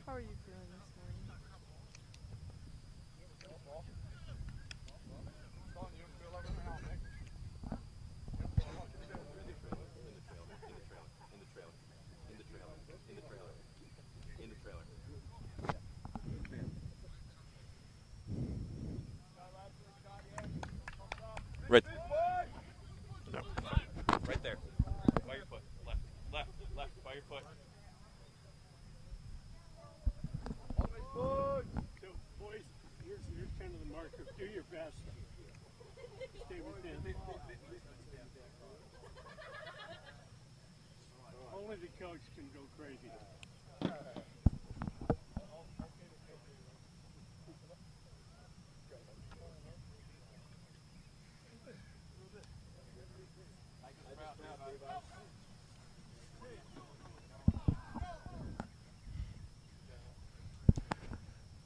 How are you feeling this morning? Right. No. Right there. By your foot. Left. By your foot. So, boys, here's kind of the marker. Do your best. Stay within. Only the coach can go crazy.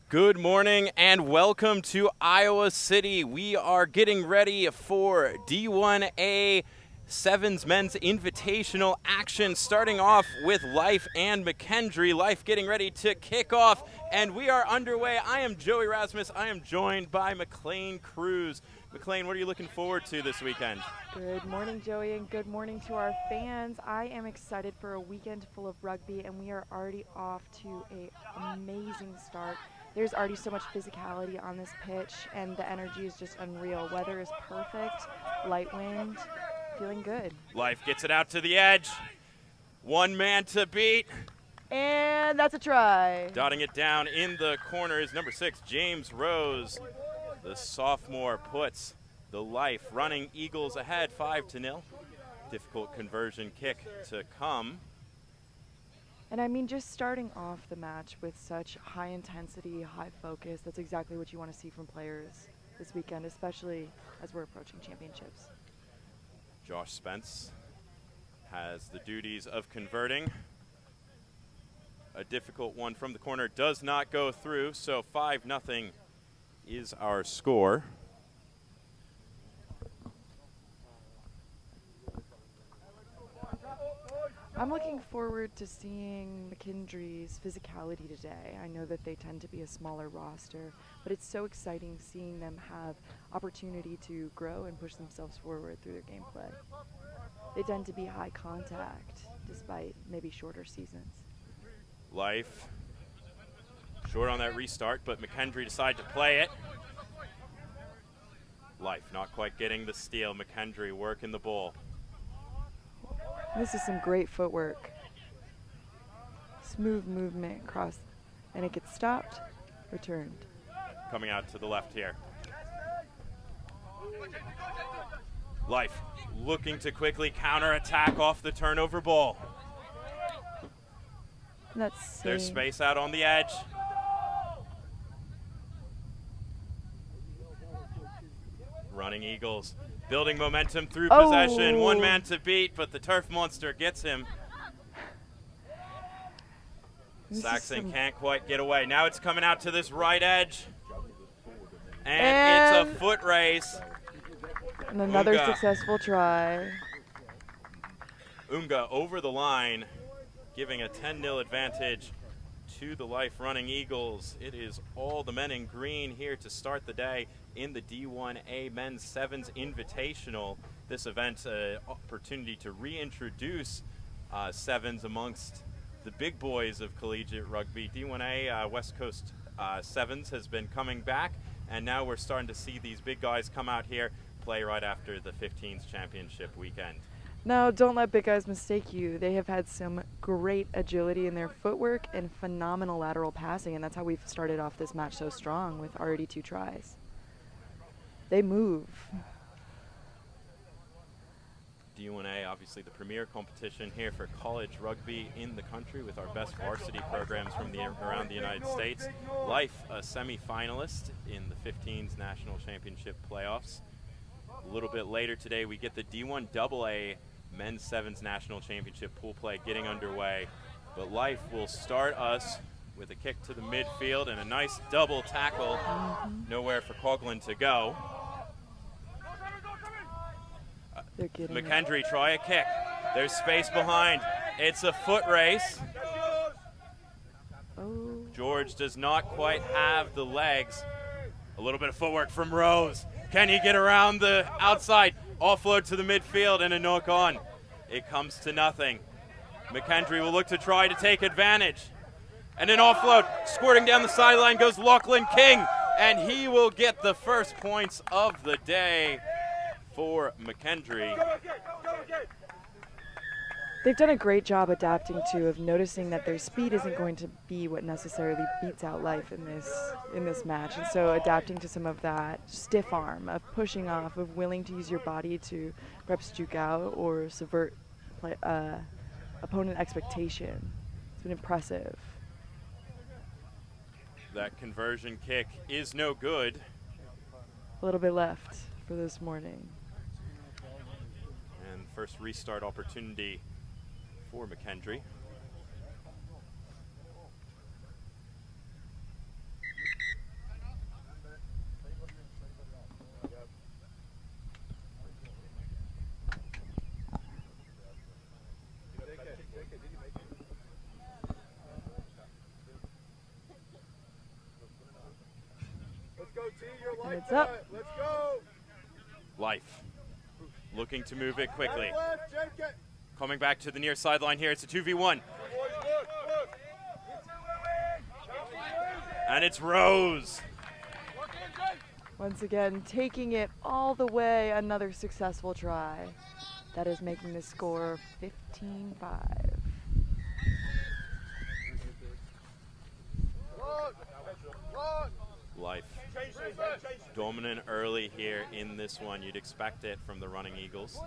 Good morning and welcome to Iowa City. We are getting ready for D1A Sevens Men's Invitational action, starting off with Life and McKendree. Life getting ready to kick off, and we are underway. I am Joey Rasmus. I am joined by McLean Cruz. McLean, what are you looking forward to this weekend? Good morning, Joey, and good morning to our fans. I am excited for a weekend full of rugby, and we are already off to an amazing start. There's already so much physicality on this pitch, and the energy is just unreal. Weather is perfect, light wind, feeling good. Life gets it out to the edge. One man to beat. And that's a try. Dotting it down in the corner is number 6, James Rose. The sophomore puts the Life Running Eagles ahead 5-0. Difficult conversion kick to come. And I mean, just starting off the match with such high intensity, high focus, that's exactly what you want to see from players this weekend, especially as we're approaching championships. Josh Spence has the duties of converting. A difficult one from the corner does not go through, so 5-0 is our score. I'm looking forward to seeing McKendree's physicality today. I know that they tend to be a smaller roster, but it's so exciting seeing them have opportunity to grow and push themselves forward through their gameplay. They tend to be high contact despite maybe shorter seasons. Life short on that restart, but McKendree decide to play it. Life not quite getting the steal. McKendree working the ball. This is some great footwork. Smooth movement across, and it gets stopped, returned. Coming out to the left here. Life looking to quickly counterattack off the turnover ball. That's There's space out on the edge. Running Eagles, building momentum through possession. One man to beat, but the turf monster gets him. Saxon can't quite get away. Now it's coming out to this right edge. And it's a foot race. And another successful try. Unga over the line, giving a 10-0 advantage to the Life Running Eagles. It is all the men in green here to start the day in the D1A Men's Sevens Invitational. This event, an opportunity to reintroduce sevens amongst the big boys of collegiate rugby. D1A West Coast sevens has been coming back, and now we're starting to see these big guys come out here, play right after the 15s championship weekend. No, don't let big guys mistake you. They have had some great agility in their footwork and phenomenal lateral passing, and that's how we've started off this match so strong with already 2 tries. They move. D1A, obviously the premier competition here for college rugby in the country with our best varsity programs from around the United States. Life, a semi-finalist in the 15s national championship playoffs. A little bit later today, we get the D1 AA men's sevens national championship pool play getting underway. But Life will start us with a kick to the midfield and a nice double tackle. Nowhere for Coughlin to go. McKendree try a kick. There's space behind. It's a foot race. Oh. George does not quite have the legs. A little bit of footwork from Rose. Can he get around the outside? Offload to the midfield and a knock on. It comes to nothing. McKendree will look to try to take advantage. And an offload. Squirting down the sideline goes Lachlan King. And he will get the first points of the day for McKendree. They've done a great job adapting to, of noticing that their speed isn't going to be what necessarily beats out Life in this match, and so adapting to some of that stiff arm, of pushing off, of willing to use your body to perhaps juke out or subvert opponent expectation. It's been impressive. That conversion kick is no good. A little bit left for this morning. And first restart opportunity for McKendree. And it's up. Let's go. Life looking to move it quickly. Coming back to the near sideline here. It's a 2v1. And it's Rose. Once again, taking it all the way. Another successful try. That is making the score 15-5. Life dominant early here in this one. You'd expect it from the Running Eagles.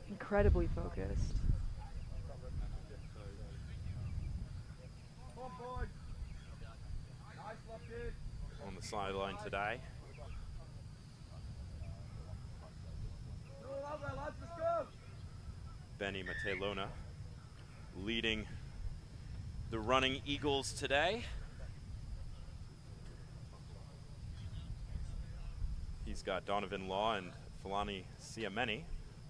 Incredibly focused. On the sideline today. Benny Matelona leading the Running Eagles today. He's got Donovan Law and Fulani Siameni,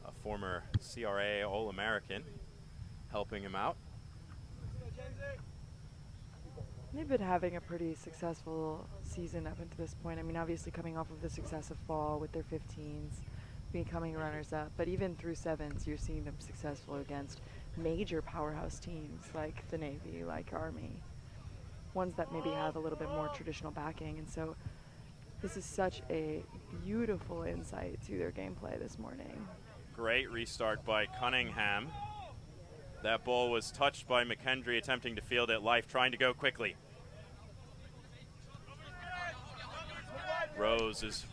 a former CRAA All-American, helping him out. They've been having a pretty successful season up until this point. I mean, obviously coming off of the success of fall with their 15s, becoming runners-up, but even through sevens, you're seeing them successful against major powerhouse teams like the Navy, like Army, ones that maybe have a little bit more traditional backing. And so this is such a beautiful insight to their gameplay this morning. Great restart by Cunningham. That ball was touched by McKendree, attempting to field it. Life trying to go quickly. Rose is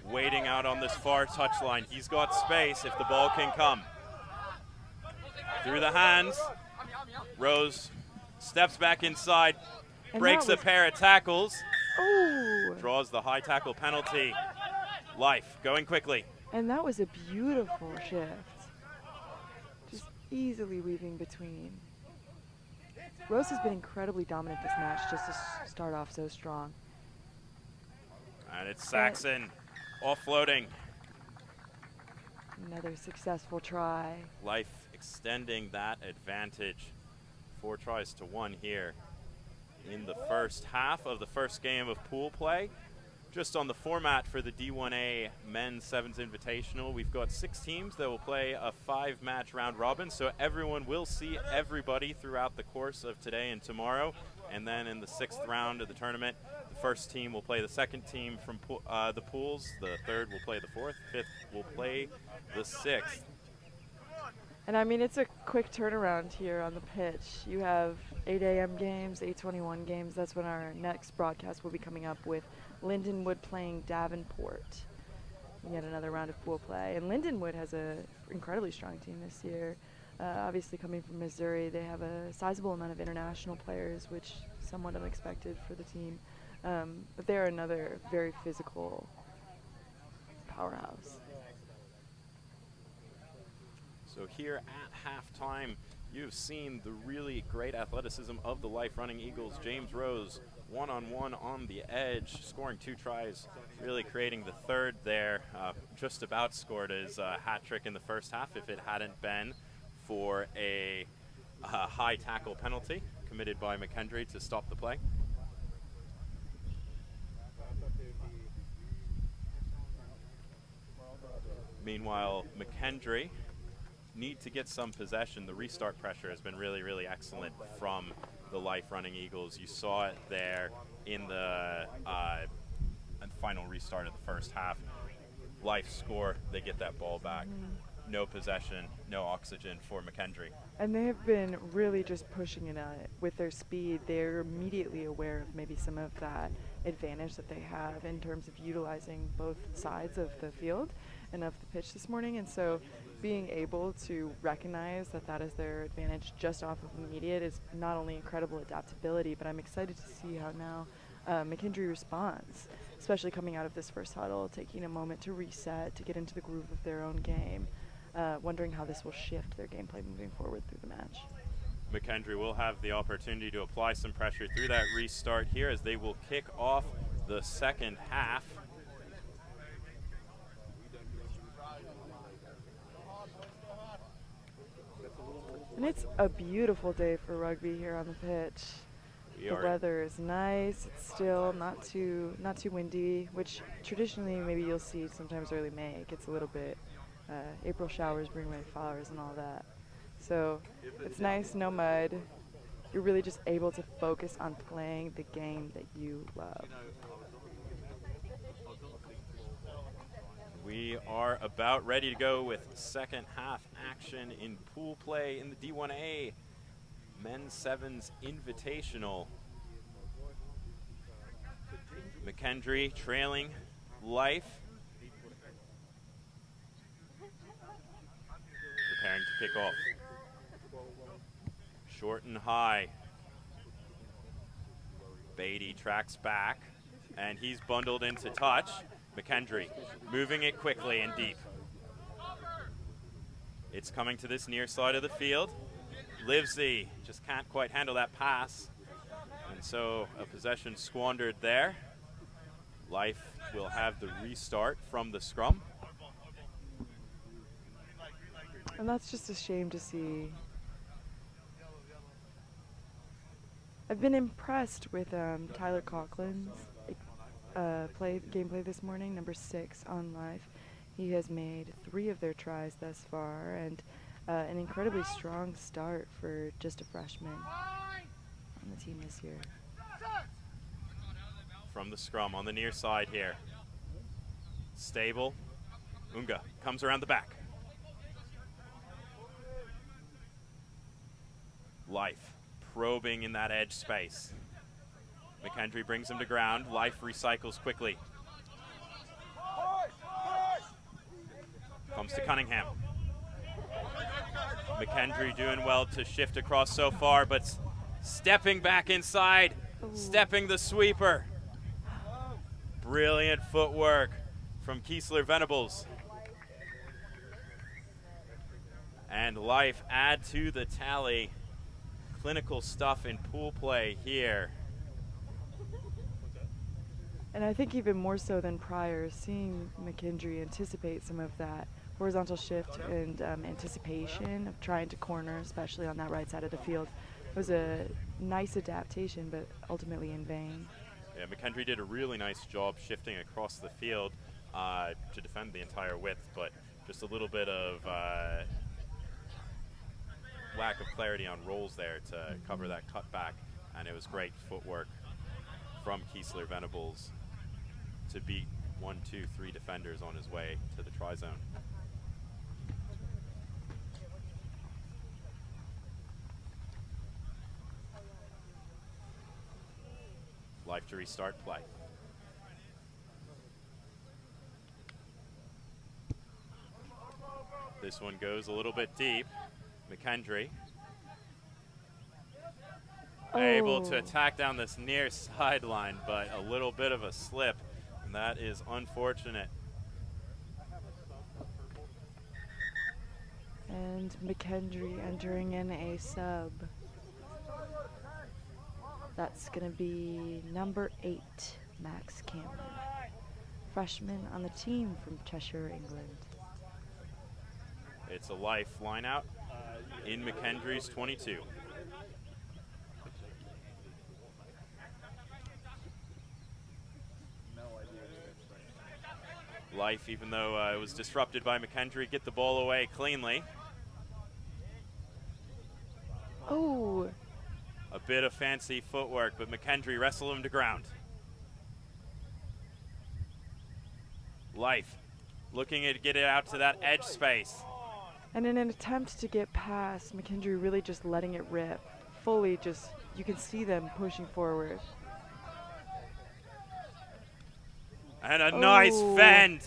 waiting out on this far touchline. He's got space if the ball can come. Through the hands. Rose steps back inside, And breaks a pair of tackles. Oh! Draws the high tackle penalty. Life going quickly. And that was a beautiful shift. Just easily weaving between. Rose has been incredibly dominant this match, just to start off so strong. And it's Saxon offloading. Another successful try. Life extending that advantage. 4 tries to 1 here in the first half of the first game of pool play. Just on the format for the D1A Men's Sevens Invitational, we've got 6 teams that will play a 5-match round robin, so everyone will see everybody throughout the course of today and tomorrow. And then in the 6th round of the tournament, the first team will play the second team from the pools. The third will play the fourth. Fifth will play the 6th. And I mean, it's a quick turnaround here on the pitch. You have 8 a.m. games, 8:21 games. That's when our next broadcast will be coming up with Lindenwood playing Davenport. Yet another round of pool play. And Lindenwood has an incredibly strong team this year. Obviously coming from Missouri, they have a sizable amount of international players, which is somewhat unexpected for the team. But they're another very physical powerhouse. So here at halftime, you've seen the really great athleticism of the Life Running Eagles. James Rose, one-on-one on the edge, scoring 2 tries, really creating the third there. Just about scored his hat trick in the first half if it hadn't been for a high tackle penalty committed by McKendree to stop the play. Meanwhile, McKendree need to get some possession. The restart pressure has been really, really excellent from the Life Running Eagles. You saw it there in the final restart of the first half. Life score, they get that ball back. No possession, no oxygen for McKendree. And they have been really just pushing it with their speed. They're immediately aware of maybe some of that advantage that they have in terms of utilizing both sides of the field and of the pitch this morning. And so being able to recognize that that is their advantage just off of immediate is not only incredible adaptability, but I'm excited to see how now McKendree responds, especially coming out of this first huddle, taking a moment to reset, to get into the groove of their own game, wondering how this will shift their gameplay moving forward through the match. McKendree will have the opportunity to apply some pressure through that restart here as they will kick off the second half. And it's a beautiful day for rugby here on the pitch. The weather is nice. It's still not too windy, which traditionally maybe you'll see sometimes early May. It gets a little bit April showers bring May flowers and all that. So it's nice, no mud. You're really just able to focus on playing the game that you love. We are about ready to go with second half action in pool play in the D1A Men's Sevens Invitational. McKendree trailing Life. Preparing to kick off. Short and high. Beatty tracks back, and he's bundled into touch. McKendree moving it quickly and deep. It's coming to this near side of the field. Livesey just can't quite handle that pass. And so a possession squandered there. Life will have the restart from the scrum. And that's just a shame to see. I've been impressed with Tyler Coughlin's gameplay this morning, number 6 on Life. He has made 3 of their tries thus far, and an incredibly strong start for just a freshman on the team this year. From the scrum on the near side here. Stable. Unga comes around the back. Life probing in that edge space. McKendree brings him to ground. Life recycles quickly. Comes to Cunningham. McKendree doing well to shift across so far, but stepping back inside, stepping the sweeper. Brilliant footwork from Kiesler Venables. And Life add to the tally. Clinical stuff in pool play here. And I think even more so than prior, seeing McKendree anticipate some of that horizontal shift and anticipation of trying to corner, especially on that right side of the field, was a nice adaptation, but ultimately in vain. Yeah, McKendree did a really nice job shifting across the field to defend the entire width, but just a little bit of lack of clarity on rolls there to cover that cutback And it was great footwork from Kiesler Venables to beat 1, 2, 3 defenders on his way to the try zone. Life to restart play. This one goes a little bit deep. McKendree able to attack down this near sideline, but a little bit of a slip, and that is unfortunate. And McKendree entering in a sub. That's going to be number 8, Max Cameron, freshman on the team from Cheshire, England. It's a Life line out in McKendree's 22. Life, even though it was disrupted by McKendree, get the ball away cleanly. Oh. A bit of fancy footwork, but McKendree wrestled him to ground. Life looking to get it out to that edge space. And in an attempt to get past, McKendree really just letting it rip. Fully just, you can see them pushing forward. And a nice fend.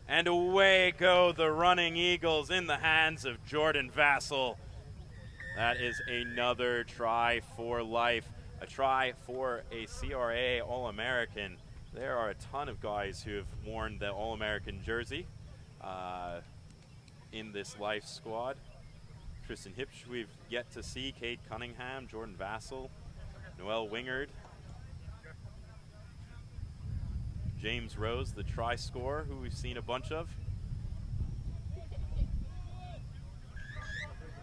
And away go the running Eagles in the hands of Jordan Vassell. That is another try for Life. A try for a CRAA All-American. There are a ton of guys who have worn the All-American jersey in this Life squad. Tristan Hipsch we've yet to see. Cade Cunningham, Jordan Vassell, Noel Wingard. James Rose, the try scorer, who we've seen a bunch of.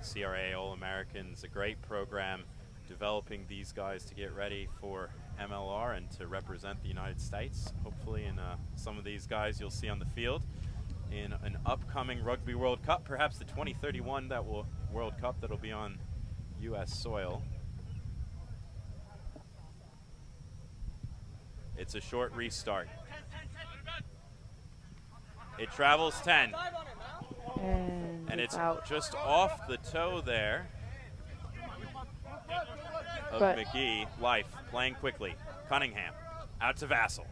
CRAA All-Americans, a great program developing these guys to get ready for MLR and to represent the United States. Hopefully in some of these guys you'll see on the field in an upcoming Rugby World Cup, perhaps the 2031 World Cup that'll be on U.S. soil. It's a short restart. It travels 10. And it's out. just off the toe there of McGee. Life playing quickly. Cunningham out to Vassell.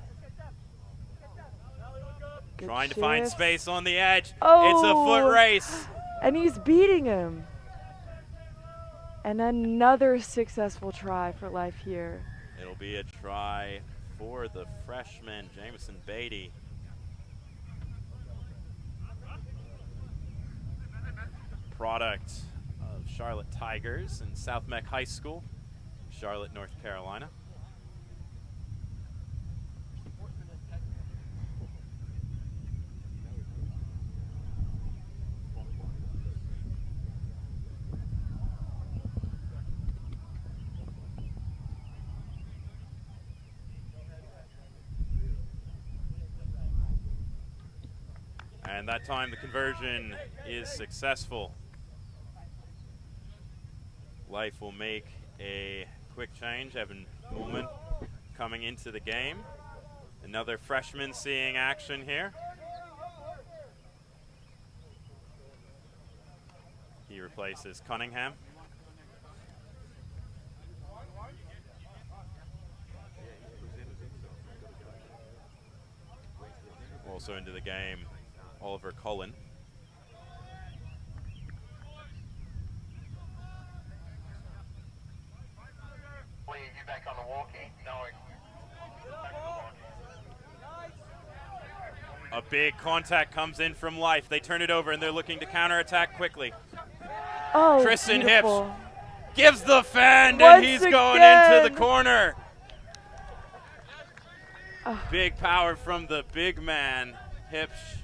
Good Trying shift. to find space on the edge. Oh. It's a foot race. And he's beating him. And another successful try for Life here. It'll be a try for the freshman, Jameson Beatty. Product of Charlotte Tigers and South Mech High School, Charlotte, North Carolina. And that time the conversion is successful. Life will make a quick change. Evan Ullman coming into the game. Another freshman seeing action here. He replaces Cunningham. Also into the game, Oliver Cullen. Back on the walkie. A big contact comes in from Life. They turn it over and they're looking to counterattack quickly. Oh, Tristan beautiful. Hipsch gives the fend Once and he's going again. into the corner. Oh. Big power from the big man. Hipsch,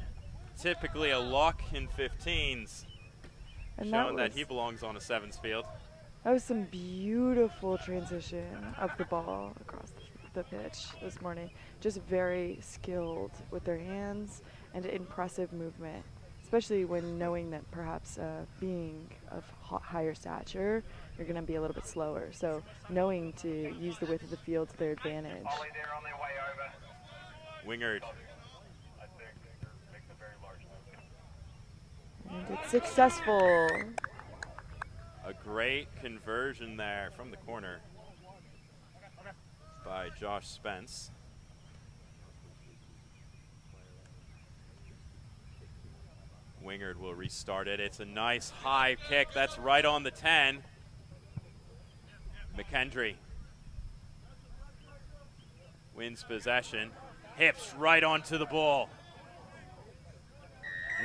typically a lock in 15s. And Showing that he belongs on a 7s field. That was some beautiful transition of the ball across the pitch this morning. Just very skilled with their hands and impressive movement. especially when knowing that perhaps being of higher stature, you're going to be a little bit slower. So knowing to use the width of the field to their advantage. Ollie, they're on their way over. Wingard. I think they're making a very large move. And it's successful. A great conversion there from the corner by Josh Spence. Wingard will restart it. It's a nice high kick. That's right on the 10. McKendree wins possession. Hips right onto the ball.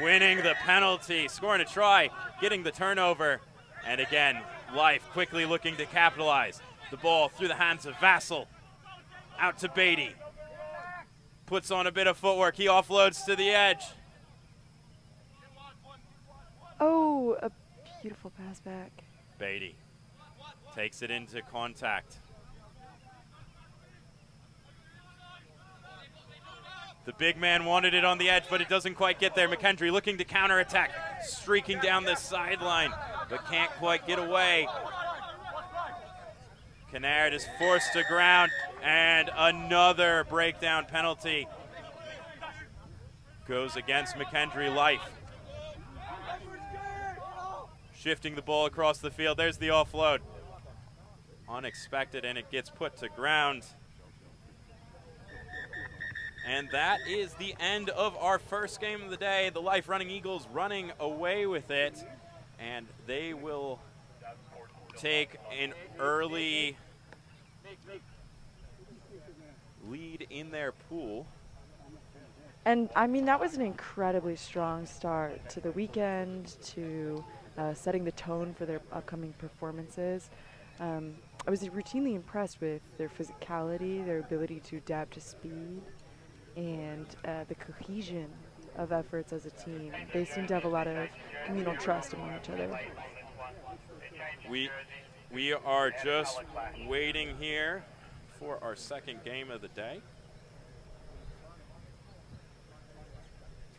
Winning the penalty, scoring a try, getting the turnover. And again, Life quickly looking to capitalize. The ball through the hands of Vassell. Out to Beatty. Puts on a bit of footwork. He offloads to the edge. Oh, a beautiful pass back. Beatty takes it into contact. The big man wanted it on the edge, but it doesn't quite get there. McKendree looking to counterattack, streaking down the sideline, but can't quite get away. Kennard is forced to ground, and another breakdown penalty goes against McKendree. Life shifting the ball across the field. There's the offload. Unexpected, and it gets put to ground. And that is the end of our first game of the day. The Life Running Eagles running away with it, and they will take an early lead in their pool. And I mean, that was an incredibly strong start to the weekend, to setting the tone for their upcoming performances. I was routinely impressed with their physicality, their ability to adapt to speed, and the cohesion of efforts as a team. They seem to have a lot of communal trust among each other. We are just waiting here for our second game of the day.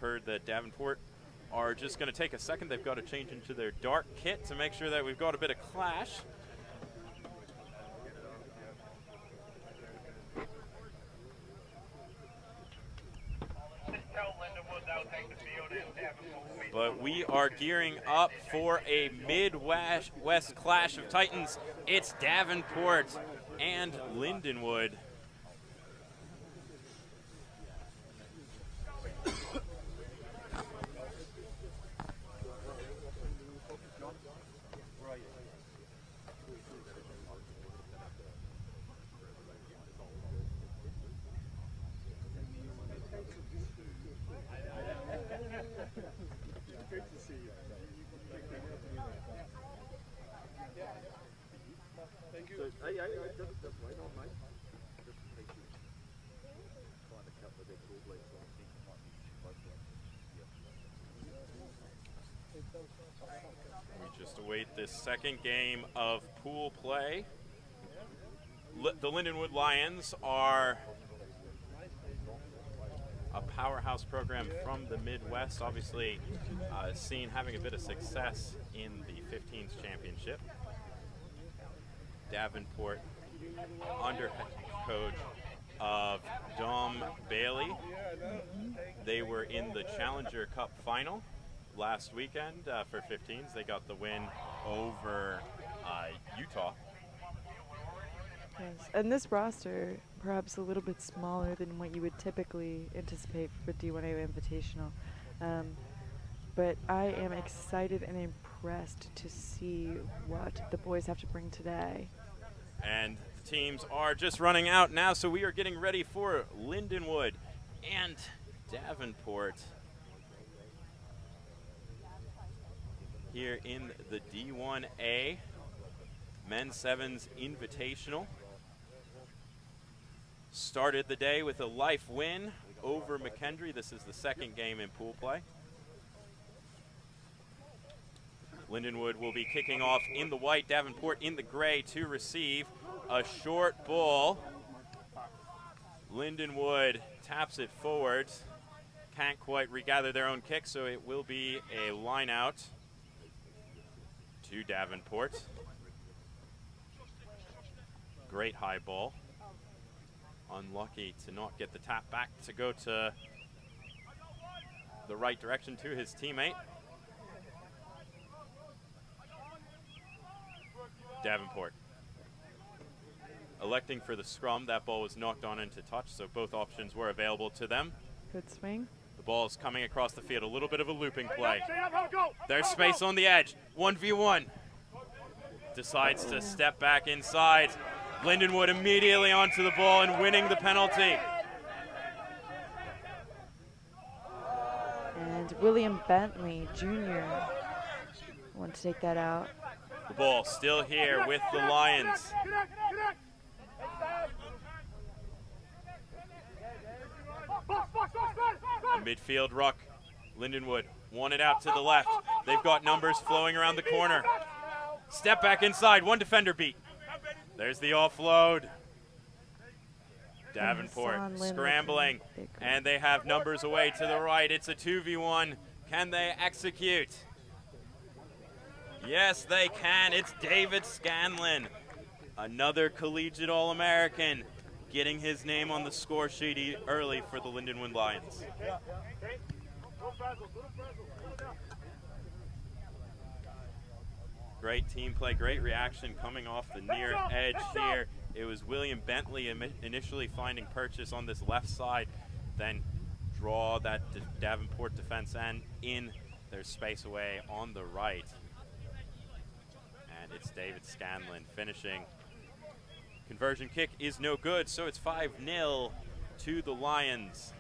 Heard that Davenport are just going to take a second. They've got to change into their dark kit to make sure that we've got a bit of clash. But we are gearing up for a Midwest clash of titans. It's Davenport and Lindenwood. We just await this second game of pool play. The Lindenwood Lions are a powerhouse program from the Midwest, obviously having a bit of success in the 15s championship. Davenport under coach of Dom Bailey. They were in the Challenger Cup final last weekend for 15s. They got the win over Utah. Yes, and this roster, perhaps a little bit smaller than what you would typically anticipate for D1A Invitational. But I am excited and impressed to see what the boys have to bring today. And the teams are just running out now, so we are getting ready for Lindenwood and Davenport here in the D1A Men's Sevens Invitational. Started the day with a Life win over McKendree. This is the second game in pool play. Lindenwood will be kicking off in the white, Davenport in the gray to receive a short ball. Lindenwood taps it forwards. can't quite regather their own kick, so it will be a line out to Davenport. Great high ball. Unlucky to not get the tap back to go to the right direction to his teammate. Davenport electing for the scrum. That ball was knocked on into touch, so both options were available to them. Good swing. The ball is coming across the field, a little bit of a looping play. There's space on the edge, 1v1. Decides to step back inside. Lindenwood immediately onto the ball and winning the penalty. And William Bentley Jr. want to take that out. The ball still here with the Lions. Midfield ruck. Lindenwood won it out to the left. They've got numbers flowing around the corner. Step back inside, one defender beat. There's the offload. Davenport scrambling, and they have numbers away to the right. It's a 2v1. Can they execute? Yes, they can. It's David Scanlon, another collegiate All-American, getting his name on the score sheet early for the Lindenwood Lions. Great team play, great reaction coming off the near edge here. It was William Bentley initially finding purchase on this left side, then draw that Davenport defense end in. There's space away on the right. And it's David Scanlon finishing. Conversion kick is no good, so it's 5-0 to the Lions.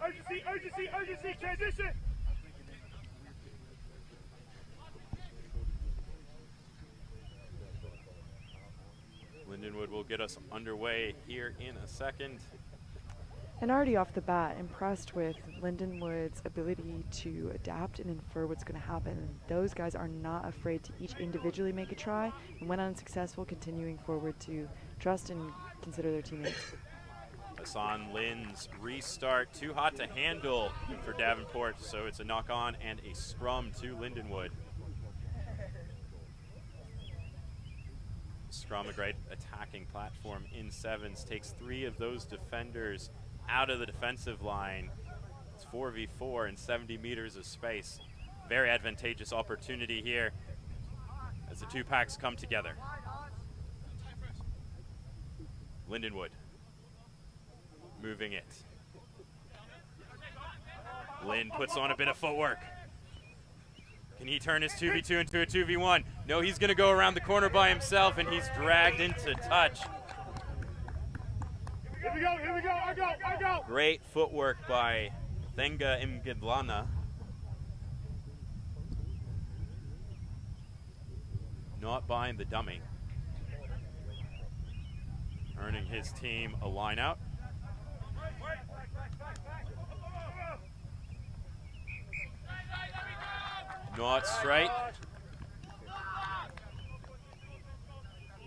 Urgency, urgency, urgency, transition. Lindenwood will get us underway here in a second. And already off the bat, impressed with Lindenwood's ability to adapt and infer what's going to happen. Those guys are not afraid to each individually make a try, and when unsuccessful, continuing forward to trust and consider their teammates. Hassan Lynn's restart, too hot to handle for Davenport, so it's a knock-on and a scrum to Lindenwood. Scrum, a great attacking platform in sevens, takes 3 of those defenders out of the defensive line. It's 4v4 and 70 meters of space. Very advantageous opportunity here as the two packs come together. Lindenwood moving it. Lynn puts on a bit of footwork. Can he turn his 2v2 into a 2v1? No, he's going to go around the corner by himself, and he's dragged into touch. Here we go, I go. Great footwork by Thenga Imgidlana. Not buying the dummy. Earning his team a line out. Not straight.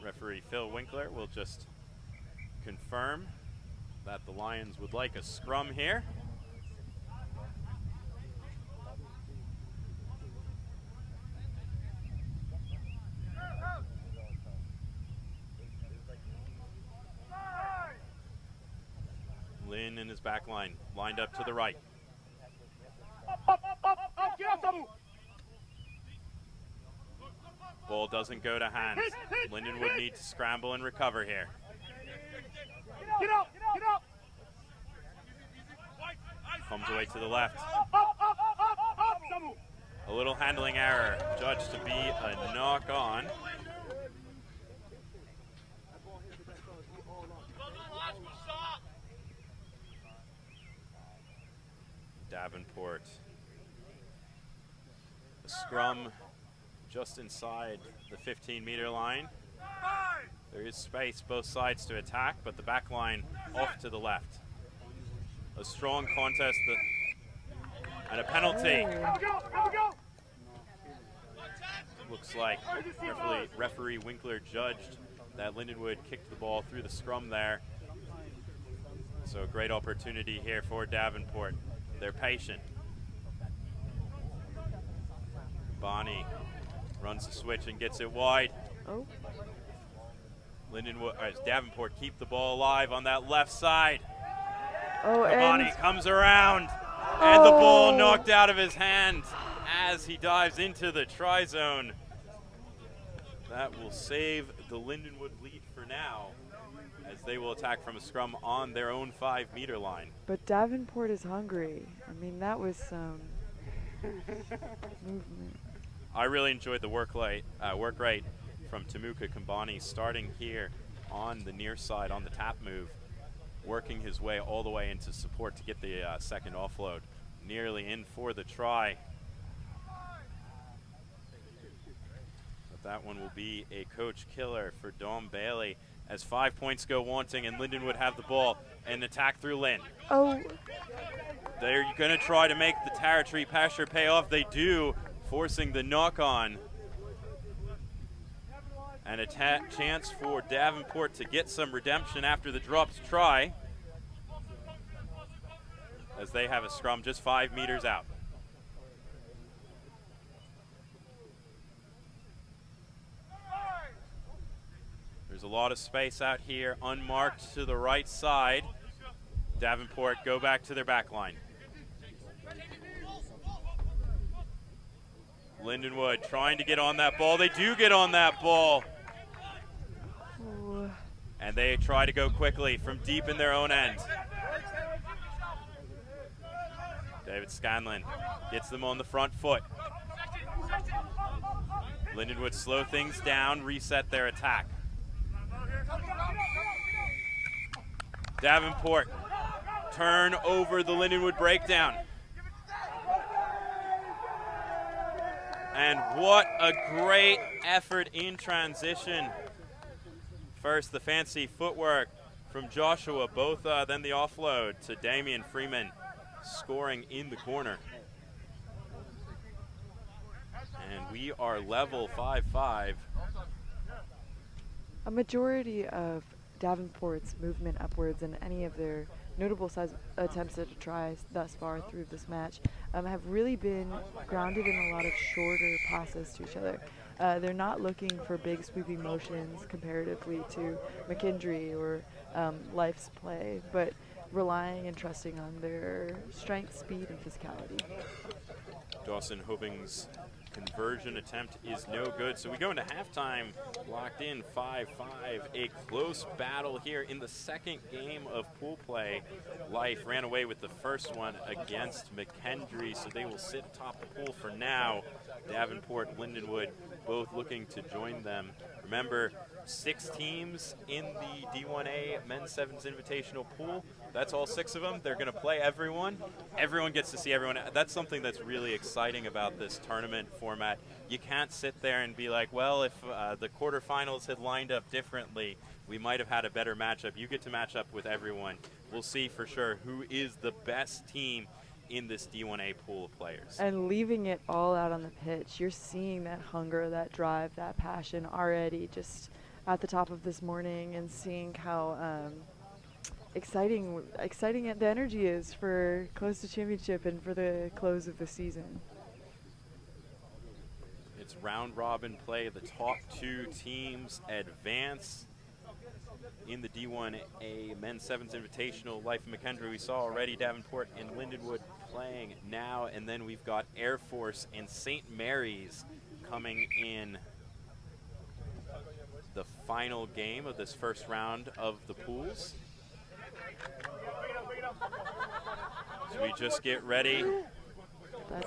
Referee Phil Winkler will just confirm that the Lions would like a scrum here. Lynn in his back line, lined up to the right. Ball doesn't go to hands. Lindenwood needs to scramble and recover here. Get up. Comes away to the left. A little handling error, judged to be a knock-on. Davenport. A scrum just inside the 15-meter line. There is space both sides to attack, but the back line off to the left. A strong contest and a penalty. Looks like referee Winkler judged that Lindenwood kicked the ball through the scrum there. So a great opportunity here for Davenport. They're patient. Bonnie runs the switch and gets it wide. Oh. Lindenwood, Davenport keep the ball alive on that left side. Oh, Bonnie and comes around, and the ball knocked out of his hand as he dives into the try zone. That will save the Lindenwood lead for now, as they will attack from a scrum on their own 5-meter line. but Davenport is hungry. I mean, that was some movement. I really enjoyed the work rate from Tamuka Kambani, starting here on the near side on the tap move, working his way all the way into support to get the second offload. Nearly in for the try. But that one will be a coach killer for Dom Bailey, as 5 points go wanting and Lindenwood have the ball and attack through Lynn. Oh. They're going to try to make the territory pressure pay off. They do, forcing the knock-on. And a chance for Davenport to get some redemption after the dropped try, as they have a scrum just 5 meters out. There's a lot of space out here, unmarked to the right side. Davenport go back to their back line. Lindenwood trying to get on that ball. They do get on that ball. Ooh. And they try to go quickly from deep in their own end. David Scanlon gets them on the front foot. Lindenwood slow things down, reset their attack. Davenport turn over the Lindenwood breakdown. And what a great effort in transition. First, the fancy footwork from Joshua, both then the offload to Damian Freeman, scoring in the corner. And we are level 5-5. A majority of Davenport's movement upwards and any of their notable size attempts at a try thus far through this match have really been grounded in a lot of shorter passes to each other. They're not looking for big sweeping motions comparatively to McKendree or Life's play, but relying and trusting on their strength, speed, and physicality. Dawson Hobing's conversion attempt is no good. So we go into halftime locked in 5-5. A close battle here in the second game of pool play. Life ran away with the first one against McKendree, so they will sit atop the pool for now. Davenport, Lindenwood, both looking to join them. Remember, 6 teams in the D1A Men's Sevens Invitational pool. That's all 6 of them. They're going to play everyone. Everyone gets to see everyone. That's something that's really exciting about this tournament format. You can't sit there and be like, well, if the quarterfinals had lined up differently, we might have had a better matchup. You get to match up with everyone. We'll see for sure who is the best team in this D1A pool of players. And leaving it all out on the pitch, you're seeing that hunger, that drive, that passion already just at the top of this morning, and seeing how exciting the energy is for close to championship and for the close of the season. It's round robin play. The top 2 teams advance in the D1A Men's Sevens Invitational. Life in McKendree, we saw already Davenport and Lindenwood playing now, and then we've got Air Force and St. Mary's coming in the final game of this first round of the pools. So we just get ready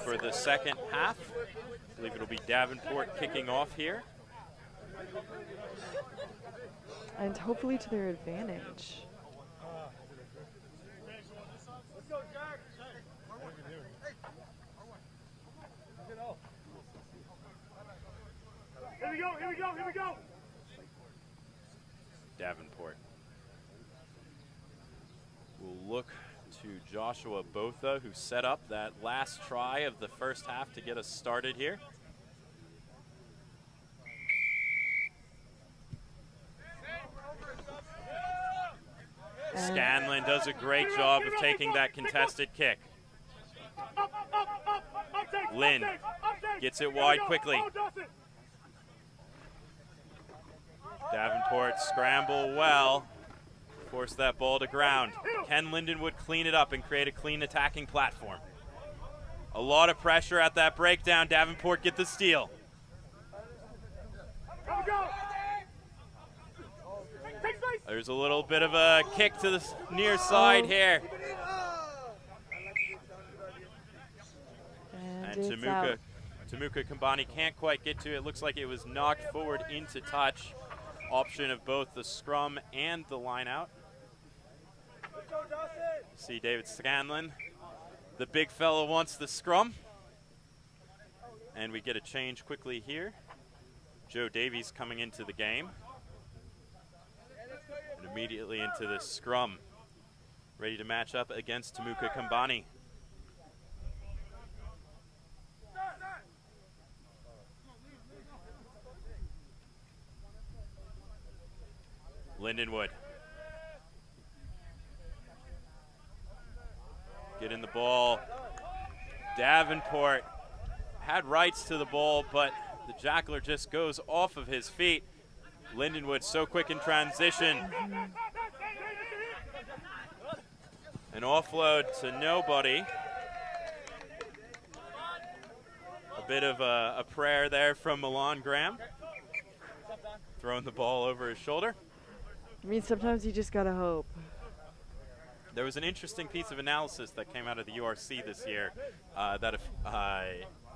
for the second half. I believe it'll be Davenport kicking off here. And hopefully to their advantage. Here we go, here we go, here we go! Davenport will look to Joshua Botha, who set up that last try of the first half to get us started here. Scanlon does a great job of taking that contested kick. Lynn gets it wide quickly. Davenport scramble well, force that ball to ground. Can Lindenwood clean it up and create a clean attacking platform? A lot of pressure at that breakdown. Davenport get the steal. There's a little bit of a kick to the near side here. And Tamuka Kambani can't quite get to it. Looks like it was knocked forward into touch. Option of both the scrum and the line out. See David Scanlon. The big fella wants the scrum. And we get a change quickly here. Joe Davies coming into the game. And immediately into the scrum. Ready to match up against Tamuka Kambani. Lindenwood. Getting the ball. Davenport had rights to the ball, but the jackler just goes off of his feet. Lindenwood so quick in transition. An offload to nobody. A bit of a prayer there from Milan Graham. Throwing the ball over his shoulder. I mean, sometimes you just gotta hope. There was an interesting piece of analysis that came out of the URC this year that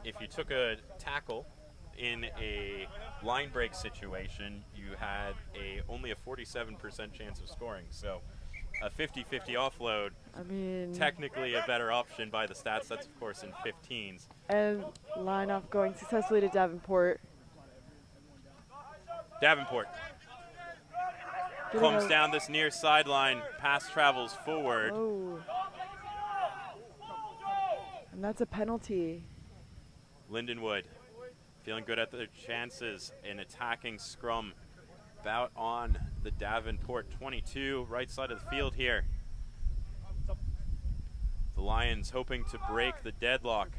if you took a tackle in a line break situation, you had only a 47% chance of scoring. So a 50-50 offload, I mean, technically a better option by the stats. That's, of course, in 15s. And line off going successfully to Davenport. Davenport comes down this near sideline, pass travels forward. Oh. And that's a penalty. Lindenwood feeling good at their chances in attacking scrum. About on the Davenport 22, right side of the field here. The Lions hoping to break the deadlock.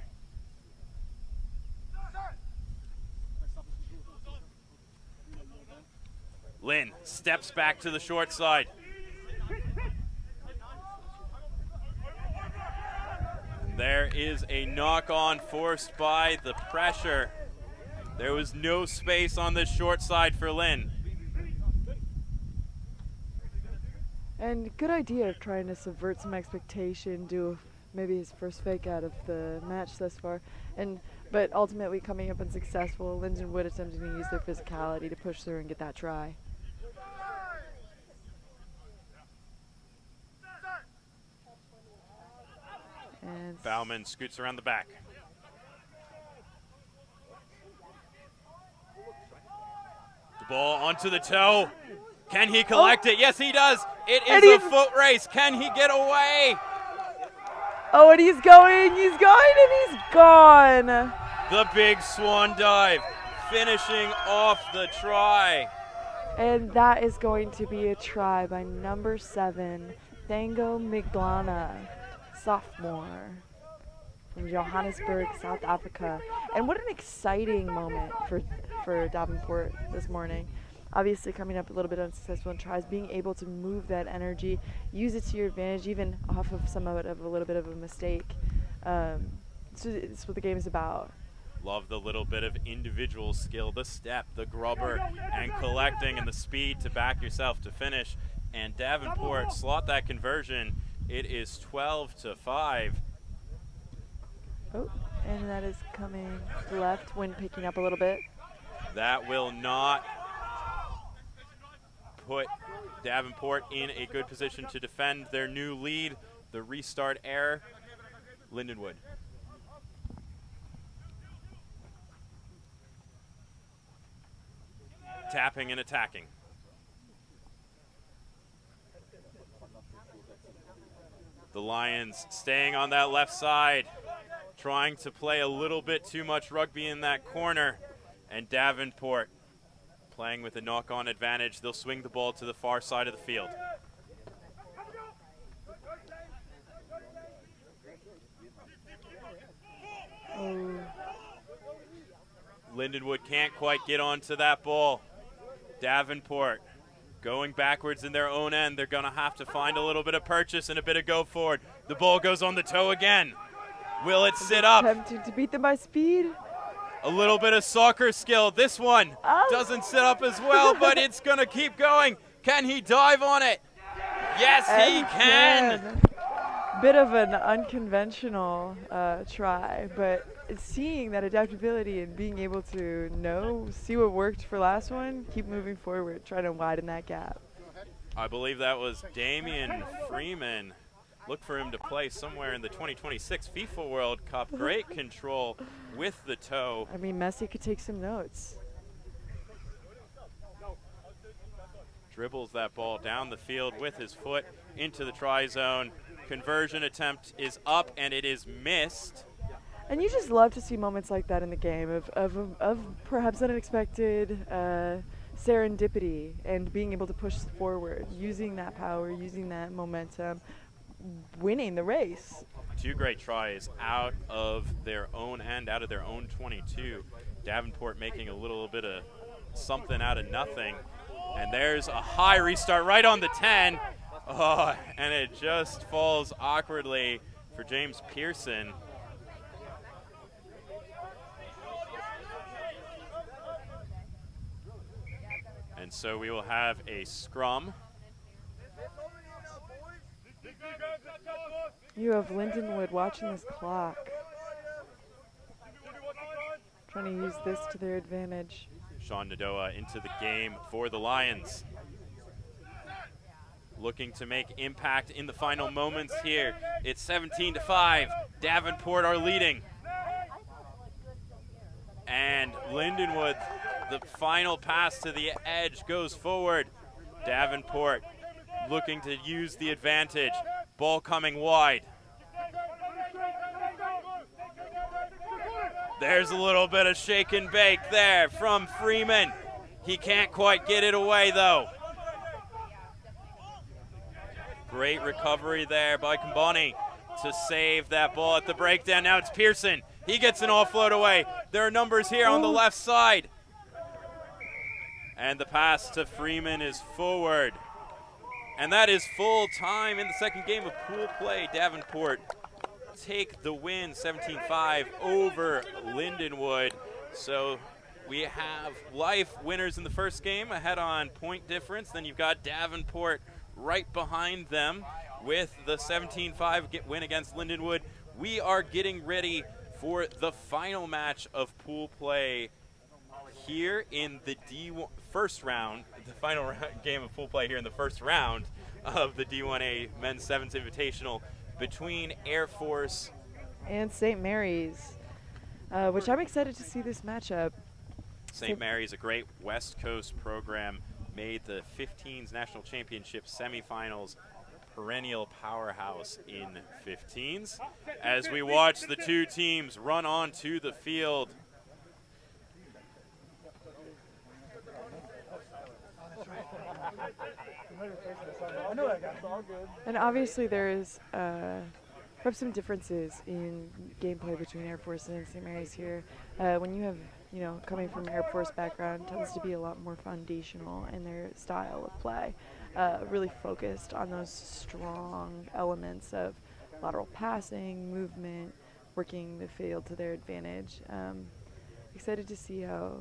Lynn steps back to the short side. There is a knock-on forced by the pressure. There was no space on this short side for Lynn. And good idea of trying to subvert some expectation, do maybe his first fake out of the match thus far. But ultimately coming up unsuccessful, Lindenwood attempting to use their physicality to push through and get that try. And Bauman scoots around the back. The ball onto the toe. Can he collect it? Yes, he does. It is a foot race. Can he get away? Oh, and he's going, and he's gone. The big swan dive, finishing off the try. And that is going to be a try by number 7, Thango Miglana, sophomore from Johannesburg, South Africa. And what an exciting moment for Davenport this morning. Obviously coming up a little bit unsuccessful in tries, being able to move that energy, use it to your advantage, even off of somewhat of a little bit of a mistake. So it's what the game is about. Love the little bit of individual skill, the step, the grubber, and collecting, and the speed to back yourself to finish. And Davenport slot that conversion. It is 12-5. Oh, and that is coming left, wind picking up a little bit. That will not put Davenport in a good position to defend their new lead. The restart error. Lindenwood. Tapping and attacking. The Lions staying on that left side, trying to play a little bit too much rugby in that corner. And Davenport playing with a knock-on advantage. They'll swing the ball to the far side of the field. Lindenwood can't quite get onto that ball. Davenport going backwards in their own end. They're going to have to find a little bit of purchase and a bit of go forward. The ball goes on the toe again. Will it sit up? Attempting to beat them by speed. A little bit of soccer skill. This one doesn't sit up as well, but it's going to keep going. Can he dive on it? Yes, he can. Bit of an unconventional try, but seeing that adaptability and being able to see what worked for last one, keep moving forward, trying to widen that gap. I believe that was Damian Freeman. Look for him to play somewhere in the 2026 FIFA World Cup. Great control with the toe. I mean, Messi could take some notes. Dribbles that ball down the field with his foot into the try zone. Conversion attempt is up and it is missed. And you just love to see moments like that in the game of perhaps unexpected serendipity and being able to push forward, using that power, using that momentum, winning the race. 2 great tries out of their own end, out of their own 22. Davenport making a little bit of something out of nothing. And there's a high restart right on the 10. Oh, and it just falls awkwardly for James Pearson. And so we will have a scrum. You have Lindenwood watching this clock, trying to use this to their advantage. Sean Nadoa into the game for the Lions. Looking to make impact in the final moments here. It's 17-5. Davenport are leading. And Lindenwood, the final pass to the edge goes forward. Davenport looking to use the advantage. Ball coming wide. There's a little bit of shake and bake there from Freeman. He can't quite get it away though. Great recovery there by Kambani to save that ball at the breakdown. Now it's Pearson. He gets an offload away. There are numbers here on the left side. And the pass to Freeman is forward. And that is full time in the second game of pool play. Davenport take the win 17-5 over Lindenwood. So we have Life winners in the first game ahead on point difference. Then you've got Davenport right behind them with the 17-5 win against Lindenwood. We are getting ready for the final match of pool play here in the D1 first round, the final game of pool play here in the first round of the D1A Men's Sevens Invitational between Air Force and St. Mary's, which I'm excited to see this matchup. St. Mary's, a great West Coast program, made the 15s National Championship semifinals, perennial powerhouse in 15s. As we watch the two teams run onto the field. And obviously there is perhaps some differences in gameplay between Air Force and St. Mary's here. When you have, coming from Air Force background, tends to be a lot more foundational in their style of play, really focused on those strong elements of lateral passing, movement, working the field to their advantage. Excited to see how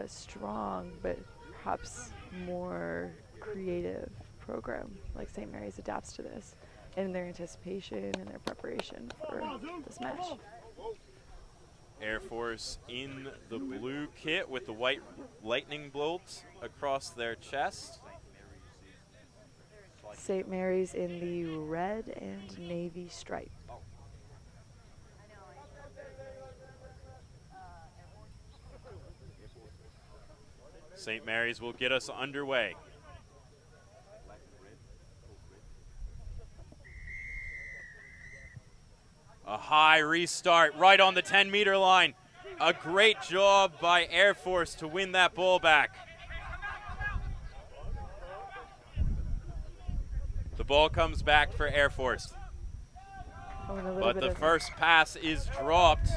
strong but perhaps more creative program like St. Mary's adapts to this in their anticipation and their preparation for this match. Air Force in the blue kit with the white lightning bolts across their chest. St. Mary's in the red and navy stripe. St. Mary's will get us underway. A high restart right on the 10-meter line. A great job by Air Force to win that ball back. The ball comes back for Air Force. Oh, But the first pass is dropped.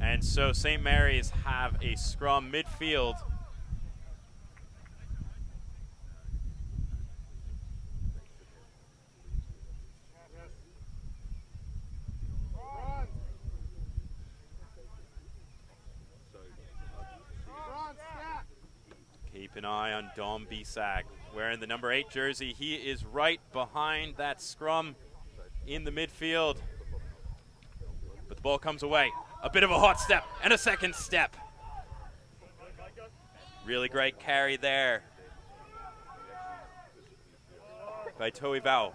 And so St. Mary's have a scrum midfield. Keep an eye on Dom Bisak wearing the number 8 jersey. He is right behind that scrum in the midfield. But the ball comes away. A bit of a hot step and a second step. Really great carry there by Toivao.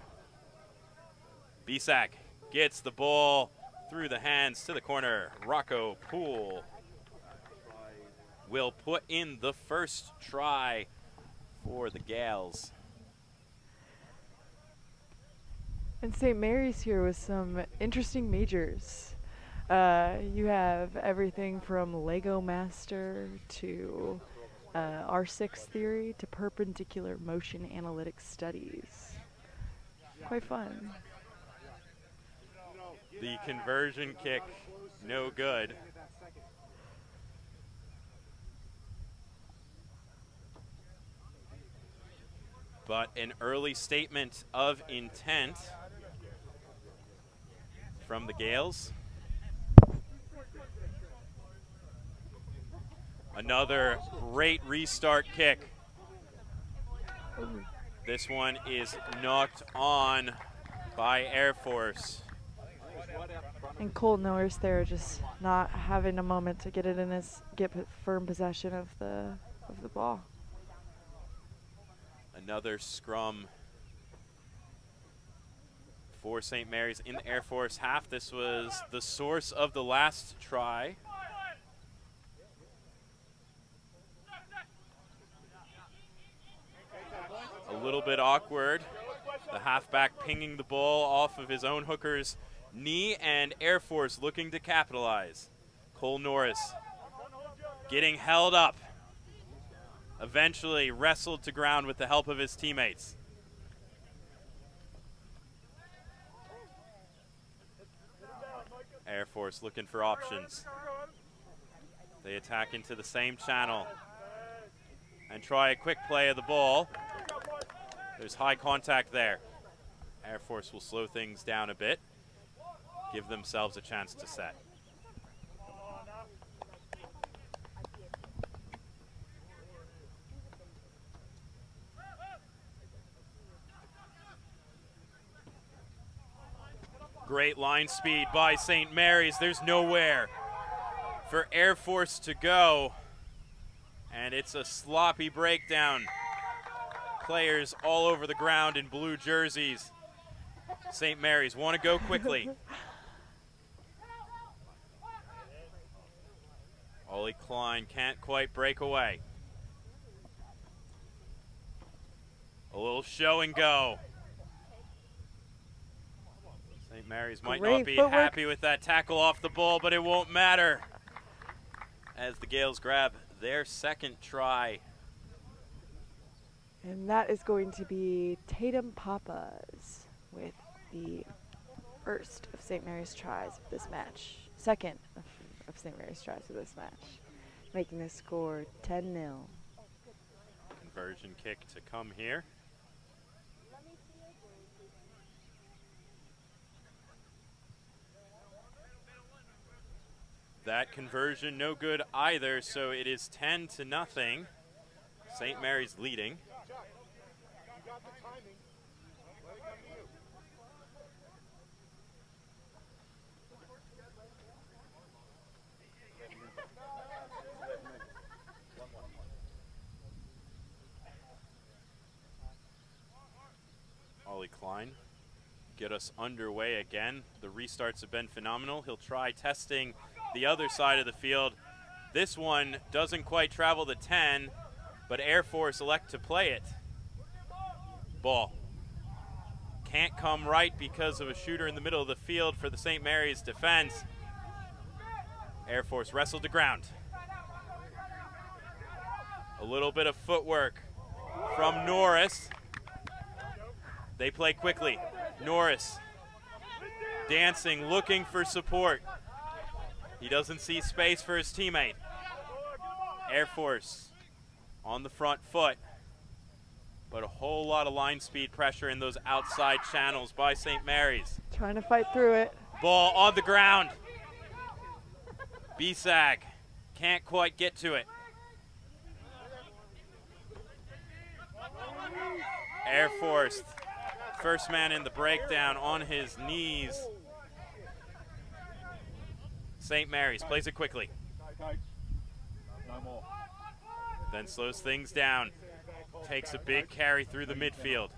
Bisak gets the ball through the hands to the corner. Rocco Poole will put in the first try for the Gales. And St. Mary's here with some interesting majors. You have everything from Lego Master to R6 theory to perpendicular motion analytic studies. Quite fun. The conversion kick, no good. But an early statement of intent from the Gales. Another great restart kick. This one is knocked on by Air Force. And Cole Norris there just not having a moment to get it in get firm possession of the ball. Another scrum for St. Mary's in the Air Force half. This was the source of the last try. A little bit awkward. The halfback pinging the ball off of his own hooker's knee, and Air Force looking to capitalize. Cole Norris getting held up. Eventually wrestled to ground with the help of his teammates. Air Force looking for options. They attack into the same channel and try a quick play of the ball. There's high contact there. Air Force will slow things down a bit, give themselves a chance to set. Great line speed by St. Mary's. There's nowhere for Air Force to go. And it's a sloppy breakdown. Players all over the ground in blue jerseys. St. Mary's want to go quickly. Ollie Klein can't quite break away. A little show and go. St. Mary's might not be happy with that tackle off the ball, but it won't matter as the Gales grab their second try. And that is going to be Tatum Papas with the first of St. Mary's tries of this match. Second of St. Mary's tries of this match, making the score 10-0. Conversion kick to come here. That conversion no good either, so it is 10-0. St. Mary's leading. Ollie Klein get us underway again. The restarts have been phenomenal. He'll try testing the other side of the field. This one doesn't quite travel the 10, but Air Force elect to play it. Ball can't come right because of a shooter in the middle of the field for the St. Mary's defense. Air Force wrestled to ground. A little bit of footwork from Norris. They play quickly. Norris dancing, looking for support. He doesn't see space for his teammate. Air Force on the front foot, but a whole lot of line speed pressure in those outside channels by St. Mary's. Trying to fight through it. Ball on the ground. Bisag can't quite get to it. Air Force, first man in the breakdown on his knees. St. Mary's plays it quickly. Then slows things down. Takes a big carry through the midfield.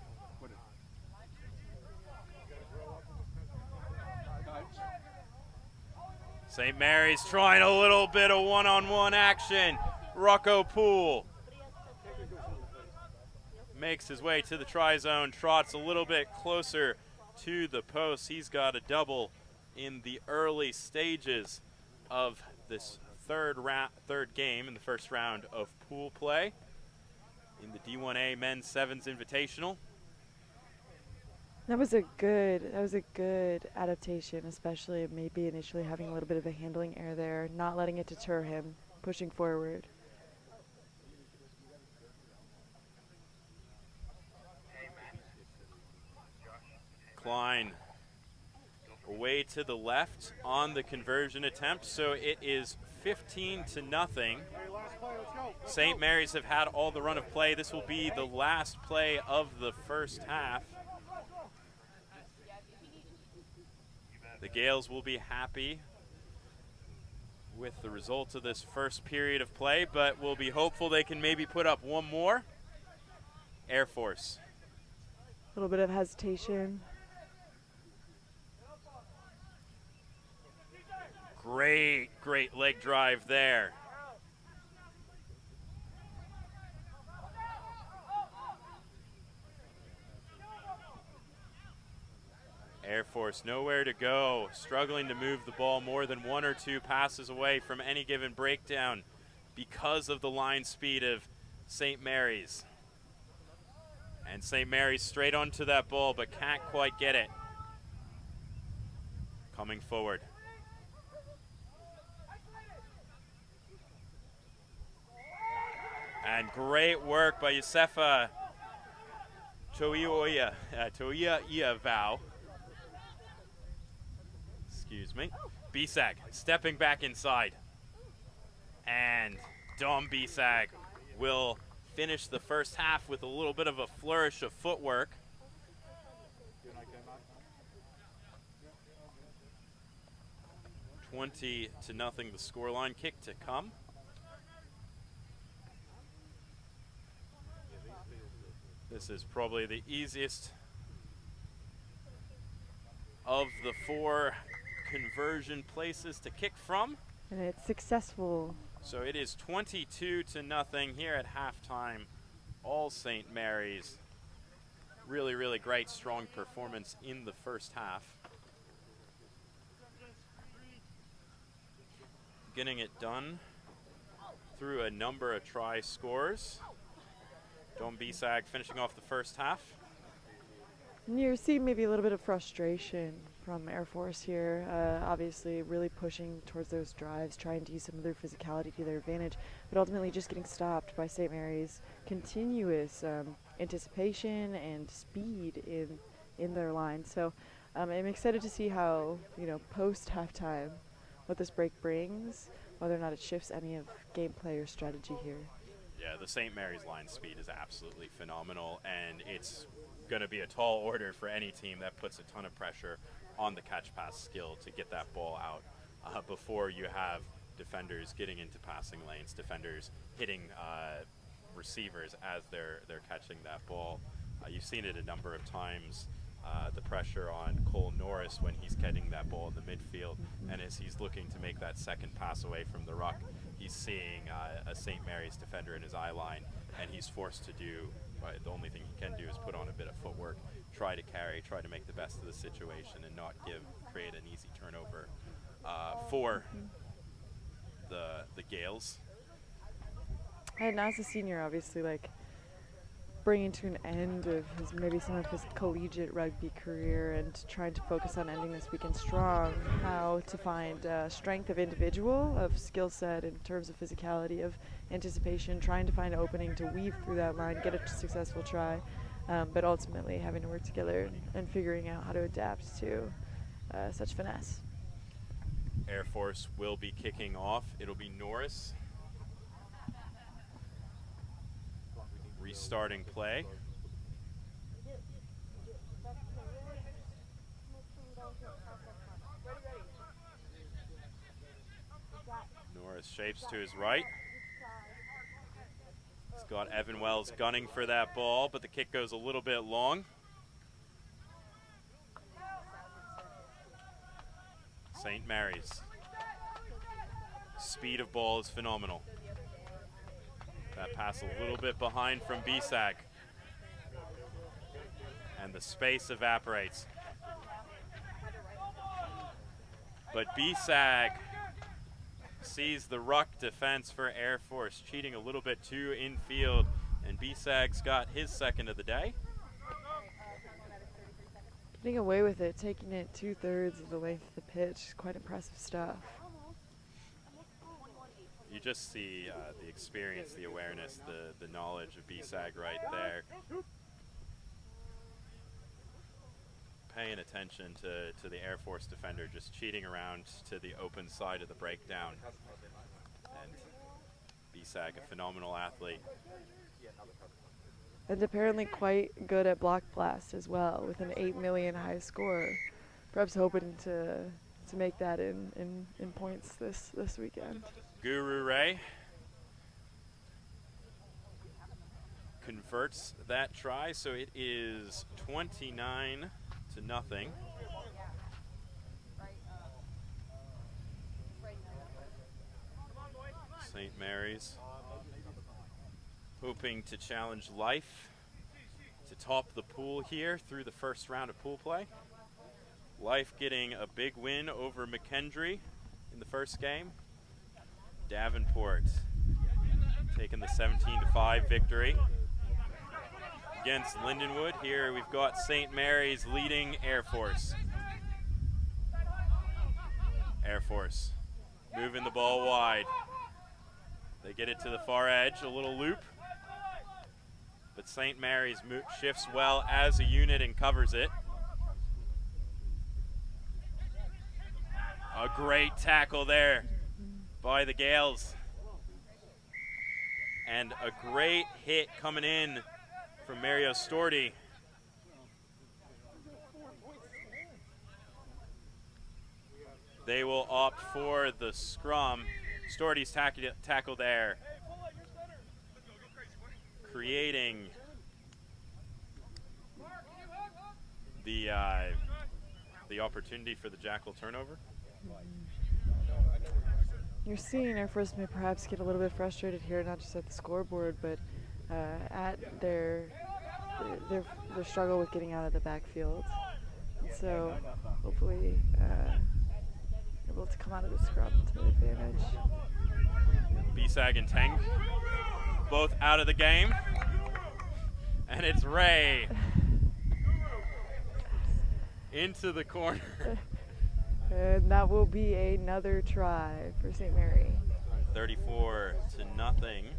St. Mary's trying a little bit of one-on-one action. Rocco Poole makes his way to the try zone, trots a little bit closer to the post. He's got a double in the early stages of this third game in the first round of pool play in the D1A Men's Sevens Invitational. That was a good adaptation, especially maybe initially having a little bit of a handling error there, not letting it deter him, pushing forward. Klein away to the left on the conversion attempt, so it is 15-0. St. Mary's have had all the run of play. This will be the last play of the first half. The Gales will be happy with the results of this first period of play, but we'll be hopeful they can maybe put up one more. Air Force. A little bit of hesitation. Great leg drive there. Air Force nowhere to go, struggling to move the ball more than one or two passes away from any given breakdown because of the line speed of St. Mary's. And St. Mary's straight onto that ball, but can't quite get it. Coming forward. And great work by Yosefa Toia Iavau. Excuse me. Bisag stepping back inside. And Dom Bisag will finish the first half with a little bit of a flourish of footwork. $20-0 the scoreline. Kick to come. This is probably the easiest of the four conversion places to kick from. And it's successful. So it is 22-0 here at halftime. All St. Mary's. Really great, strong performance in the first half. Getting it done through a number of try scores. Dom Bisag finishing off the first half. And you're seeing maybe a little bit of frustration from Air Force here. Obviously really pushing towards those drives, trying to use some of their physicality to their advantage, but ultimately just getting stopped by St. Mary's continuous anticipation and speed in their line. So I'm excited to see how, post halftime, what this break brings, whether or not it shifts any of gameplay or strategy here. Yeah, the St. Mary's line speed is absolutely phenomenal, and it's going to be a tall order for any team that puts a ton of pressure on the catch-pass skill to get that ball out before you have defenders getting into passing lanes, defenders hitting receivers as they're catching that ball. You've seen it a number of times, the pressure on Cole Norris when he's catching that ball in the midfield, and as he's looking to make that second pass away from the ruck, he's seeing a St. Mary's defender in his eye line, and he's forced to do, the only thing he can do is put on a bit of footwork, try to carry, try to make the best of the situation and not create an easy turnover for the Gales. And as a senior, obviously, bringing to an end of maybe some of his collegiate rugby career and trying to focus on ending this weekend strong, how to find strength of individual, of skill set in terms of physicality, of anticipation, trying to find an opening to weave through that line, get a successful try, but ultimately having to work together and figuring out how to adapt to such finesse. Air Force will be kicking off. It'll be Norris restarting play. Norris shapes to his right. He's got Evan Wells gunning for that ball, but the kick goes a little bit long. St. Mary's. Speed of ball is phenomenal. That pass a little bit behind from Bisag. And the space evaporates. But Bisag sees the ruck defense for Air Force, cheating a little bit too infield, and Bisag's got his second of the day. Getting away with it, taking it 2/3 of the length of the pitch, quite impressive stuff. You just see the experience, the awareness, the knowledge of Bisag right there. Paying attention to the Air Force defender, just cheating around to the open side of the breakdown. And Bisag, a phenomenal athlete. And apparently quite good at block blast as well, with an 8 million high score. Perhaps hoping to make that in points this weekend. Guru Ray converts that try, so it is 29-0. St. Mary's hoping to challenge Life to top the pool here through the first round of pool play. Life getting a big win over McKendree in the first game. Davenport taking the 17-5 victory against Lindenwood. Here we've got St. Mary's leading Air Force. Air Force moving the ball wide. They get it to the far edge, a little loop. But St. Mary's shifts well as a unit and covers it. A great tackle there by the Gales. And a great hit coming in from Mario Storti. They will opt for the scrum. Storti's tackle there, creating the opportunity for the Jackal turnover. You're seeing Air Force may perhaps get a little bit frustrated here, not just at the scoreboard, but at their struggle with getting out of the backfield. So hopefully able to come out of the scrum to their advantage. Bisag and Teng both out of the game. And it's Ray into the corner. And that will be another try for St. Mary. 34-0.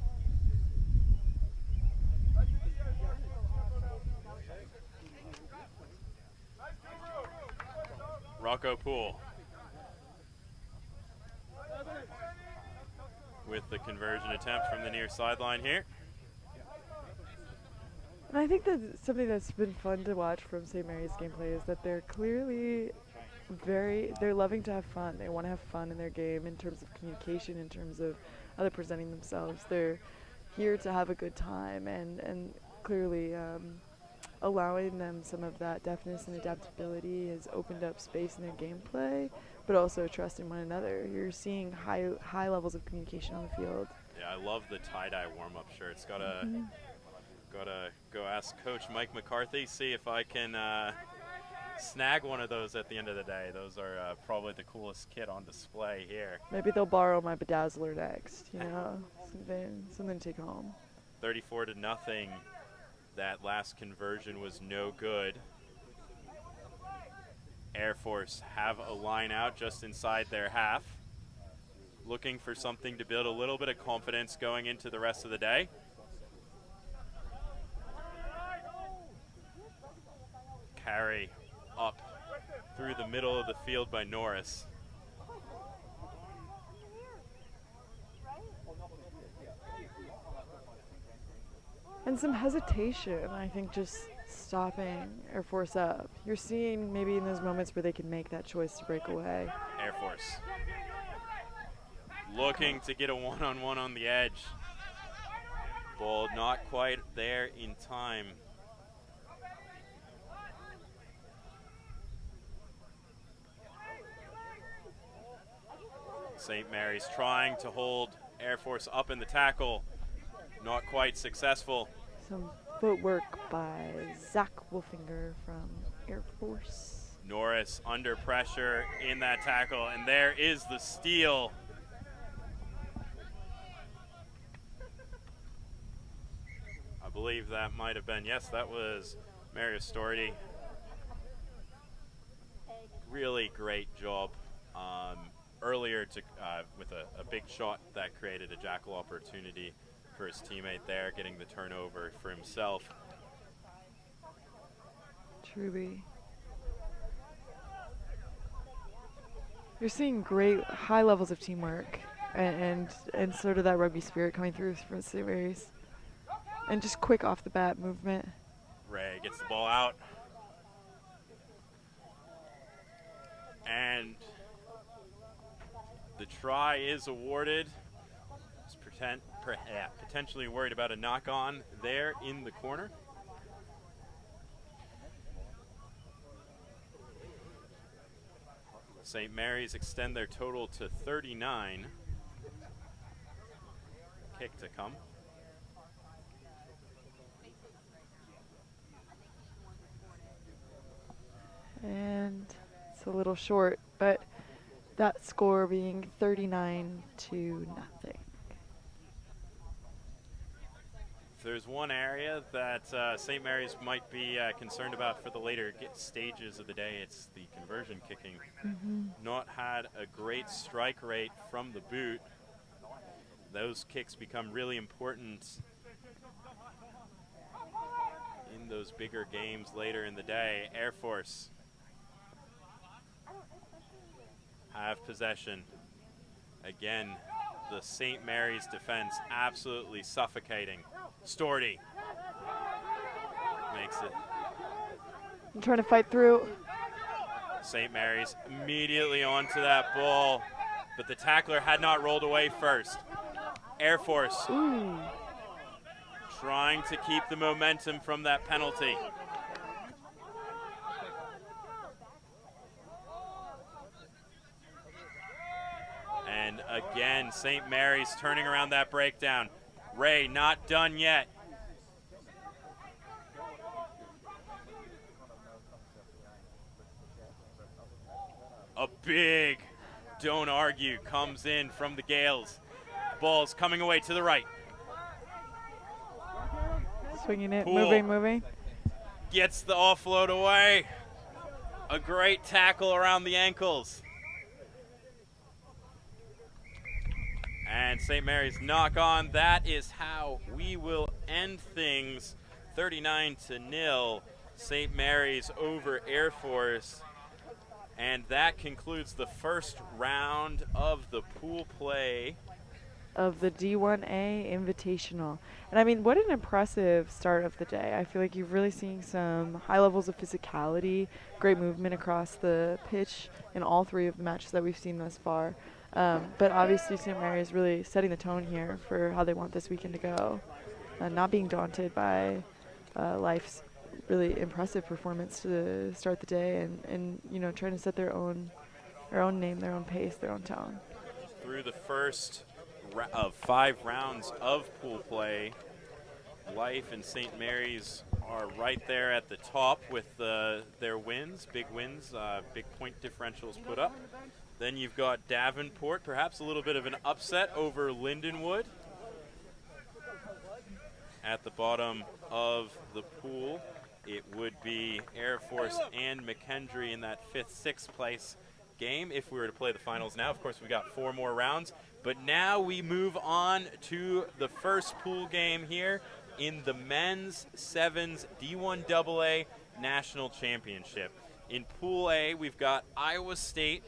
Rocco Poole with the conversion attempt from the near sideline here. And I think that something that's been fun to watch from St. Mary's gameplay is that they're clearly they're loving to have fun. They want to have fun in their game in terms of communication, in terms of how they're presenting themselves. They're here to have a good time and clearly allowing them some of that deftness and adaptability has opened up space in their gameplay, but also trust in one another. You're seeing high levels of communication on the field. Yeah, I love the tie-dye warm-up shirts. Gotta go ask Coach Mike McCarthy, see if I can snag one of those at the end of the day. Those are probably the coolest kit on display here. Maybe they'll borrow my bedazzler next, you know, something to take home. 34-0 That last conversion was no good. Air Force have a line out just inside their half, looking for something to build a little bit of confidence going into the rest of the day. Carry up through the middle of the field by Norris. And some hesitation, I think, just stopping Air Force up. You're seeing maybe in those moments where they can make that choice to break away. Air Force looking to get a one-on-one on the edge. Ball not quite there in time. St. Mary's trying to hold Air Force up in the tackle. Not quite successful. Some footwork by Zach Wolfinger from Air Force. Norris under pressure in that tackle, and there is the steal. I believe that might have been, yes, that was Marius Storty. Really great job earlier to with a big shot that created a jackal opportunity for his teammate there, getting the turnover for himself. Truly. You're seeing great high levels of teamwork and sort of that rugby spirit coming through from St. Mary's. And just quick off the bat movement. Ray gets the ball out. And the try is awarded. Just potentially worried about a knock-on there in the corner. St. Mary's extend their total to 39. Kick to come. And it's a little short, but that score being 39-0. If there's one area that St. Mary's might be concerned about for the later stages of the day, it's the conversion kicking. Not had a great strike rate from the boot. Those kicks become really important in those bigger games later in the day. Air Force have possession. Again, the St. Mary's defense absolutely suffocating. Storty makes it. I'm trying to fight through. St. Mary's immediately onto that ball, but the tackler had not rolled away first. Air Force trying to keep the momentum from that penalty. And again, St. Mary's turning around that breakdown. Ray not done yet. A big don't argue comes in from the Gales. Ball's coming away to the right. Swinging it, Poole moving. gets the offload away. A great tackle around the ankles. And St. Mary's knock on. That is how we will end things. 39-0. St. Mary's over Air Force. And that concludes the first round of the pool play Of the D1A Invitational. And I mean, what an impressive start of the day. I feel like you're really seeing some high levels of physicality, great movement across the pitch in all three of the matches that we've seen thus far. But obviously St. Mary is really setting the tone here for how they want this weekend to go. Not being daunted by Life's really impressive performance to start the day and you know, trying to set their own name, their own pace, their own tone. through the first of 5 rounds of pool play. Life and St. Mary's are right there at the top with their wins, big point differentials put up. Then you've got Davenport, perhaps a little bit of an upset over Lindenwood. at the bottom of the pool, it would be Air Force and McKendree in that 5th, 6th place game if we were to play the finals now. Of course, we got 4 more rounds, but now we move on to the first pool game here in the men's sevens D1 AA National Championship. In Pool A, we've got Iowa State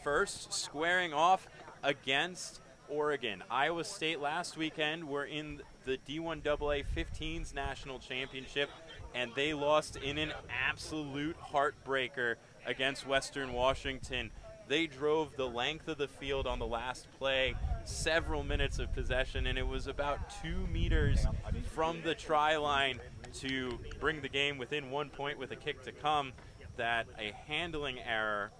first, squaring off against Oregon. Iowa State last weekend were in the D1 AA 15s National Championship, and they lost in an absolute heartbreaker against Western Washington. They drove the length of the field on the last play, several minutes of possession, and it was about 2 meters from the try line to bring the game within 1 point with a kick to come that a handling error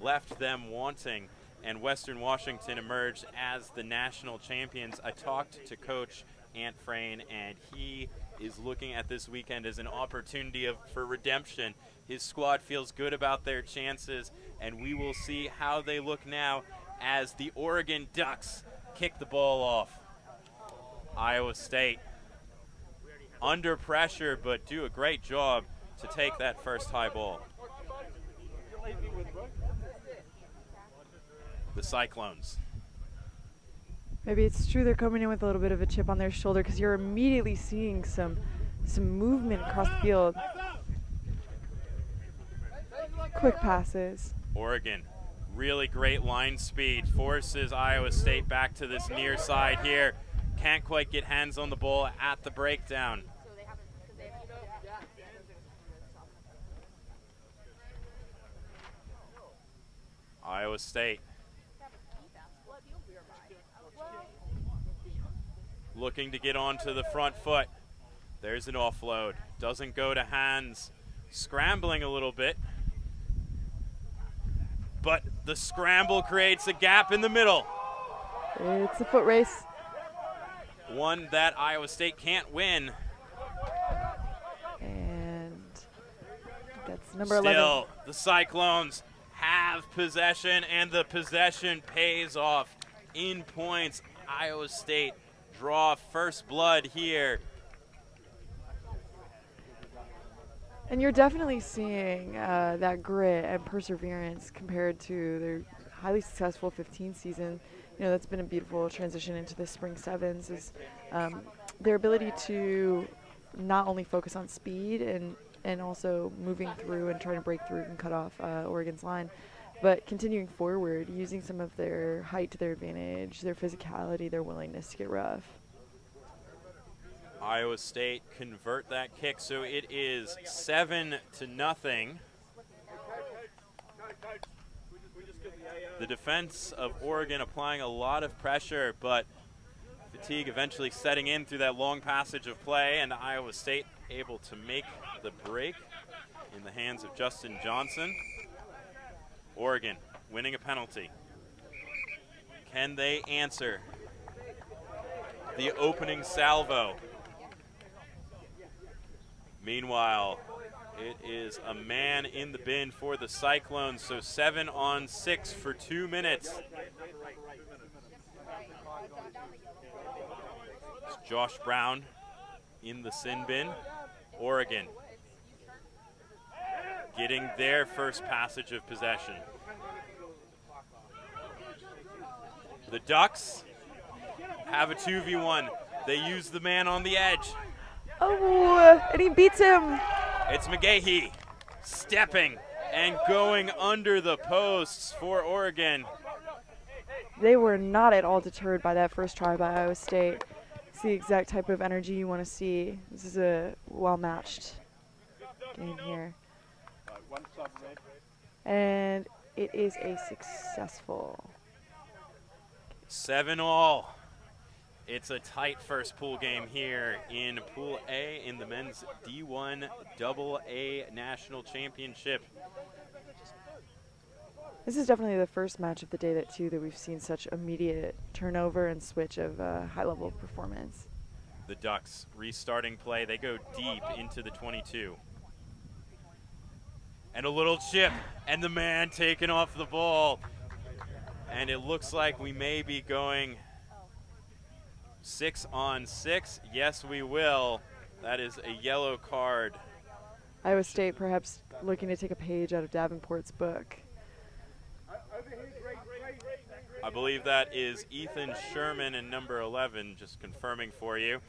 left them wanting, and Western Washington emerged as the national champions. I talked to Coach Ant Frayne, and he is looking at this weekend as an opportunity for redemption. His squad feels good about their chances, and we will see how they look now as the Oregon Ducks kick the ball off. Iowa State under pressure, but do a great job to take that first high ball. The Cyclones. Maybe it's true they're coming in with a little bit of a chip on their shoulder, because you're immediately seeing some movement across the field. Quick passes. Oregon, really great line speed, forces Iowa State back to this near side here. Can't quite get hands on the ball at the breakdown. Iowa State looking to get onto the front foot. There's an offload. Doesn't go to hands. Scrambling a little bit. But the scramble creates a gap in the middle. It's a foot race. One that Iowa State can't win. And that's number 11. Still, the Cyclones have possession, and the possession pays off in points. Iowa State draw first blood here. And you're definitely seeing that grit and perseverance compared to their highly successful 15 season. You know, that's been a beautiful transition into the spring sevens, is their ability to not only focus on speed and also moving through and trying to break through and cut off Oregon's line, but continuing forward, using some of their height to their advantage, their physicality, their willingness to get rough. Iowa State convert that kick, so it is 7-0. The defense of Oregon applying a lot of pressure, but fatigue eventually setting in through that long passage of play, and Iowa State able to make the break in the hands of Justin Johnson. Oregon winning a penalty. Can they answer the opening salvo? Meanwhile, it is a man in the bin for the Cyclones, so 7-on-6 for 2 minutes. It's Josh Brown in the sin bin. Oregon getting their first passage of possession. The Ducks have a 2v1. They use the man on the edge. Oh, and he beats him. It's McGahee stepping and going under the posts for Oregon. They were not at all deterred by that first try by Iowa State. It's the exact type of energy you want to see. This is a well-matched game here. And it is a successful. 7-all. It's a tight first pool game here in Pool A in the men's D1 AA National Championship. This is definitely the first match of the day that we've seen such immediate turnover and switch of high-level performance. The Ducks restarting play. They go deep into the 22. And a little chip, and the man taking off the ball. And it looks like we may be going 6 on 6. Yes, we will. That is a yellow card. Iowa State perhaps looking to take a page out of Davenport's book. I believe that is Ethan Sherman and number 11, just confirming for you.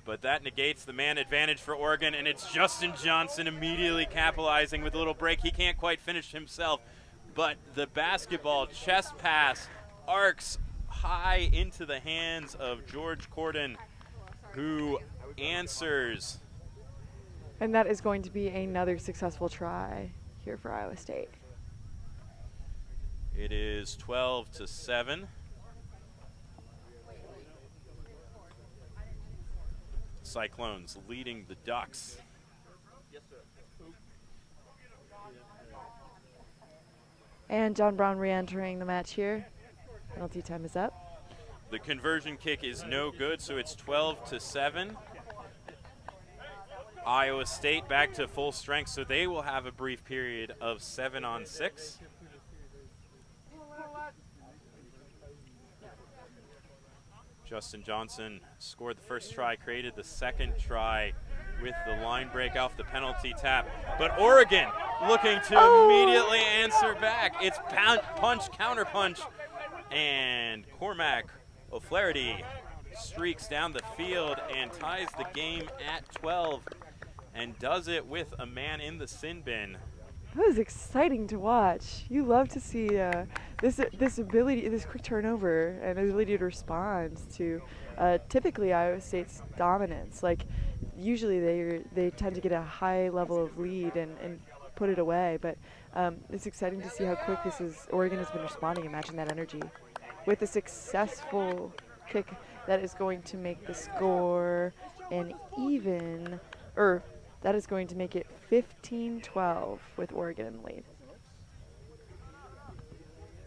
But that negates the man advantage for Oregon, and it's Justin Johnson immediately capitalizing with a little break. He can't quite finish himself, but the basketball chest pass arcs high into the hands of George Corden, who answers. And that is going to be another successful try here for Iowa State. It is 12-7. Cyclones leading the Ducks. And John Brown re-entering the match here. Penalty time is up. The conversion kick is no good, so it's 12-7. Iowa State back to full strength, so they will have a brief period of 7 on 6. Justin Johnson scored the first try, created the second try with the line break off the penalty tap. But Oregon looking to immediately answer back. It's punch, counter punch, and Cormac O'Flaherty streaks down the field and ties the game at 12 and does it with a man in the sin bin. That was exciting to watch. You love to see this ability, this quick turnover and ability to respond to typically Iowa State's dominance. Like usually they tend to get a high level of lead and put it away, but it's exciting to see how quick Oregon has been responding and matching that energy with a successful kick that is going to make the score an even, or that is going to make it 15-12 with Oregon in the lead.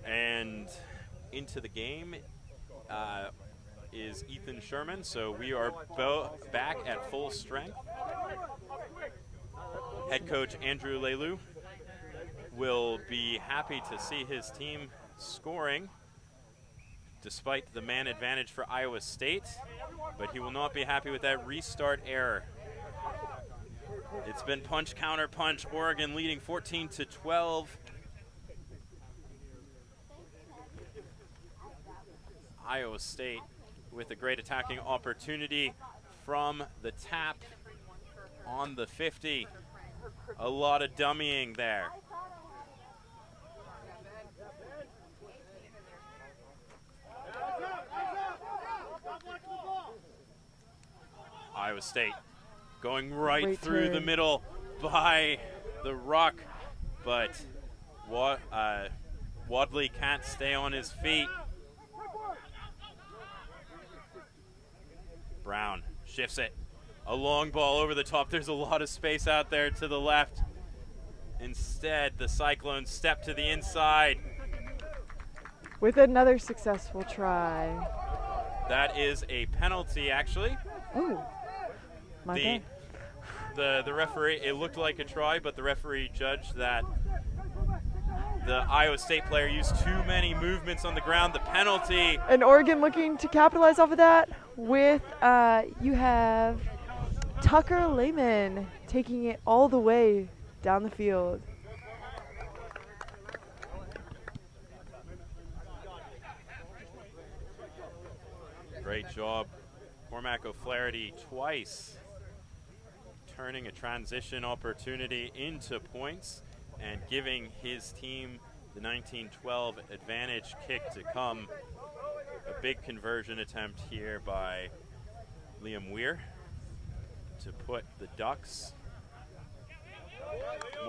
And into the game is Ethan Sherman, so we are back at full strength. Head coach Andrew Lelu will be happy to see his team scoring despite the man advantage for Iowa State, but he will not be happy with that restart error. It's been punch, counter punch, Oregon leading 14-12. Iowa State with a great attacking opportunity from the tap on the 50. A lot of dummying there. Iowa State going right Great through turn. the middle by the ruck, but Wadley can't stay on his feet. Brown shifts it. A long ball over the top. There's a lot of space out there to the left. Instead, the Cyclones step to the inside. With another successful try. That is a penalty, actually. Oh, my bad. The referee, it looked like a try, but the referee judged that the Iowa State player used too many movements on the ground. The penalty. And Oregon looking to capitalize off of that with, you have Tucker Lehman taking it all the way down the field. Great job, Cormac O'Flaherty, twice turning a transition opportunity into points and giving his team the 19-12 advantage kick to come. A big conversion attempt here by Liam Weir to put the Ducks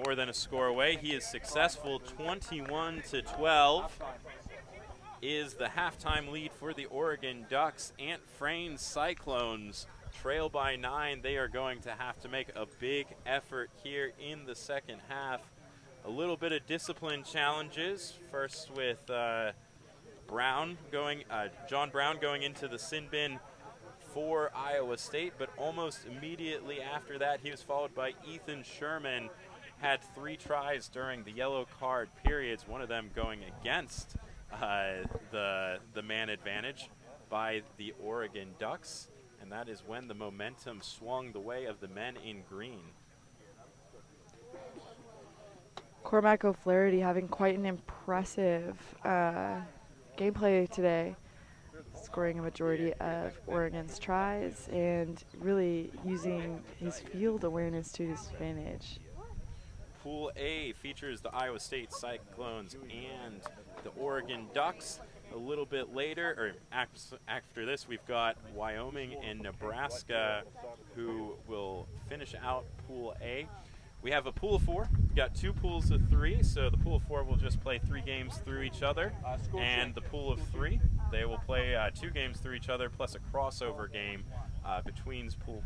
more than a score away. He is successful. 21-12 is the halftime lead for the Oregon Ducks. Ant Frayne Cyclones trail by 9. They are going to have to make a big effort here in the second half. A little bit of discipline challenges. First with John Brown going into the sin bin for Iowa State, but almost immediately after that, he was followed by Ethan Sherman. Had 3 tries during the yellow card periods, one of them going against the man advantage. by the Oregon Ducks, and that is when the momentum swung the way of the men in green. Cormac O'Flaherty having quite an impressive gameplay today, scoring a majority of Oregon's tries and really using his field awareness to his advantage. Pool A features the Iowa State Cyclones and the Oregon Ducks. A little bit later, or after this, we've got Wyoming and Nebraska, who will finish out Pool A. We have a pool of 4. We've got 2 pools of 3, so the pool of 4 will just play 3 games through each other. And the pool of 3, they will play 2 games through each other, plus a crossover game between Pool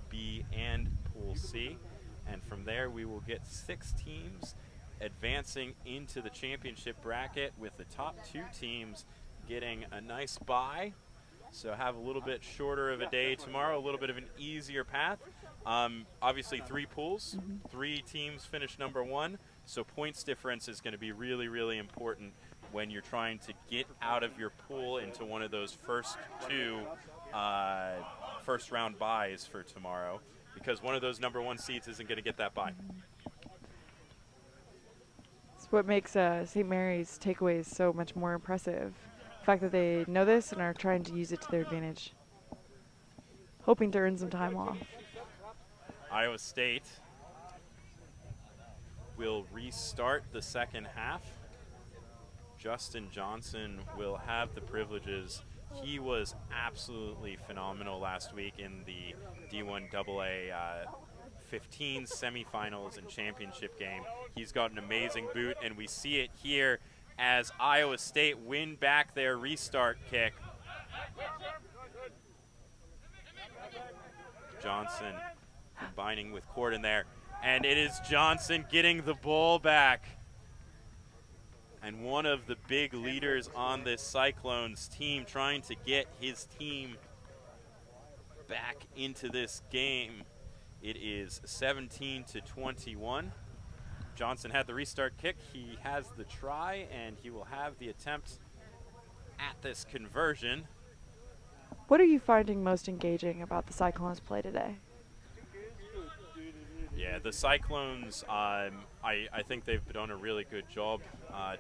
B and Pool C. And from there, we will get 6 teams advancing into the championship bracket, with the top 2 teams getting a nice bye. So have a little bit shorter of a day tomorrow, a little bit of an easier path. Obviously 3 pools, 3 teams finish number 1, so points difference is going to be really, really important when you're trying to get out of your pool into one of those first 2 first round buys for tomorrow, because one of those number 1 seeds isn't going to get that bye. It's what makes St. Mary's takeaways so much more impressive. The fact that they know this and are trying to use it to their advantage, hoping to earn some time off. Iowa State will restart the second half. Justin Johnson will have the privileges. He was absolutely phenomenal last week in the D1AA 15 semifinals and championship game. He's got an amazing boot, and we see it here as Iowa State win back their restart kick. Johnson combining with Corden there, and it is Johnson getting the ball back. And one of the big leaders on this Cyclones team, trying to get his team back into this game. It is 17-21. Johnson had the restart kick. He has the try, and he will have the attempt at this conversion. What are you finding most engaging about the Cyclones' play today? Yeah, the Cyclones, I think they've done a really good job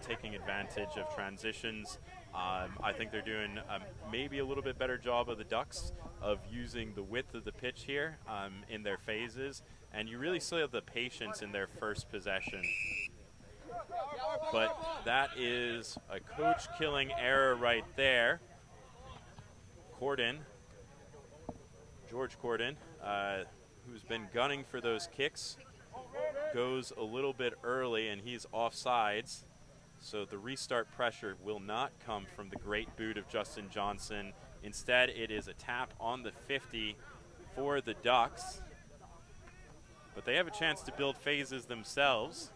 taking advantage of transitions. I think they're doing maybe a little bit better job of the Ducks of using the width of the pitch here in their phases. And you really still have the patience in their first possession. But that is a coach-killing error right there. George Corden, who's been gunning for those kicks, goes a little bit early, and he's offsides. So the restart pressure will not come from the great boot of Justin Johnson. Instead, it is a tap on the 50 for the Ducks. But they have a chance to build phases themselves.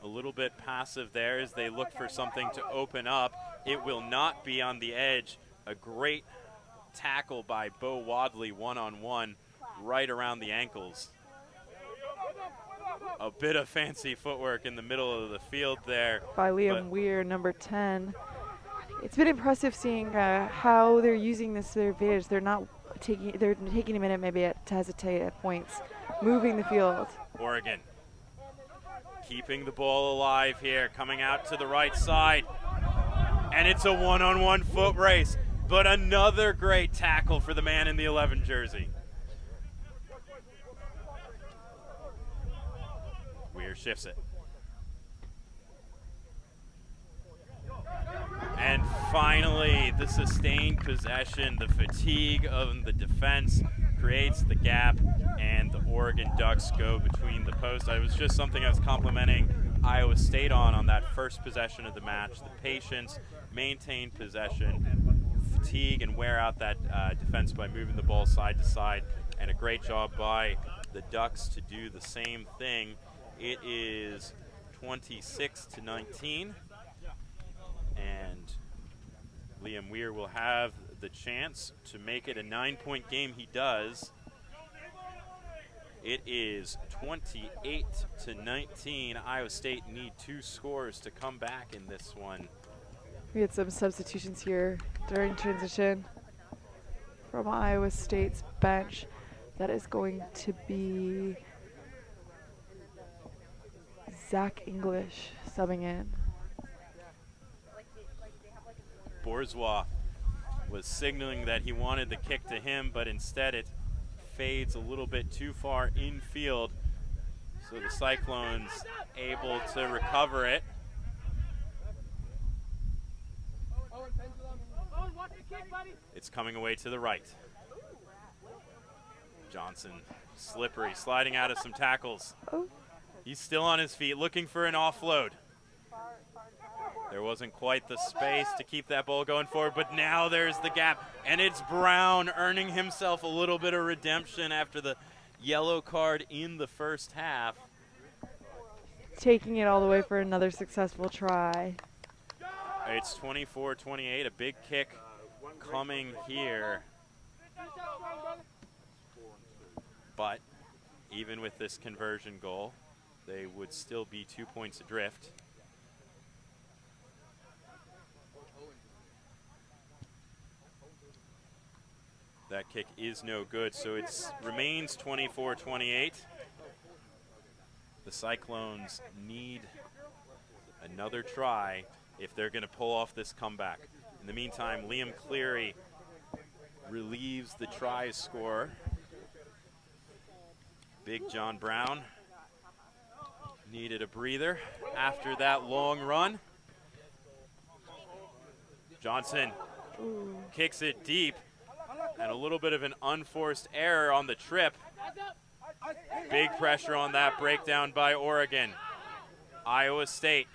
A little bit passive there as they look for something to open up. It will not be on the edge. A great tackle by Bo Wadley, one-on-one, right around the ankles. A bit of fancy footwork in the middle of the field there. By Liam Weir, number 10. It's been impressive seeing how they're using this to their advantage. They're taking a minute maybe to hesitate at points, moving the field. Oregon keeping the ball alive here, coming out to the right side. And it's a one-on-one foot race, but another great tackle for the man in the 11 jersey. Weir shifts it. And finally, the sustained possession, the fatigue of the defense creates the gap, and the Oregon Ducks go between the posts. It was just something I was complimenting Iowa State on that first possession of the match. The patience, maintained possession, fatigue, and wear out that defense by moving the ball side to side, and a great job by the Ducks to do the same thing. It is 26-19. And Liam Weir will have the chance to make it a 9-point game. He does. It is 28-19. Iowa State need 2 scores to come back in this one. We had some substitutions here during transition from Iowa State's bench. That is going to be Zach English subbing in. Bourgeois was signaling that he wanted the kick to him, but instead it fades a little bit too far infield. So the Cyclones able to recover it. It's coming away to the right. Johnson, slippery, sliding out of some tackles. Oh. He's still on his feet, looking for an offload. There wasn't quite the space to keep that ball going forward, but now there's the gap, and it's Brown earning himself a little bit of redemption after the yellow card in the first half. Taking it all the way for another successful try. It's 24-28, a big kick coming here. But even with this conversion goal, they would still be 2 points adrift. That kick is no good, so it remains 24-28. The Cyclones need another try if they're going to pull off this comeback. In the meantime, Liam Cleary relieves the try score. Big John Brown needed a breather after that long run. Johnson kicks it deep, and a little bit of an unforced error on the trip. Big pressure on that breakdown by Oregon. Iowa State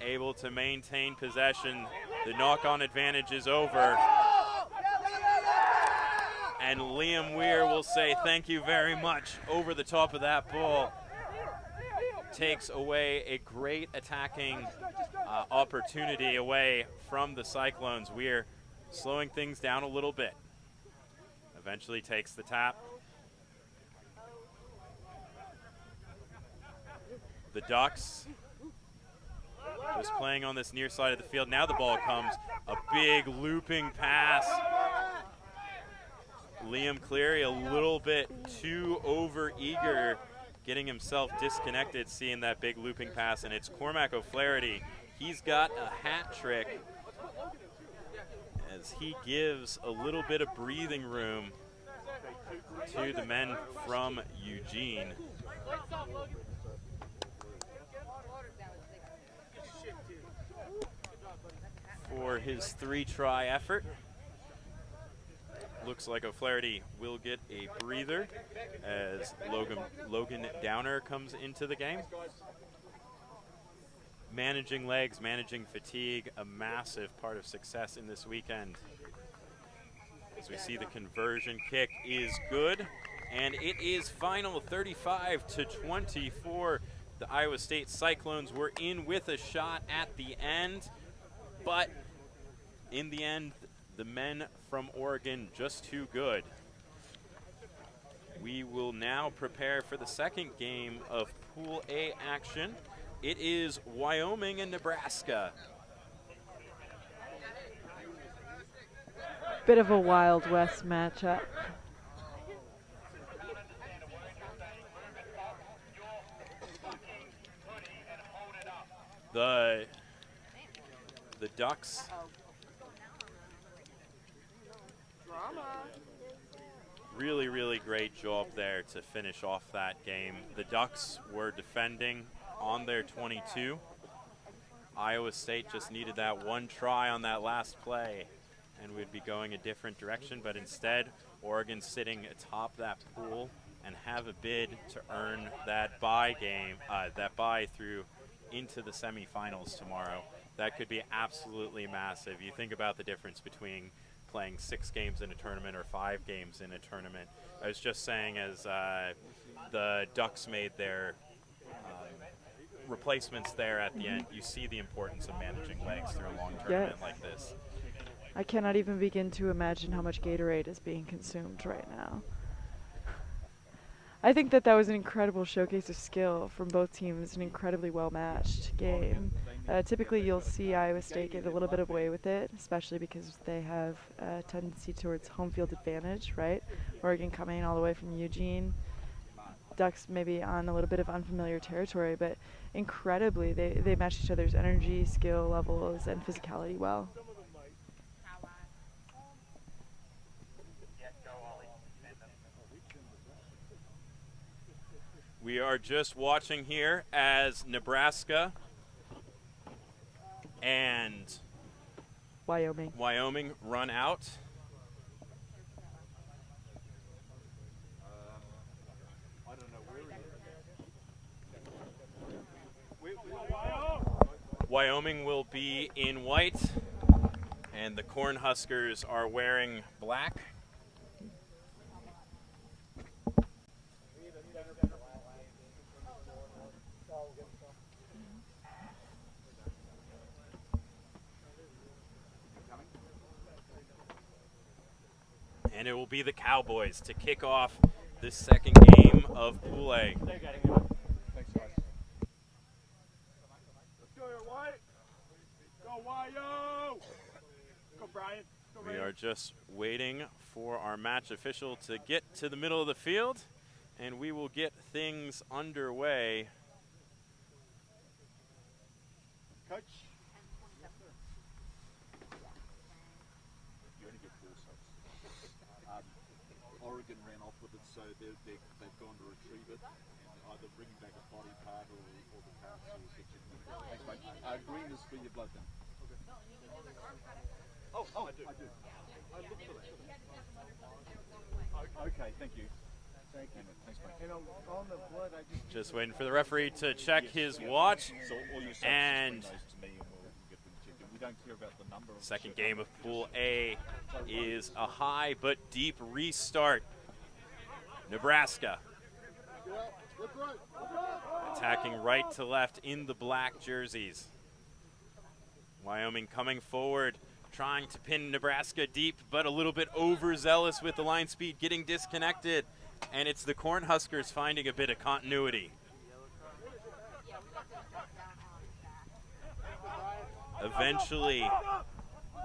able to maintain possession. The knock-on advantage is over. And Liam Weir will say thank you very much over the top of that ball. Takes away a great attacking opportunity away from the Cyclones. Weir slowing things down a little bit. Eventually takes the tap. The Ducks just playing on this near side of the field. Now the ball comes. A big looping pass. Liam Cleary a little bit too over-eager, getting himself disconnected, seeing that big looping pass, and it's Cormac O'Flaherty. He's got a hat trick as he gives a little bit of breathing room to the men from Eugene. For his 3-try effort. Looks like O'Flaherty will get a breather as Logan Downer comes into the game. Managing legs, managing fatigue, a massive part of success in this weekend. As we see the conversion kick is good, and it is final 35-24. The Iowa State Cyclones were in with a shot at the end, but in the end, the men from Oregon just too good. We will now prepare for the second game of Pool A action. It is Wyoming and Nebraska. Bit of a Wild West matchup. The Ducks really great job there to finish off that game. The Ducks were defending on their 22. Iowa State just needed that one try on that last play and we'd be going a different direction, but instead Oregon sitting atop that pool and have a bid to earn that bye game, that bye through into the semifinals tomorrow. That could be absolutely massive. You think about the difference between playing 6 games in a tournament or 5 games in a tournament. I was just saying as the Ducks made their replacements there at the end, you see the importance of managing legs through a long tournament like this. I cannot even begin to imagine how much Gatorade is being consumed right now. I think that was an incredible showcase of skill from both teams, an incredibly well-matched game. Typically, you'll see Iowa State get a little bit of away with it, especially because they have a tendency towards home field advantage, right? Oregon coming all the way from Eugene. Ducks maybe on a little bit of unfamiliar territory, but incredibly, they match each other's energy, skill levels, and physicality well. We are just watching here as Nebraska and Wyoming run out. Wyoming will be in white, and the Cornhuskers are wearing black. And it will be the Cowboys to kick off this second game of Pool A. Thanks, guys. Let's go here, White. Go, Wyo. Go, Brian. Go, We are just waiting for our match official to get to the middle of the field, and we will get things underway. Coach. Oregon ran off with it, so they've gone to retrieve it and either bring back a body part or the parents will get you. Thanks, mate. Green is for your blood then. Okay. Oh, I do. I looked for that. Okay, thank you. Thank you. Thanks, mate. And on the blood, I Just waiting for the referee to check his watch. So all your And subs, just bring those to me and we'll get them checked. We don't care about the number of second game of Pool A is a high but deep restart. Nebraska attacking right to left in the black jerseys. Wyoming coming forward, trying to pin Nebraska deep, but a little bit overzealous with the line speed, getting disconnected. And it's the Cornhuskers finding a bit of continuity. Eventually,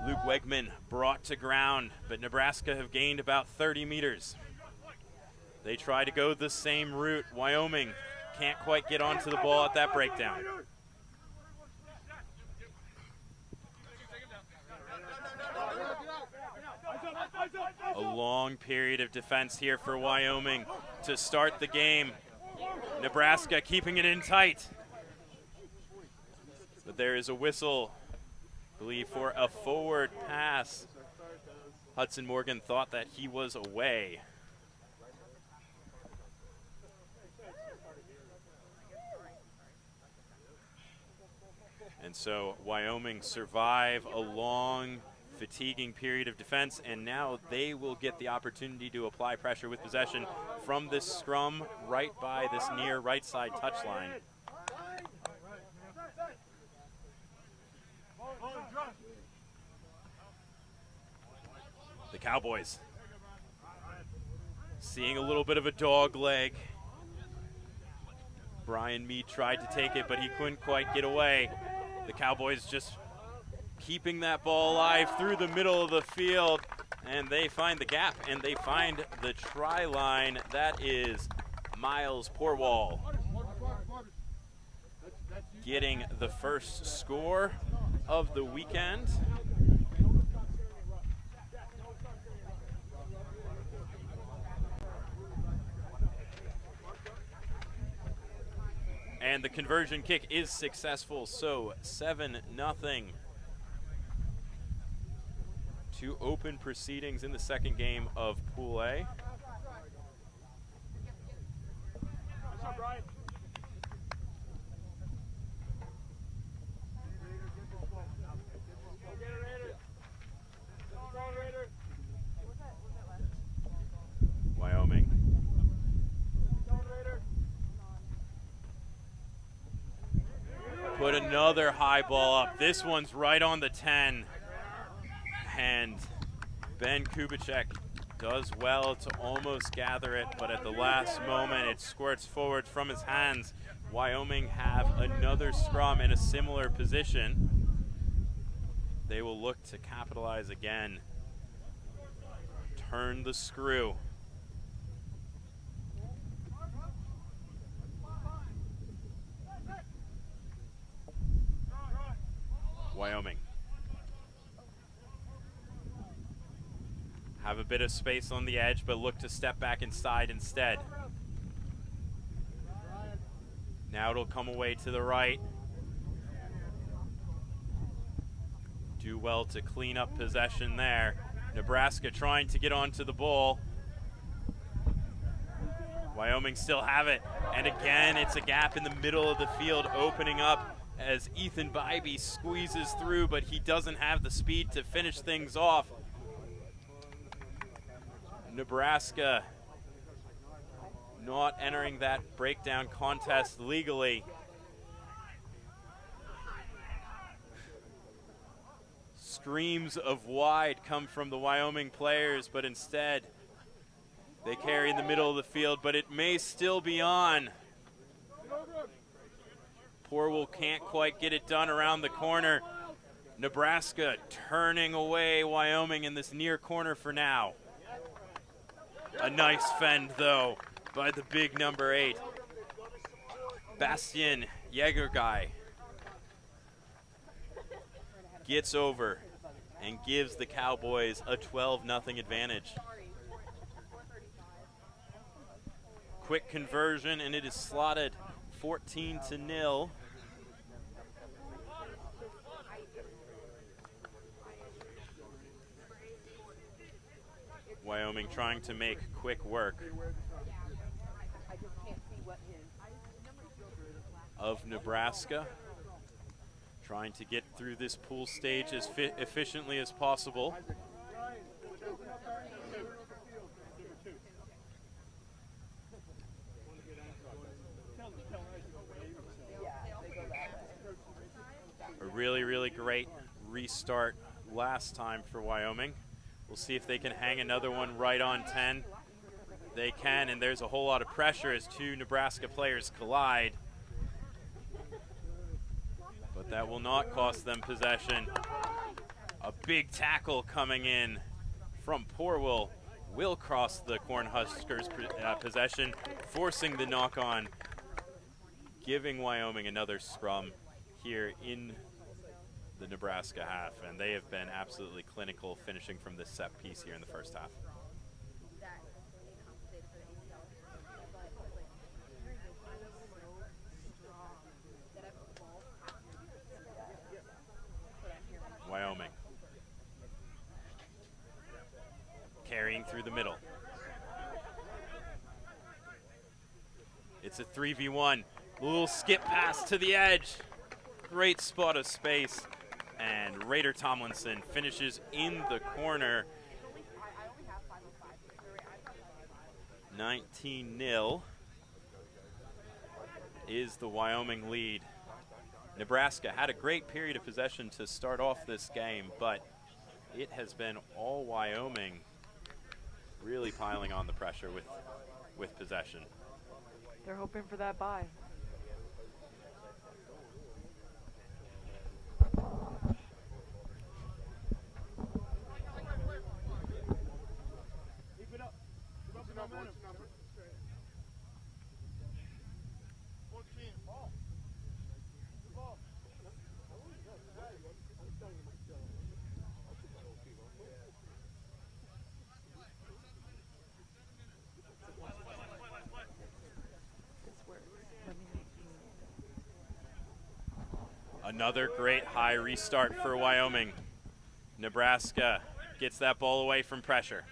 Luke Wegman brought to ground, but Nebraska have gained about 30 meters. They try to go the same route. Wyoming can't quite get onto the ball at that breakdown. A long period of defense here for Wyoming to start the game. Nebraska keeping it in tight. But there is a whistle, I believe, for a forward pass. Hudson Morgan thought that he was away. And so Wyoming survive a long, fatiguing period of defense, and now they will get the opportunity to apply pressure with possession from this scrum right by this near right side touchline. The Cowboys seeing a little bit of a dog leg. Brian Mead tried to take it, but he couldn't quite get away. The Cowboys just keeping that ball alive through the middle of the field, and they find the gap, and they find the try line. That is Miles Porwall getting the first score of the weekend. And the conversion kick is successful, so 7-0 to open proceedings in the second game of Pool A. What's up, Brian? Wyoming. Put another high ball up. This one's right on the 10. And Ben Kubicek does well to almost gather it, but at the last moment it squirts forward from his hands. Wyoming have another scrum in a similar position. They will look to capitalize again. Turn the screw. Wyoming have a bit of space on the edge, but look to step back inside instead. Now it'll come away to the right. Do well to clean up possession there. Nebraska trying to get onto the ball. Wyoming still have it. And again, it's a gap in the middle of the field opening up as Ethan Bybee squeezes through, but he doesn't have the speed to finish things off. Nebraska not entering that breakdown contest legally. Screams of wide come from the Wyoming players, but instead they carry in the middle of the field, but it may still be on. Porwell can't quite get it done around the corner. Nebraska turning away Wyoming in this near corner for now. A nice fend, though, by the big number 8. Bastian Jägerguy gets over and gives the Cowboys a 12-0 advantage. Quick conversion, and it is slotted 14-0. Wyoming trying to make quick work of Nebraska, trying to get through this pool stage as efficiently as possible. A really, really great restart last time for Wyoming. We'll see if they can hang another one right on 10. They can, and there's a whole lot of pressure as two Nebraska players collide. But that will not cost them possession. A big tackle coming in from Porwell will cross the Cornhuskers' possession, forcing the knock-on, giving Wyoming another scrum here in the Nebraska half, and they have been absolutely clinical finishing from this set piece here in the first half. Wyoming carrying through the middle. It's a 3v1. Little skip pass to the edge. Great spot of space. And Raider Tomlinson finishes in the corner. 19-0 is the Wyoming lead. Nebraska had a great period of possession to start off this game, but it has been all Wyoming really piling on the pressure with possession. They're hoping for that bye. Another great high restart for Wyoming. Nebraska gets that ball away from pressure.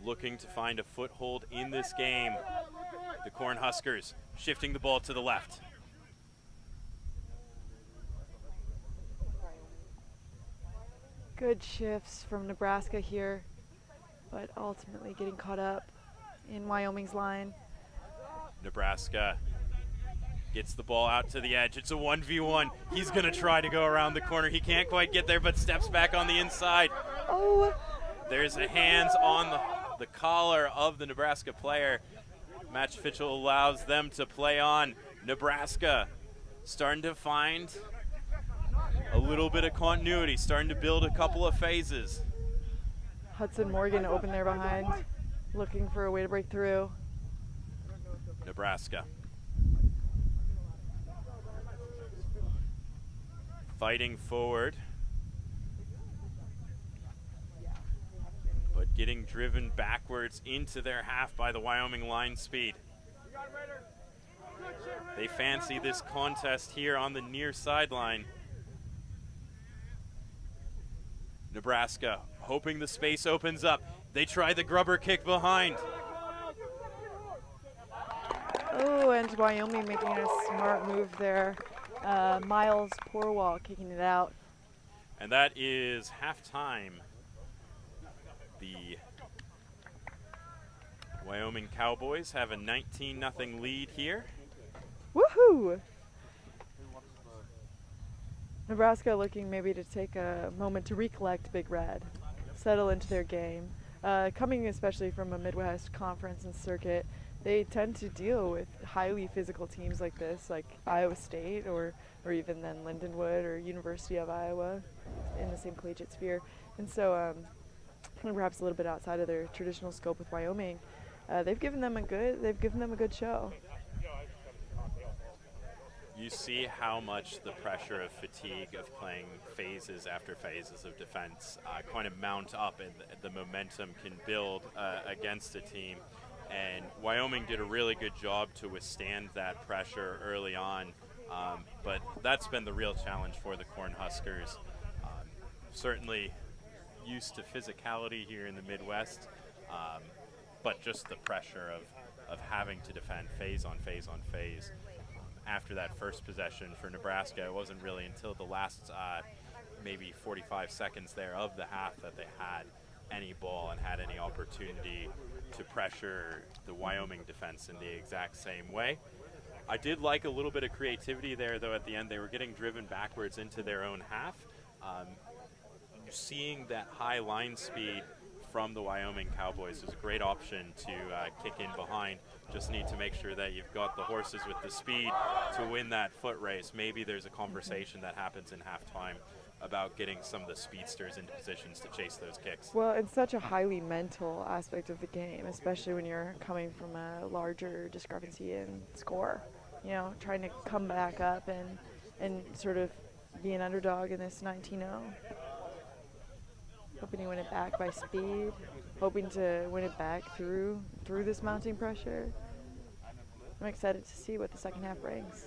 Looking to find a foothold in this game. The Cornhuskers shifting the ball to the left. Good shifts from Nebraska here, but ultimately getting caught up in Wyoming's line. Nebraska gets the ball out to the edge. It's a 1v1. He's going to try to go around the corner. He can't quite get there, but steps back on the inside. Oh, There's a hands on the collar of the Nebraska player. Match official allows them to play on. Nebraska starting to find a little bit of continuity, starting to build a couple of phases. Hudson Morgan open there behind, looking for a way to break through. Nebraska fighting forward, but getting driven backwards into their half by the Wyoming line speed. They fancy this contest here on the near sideline. Nebraska hoping the space opens up. They try the grubber kick behind. Oh, and Wyoming making a smart move there. Miles Porwall kicking it out. And that is halftime. The Wyoming Cowboys have a 19-0 lead here. Woohoo! Nebraska looking maybe to take a moment to recollect Big Red, settle into their game. Coming especially from a Midwest conference and circuit, they tend to deal with highly physical teams like this, like Iowa State or even then Lindenwood or University of Iowa in the same collegiate sphere. And so perhaps a little bit outside of their traditional scope with Wyoming, they've given them a good show. You see how much the pressure of fatigue of playing phases after phases of defense kind of mount up, and the momentum can build against a team. And Wyoming did a really good job to withstand that pressure early on, but that's been the real challenge for the Cornhuskers. Certainly used to physicality here in the Midwest, but just the pressure of having to defend phase on phase on phase. After that first possession for Nebraska, it wasn't really until the last maybe 45 seconds there of the half that they had any ball and had any opportunity to pressure the Wyoming defense in the exact same way. I did like a little bit of creativity there, though. At the end, they were getting driven backwards into their own half. Seeing that high line speed from the Wyoming Cowboys is a great option to kick in behind. Just need to make sure that you've got the horses with the speed to win that foot race. Maybe there's a conversation that happens in halftime about getting some of the speedsters into positions to chase those kicks. Well, it's such a highly mental aspect of the game, especially when you're coming from a larger discrepancy in score. You know, trying to come back up and sort of be an underdog in this 19-0. Hoping to win it back by speed, hoping to win it back through this mounting pressure. I'm excited to see what the second half brings.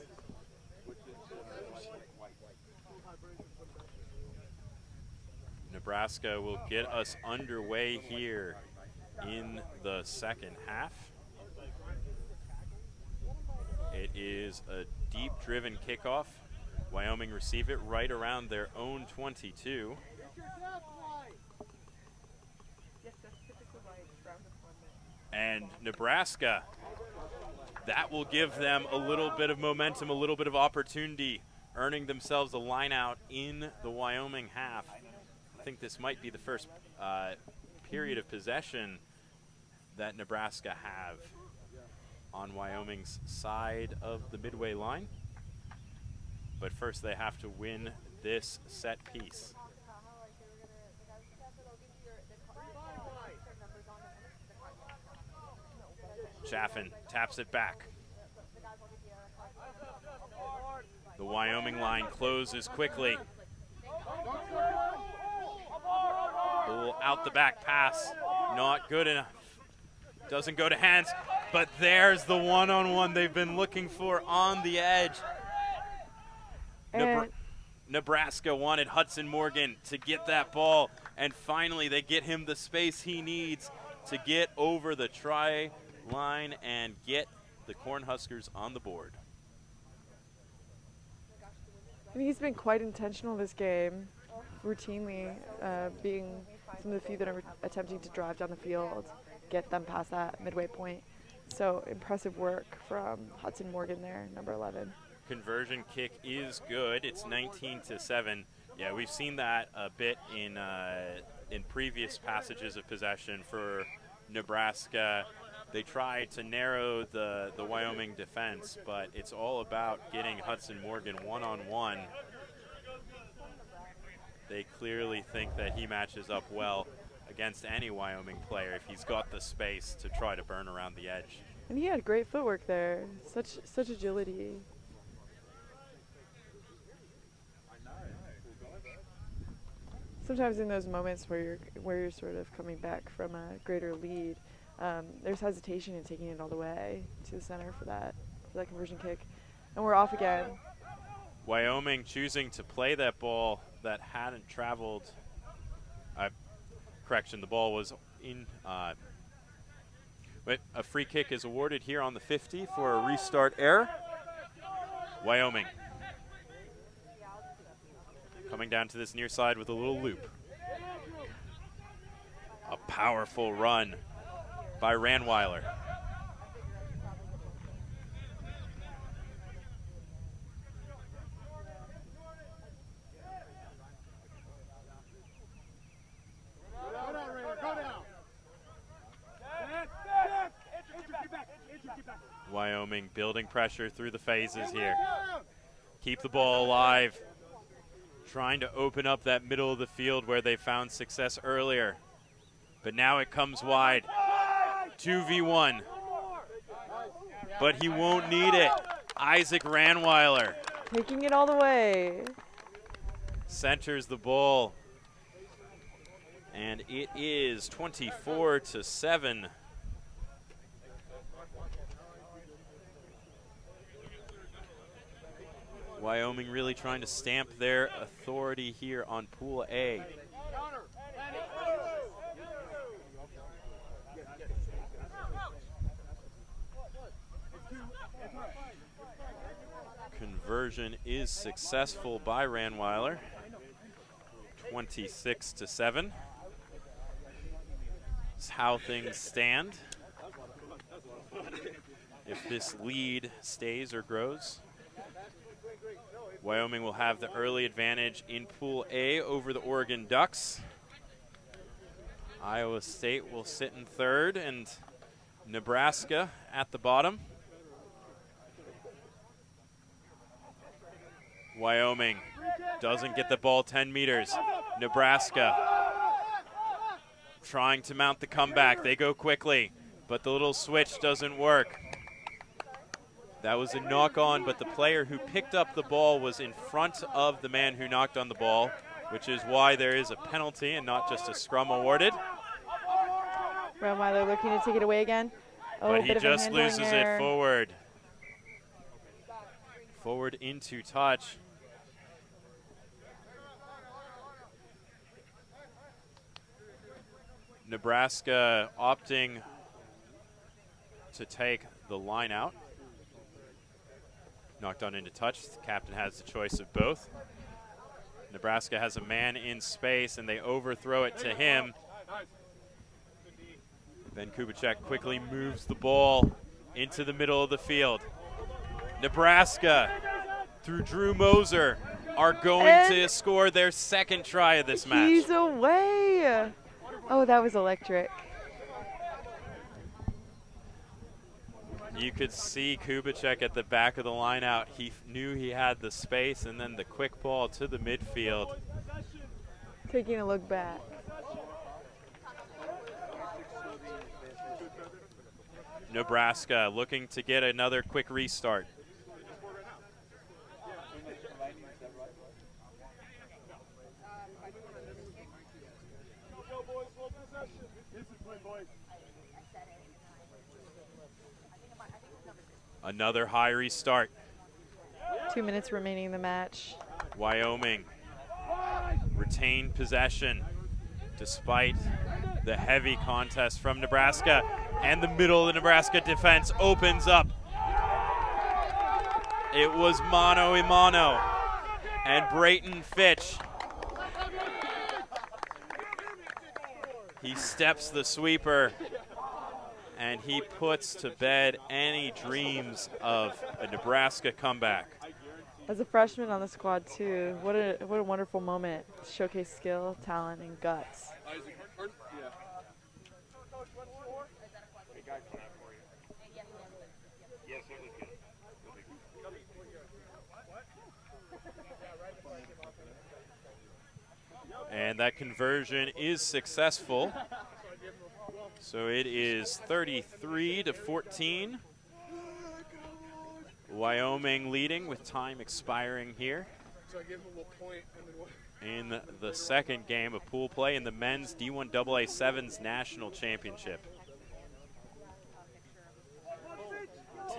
Nebraska will get us underway here in the second half. It is a deep-driven kickoff. Wyoming receive it right around their own 22. And Nebraska, that will give them a little bit of momentum, a little bit of opportunity, earning themselves a line out in the Wyoming half. I think this might be the first period of possession that Nebraska have on Wyoming's side of the midway line. But first they have to win this set piece. Chaffin taps it back. The Wyoming line closes quickly. A little out the back pass, not good enough. Doesn't go to hands, but there's the one-on-one they've been looking for on the edge. Nebraska wanted Hudson Morgan to get that ball, and finally they get him the space he needs to get over the try line and get the Cornhuskers on the board. I mean, he's been quite intentional this game, routinely being some of the few that are attempting to drive down the field, get them past that midway point. So impressive work from Hudson Morgan there, number 11. Conversion kick is good. It's 19-7. Yeah, we've seen that a bit in previous passages of possession for Nebraska. They try to narrow the Wyoming defense, but it's all about getting Hudson Morgan one-on-one. They clearly think that he matches up well against any Wyoming player if he's got the space to try to burn around the edge. And he had great footwork there, such agility. Sometimes in those moments where you're sort of coming back from a greater lead, there's hesitation in taking it all the way to the center for that conversion kick. And we're off again. Wyoming choosing to play that ball that hadn't traveled. Correction, the ball was in. But a free kick is awarded here on the 50 for a restart error. Wyoming coming down to this near side with a little loop. A powerful run by Ranweiler. Wyoming building pressure through the phases here. Keep the ball alive. Trying to open up that middle of the field where they found success earlier. But now it comes wide. 2v1. But he won't need it. Isaac Ranweiler Taking it all the way. centers the ball. And it is 24-7. Wyoming really trying to stamp their authority here on Pool A. Conversion is successful by Ranweiler. 26-7. That's how things stand. If this lead stays or grows, Wyoming will have the early advantage in Pool A over the Oregon Ducks. Iowa State will sit in third and Nebraska at the bottom. Wyoming doesn't get the ball 10 meters. Nebraska trying to mount the comeback. They go quickly, but the little switch doesn't work. That was a knock on, but the player who picked up the ball was in front of the man who knocked on the ball, which is why there is a penalty and not just a scrum awarded. Ranweiler looking to take it away again. Oh, But he bit of a just handling loses error. it forward. Forward into touch. Nebraska opting to take the line out. Knocked on into touch. The captain has the choice of both. Nebraska has a man in space, and they overthrow it to him. Then Kubicek quickly moves the ball into the middle of the field. Nebraska, through Drew Moser, are going to score their second try of this match. He's away. Oh, that was electric. You could see Kubicek at the back of the line out. He knew he had the space, and then the quick ball to the midfield. Taking a look back. Nebraska looking to get another quick restart. Another high restart. 2 minutes remaining in the match. Wyoming retained possession despite the heavy contest from Nebraska, and the middle of the Nebraska defense opens up. It was mano a mano, and Brayton Fitch, he steps the sweeper, and he puts to bed any dreams of a Nebraska comeback. As a freshman on the squad too, what a wonderful moment. Showcase skill, talent, and guts. And that conversion is successful. So it is 33-14. Wyoming leading with time expiring here. In the second game of pool play in the men's D1AA Sevens National Championship.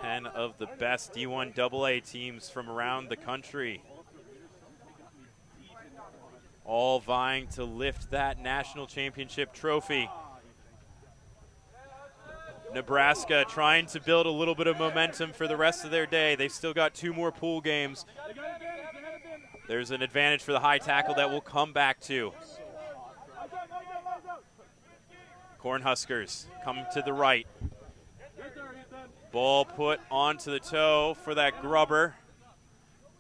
10 of the best D1AA teams from around the country, all vying to lift that national championship trophy. Nebraska trying to build a little bit of momentum for the rest of their day. They've still got 2 more pool games. There's an advantage for the high tackle that we'll come back to. Cornhuskers come to the right. Ball put onto the toe for that grubber.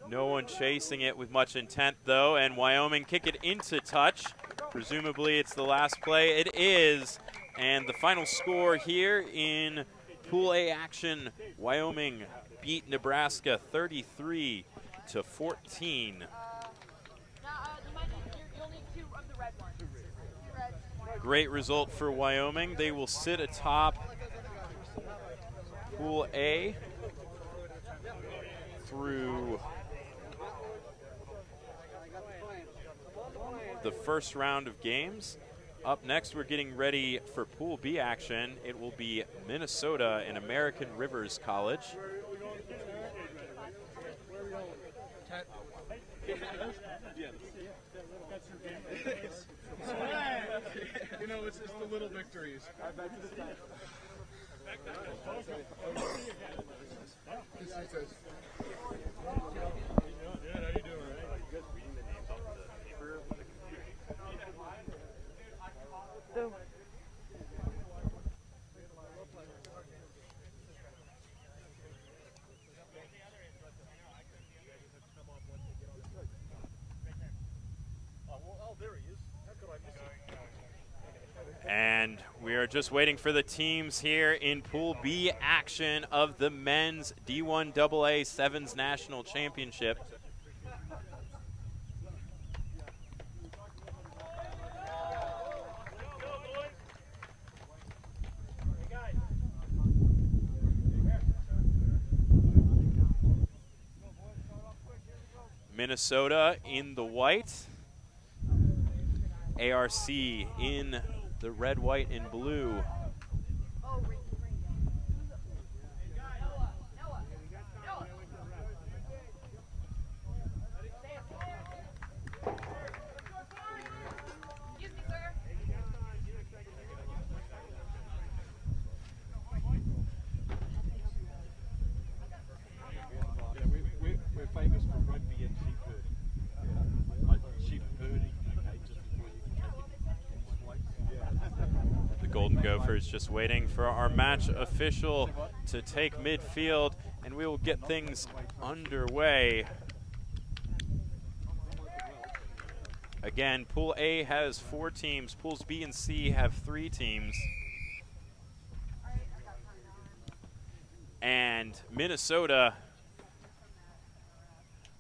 No one chasing it with much intent, though, and Wyoming kick it into touch. Presumably it's the last play. It is, and the final score here in Pool A action, Wyoming beat Nebraska 33-14. Great result for Wyoming. They will sit atop Pool A through the first round of games. Up next, we're getting ready for Pool B action. It will be Minnesota and American Rivers College. You know, it's the little victories. So, And we are just waiting for the teams here in Pool B action of the men's D1AA Sevens National Championship. Minnesota in the white, ARC in the red, white, and blue. We're famous for rugby and sheep herding. Sheep herding, okay, just before you can take it in place. The Golden Gophers just waiting for our match official to take midfield, and we will get things underway. Again, Pool A has 4 teams. Pools B and C have 3 teams. And Minnesota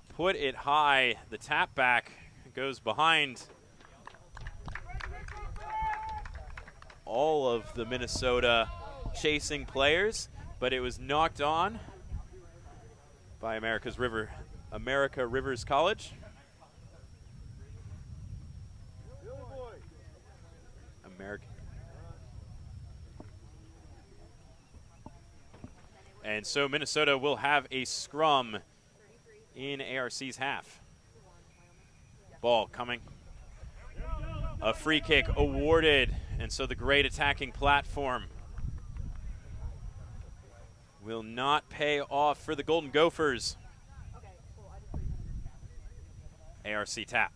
put it high. The tap back goes behind all of the Minnesota chasing players, but it was knocked on by America Rivers College. And so Minnesota will have a scrum in ARC's half. Ball coming. A free kick awarded, and so the great attacking platform will not pay off for the Golden Gophers. ARC tap.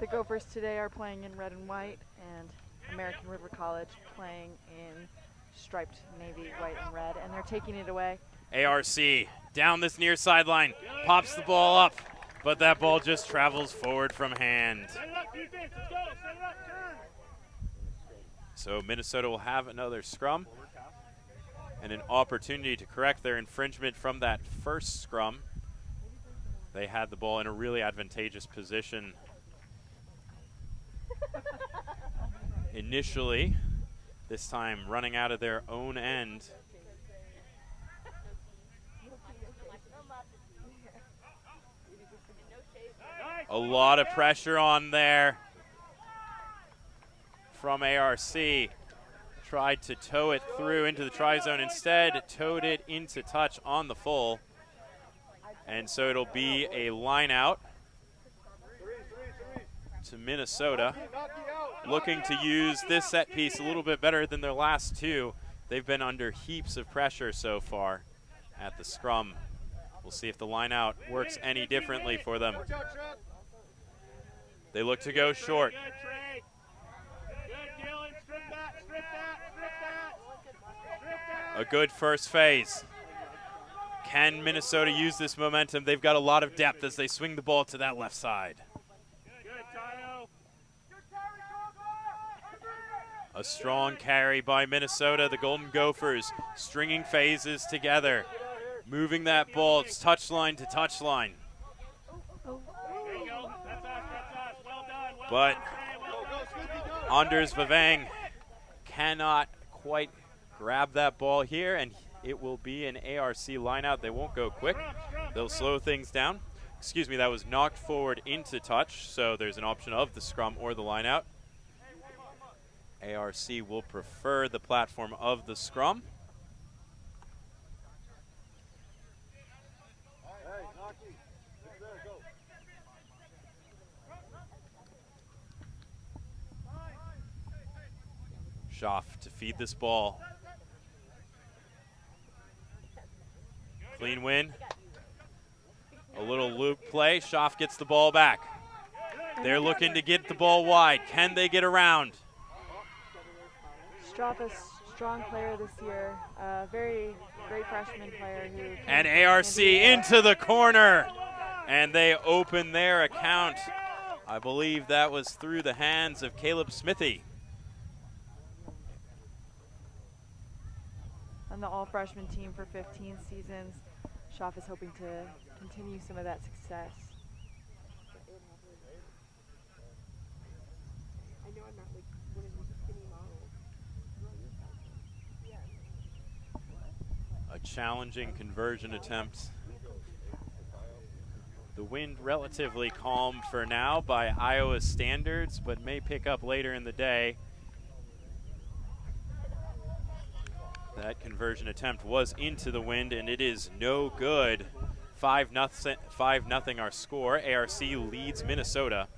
The Gophers today are playing in red and white, and American River College playing in striped navy, white, and red, and they're taking it away. ARC down this near sideline, pops the ball up, but that ball just travels forward from hand. Set it up, defense. Let's go. Set it up. Turn. So Minnesota will have another scrum and an opportunity to correct their infringement from that first scrum. They had the ball in a really advantageous position initially, this time running out of their own end. A lot of pressure on there from ARC. Tried to tow it through into the try zone. Instead, towed it into touch on the full. And so it'll be a line out to Minnesota. Looking to use this set piece a little bit better than their last two. They've been under heaps of pressure so far at the scrum. We'll see if the line out works any differently for them. They look to go short. Good, Trey. Good, Dylan. Strip that. Strip that. Strip that. Strip that. A good first phase. Can Minnesota use this momentum? They've got a lot of depth as they swing the ball to that left side. Good, Tayo. A strong carry by Minnesota. The Golden Gophers stringing phases together, moving that ball touchline to touchline. There you go. That's us. That's us. Well done. Well But done, Trey. Well done. Anders Vavang cannot quite grab that ball here, and it will be an ARC lineout. They won't go quick. They'll slow things down. Excuse me, that was knocked forward into touch, so there's an option of the scrum or the lineout. ARC will prefer the platform of the scrum. Schaff to feed this ball. Clean win. A little loop play. Schaff gets the ball back. They're looking to get the ball wide. Can they get around? Schaff, a strong player this year, very great freshman player who. And ARC into the corner. And they open their account. I believe that was through the hands of Caleb Smithy. On the all-freshman team for 15 seasons, Schaff is hoping to continue some of that success. A challenging conversion attempt. The wind relatively calmed for now by Iowa standards, but may pick up later in the day. That conversion attempt was into the wind, and it is no good. 5-0 our score. ARC leads Minnesota.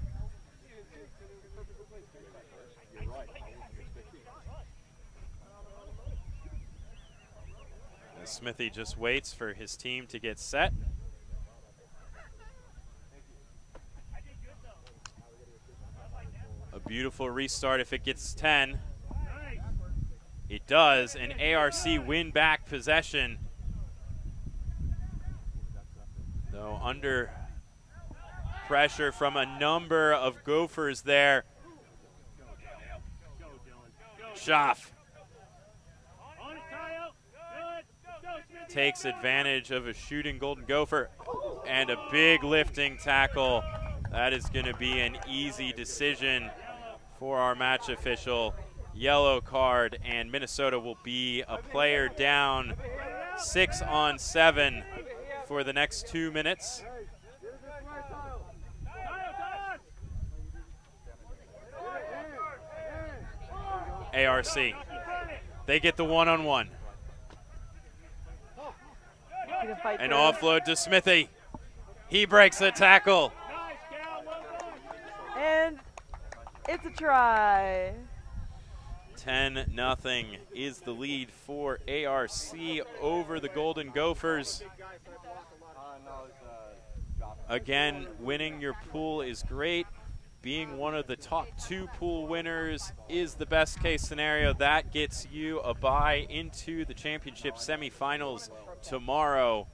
As Smithy just waits for his team to get set. A beautiful restart if it gets 10. It does, and ARC win back possession. Though under pressure from a number of Gophers there. Schaff takes advantage of a shooting Golden Gopher and a big lifting tackle. That is going to be an easy decision for our match official. Yellow card, and Minnesota will be a player down, 6-on-7 for the next 2 minutes. ARC, they get the one-on-one. An offload to Smithy. He breaks the tackle. And it's a try. 10-0 is the lead for ARC over the Golden Gophers. Again, winning your pool is great, being one of the top 2 pool winners is the best case scenario. That gets you a bye into the championship semifinals tomorrow.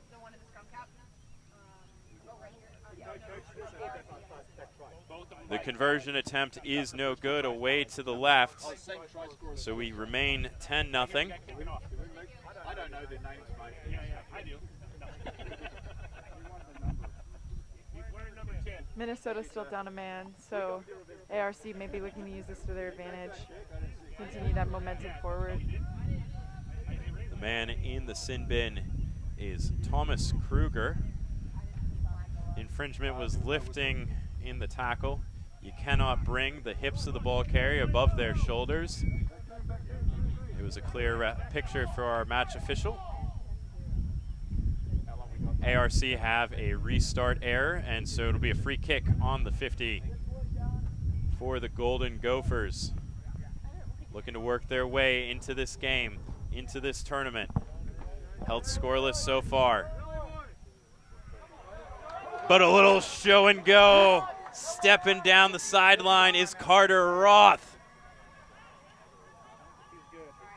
The conversion attempt is no good, away to the left. So we remain 10-0. I don't know their names, mate. Yeah, I do. He's wearing number 10. Minnesota's still down a man, so ARC may be looking to use this to their advantage. Continue that momentum forward. The man in the sin bin is Thomas Kruger. Infringement was lifting in the tackle. You cannot bring the hips of the ball carrier above their shoulders. It was a clear picture for our match official. ARC have a restart error, and so it'll be a free kick on the 50 for the Golden Gophers. Looking to work their way into this game, into this tournament. Held scoreless so far. But a little show and go. Stepping down the sideline is Carter Roth.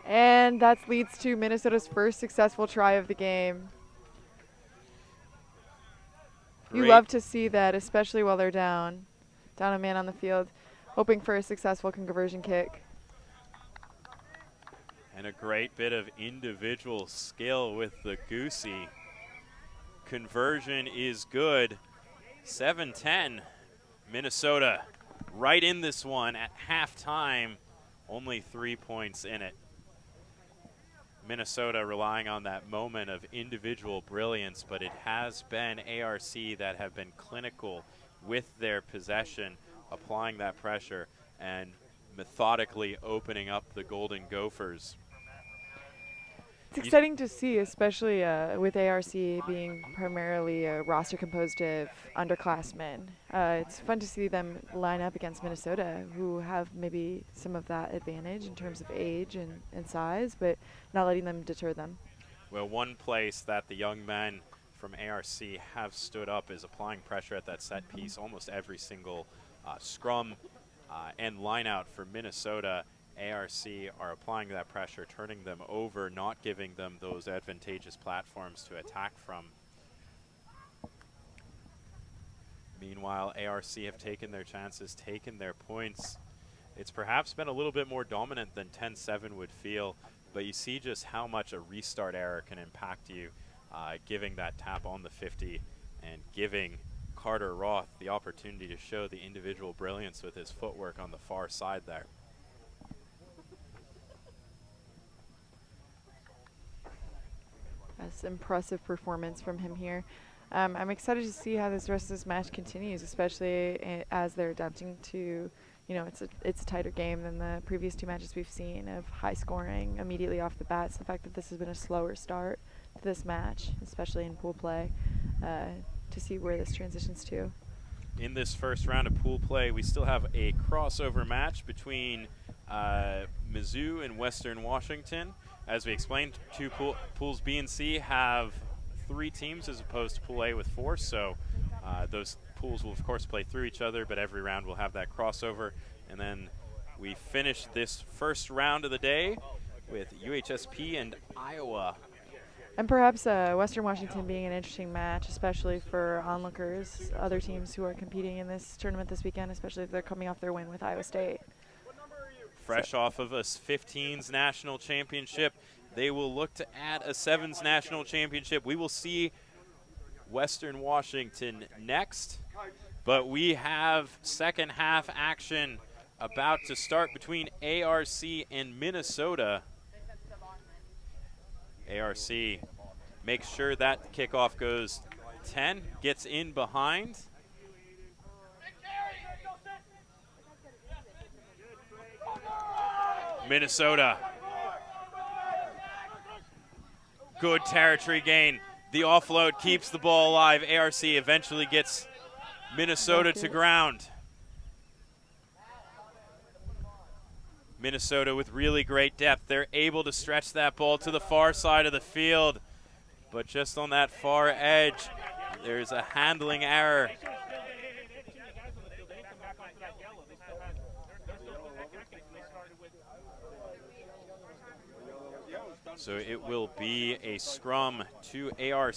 And that leads to Minnesota's first successful try of the game. You love to see that, especially while they're down a man on the field, hoping for a successful conversion kick. And a great bit of individual skill with the Goosey. Conversion is good. 7-10. Minnesota right in this one at halftime. Only 3 points in it. Minnesota relying on that moment of individual brilliance, but it has been ARC that have been clinical with their possession, applying that pressure and methodically opening up the Golden Gophers. It's exciting to see, especially with ARC being primarily a roster composed of underclassmen. It's fun to see them line up against Minnesota, who have maybe some of that advantage in terms of age and size, but not letting them deter them. Well, one place that the young men from ARC have stood up is applying pressure at that set piece. Almost every single scrum and line out for Minnesota, ARC are applying that pressure, turning them over, not giving them those advantageous platforms to attack from. Meanwhile, ARC have taken their chances, taken their points. It's perhaps been a little bit more dominant than 10-7 would feel, but you see just how much a restart error can impact you, giving that tap on the 50 and giving Carter Roth the opportunity to show the individual brilliance with his footwork on the far side there. That's impressive performance from him here. I'm excited to see how this rest of this match continues, especially as they're adapting to, it's a tighter game than the previous 2 matches we've seen of high scoring immediately off the bat. So the fact that this has been a slower start to this match, especially in pool play, to see where this transitions to. In this first round of pool play, we still have a crossover match between Mizzou and Western Washington. As we explained, pools B and C have 3 teams as opposed to Pool A with 4, so those pools will of course play through each other, but every round will have that crossover. And then we finish this first round of the day with UHSP and Iowa. And perhaps Western Washington being an interesting match, especially for onlookers, other teams who are competing in this tournament this weekend, especially if they're coming off their win with Iowa State. Fresh off of a 15s national championship, they will look to add a 7s national championship. We will see Western Washington next, but we have second half action about to start between ARC and Minnesota. ARC makes sure that kickoff goes 10, gets in behind. Minnesota. Good territory gain. The offload keeps the ball alive. ARC eventually gets Minnesota to ground. Minnesota with really great depth. They're able to stretch that ball to the far side of the field. But just on that far edge, there's a handling error. So it will be a scrum to ARC.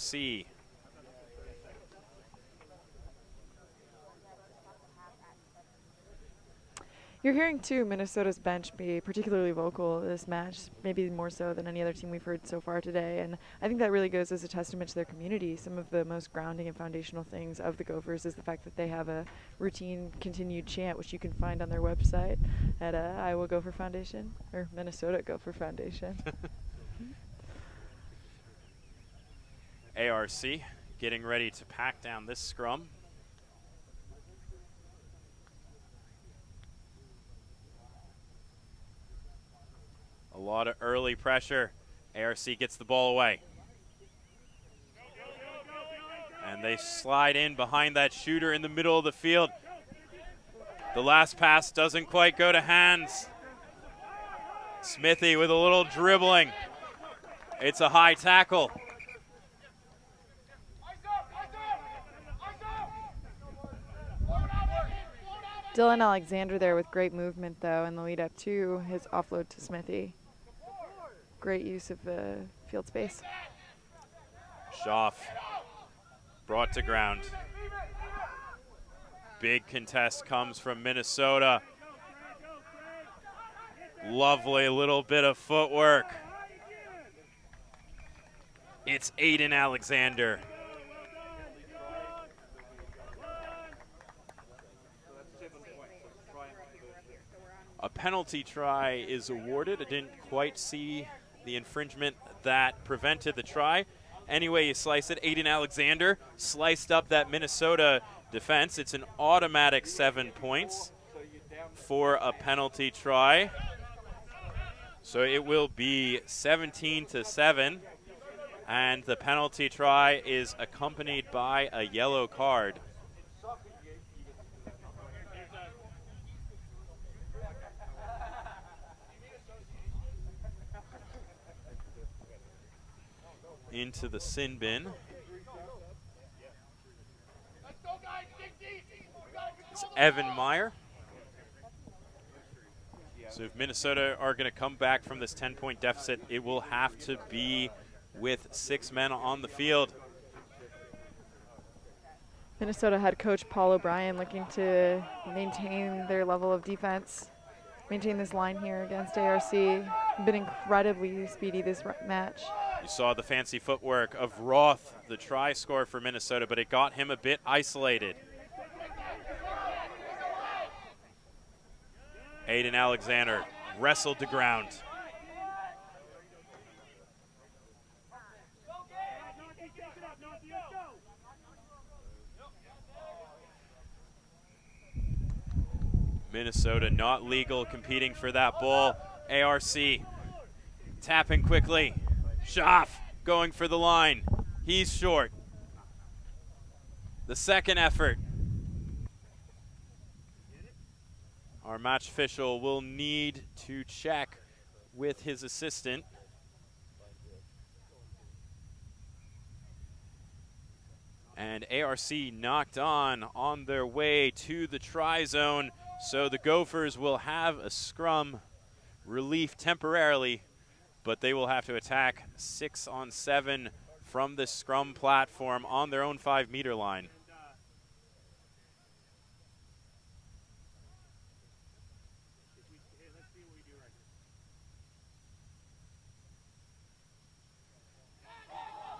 You're hearing, too, Minnesota's bench be particularly vocal this match, maybe more so than any other team we've heard so far today. And I think that really goes as a testament to their community. Some of the most grounding and foundational things of the Gophers is the fact that they have a routine continued chant, which you can find on their website at Iowa Gopher Foundation, or Minnesota Gopher Foundation. ARC getting ready to pack down this scrum. A lot of early pressure. ARC gets the ball away. And they slide in behind that shooter in the middle of the field. The last pass doesn't quite go to hands. Smithy with a little dribbling. It's a high tackle. Dylan Alexander there with great movement, though, in the lead up to his offload to Smithy. Great use of the field space. Schaff brought to ground. Big contest comes from Minnesota. Lovely little bit of footwork. It's Aiden Alexander. A penalty try is awarded. I didn't quite see the infringement that prevented the try. Anyway, you slice it. Aiden Alexander sliced up that Minnesota defense. It's an automatic 7 points for a penalty try. So it will be 17-7, and the penalty try is accompanied by a yellow card. Into the sin bin. It's Evan Meyer. So if Minnesota are going to come back from this 10-point deficit, it will have to be with 6 men on the field. Minnesota head coach Paul O'Brien looking to maintain their level of defense, maintain this line here against ARC. Been incredibly speedy this match. You saw the fancy footwork of Roth, the try scorer for Minnesota, but it got him a bit isolated. Aiden Alexander wrestled to ground. Minnesota not legal, competing for that ball. ARC tapping quickly. Schaff going for the line. He's short. The second effort. Our match official will need to check with his assistant. And ARC knocked on their way to the try zone. So the Gophers will have a scrum relief temporarily, but they will have to attack 6-on-7 from the scrum platform on their own 5-meter line.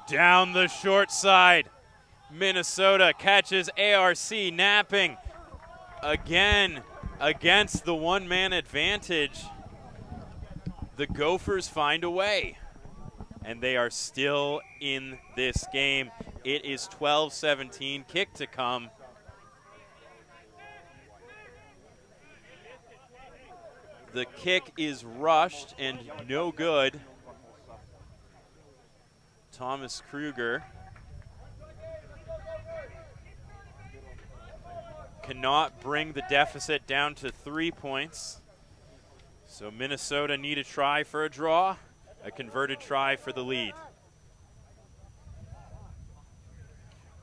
Down the short side, Minnesota catches ARC napping again against the one-man advantage. The Gophers find a way, and they are still in this game. It is 12-17, kick to come. The kick is rushed and no good. Thomas Kruger cannot bring the deficit down to 3 points. So Minnesota need a try for a draw, a converted try for the lead.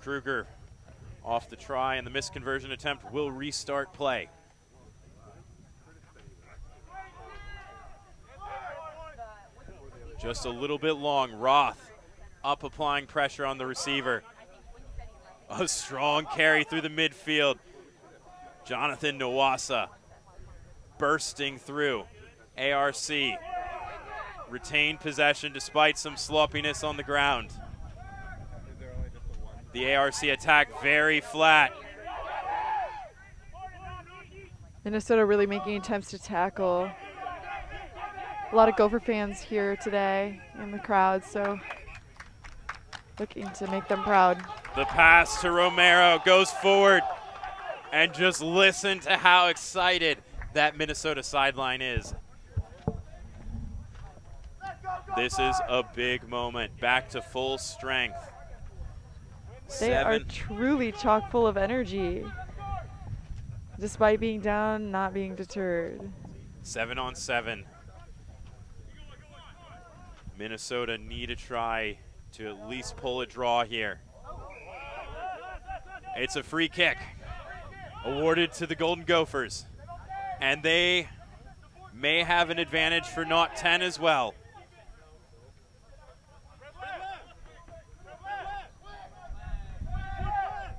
Kruger off the try, and the misconversion attempt will restart play. Just a little bit long. Roth up applying pressure on the receiver. A strong carry through the midfield. Jonathan Nwasa bursting through. ARC retained possession despite some sloppiness on the ground. The ARC attack very flat. Minnesota really making attempts to tackle. A lot of Gopher fans here today in the crowd, so looking to make them proud. The pass to Romero goes forward, and just listen to how excited that Minnesota sideline is. This is a big moment. Back to full strength. They are truly chock full of energy. Despite being down, not being deterred. 7-on-7. Minnesota need to try to at least pull a draw here. It's a free kick awarded to the Golden Gophers. And they may have an advantage for not 10 as well.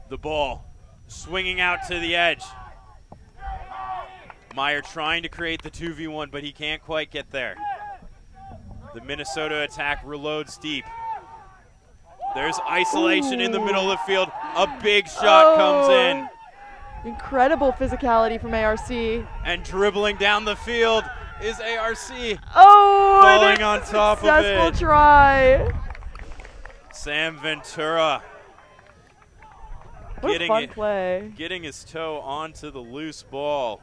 The ball swinging out to the edge. Meyer trying to create the 2v1, but he can't quite get there. The Minnesota attack reloads deep. There's isolation in the middle of the field. A big shot comes in. Incredible physicality from ARC. And dribbling down the field is ARC. Oh, falling on top of it. Successful try. Sam Ventura. What a fun play. Getting his toe onto the loose ball.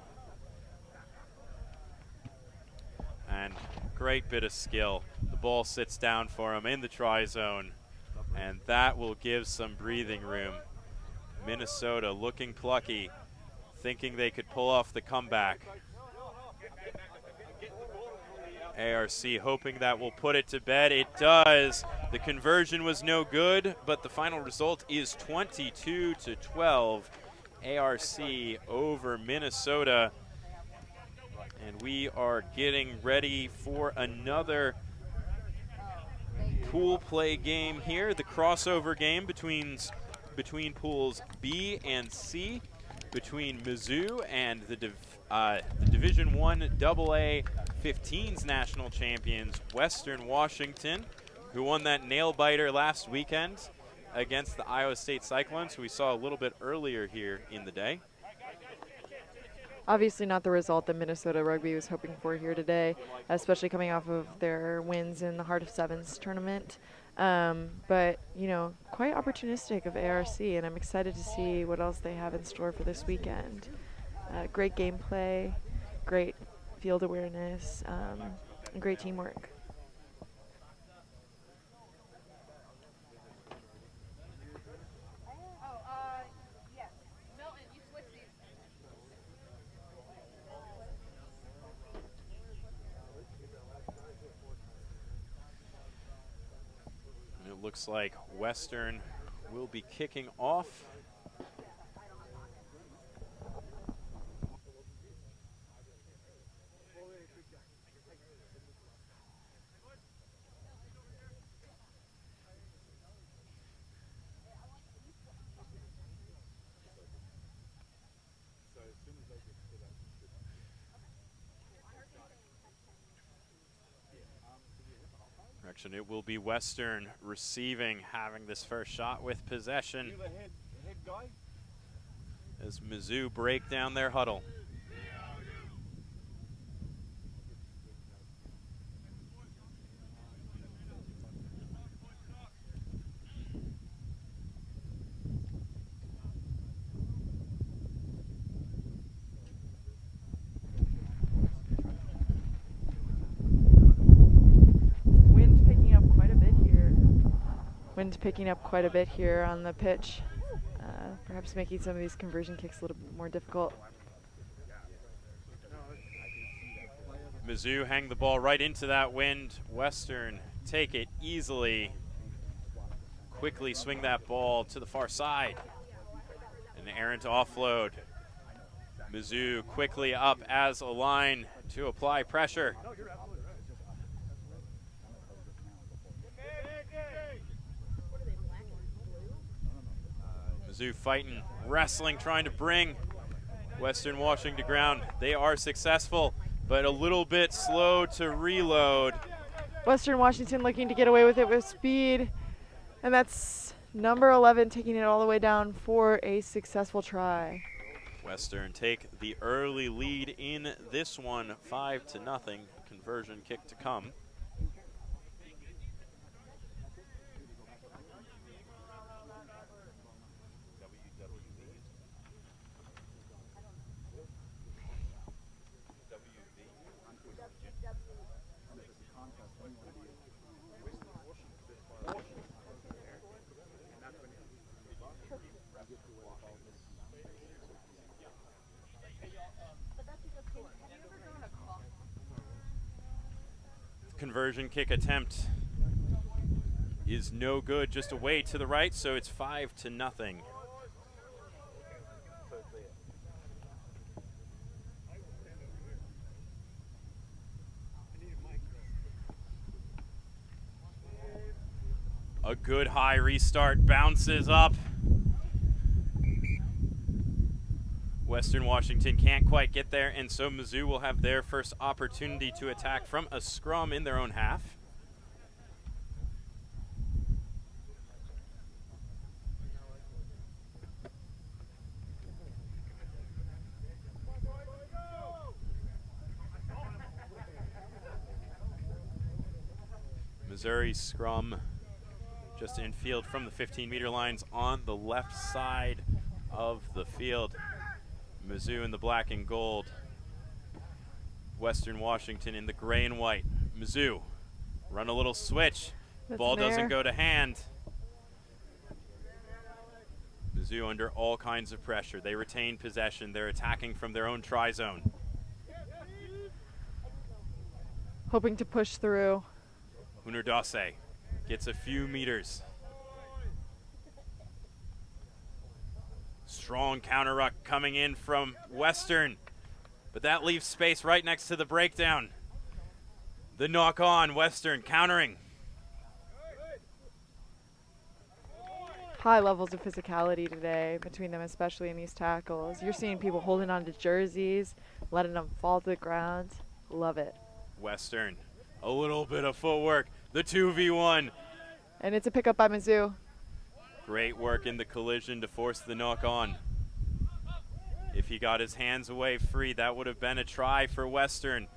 And great bit of skill. The ball sits down for him in the try zone. And that will give some breathing room. Minnesota looking plucky, thinking they could pull off the comeback. ARC hoping that will put it to bed. It does. The conversion was no good, but the final result is 22-12. ARC over Minnesota. And we are getting ready for another pool play game here. The crossover game between pools B and C, between Mizzou and the Division I AA 15s national champions, Western Washington, who won that nail-biter last weekend against the Iowa State Cyclones, who we saw a little bit earlier here in the day. Obviously not the result that Minnesota Rugby was hoping for here today, especially coming off of their wins in the Heart of Sevens tournament. But, you know, quite opportunistic of ARC, and I'm excited to see what else they have in store for this weekend. Great gameplay, great field awareness, and great teamwork. It looks like Western will be kicking off. It will be Western receiving, having this first shot with possession as Mizzou break down their huddle. Wind's picking up quite a bit here on the pitch, perhaps making some of these conversion kicks a little bit more difficult. Mizzou hang the ball right into that wind. Western take it easily. Quickly swing that ball to the far side. An errant offload. Mizzou quickly up as a line to apply pressure. Mizzou fighting, wrestling, trying to bring Western Washington to ground. They are successful, but a little bit slow to reload. Western Washington looking to get away with it with speed. And that's number 11 taking it all the way down for a successful try. Western take the early lead in this one, 5-0. Conversion kick to come. Conversion kick attempt is no good, just away to the right, so it's 5-0. A good high restart, bounces up. Western Washington can't quite get there, and so Mizzou will have their first opportunity to attack from a scrum in their own half. Missouri scrum just infield from the 15-meter lines on the left side of the field. Mizzou in the black and gold. Western Washington in the gray and white. Mizzou run a little switch. Ball doesn't go to hand. Mizzou under all kinds of pressure. They retain possession. They're attacking from their own try zone. Hoping to push through. Hunerdase gets a few meters. Strong counter ruck coming in from Western, but that leaves space right next to the breakdown. The knock on, Western countering. High levels of physicality today between them, especially in these tackles. You're seeing people holding on to jerseys, letting them fall to the ground. Love it. Western, a little bit of footwork. The 2v1. And it's a pickup by Mizzou. Great work in the collision to force the knock on. If he got his hands away free, that would have been a try for Western.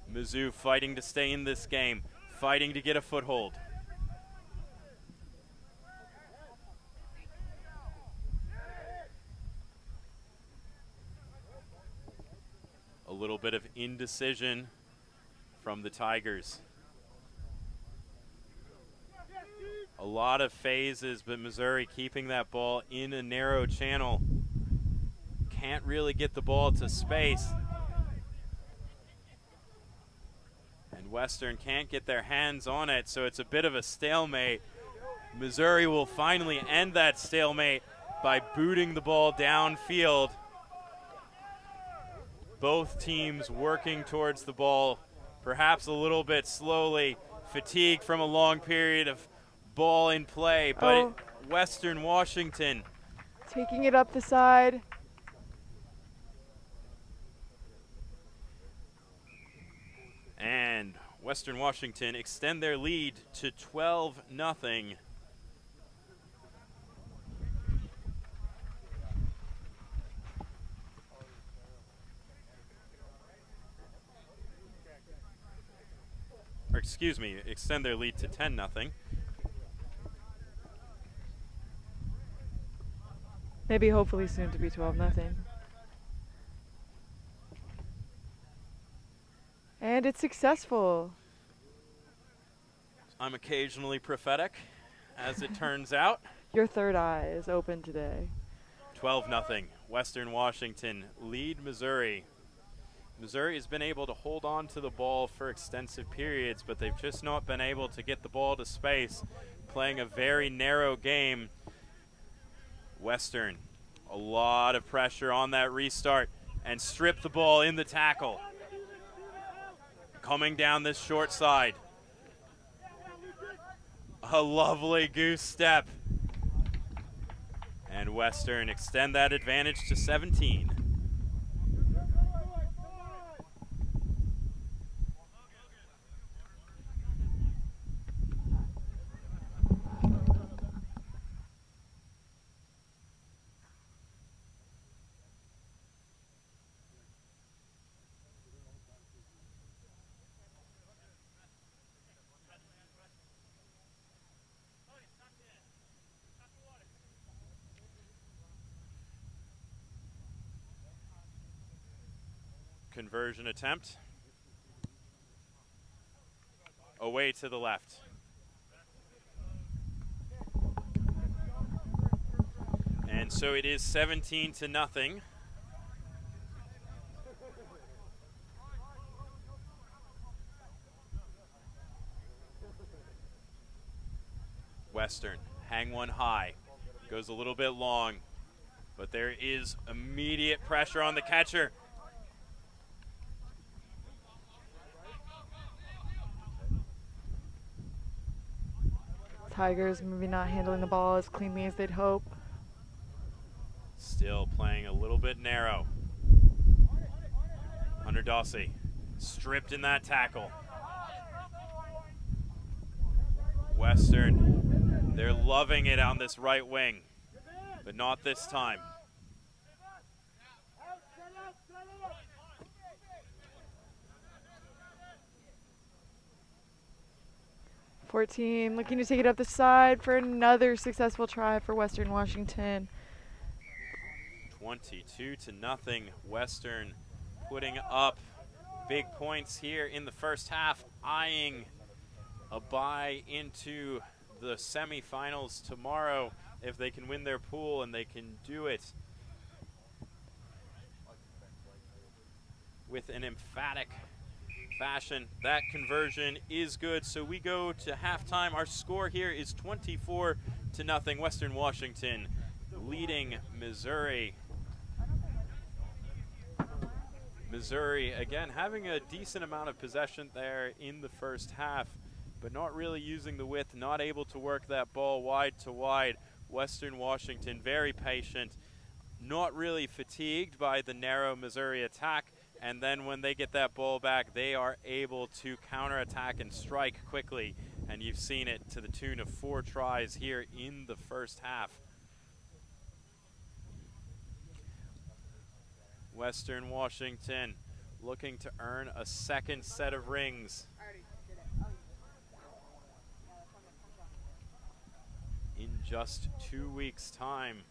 Mizzou fighting to stay in this game, fighting to get a foothold. A little bit of indecision from the Tigers. A lot of phases, but Missouri keeping that ball in a narrow channel. Can't really get the ball to space. And Western can't get their hands on it, so it's a bit of a stalemate. Missouri will finally end that stalemate by booting the ball downfield. Both teams working towards the ball, perhaps a little bit slowly, fatigued from a long period of ball in play, but Western Washington taking it up the side. And Western Washington extend their lead to 12-0. Or excuse me, extend their lead to 10-0. Maybe hopefully soon to be 12-0. And it's successful. I'm occasionally prophetic, as it turns out. Your third eye is open today. 12-0. Western Washington lead Missouri. Missouri has been able to hold on to the ball for extensive periods, but they've just not been able to get the ball to space, playing a very narrow game. Western, a lot of pressure on that restart, and strip the ball in the tackle. Coming down this short side. A lovely goose step. And Western extend that advantage to 17. Conversion attempt. Away to the left. And so it is 17-0. Western, hang one high. Goes a little bit long, but there is immediate pressure on the catcher. Tigers maybe not handling the ball as cleanly as they'd hope. Still playing a little bit narrow. Hunter Dawsey stripped in that tackle. Western, they're loving it on this right wing, but not this time. 14 looking to take it up the side for another successful try for Western Washington. 22-0. Western putting up big points here in the first half, eyeing a bye into the semifinals tomorrow if they can win their pool, and they can do it with an emphatic fashion. That conversion is good, so we go to halftime. Our score here is 24-0. Western Washington leading Missouri. Missouri, again, having a decent amount of possession there in the first half, but not really using the width, not able to work that ball wide to wide. Western Washington very patient, not really fatigued by the narrow Missouri attack, and then when they get that ball back, they are able to counterattack and strike quickly, and you've seen it to the tune of 4 tries here in the first half. Western Washington looking to earn a second set of rings in just 2 weeks' time.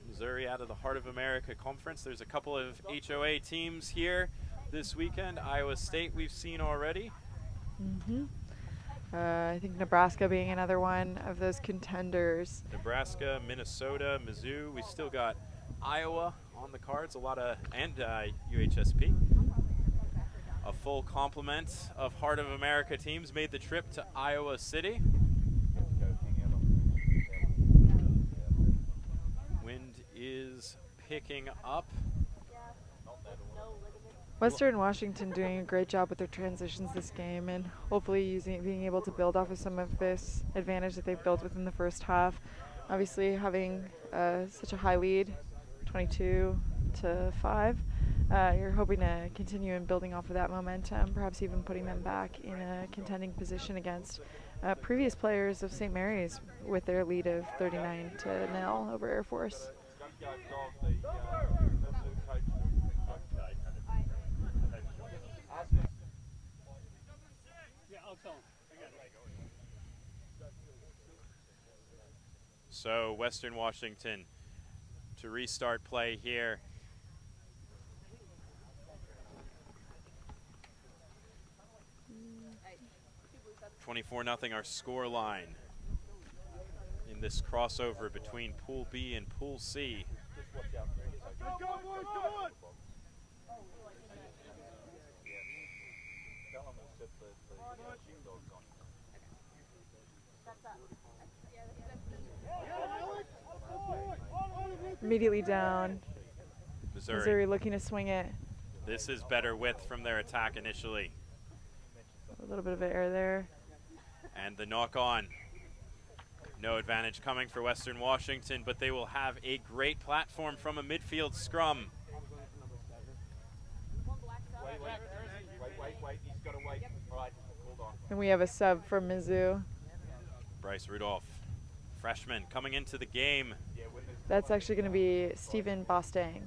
Missouri out of the Heart of America Conference. There's a couple of HOA teams here this weekend. Iowa State we've seen already. I think Nebraska being another one of those contenders. Nebraska, Minnesota, Mizzou. We've still got Iowa on the cards, and UHSP. A full complement of Heart of America teams made the trip to Iowa City. Wind is picking up. Western Washington doing a great job with their transitions this game, and hopefully being able to build off of some of this advantage that they've built within the first half. Obviously having such a high lead, 22-5, you're hoping to continue in building off of that momentum, perhaps even putting them back in a contending position against previous players of St. Mary's with their lead of 39-0 over Air Force. So Western Washington to restart play here. $24-0 our score line in this crossover between Pool B and Pool C. Immediately down. Missouri looking to swing it. This is better width from their attack initially. A little bit of air there. And the knock on. No advantage coming for Western Washington, but they will have a great platform from a midfield scrum. Wait, he's got to wait. All right, hold on. And we have a sub from Mizzou. Bryce Rudolph, freshman, coming into the game. That's actually going to be Stephen Bostang.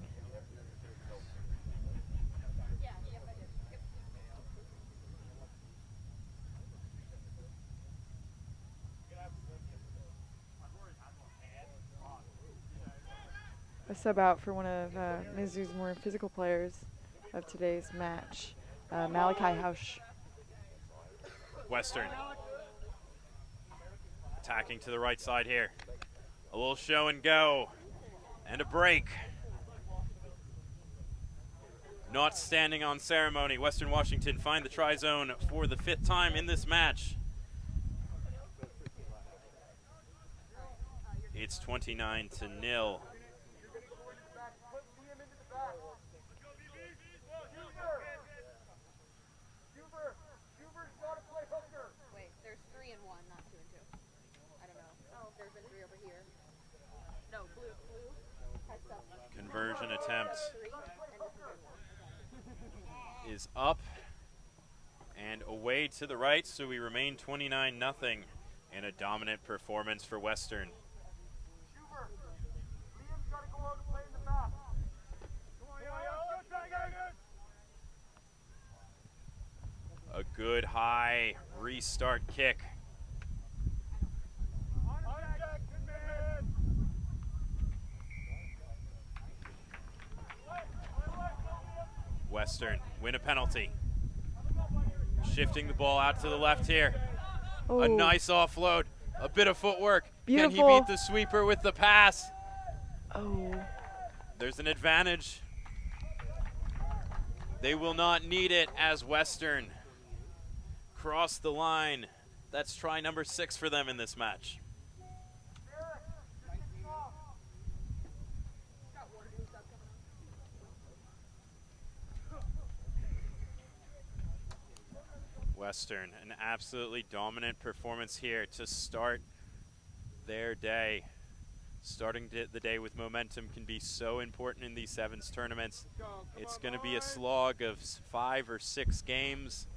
A sub out for one of Mizzou's more physical players of today's match, Malachi Hausch. Western attacking to the right side here. A little show and go and a break. Not standing on ceremony. Western Washington find the try zone for the 5th time in this match. It's 29-0. Wait, there's 3 and 1, not 2 and 2. I don't know. Oh, there's been 3 over here. No, blue has some. Conversion attempt is up and away to the right, so we remain 29-0 and a dominant performance for Western. A good high restart kick. Western win a penalty. Shifting the ball out to the left here. Oh, A nice offload. A bit of footwork. Can Beautiful. he beat the sweeper with the pass? Oh, There's an advantage. They will not need it as Western cross the line. That's try number 6 for them in this match. Western, an absolutely dominant performance here to start their day. Starting the day with momentum can be so important in these sevens tournaments. It's going to be a slog of 5 or 6 games.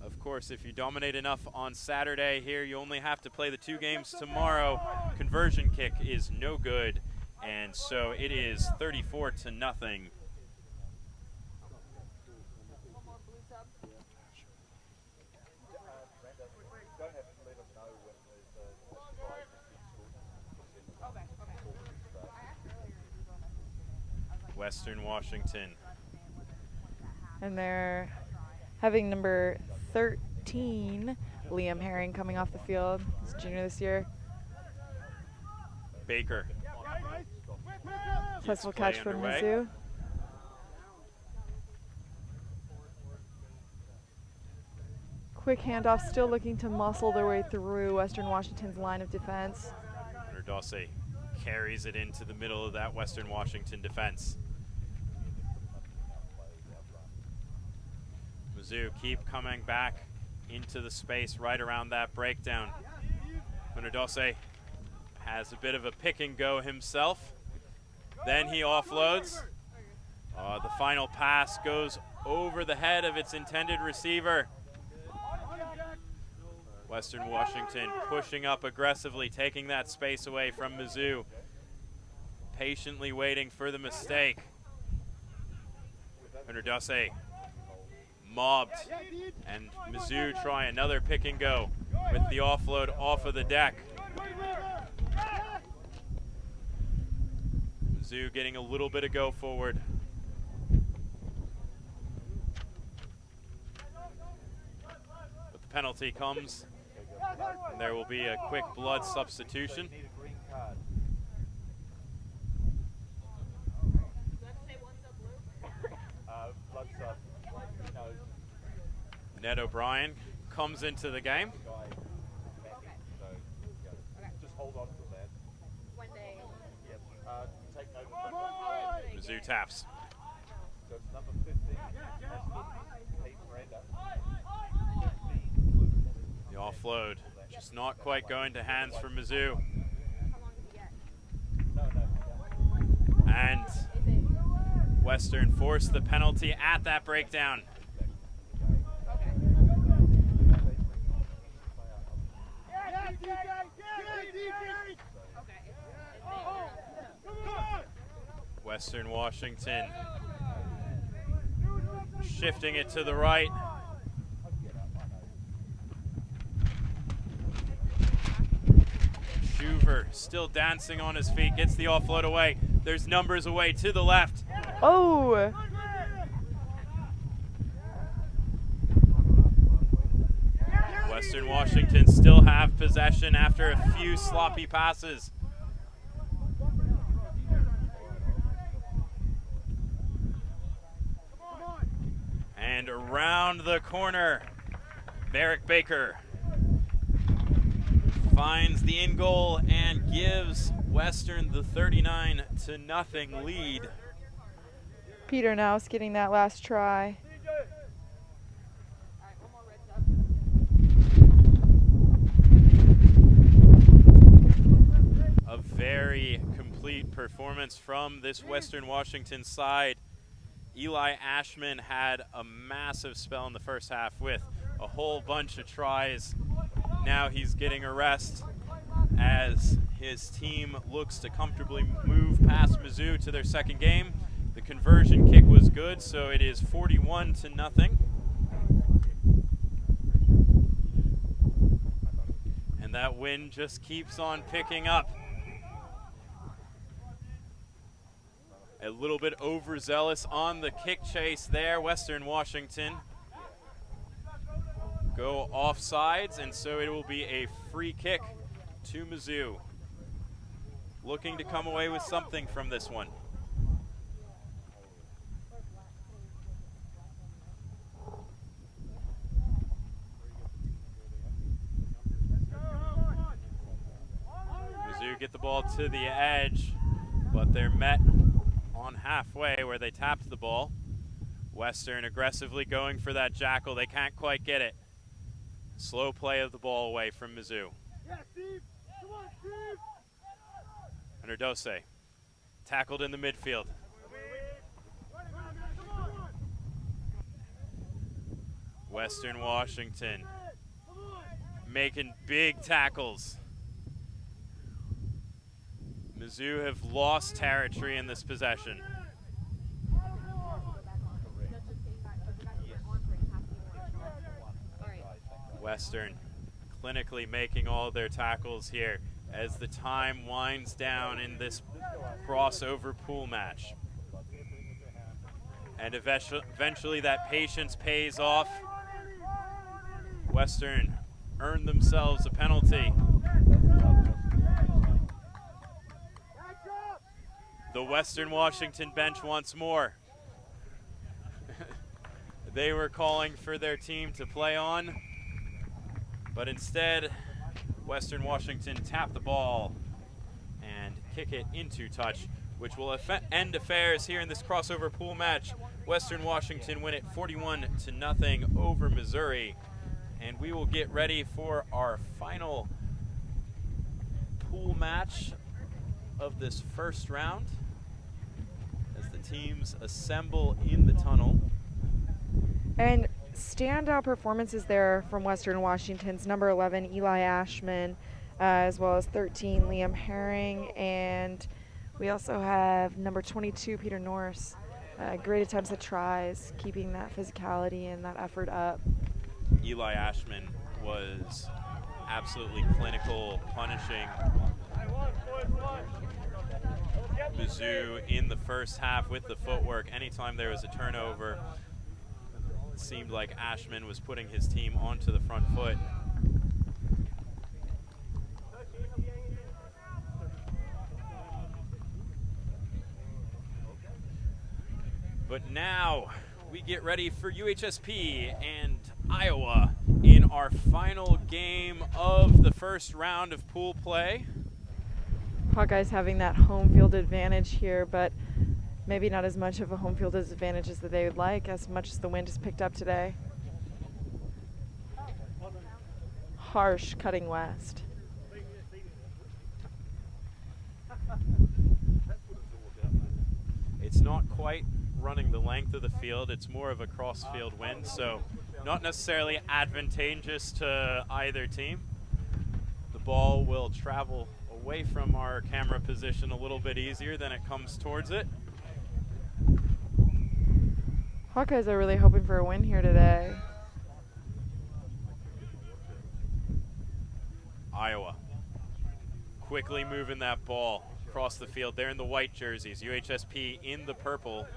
Of course, if you dominate enough on Saturday here, you only have to play the 2 games tomorrow. Conversion kick is no good, and so it is 34-0. Western Washington. and they're having number 13, Liam Herring, coming off the field. He's a junior this year. Baker. Successful play catch from underway. Mizzou. Quick handoff, still looking to muscle their way through Western Washington's line of defense. Dose carries it into the middle of that Western Washington defense. Mizzou keep coming back into the space right around that breakdown. Dose has a bit of a pick and go himself. Then he offloads. The final pass goes over the head of its intended receiver. Western Washington pushing up aggressively, taking that space away from Mizzou. Patiently waiting for the mistake. Dose mobbed, and Mizzou try another pick and go with the offload off of the deck. Mizzou getting a little bit of go forward. But the penalty comes, and there will be a quick blood substitution. Ned O'Brien comes into the game. Just hold on to that. When they Take over. Mizzou taps. So it's number 15. Pete Miranda. 15 blue. The offload. Just not quite going to hands for Mizzou. And Western forced the penalty at that breakdown. Western Washington shifting it to the right. Schuver still dancing on his feet, gets the offload away. There's numbers away to the left. Oh! Western Washington still have possession after a few sloppy passes. And around the corner, Merrick Baker finds the in goal and gives Western the 39-0 lead. Peter Nouse getting that last try. A very complete performance from this Western Washington side. Eli Ashman had a massive spell in the first half with a whole bunch of tries. Now he's getting a rest as his team looks to comfortably move past Mizzou to their second game. The conversion kick was good, so it is 41-0. And that win just keeps on picking up. A little bit overzealous on the kick chase there. Western Washington go offsides, and so it will be a free kick to Mizzou. Looking to come away with something from this one. Mizzou get the ball to the edge, but they're met on halfway where they tapped the ball. Western aggressively going for that jackal. They can't quite get it. Slow play of the ball away from Mizzou. Yeah, Steve. Come on, Steve. Underdose tackled in the midfield. Western Washington making big tackles. Mizzou have lost territory in this possession. Western clinically making all their tackles here as the time winds down in this crossover pool match. And eventually that patience pays off. Western earned themselves a penalty. The Western Washington bench once more. They were calling for their team to play on, but instead, Western Washington tapped the ball and kick it into touch, which will end affairs here in this crossover pool match. Western Washington win it 41-0 over Missouri, and we will get ready for our final pool match of this first round as the teams assemble in the tunnel. And standout performances there from Western Washington's number 11, Eli Ashman, as well as 13, Liam Herring, and we also have number 22, Peter Norse. Great attempts at tries, keeping that physicality and that effort up. Eli Ashman was absolutely clinical, punishing Mizzou in the first half with the footwork. Anytime there was a turnover, it seemed like Ashman was putting his team onto the front foot. But now we get ready for UHSP and Iowa in our final game of the first round of pool play. Hawkeyes having that home field advantage here, but maybe not as much of a home field advantage as that they would like, as much as the wind has picked up today. harsh cutting west. It's not quite running the length of the field. It's more of a cross-field wind, so not necessarily advantageous to either team. The ball will travel away from our camera position a little bit easier than it comes towards it. Hawkeyes are really hoping for a win here today. Iowa quickly moving that ball across the field. They're in the white jerseys. UHSP in the purple.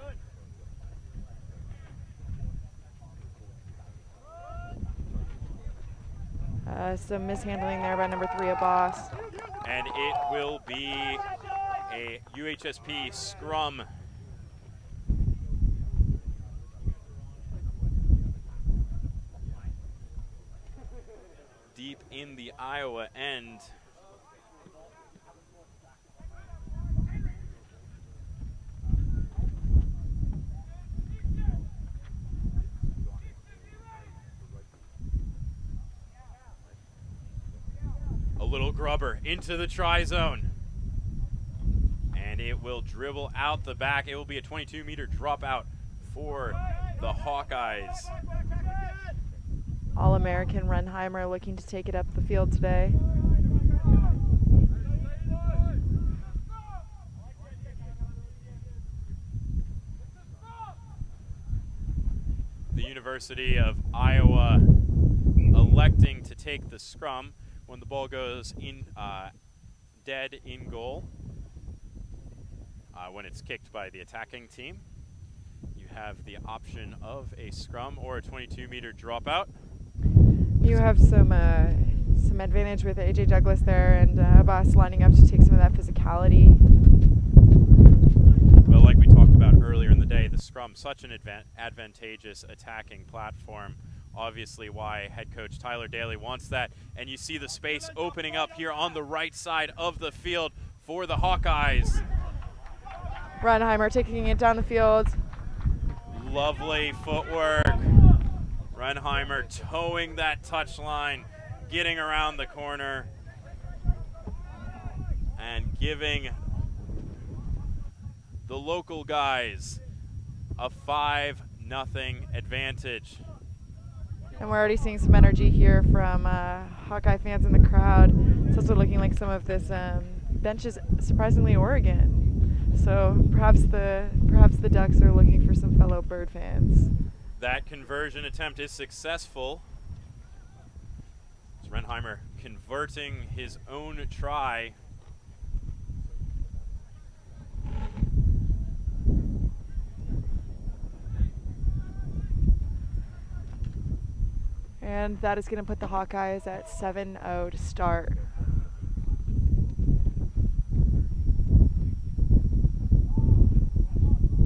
Some mishandling there by number 3 at Boss. And it will be a UHSP scrum. Deep in the Iowa end. A little grubber into the try zone. And it will dribble out the back. It will be a 22-meter dropout for the Hawkeyes. All-American Renheimer looking to take it up the field today. The University of Iowa electing to take the scrum when the ball goes in dead in goal. When it's kicked by the attacking team, you have the option of a scrum or a 22-meter dropout. You have some advantage with AJ Douglas there and Abbas lining up to take some of that physicality. Well, like we talked about earlier in the day, the scrum, such an advantageous attacking platform. Obviously why head coach Tyler Daly wants that. And you see the space opening up here on the right side of the field for the Hawkeyes. Renheimer taking it down the field. Lovely footwork. Renheimer towing that touch line, getting around the corner, and giving the local guys a 5-0 advantage. And we're already seeing some energy here from Hawkeye fans in the crowd. It's also looking like some of this bench is surprisingly Oregon. So perhaps the Ducks are looking for some fellow Bird fans. That conversion attempt is successful. It's Renheimer converting his own try. And that is going to put the Hawkeyes at 7-0 to start.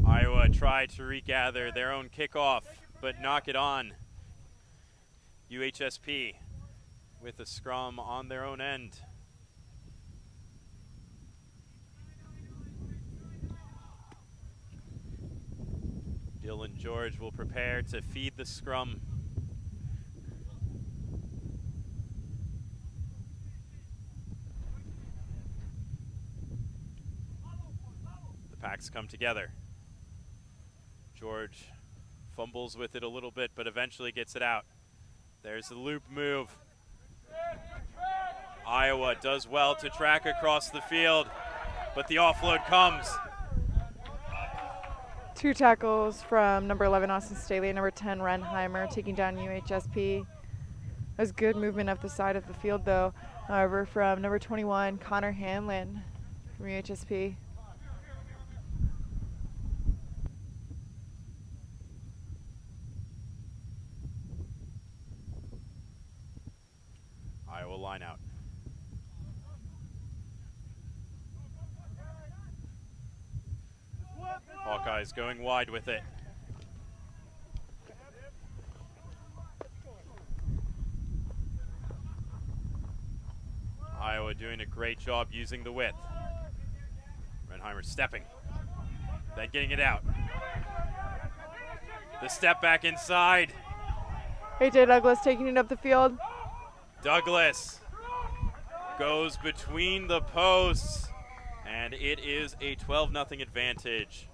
Iowa tried to regather their own kickoff, but knock it on. UHSP with a scrum on their own end. Dylan George will prepare to feed the scrum. The packs come together. George fumbles with it a little bit, but eventually gets it out. There's the loop move. Iowa does well to track across the field, but the offload comes. 2 tackles from number 11, Austin Staley, and number 10, Renheimer, taking down UHSP. That was good movement up the side of the field, though. However, from number 21, Connor Hanlon from UHSP. Iowa line out. Hawkeyes going wide with it. Iowa doing a great job using the width. Renheimer stepping, then getting it out. The step back inside. AJ Douglas taking it up the field. Douglas goes between the posts, and it is a 12-0 advantage.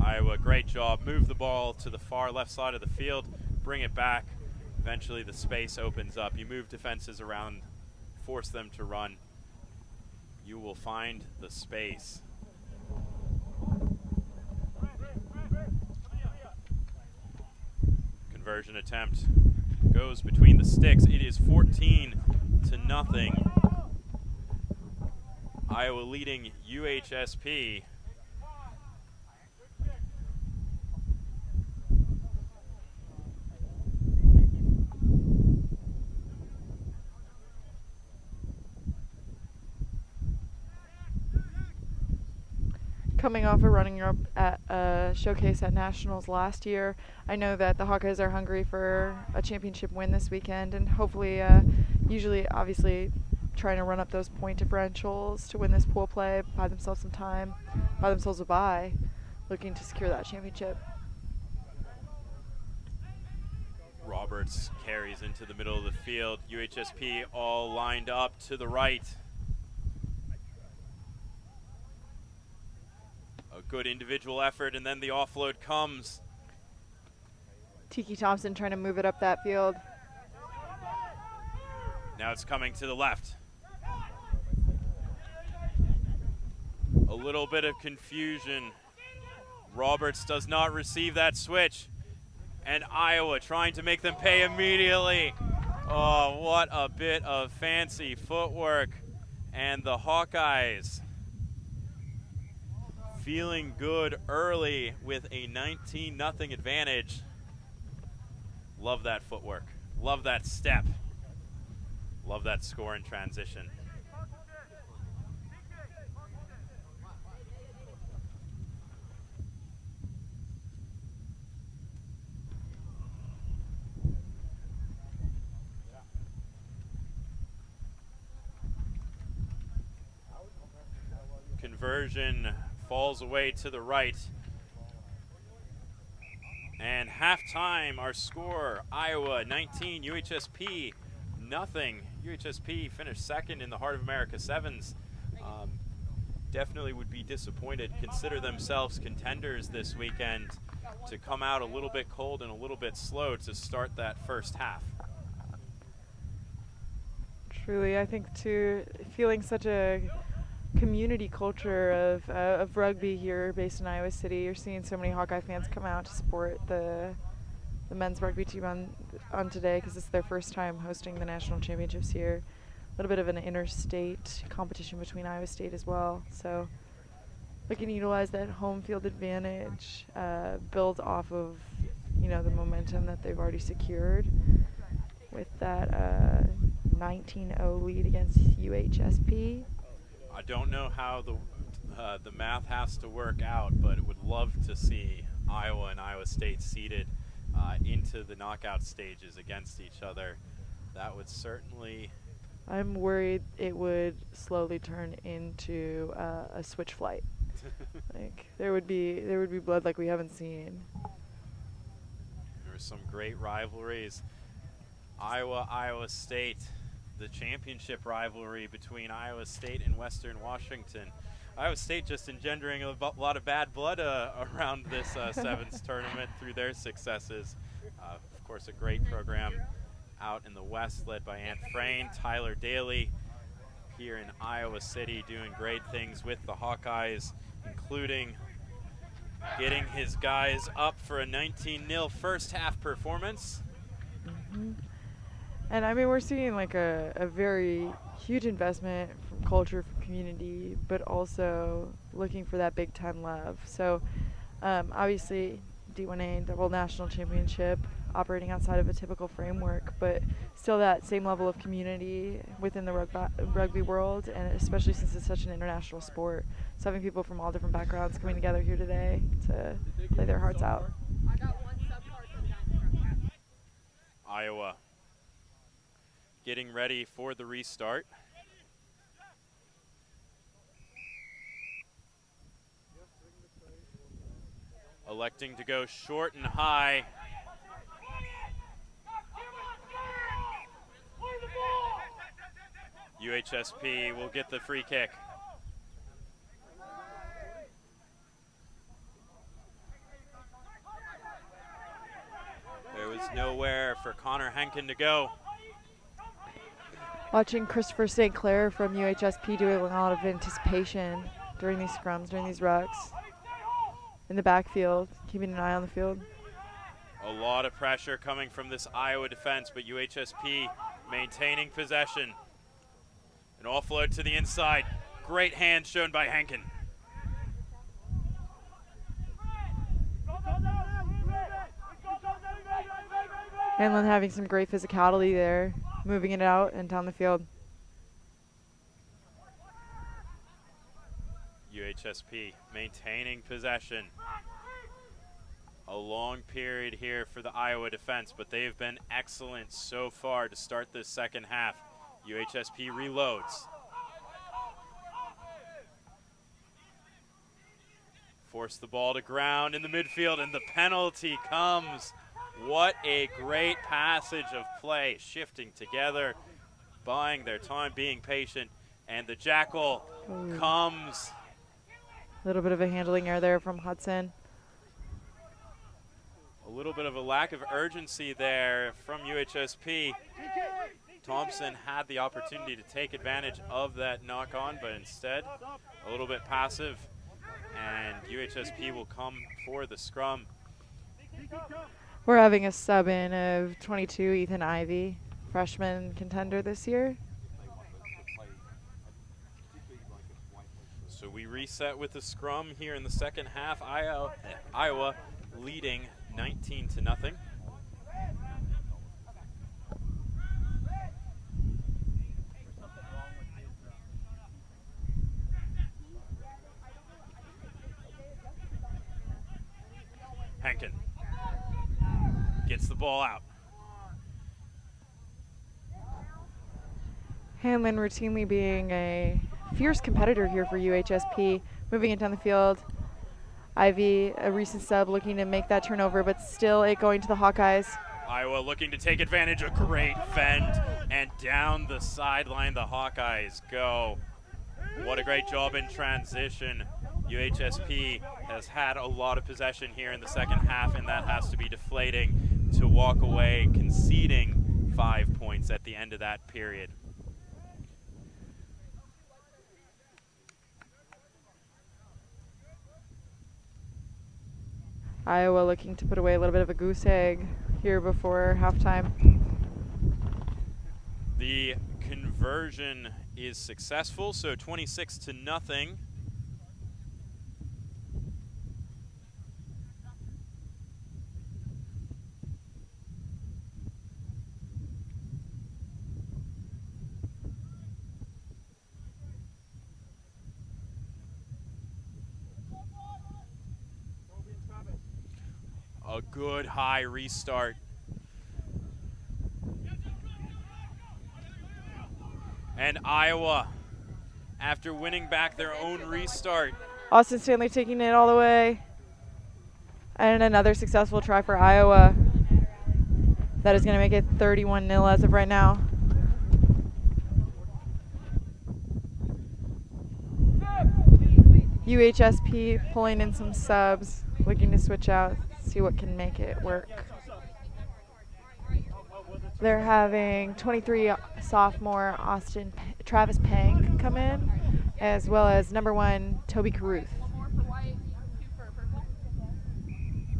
Iowa, great job. Move the ball to the far left side of the field, bring it back. Eventually the space opens up. You move defenses around, force them to run. You will find the space. Conversion attempt goes between the sticks. It is 14-0. Iowa leading UHSP. Coming off a running-up at a showcase at Nationals last year, I know that the Hawkeyes are hungry for a championship win this weekend, and hopefully, usually, obviously, trying to run up those point differentials to win this pool play, buy themselves some time, buy themselves a bye, looking to secure that championship. Roberts carries into the middle of the field. UHSP all lined up to the right. A good individual effort, and then the offload comes. Tiki Thompson trying to move it up that field. Now it's coming to the left. A little bit of confusion. Roberts does not receive that switch. And Iowa trying to make them pay immediately. Oh, what a bit of fancy footwork. And the Hawkeyes feeling good early with a 19-0 advantage. Love that footwork. Love that step. Love that score in transition. Conversion falls away to the right. And halftime, our score, Iowa 19, UHSP nothing. UHSP finished second in the Heart of America Sevens. Definitely would be disappointed, consider themselves contenders this weekend, to come out a little bit cold and a little bit slow to start that first half. Truly, I think too, feeling such a community culture of rugby here based in Iowa City. You're seeing so many Hawkeye fans come out to support the men's rugby team on today because it's their first time hosting the national championships here. A little bit of an interstate competition between Iowa State as well. So looking to utilize that home field advantage, build off of the momentum that they've already secured with that 19-0 lead against UHSP. I don't know how the math has to work out, but would love to see Iowa and Iowa State seeded into the knockout stages against each other. That would certainly... I'm worried it would slowly turn into a switch flight. Like there would be blood like we haven't seen. There were some great rivalries. Iowa State. The championship rivalry between Iowa State and Western Washington. Iowa State just engendering a lot of bad blood around this sevens tournament through their successes. Of course, a great program out in the West led by Ant Frayne. Tyler Daly here in Iowa City doing great things with the Hawkeyes, including getting his guys up for a 19-0 first half performance. Mm-hmm. And I mean, we're seeing like a very huge investment from culture, from community, but also looking for that Big Ten love. So obviously D1A double national championship operating outside of a typical framework, but still that same level of community within the rugby world, and especially since it's such an international sport. So having people from all different backgrounds coming together here today to play their hearts out. Iowa getting ready for the restart. Electing to go short and high. UHSP will get the free kick. There was nowhere for Connor Henkin to go. Watching Christopher St. Clair from UHSP doing a lot of anticipation during these scrums, during these rucks. In the backfield, keeping an eye on the field. A lot of pressure coming from this Iowa defense, but UHSP maintaining possession. An offload to the inside. Great hand shown by Henkin. Hanlon having some great physicality there, moving it out and down the field. UHSP maintaining possession. A long period here for the Iowa defense, but they've been excellent so far to start this second half. UHSP reloads. Force the ball to ground in the midfield, and the penalty comes. What a great passage of play, shifting together, buying their time, being patient, and the jackal comes. A little bit of a handling error there from Hudson. A little bit of a lack of urgency there from UHSP. Thompson had the opportunity to take advantage of that knock-on, but instead a little bit passive, and UHSP will come for the scrum. We're having a sub in of 22, Ethan Ivey, freshman contender this year. So we reset with the scrum here in the second half. Iowa leading 19-0. Henkin gets the ball out. Hanlon routinely being a fierce competitor here for UHSP, moving it down the field. Ivy, a recent sub, looking to make that turnover, but still it going to the Hawkeyes. Iowa looking to take advantage. A great fend, and down the sideline the Hawkeyes go. What a great job in transition. UHSP has had a lot of possession here in the second half, and that has to be deflating to walk away conceding 5 points at the end of that period. Iowa looking to put away a little bit of a goose egg here before halftime. The conversion is successful, so 26-0. A good high restart. And Iowa, after winning back their own restart. Austin Stanley taking it all the way. And another successful try for Iowa. That is going to make it 31-0 as of right now. UHSP pulling in some subs, looking to switch out, see what can make it work. They're having 23 sophomore Travis Pang come in, as well as number 1 Toby Caruth.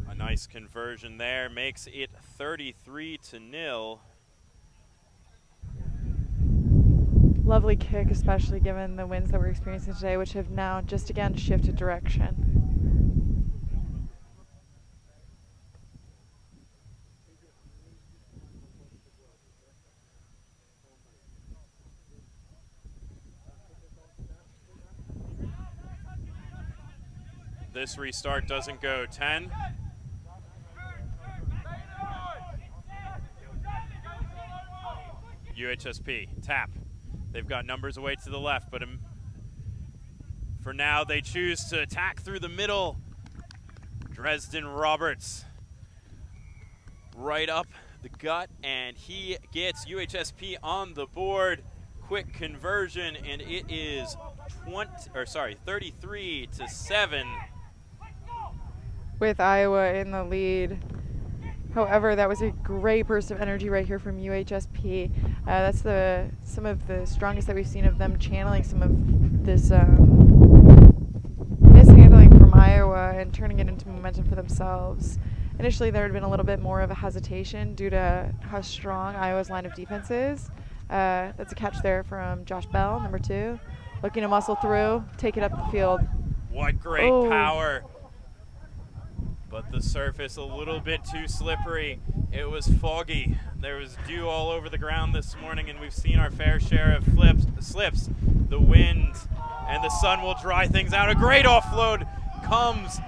A nice conversion there makes it 33-0. Lovely kick, especially given the winds that we're experiencing today, which have now just again shifted direction. This restart doesn't go 10. UHSP, tap. They've got numbers away to the left, but for now they choose to attack through the middle. Dresden Roberts right up the gut, and he gets UHSP on the board. quick conversion, and it is 33-7. With Iowa in the lead. However, that was a great burst of energy right here from UHSP. That's some of the strongest that we've seen of them channeling some of this mishandling from Iowa and turning it into momentum for themselves. Initially, there had been a little bit more of a hesitation due to how strong Iowa's line of defense is. That's a catch there from Josh Bell, number 2. Looking to muscle through, take it up the field. What great power. But the surface a little bit too slippery. It was foggy. There was dew all over the ground this morning, and we've seen our fair share of slips. The wind and the sun will dry things out. A great offload comes,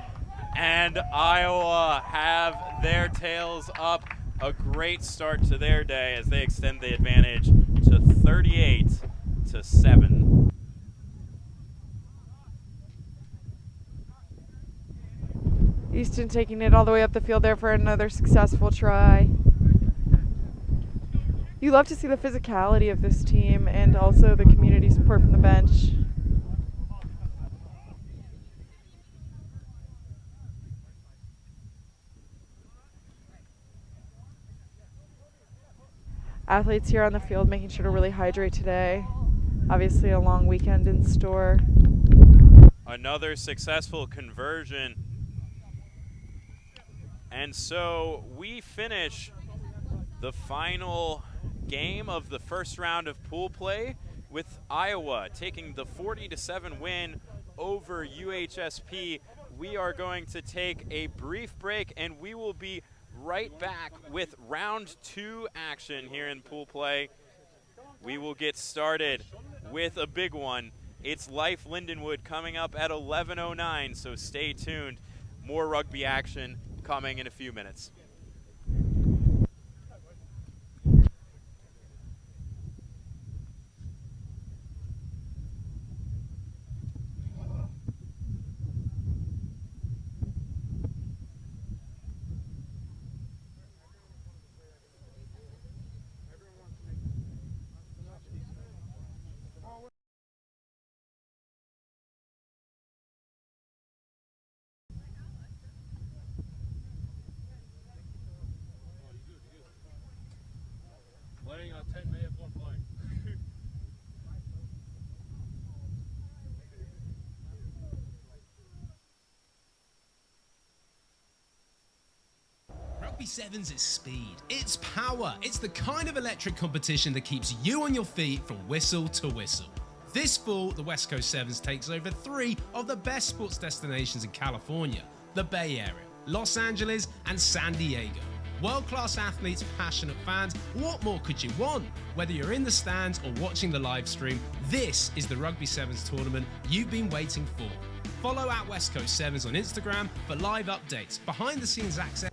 and Iowa have their tails up. A great start to their day as they extend the advantage to 38-7. Easton taking it all the way up the field there for another successful try. You love to see the physicality of this team and also the community support from the bench. Athletes here on the field making sure to really hydrate today. Obviously a long weekend in store. Another successful conversion. And so we finish the final game of the first round of pool play with Iowa taking the 40-7 win over UHSP. We are going to take a brief break, and we will be right back with round 2 action here in pool play. We will get started with a big one. It's Life Lindenwood coming up at 11:09, so stay tuned. More rugby action coming in a few minutes. Playing on 10 minutes, one play. Rugby Sevens is speed, it's power, it's the kind of electric competition that keeps you on your feet from whistle to whistle. This fall, the West Coast Sevens takes over 3 of the best sports destinations in California, the Bay Area, Los Angeles, and San Diego. World-class athletes, passionate fans, what more could you want? Whether you're in the stands or watching the live stream, this is the Rugby Sevens tournament you've been waiting for. Follow at West Coast Sevens on Instagram for live updates, behind-the-scenes access.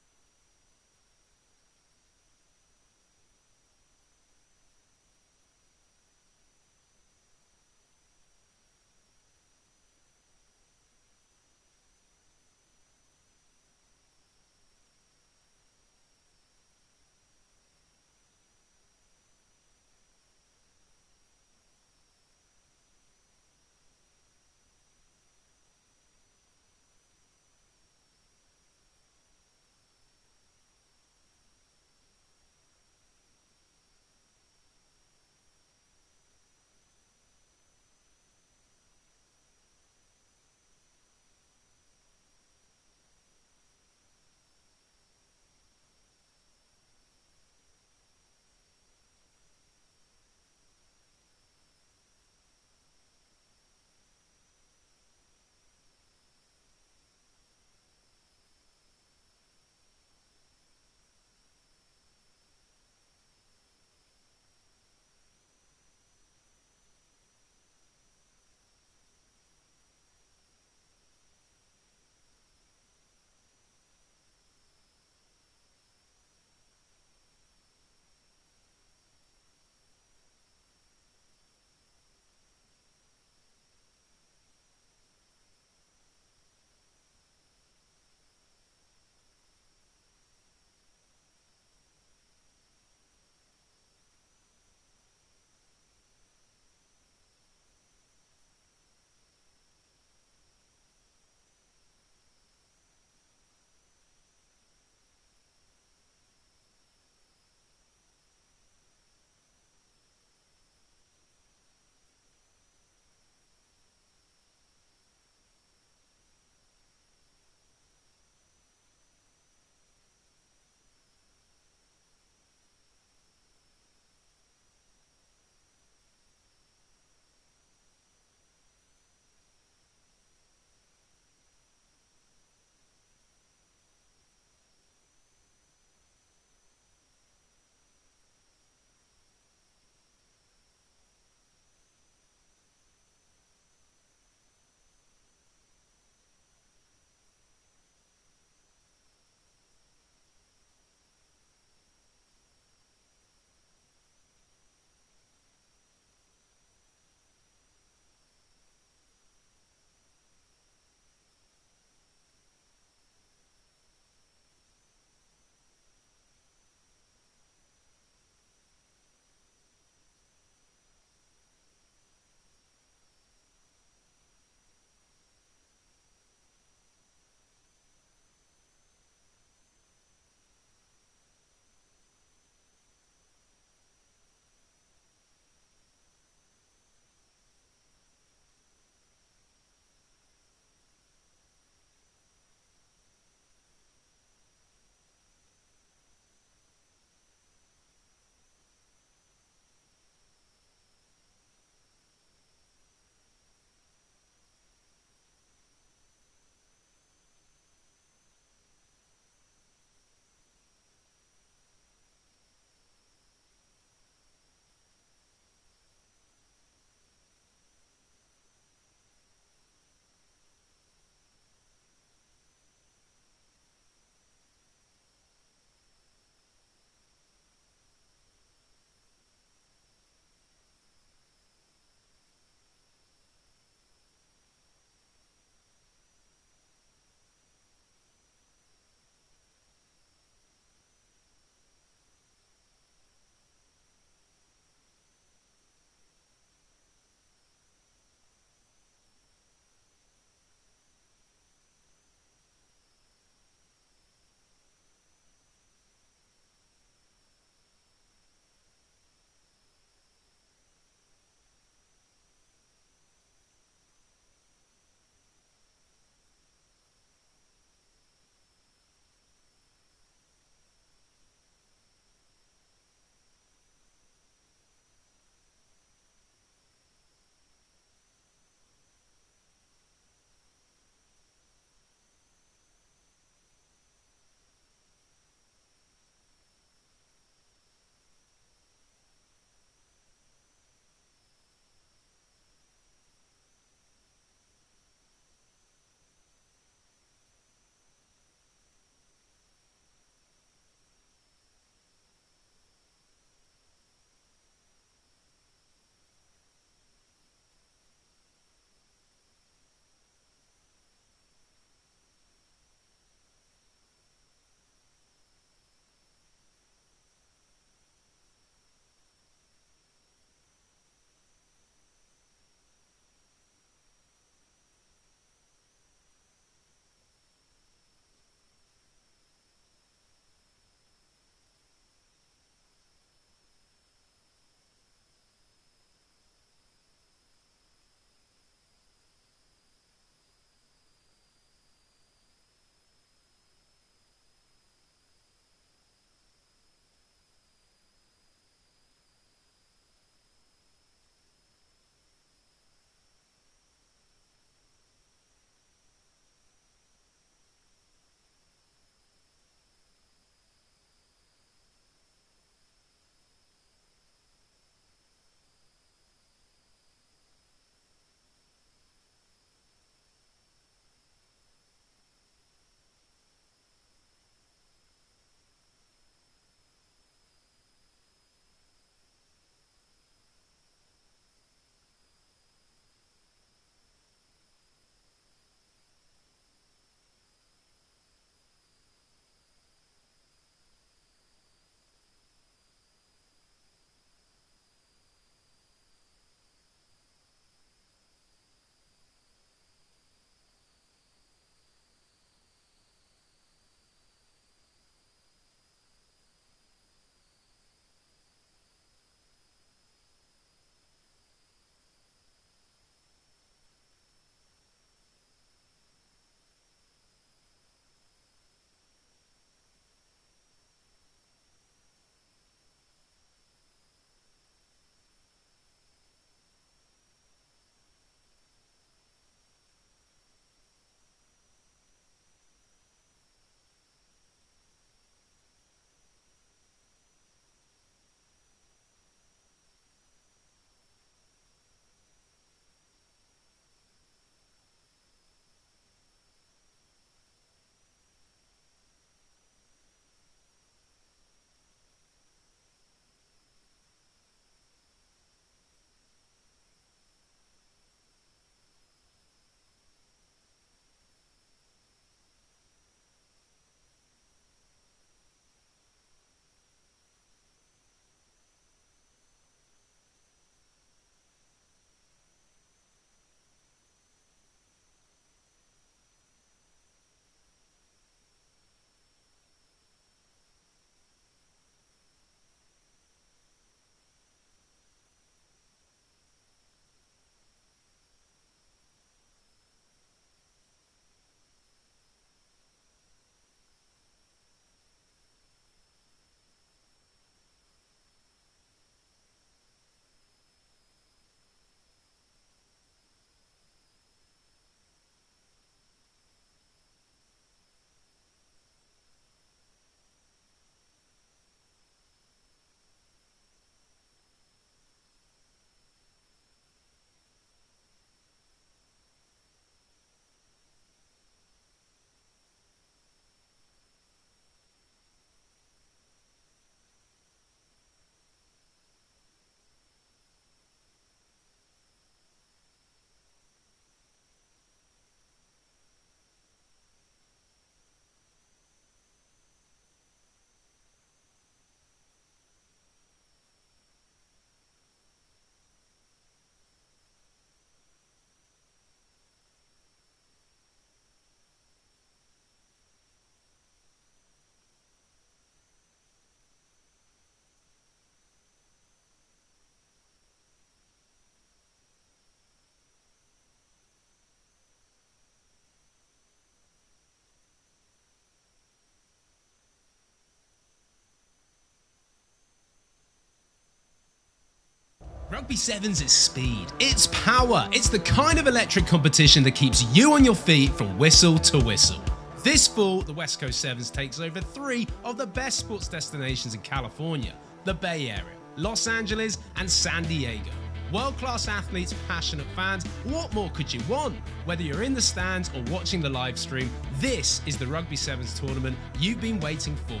Rugby Sevens is speed, it's power, it's the kind of electric competition that keeps you on your feet from whistle to whistle. This fall, the West Coast Sevens takes over 3 of the best sports destinations in California, the Bay Area, Los Angeles and San Diego. World-class athletes, passionate fans, what more could you want? Whether you're in the stands or watching the live stream, this is the Rugby Sevens tournament you've been waiting for.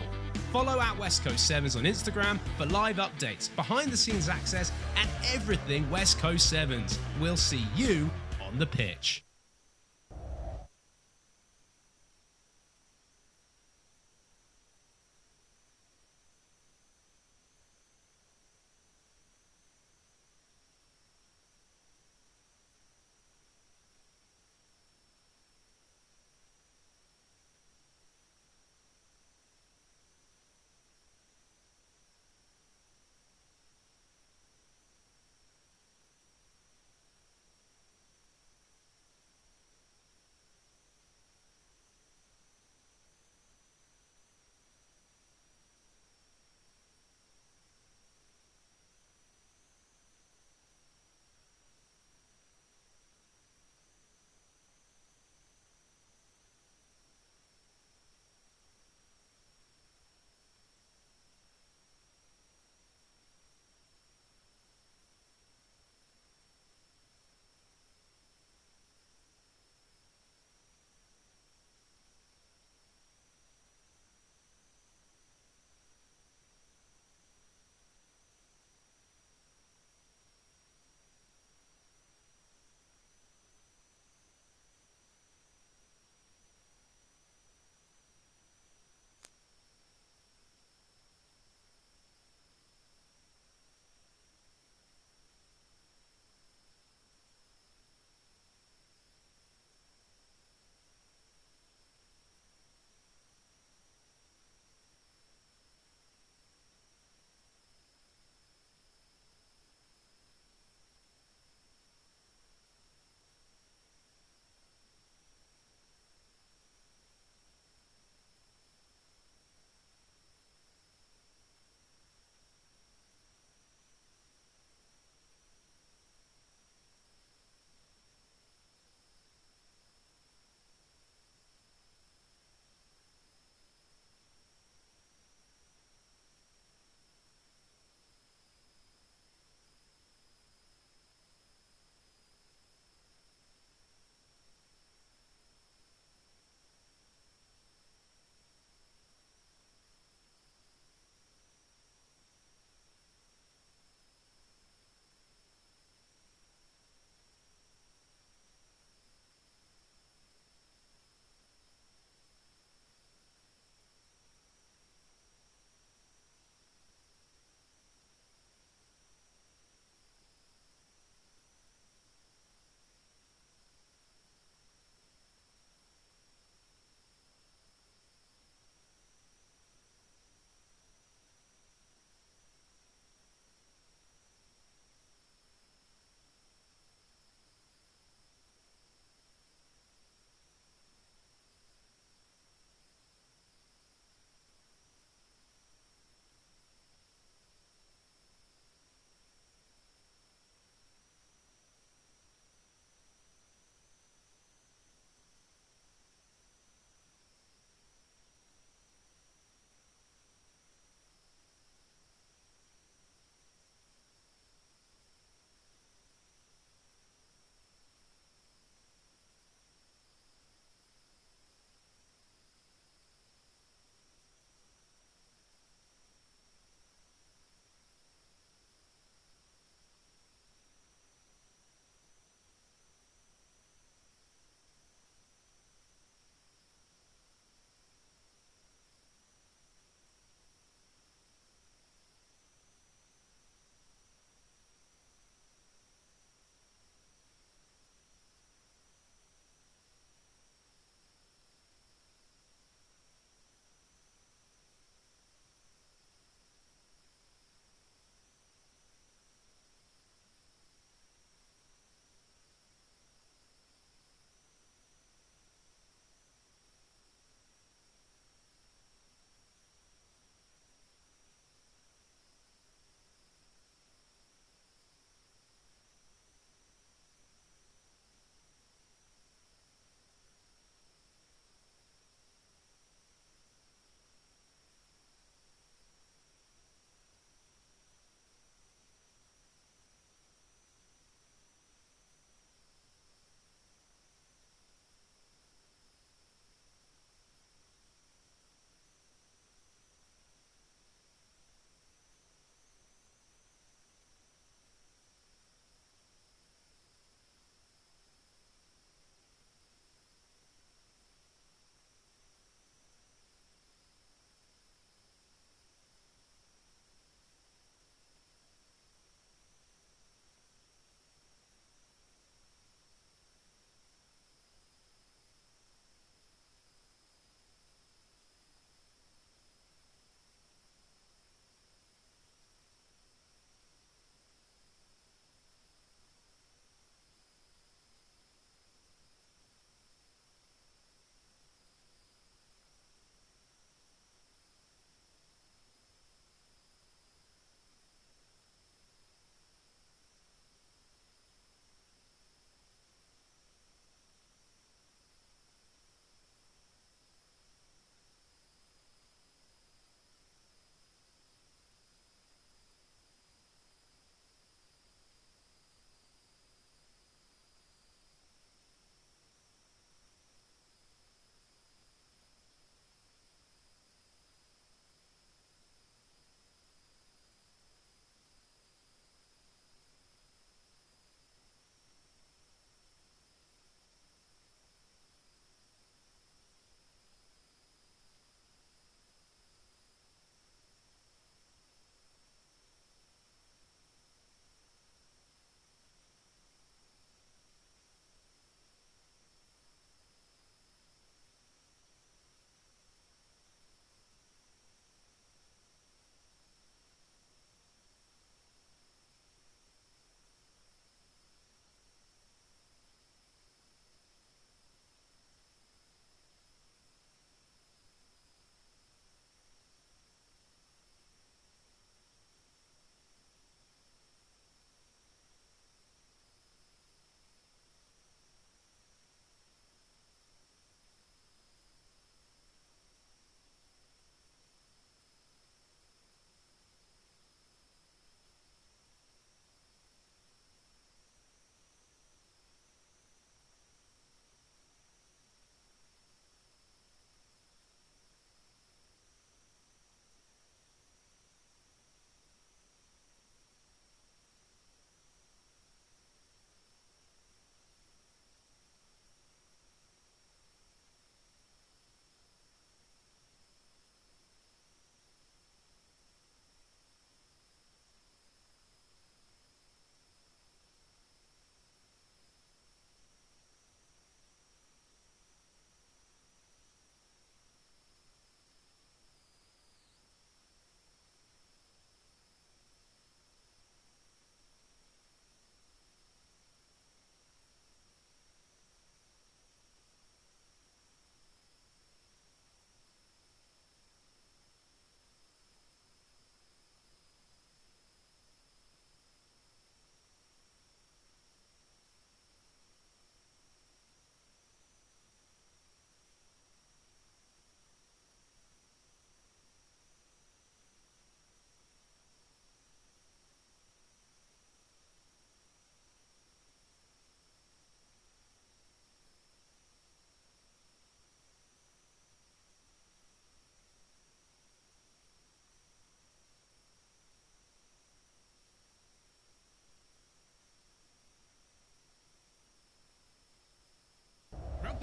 Follow at West Coast Sevens on Instagram for live updates, behind-the-scenes access, and everything West Coast Sevens. We'll see you on the pitch.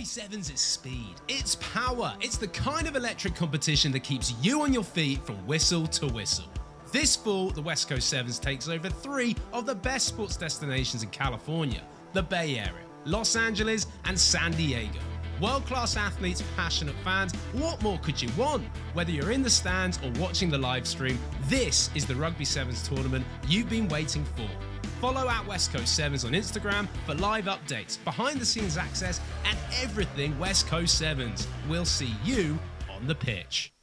Rugby Sevens is speed, it's power, it's the kind of electric competition that keeps you on your feet from whistle to whistle. This fall, the West Coast Sevens takes over 3 of the best sports destinations in California, the Bay Area, Los Angeles, and San Diego. World-class athletes, passionate fans, what more could you want? Whether you're in the stands or watching the live stream, this is the Rugby Sevens tournament you've been waiting for. Follow at West Coast Sevens on Instagram for live updates, behind-the-scenes access, and everything West Coast Sevens. We'll see you on the pitch.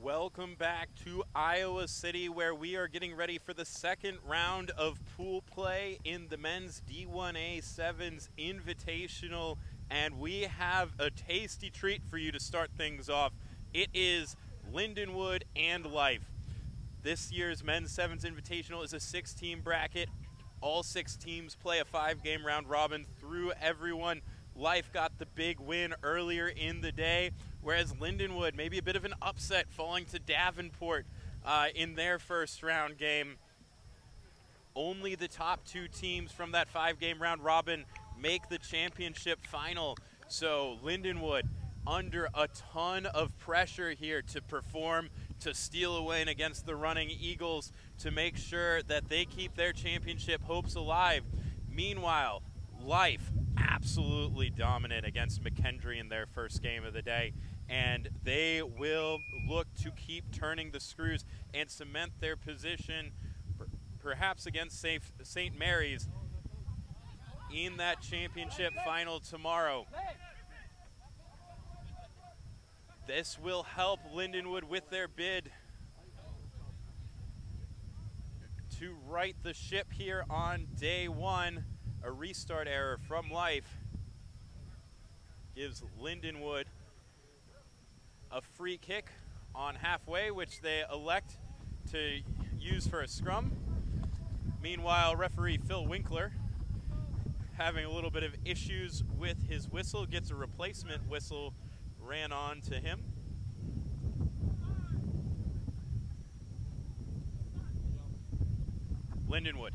Welcome back to Iowa City, where we are getting ready for the second round of pool play in the men's D1A Sevens Invitational, and we have a tasty treat for you to start things off. It is Lindenwood and Life. This year's men's Sevens Invitational is a 6-team bracket. All 6 teams play a 5-game round robin through everyone. Life got the big win earlier in the day, whereas Lindenwood, maybe a bit of an upset, falling to Davenport in their first round game. Only the top 2 teams from that 5-game round robin make the championship final. So Lindenwood under a ton of pressure here to perform, to steal a win against the running Eagles, to make sure that they keep their championship hopes alive. Meanwhile, Life absolutely dominant against McKendree in their first game of the day, and they will look to keep turning the screws and cement their position perhaps against St. Mary's in that championship final tomorrow. This will help Lindenwood with their bid to right the ship here on day 1. A restart error from Life gives Lindenwood a free kick on halfway, which they elect to use for a scrum. Meanwhile, referee Phil Winkler, having a little bit of issues with his whistle, gets a replacement whistle ran on to him. Lindenwood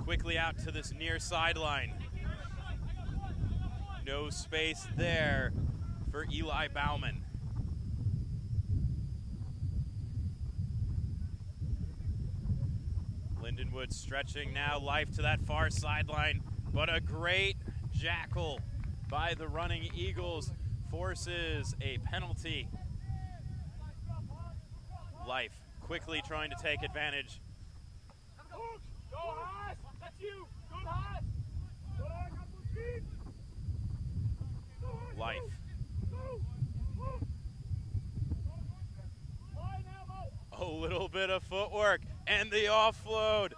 quickly out to this near sideline. No space there for Eli Bauman. Lindenwood stretching now, Life to that far sideline, but a great jackal by the running Eagles forces a penalty. Life quickly trying to take advantage. Go, Haas! That's you! Good, Haas! Life. A little bit of footwork and the offload.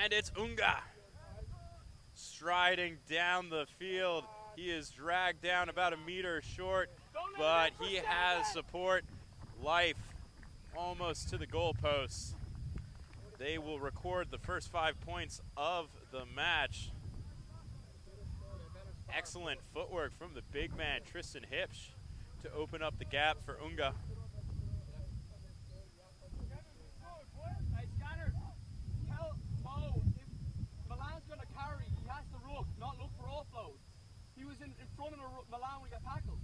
And it's Unga. Striding down the field. He is dragged down about a meter short, but he has support. Life almost to the goalposts. They will record the first 5 points of the match. Excellent footwork from the big man, Tristan Hipsch, to open up the gap for Unga. Hey, Scanner, tell Mo if Milan's going to carry, he has to ruck, not look for offloads. He was in front of Milan when he got tackled.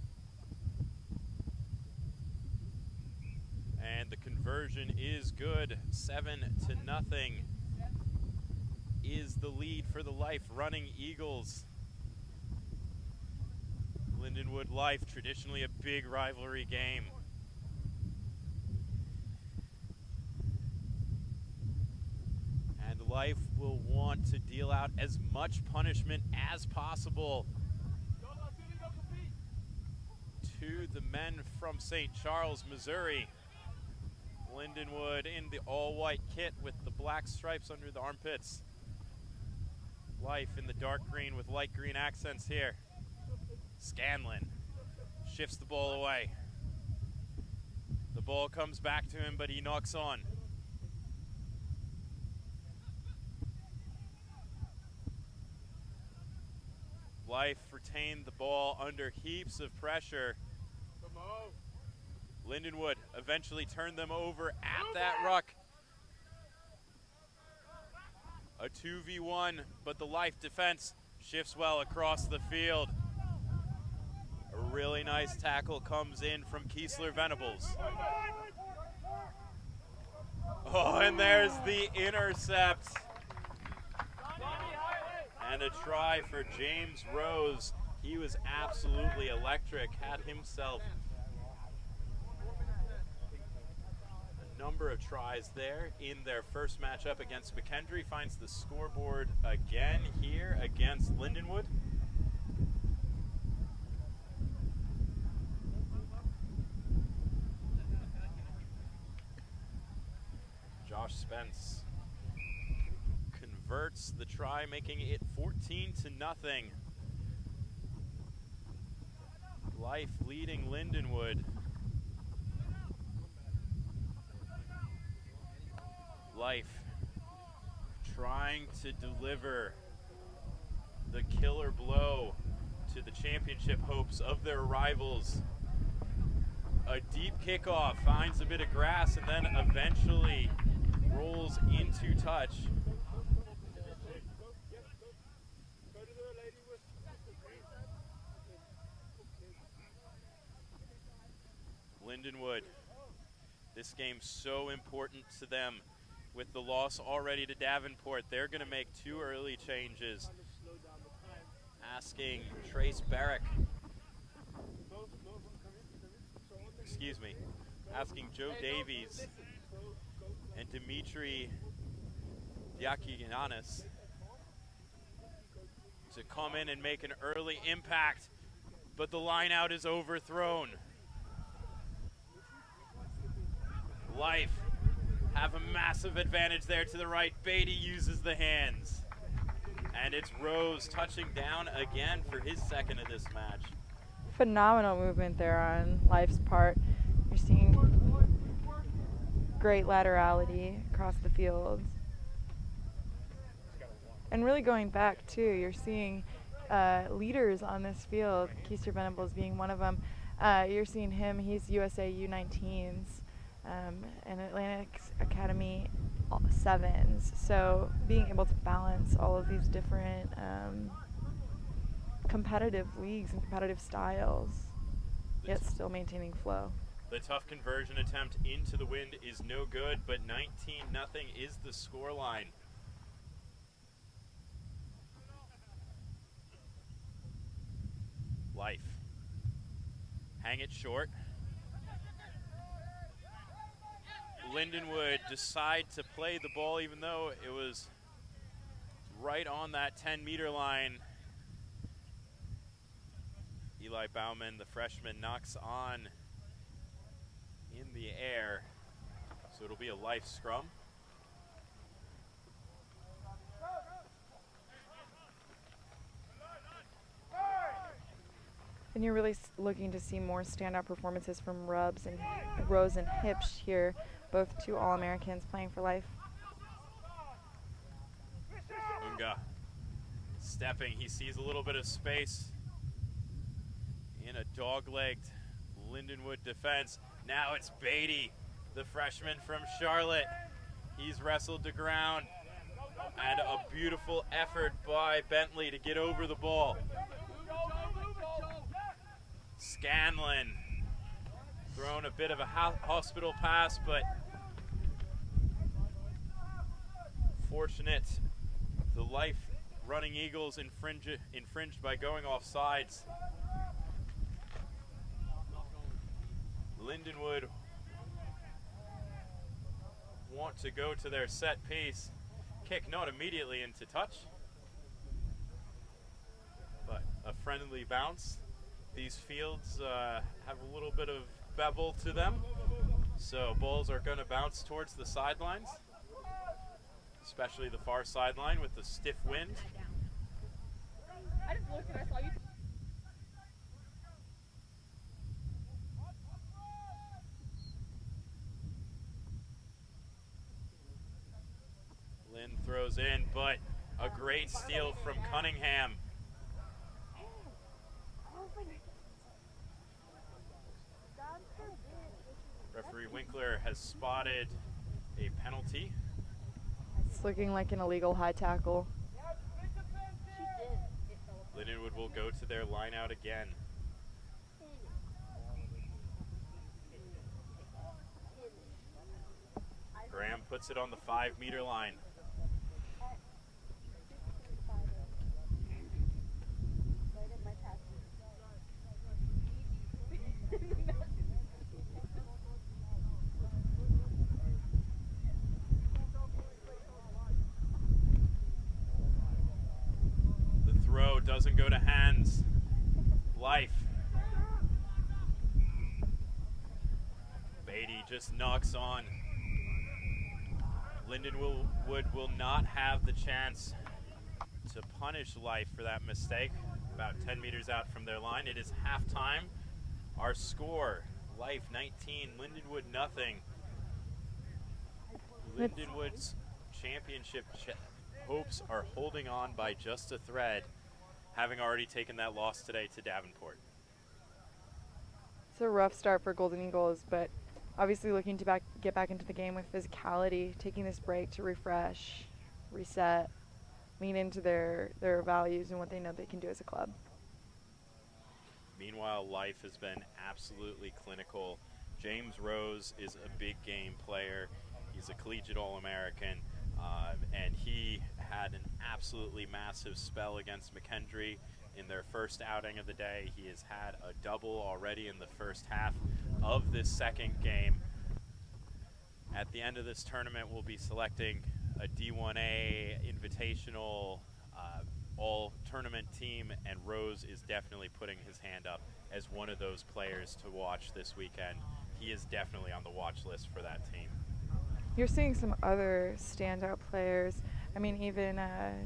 And the conversion is good. 7-0 is the lead for the Life Running Eagles. Lindenwood Life, traditionally a big rivalry game. And Life will want to deal out as much punishment as possible to the men from St. Charles, Missouri. Lindenwood in the all-white kit with the black stripes under the armpits. Life in the dark green with light green accents here. Scanlon shifts the ball away. The ball comes back to him, but he knocks on. Life retained the ball under heaps of pressure. Lindenwood eventually turned them over at that ruck. A 2v1, but the Life defense shifts well across the field. A really nice tackle comes in from Kiesler Venables. Oh, and there's the intercept. And a try for James Rose. He was absolutely electric, had himself a number of tries there in their first matchup against McKendree. Finds the scoreboard again here against Lindenwood. Josh Spence converts the try, making it 14-0. Life leading Lindenwood. Life trying to deliver the killer blow to the championship hopes of their rivals. A deep kickoff finds a bit of grass and then eventually rolls into touch. Lindenwood, this game's so important to them. With the loss already to Davenport, they're going to make 2 early changes. Asking Trace Barrick, asking Joe Davies and Dimitri Diakigiannis to come in and make an early impact, but the line out is overthrown. Life have a massive advantage there to the right. Beatty uses the hands. And it's Rose touching down again for his second of this match. Phenomenal movement there on Life's part. You're seeing great laterality across the field. And really going back too, you're seeing leaders on this field, Keister Venables being one of them. You're seeing him, he's USA U19s. And Atlantic Academy 7s. So being able to balance all of these different competitive leagues and competitive styles, yet still maintaining flow. The tough conversion attempt into the wind is no good, but 19-0 is the scoreline. Life. Hang it short. Lindenwood decide to play the ball even though it was right on that 10-meter line. Eli Bauman, the freshman, knocks on in the air, so it'll be a life scrum. And you're really looking to see more standout performances from Rose and Hipsch here, both two All-Americans playing for life. Unga stepping, he sees a little bit of space in a dog-legged Lindenwood defense. Now it's Beatty, the freshman from Charlotte. He's wrestled to ground, and a beautiful effort by Bentley to get over the ball. Scanlon throwing a bit of a hospital pass, but fortunate. The life running Eagles infringed by going off sides. Lindenwood want to go to their set piece. Kick not immediately into touch, but a friendly bounce. These fields have a little bit of bevel to them, so balls are going to bounce towards the sidelines, especially the far sideline with the stiff wind. I just looked and I saw you. Lynn throws in, but a great steal from Cunningham. Referee Winkler has spotted a penalty. It's looking like an illegal high tackle. Lindenwood will go to their line out again. Graham puts it on the 5-meter line. The throw doesn't go to hands. Life. Beatty just knocks on. Lindenwood will not have the chance to punish Life for that mistake. About 10 meters out from their line. It is halftime. Our score, Life 19, Lindenwood nothing. Lindenwood's championship hopes are holding on by just a thread, having already taken that loss today to Davenport. It's a rough start for Golden Eagles, but obviously looking to get back into the game with physicality, taking this break to refresh, reset, lean into their values and what they know they can do as a club. Meanwhile, Life has been absolutely clinical. James Rose is a big game player. He's a collegiate All-American, and he had an absolutely massive spell against McKendree in their first outing of the day. He has had a double already in the first half of this second game. At the end of this tournament, we'll be selecting a D1A Invitational all-tournament team, and Rose is definitely putting his hand up as one of those players to watch this weekend. He is definitely on the watch list for that team. You're seeing some other standout players. I mean, even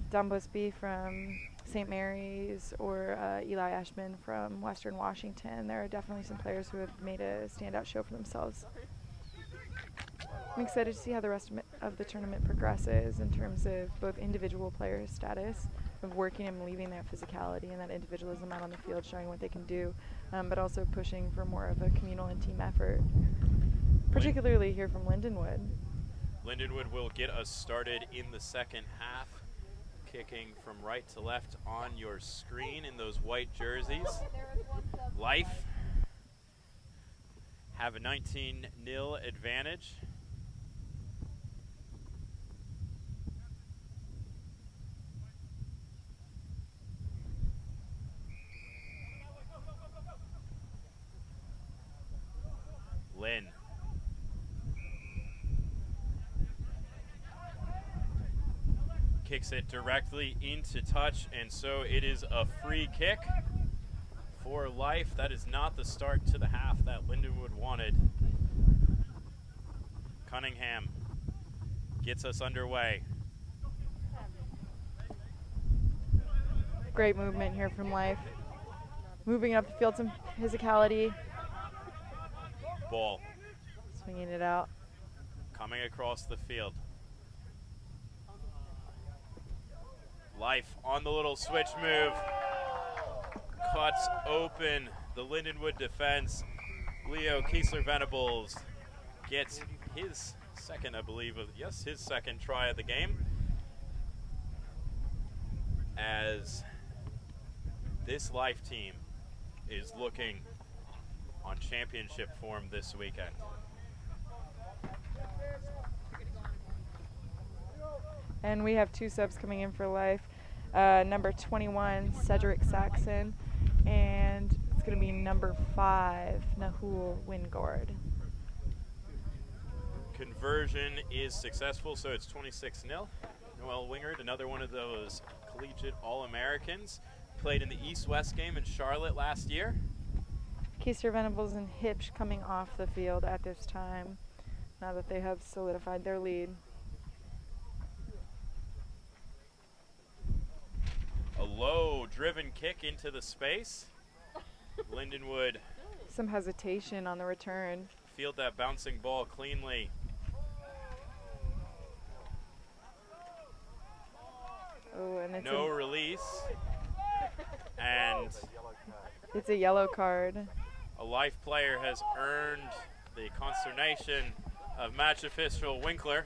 Don Busby from St. Mary's or Eli Ashman from Western Washington. There are definitely some players who have made a standout show for themselves. I'm excited to see how the rest of the tournament progresses in terms of both individual player status, of working and leaving that physicality and that individualism out on the field, showing what they can do, but also pushing for more of a communal and team effort, particularly here from Lindenwood. Lindenwood will get us started in the second half, kicking from right to left on your screen in those white jerseys. Life have a 19-0 advantage. Lynn kicks it directly into touch, and so it is a free kick for Life. That is not the start to the half that Lindenwood wanted. Cunningham gets us underway. Great movement here from Life. Moving up the field, some physicality. Ball Swinging it out. coming across the field. Life on the little switch move. Cuts open the Lindenwood defense. Leo Kiesler-Venables gets his second, I believe, his second try of the game. As this Life team is looking on championship form this weekend. And we have 2 subs coming in for Life. Number 21, Cedric Saxon, and it's going to be number 5, Nahul Wingord. Conversion is successful, so it's 26-0. Noel Wingard, another one of those collegiate All-Americans, played in the East-West game in Charlotte last year. Keister Venables and Hipsch coming off the field at this time, now that they have solidified their lead. A low driven kick into the space. Lindenwood Some hesitation on the return. field that bouncing ball cleanly. Oh, and it's No release. And it's a yellow card. a Life player has earned the consternation of match official Winkler.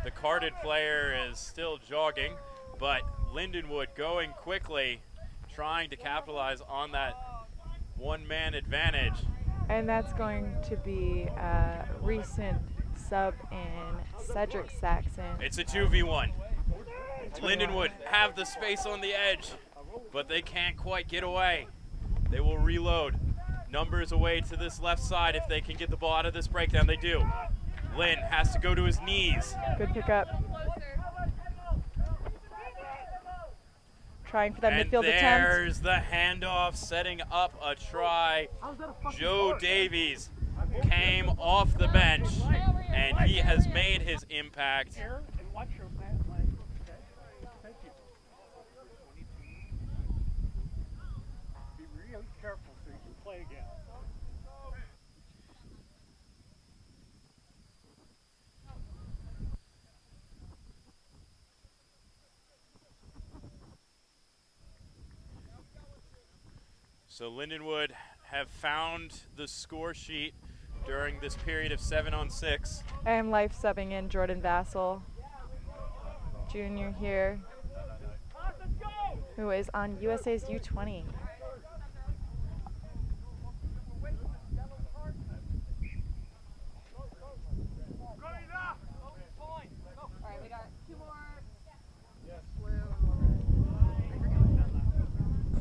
The carded player is still jogging, but Lindenwood going quickly, trying to capitalize on that one-man advantage. And that's going to be a recent sub in Cedric Saxon. It's a 2v1. Lindenwood have the space on the edge, but they can't quite get away. They will reload. Numbers away to this left side if they can get the ball out of this breakdown. They do. Lynn has to go to his knees. Good pickup. Trying for that And midfield attempt. there's the handoff, setting up a try. Joe Davies came off the bench, and he has made his impact. Be really careful so you can play again. So Lindenwood have found the score sheet during this period of 7-on-6. And Life subbing in Jordan Vassell, junior here, who is on USA's U20. Alright, we got 2 more.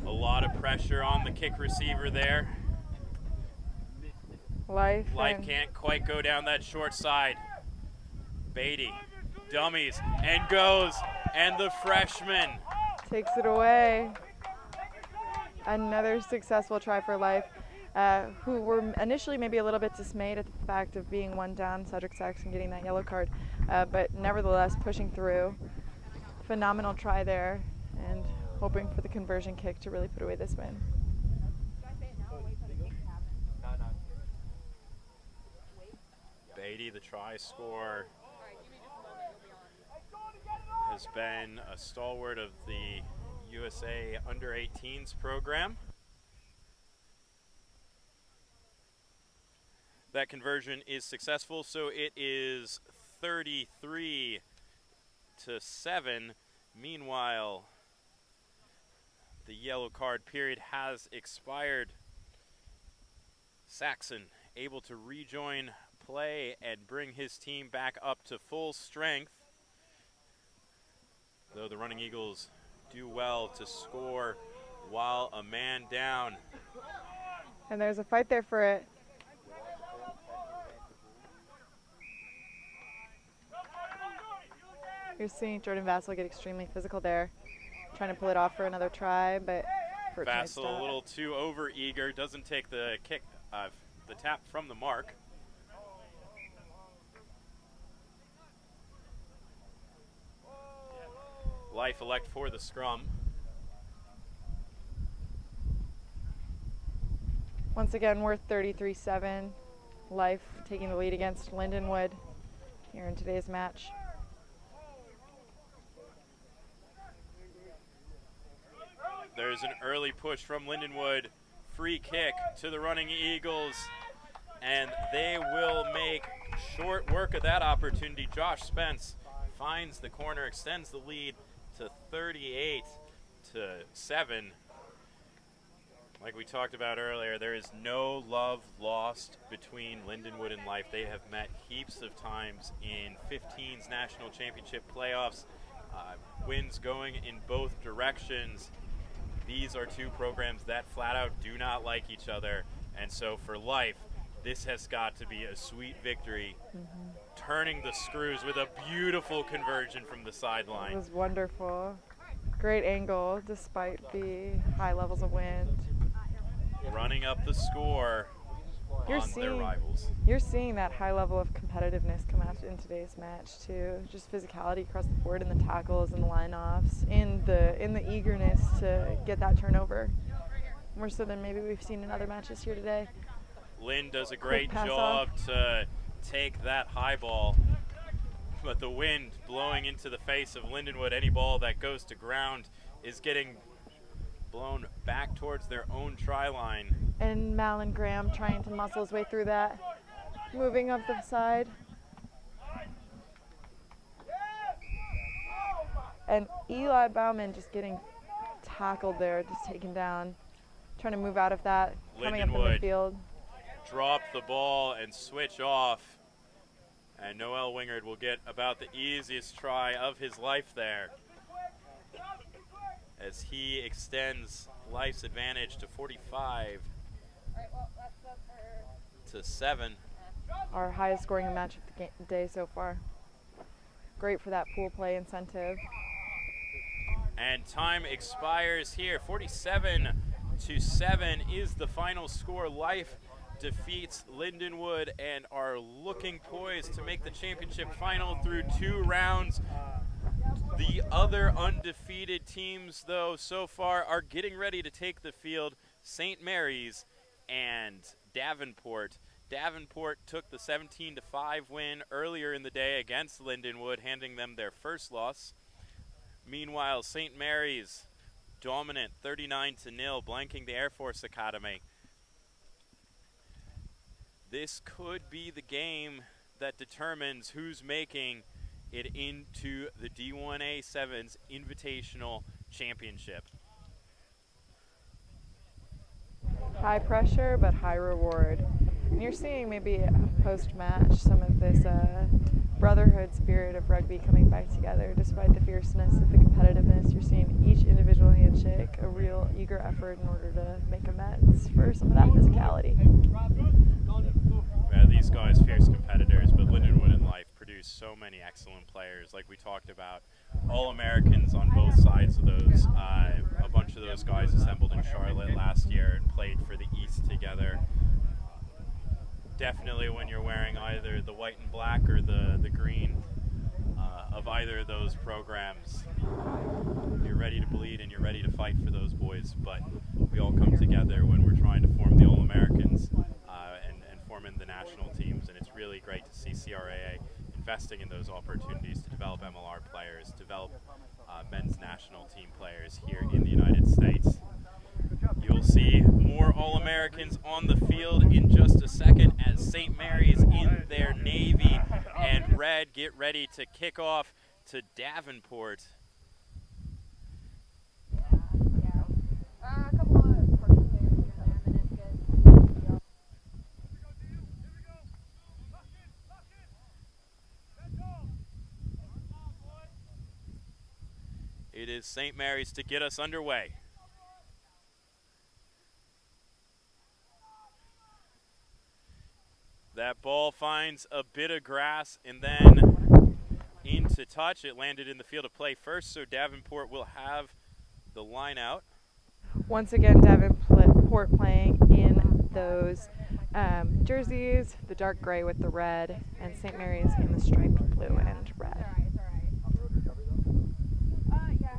A lot of pressure on the kick receiver there. Life Can't quite go down that short side. Beatty dummies and goes, and the freshman takes it away. Another successful try for Life, who were initially maybe a little bit dismayed at the fact of being one down, Cedric Saxon getting that yellow card, but nevertheless pushing through. Phenomenal try there, and hoping for the conversion kick to really put away this win. Beatty, the try scorer, has been a stalwart of the USA Under-18s program. That conversion is successful, so it is 33-7. Meanwhile, the yellow card period has expired. Saxon able to rejoin play and bring his team back up to full strength. Though the Running Eagles do well to score while a man down. And there's a fight there for it. You're seeing Jordan Vassell get extremely physical there, trying to pull it off for another try, but Vassell a little too over-eager, doesn't take the kick, the tap from the mark. Life elect for the scrum. Once again, we're 33-7. Life taking the lead against Lindenwood here in today's match. There's an early push from Lindenwood. Free kick to the running Eagles, and they will make short work of that opportunity. Josh Spence finds the corner, extends the lead to 38-7. Like we talked about earlier, there is no love lost between Lindenwood and Life. They have met heaps of times in 15's national championship playoffs, wins going in both directions. These are two programs that flat out do not like each other, and so for Life, this has got to be a sweet victory, turning the screws with a beautiful conversion from the sideline. It was wonderful. Great angle despite the high levels of wind. Running up the score on their rivals. You're seeing that high level of competitiveness come out in today's match too. Just physicality across the board in the tackles and the line-offs, in the eagerness to get that turnover. More so than maybe we've seen in other matches here today. Lynn does a great job to take that high ball, but the wind blowing into the face of Lindenwood. Any ball that goes to ground is getting blown back towards their own try line. And Malin Graham trying to muscle his way through that, moving up the side. And Eli Bauman just getting tackled there, just taken down, trying to move out of that, coming up the midfield. Drop the ball and switch off, and Noel Wingard will get about the easiest try of his life there, as he extends Life's advantage to 45-7. Our highest scoring match of the day so far. Great for that pool play incentive. And time expires here. 47-7 is the final score. Life defeats Lindenwood and are looking poised to make the championship final through 2 rounds. The other undefeated teams, though, so far are getting ready to take the field. St. Mary's and Davenport. Davenport took the 17-5 win earlier in the day against Lindenwood, handing them their first loss. Meanwhile, St. Mary's dominant 39-0, blanking the Air Force Academy. This could be the game that determines who's making it into the D1A7's Invitational Championship. High pressure, but high reward. And you're seeing maybe post-match some of this brotherhood spirit of rugby coming back together despite the fierceness of the competitiveness. You're seeing each individual handshake, a real eager effort in order to make amends for some of that physicality. Yeah, these guys, fierce competitors, but Lindenwood and Life produce so many excellent players. Like we talked about, All-Americans on both sides of those. A bunch of those guys assembled in Charlotte last year and played for the East together. Definitely when you're wearing either the white and black or the green of either of those programs, you're ready to bleed and you're ready to fight for those boys. But we all come together when we're trying to form the All-Americans and form in the national teams. And it's really great to see CRAA investing in those opportunities to develop MLR players, develop men's national team players here in the United States. You'll see more All-Americans on the field in just a second as St. Mary's in their navy and red get ready to kick off to Davenport. It is St. Mary's to get us underway. That ball finds a bit of grass and then into touch. It landed in the field of play first, so Davenport will have the line out. Once again, Davenport playing in those jerseys, the dark gray with the red, and St. Mary's in the striped blue and red. Yeah,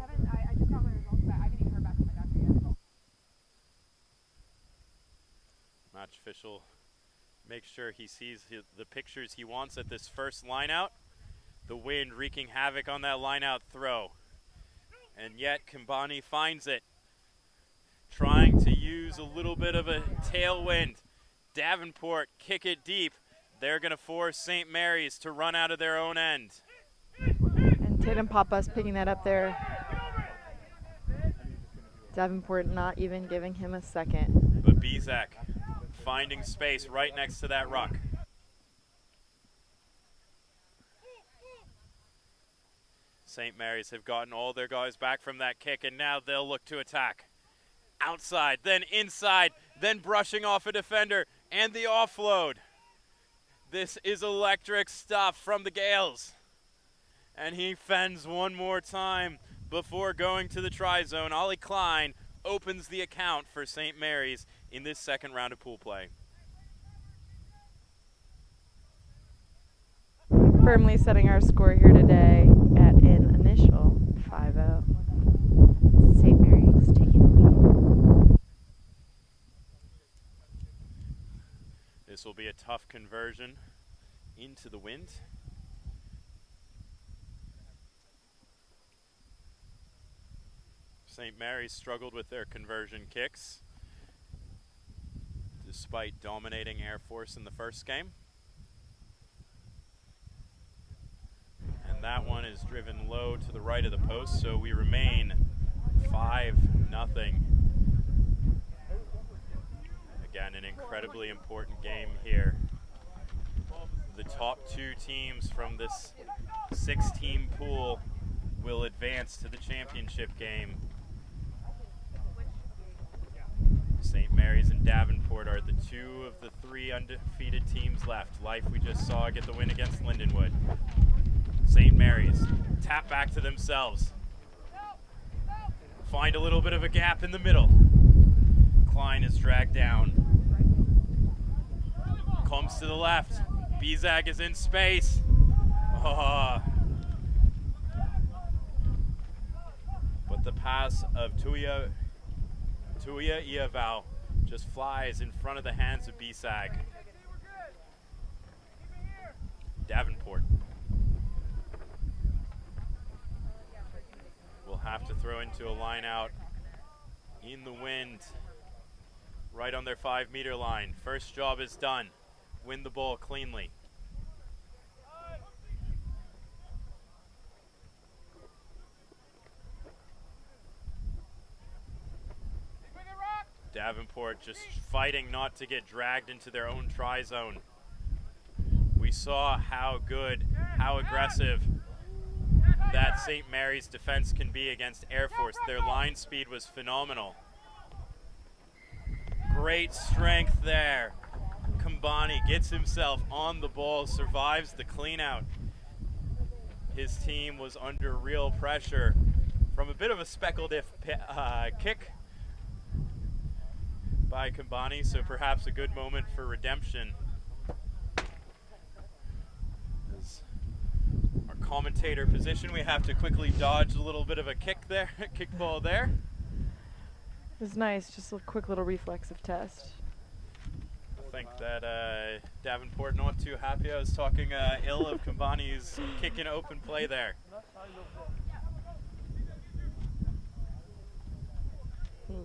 I just got my results back. I haven't even heard back from my doctor yet. Match official makes sure he sees the pictures he wants at this first line out. The wind wreaking havoc on that line out throw. And yet Kambani finds it. Trying to use a little bit of a tailwind. Davenport kick it deep. They're going to force St. Mary's to run out of their own end. And Tatum Papas picking that up there. Davenport not even giving him a second. But Bizek finding space right next to that ruck. St. Mary's have gotten all their guys back from that kick, and now they'll look to attack. Outside, then inside, then brushing off a defender, and the offload. This is electric stuff from the Gales. And he fends one more time before going to the try zone. Ollie Klein opens the account for St. Mary's in this second round of pool play. Firmly setting our score here today at an initial 5-0. St. Mary's taking the lead. This will be a tough conversion into the wind. St. Mary's struggled with their conversion kicks despite dominating Air Force in the first game. And that one is driven low to the right of the post, so we remain 5-0. Again, an incredibly important game here. The top two teams from this 6-team pool will advance to the championship game. St. Mary's and Davenport are the two of the 3 undefeated teams left. Life we just saw get the win against Lindenwood. St. Mary's tap back to themselves. Find a little bit of a gap in the middle. Klein is dragged down. Comes to the left. Bizag is in space. Oh. But the pass of Tuya Iavau just flies in front of the hands of Bizag. Davenport will have to throw into a line out in the wind right on their 5-meter line. First job is done. Win the ball cleanly. Davenport just fighting not to get dragged into their own try zone. We saw how good, how aggressive that St. Mary's defense can be against Air Force. Their line speed was phenomenal. Great strength there. Kambani gets himself on the ball, survives the clean out. His team was under real pressure from a bit of a speckled kick by Kambani, so perhaps a good moment for redemption. As our commentator position, we have to quickly dodge a little bit of a kick there, kickball there. It was nice, just a quick little reflexive test. I think that Davenport not too happy. I was talking ill of Kambani's kick and open play there.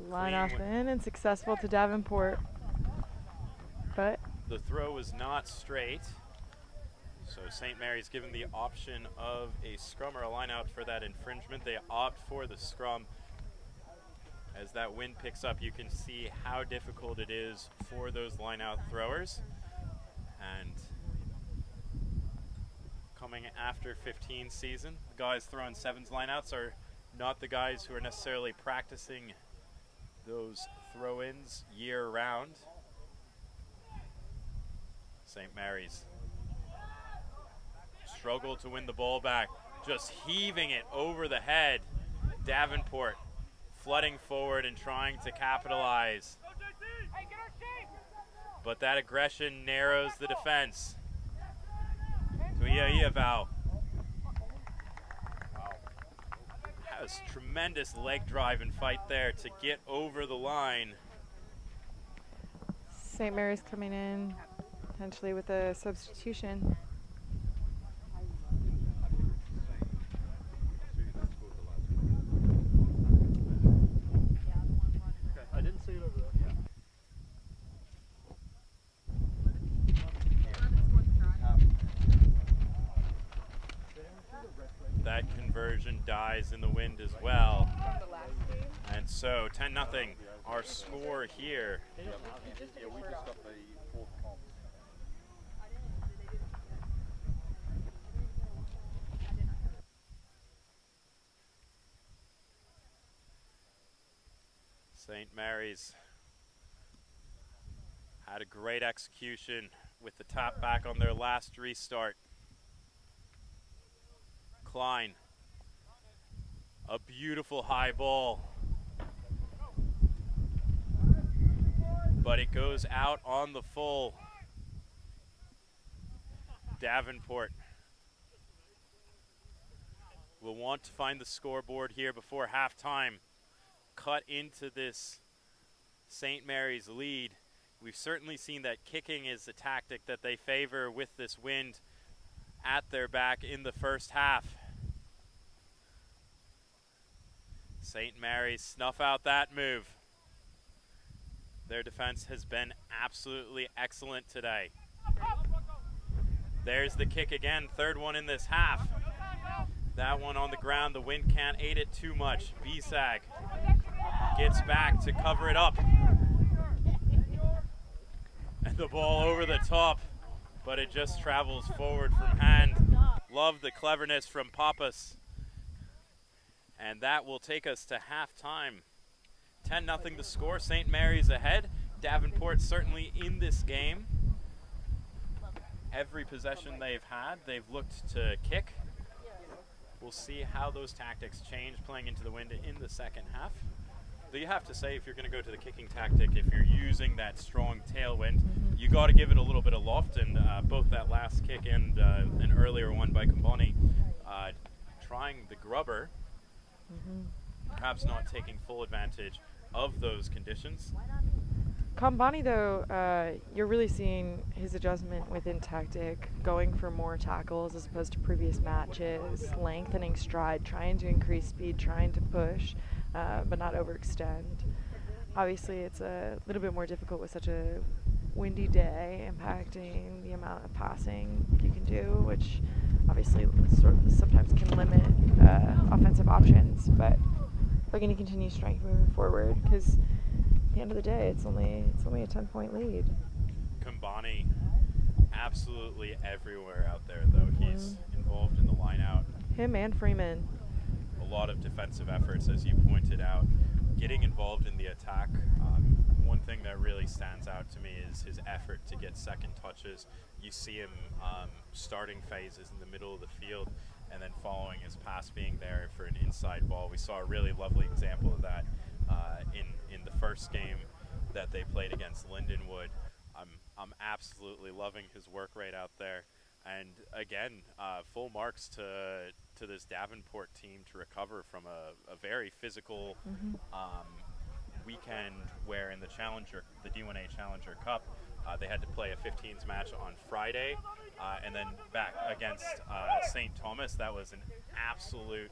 Line off in and successful to Davenport. But the throw was not straight. So St. Mary's given the option of a scrum or a line out for that infringement. They opt for the scrum. As that wind picks up, you can see how difficult it is for those line out throwers. And coming after 15 season, the guys throwing 7s line outs are not the guys who are necessarily practicing those throw-ins year round. St. Mary's struggle to win the ball back, just heaving it over the head. Davenport flooding forward and trying to capitalize. But that aggression narrows the defense. Tuiaieval has tremendous leg drive and fight there to get over the line. St. Mary's coming in potentially with a substitution. I didn't see it over there. That conversion dies in the wind as well. And so 10-0, our score here. Yeah, we just got the fourth comp. St. Mary's had a great execution with the tap back on their last restart. Klein, a beautiful high ball, but it goes out on the full. Davenport will want to find the scoreboard here before halftime. Cut into this St. Mary's lead. We've certainly seen that kicking is a tactic that they favor with this wind at their back in the first half. St. Mary's snuff out that move. Their defense has been absolutely excellent today. There's the kick again, third one in this half. That one on the ground, the wind can't aid it too much. Bisag gets back to cover it up. And the ball over the top, but it just travels forward from hand. Love the cleverness from Pappas. And that will take us to halftime. 10-0 the score, St. Mary's ahead. Davenport certainly in this game. Every possession they've had, they've looked to kick. We'll see how those tactics change playing into the wind in the second half. Though you have to say, if you're going to go to the kicking tactic, if you're using that strong tailwind, you got to give it a little bit of loft. And both that last kick and an earlier one by Comboni, trying the grubber, perhaps not taking full advantage of those conditions. Combani, though, you're really seeing his adjustment within tactic, going for more tackles as opposed to previous matches, lengthening stride, trying to increase speed, trying to push, but not overextend. Obviously, it's a little bit more difficult with such a windy day, impacting the amount of passing you can do, which obviously sort of sometimes can limit offensive options. But we're going to continue strength moving forward because at the end of the day, it's only a 10-point lead. Combani, absolutely everywhere out there, though. He's involved in the line out. Him and Freeman. A lot of defensive efforts, as you pointed out. Getting involved in the attack. One thing that really stands out to me is his effort to get second touches. You see him starting phases in the middle of the field and then following his pass being there for an inside ball. We saw a really lovely example of that in the first game that they played against Lindenwood. I'm absolutely loving his work rate out there. And again, full marks to this Davenport team to recover from a very physical weekend where in the D1A Challenger Cup, they had to play a 15s match on Friday, and then back against St. Thomas. That was an absolute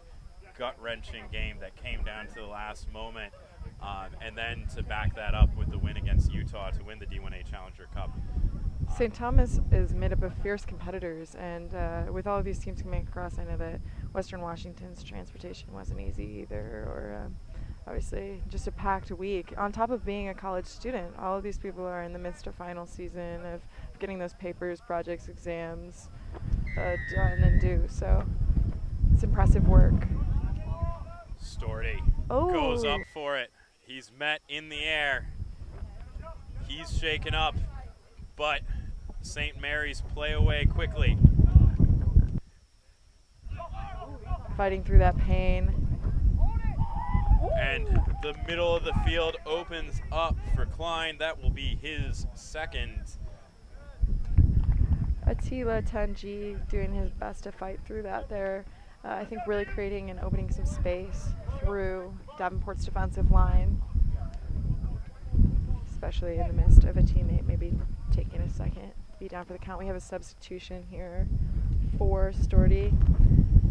gut-wrenching game that came down to the last moment, and then to back that up with the win against Utah to win the D1A Challenger Cup. St. Thomas is made up of fierce competitors, and with all of these teams coming across, I know that Western Washington's transportation wasn't easy either, or obviously just a packed week. On top of being a college student, all of these people are in the midst of final season of getting those papers, projects, exams done and due, so it's impressive work. Storty goes up for it. He's met in the air. He's shaken up, but St. Mary's play away quickly. fighting through that pain. And the middle of the field opens up for Klein. That will be his second. Attila Tenji doing his best to fight through that there. I think really creating and opening some space through Davenport's defensive line, especially in the midst of a teammate maybe taking a second to be down for the count. We have a substitution here for Storty,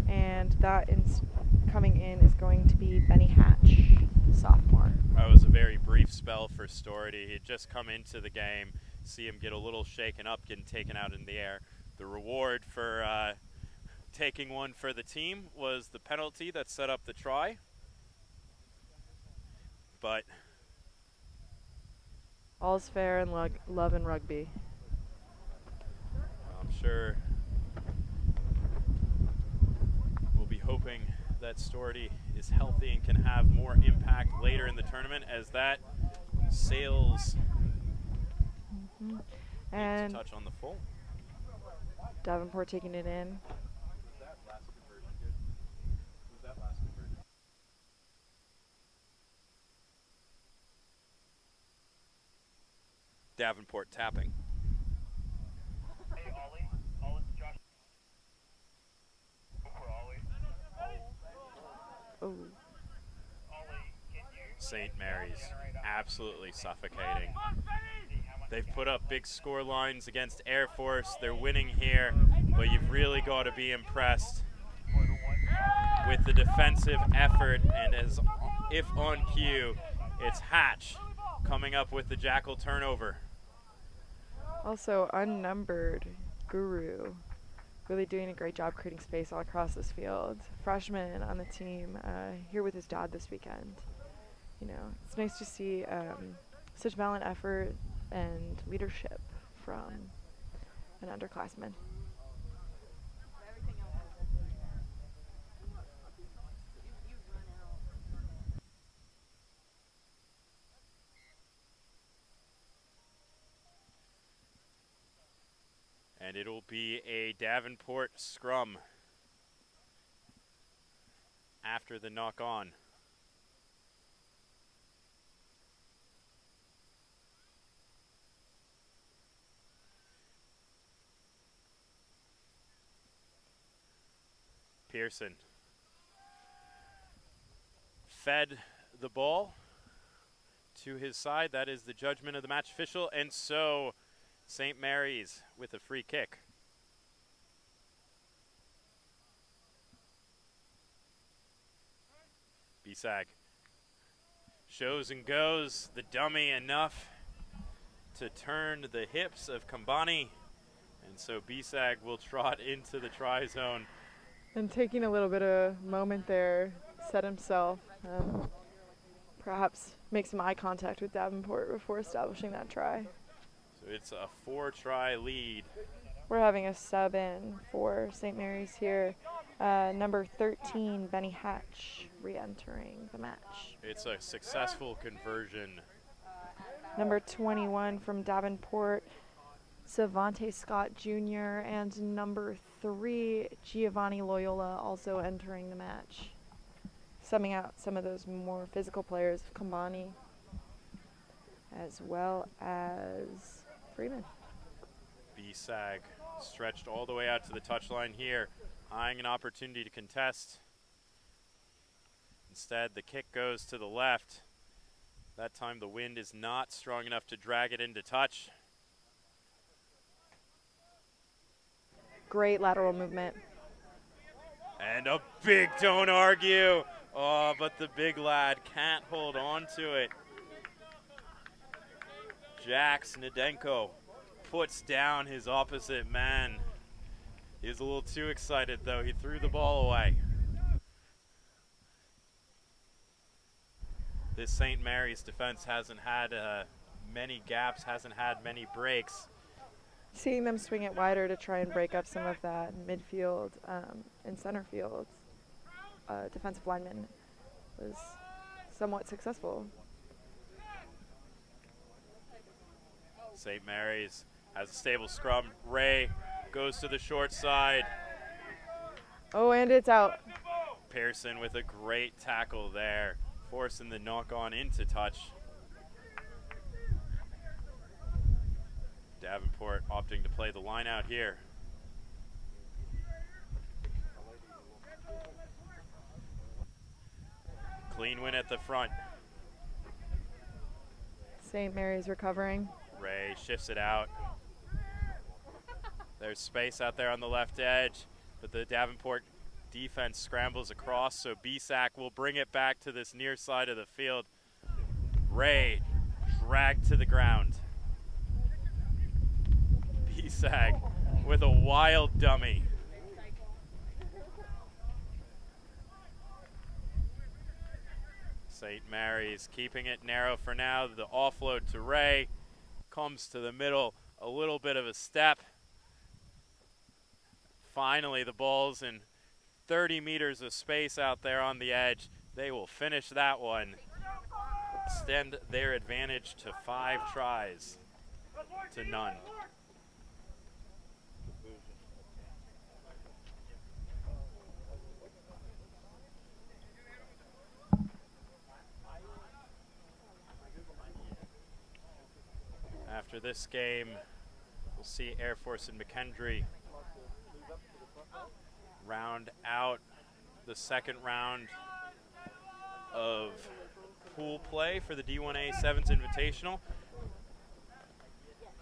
and that coming in is going to be Benny Hatch, sophomore. That was a very brief spell for Storty. He'd just come into the game, see him get a little shaken up, getting taken out in the air. The reward for taking one for the team was the penalty that set up the try. But all's fair in love and rugby. I'm sure we'll be hoping that Storty is healthy and can have more impact later in the tournament as that sails and touch on the full. Davenport taking it in. Davenport tapping. Hey, Ollie. Ollie, Josh. Go for Ollie. Oh. Ollie, can you... St. Mary's absolutely suffocating. They've put up big score lines against Air Force. They're winning here, but you've really got to be impressed with the defensive effort, and as if on cue, it's Hatch coming up with the Jackal turnover. Also unnumbered Guru, really doing a great job creating space all across this field. Freshman on the team, here with his dad this weekend. You know, it's nice to see such valiant effort and leadership from an underclassman. And it'll be a Davenport scrum after the knock on. Pearson fed the ball to his side. That is the judgment of the match official. And so St. Mary's with a free kick. Bisag shows and goes. The dummy enough to turn the hips of Kambani. And so Bisag will trot into the try zone. And taking a little bit of moment there, set himself, perhaps make some eye contact with Davenport before establishing that try. So it's a 4-try lead. We're having a sub in for St. Mary's here. Number 13, Benny Hatch, re-entering the match. It's a successful conversion. Number 21 from Davenport, Savante Scott Jr., and number 3, Giovanni Loyola, also entering the match. Summing out some of those more physical players, Kambani, as well as Freeman. Bisag stretched all the way out to the touchline here, eyeing an opportunity to contest. Instead, the kick goes to the left. That time the wind is not strong enough to drag it into touch. Great lateral movement. And a big don't argue. Oh, but the big lad can't hold on to it. Jax Nadenko puts down his opposite man. He's a little too excited, though. He threw the ball away. This St. Mary's defense hasn't had many gaps, hasn't had many breaks. Seeing them swing it wider to try and break up some of that midfield and center field defensive lineman was somewhat successful. St. Mary's has a stable scrum. Ray goes to the short side. Oh, and it's out. Pearson with a great tackle there, forcing the knock on into touch. Davenport opting to play the line out here. Clean win at the front. St. Mary's recovering. Ray shifts it out. There's space out there on the left edge, but the Davenport defense scrambles across, so BSAC will bring it back to this near side of the field. Ray dragged to the ground. BSAC with a wild dummy. St. Mary's keeping it narrow for now. The offload to Ray comes to the middle, a little bit of a step. Finally, the ball's in 30 meters of space out there on the edge. They will finish that one, extend their advantage to 5 tries to none. After this game, we'll see Air Force and McKendree round out the second round of pool play for the D1A Sevens Invitational.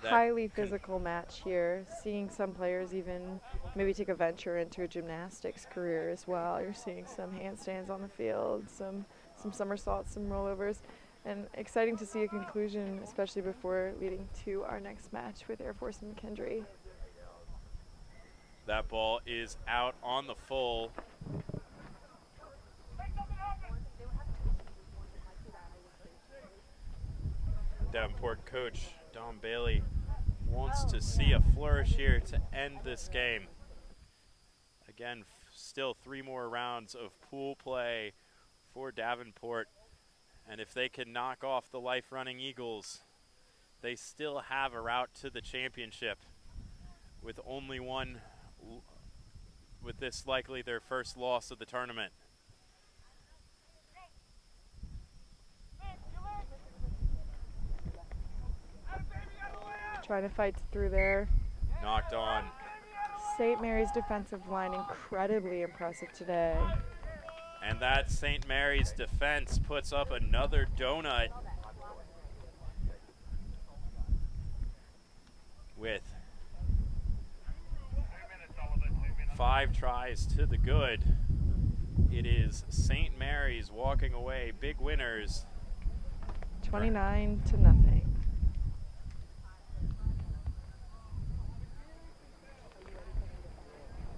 Highly physical match here. Seeing some players even maybe take a venture into a gymnastics career as well. You're seeing some handstands on the field, some somersaults, some rollovers. And exciting to see a conclusion, especially before leading to our next match with Air Force and McKendree. That ball is out on the full. Davenport coach Don Bailey wants to see a flourish here to end this game. Again, still 3 more rounds of pool play for Davenport. And if they can knock off the Life Running Eagles, they still have a route to the championship with only one, with this likely their first loss of the tournament. Trying to fight through there. Knocked on. St. Mary's defensive line incredibly impressive today. And that St. Mary's defense puts up another donut with 5 tries to the good. It is St. Mary's walking away big winners. 29-0.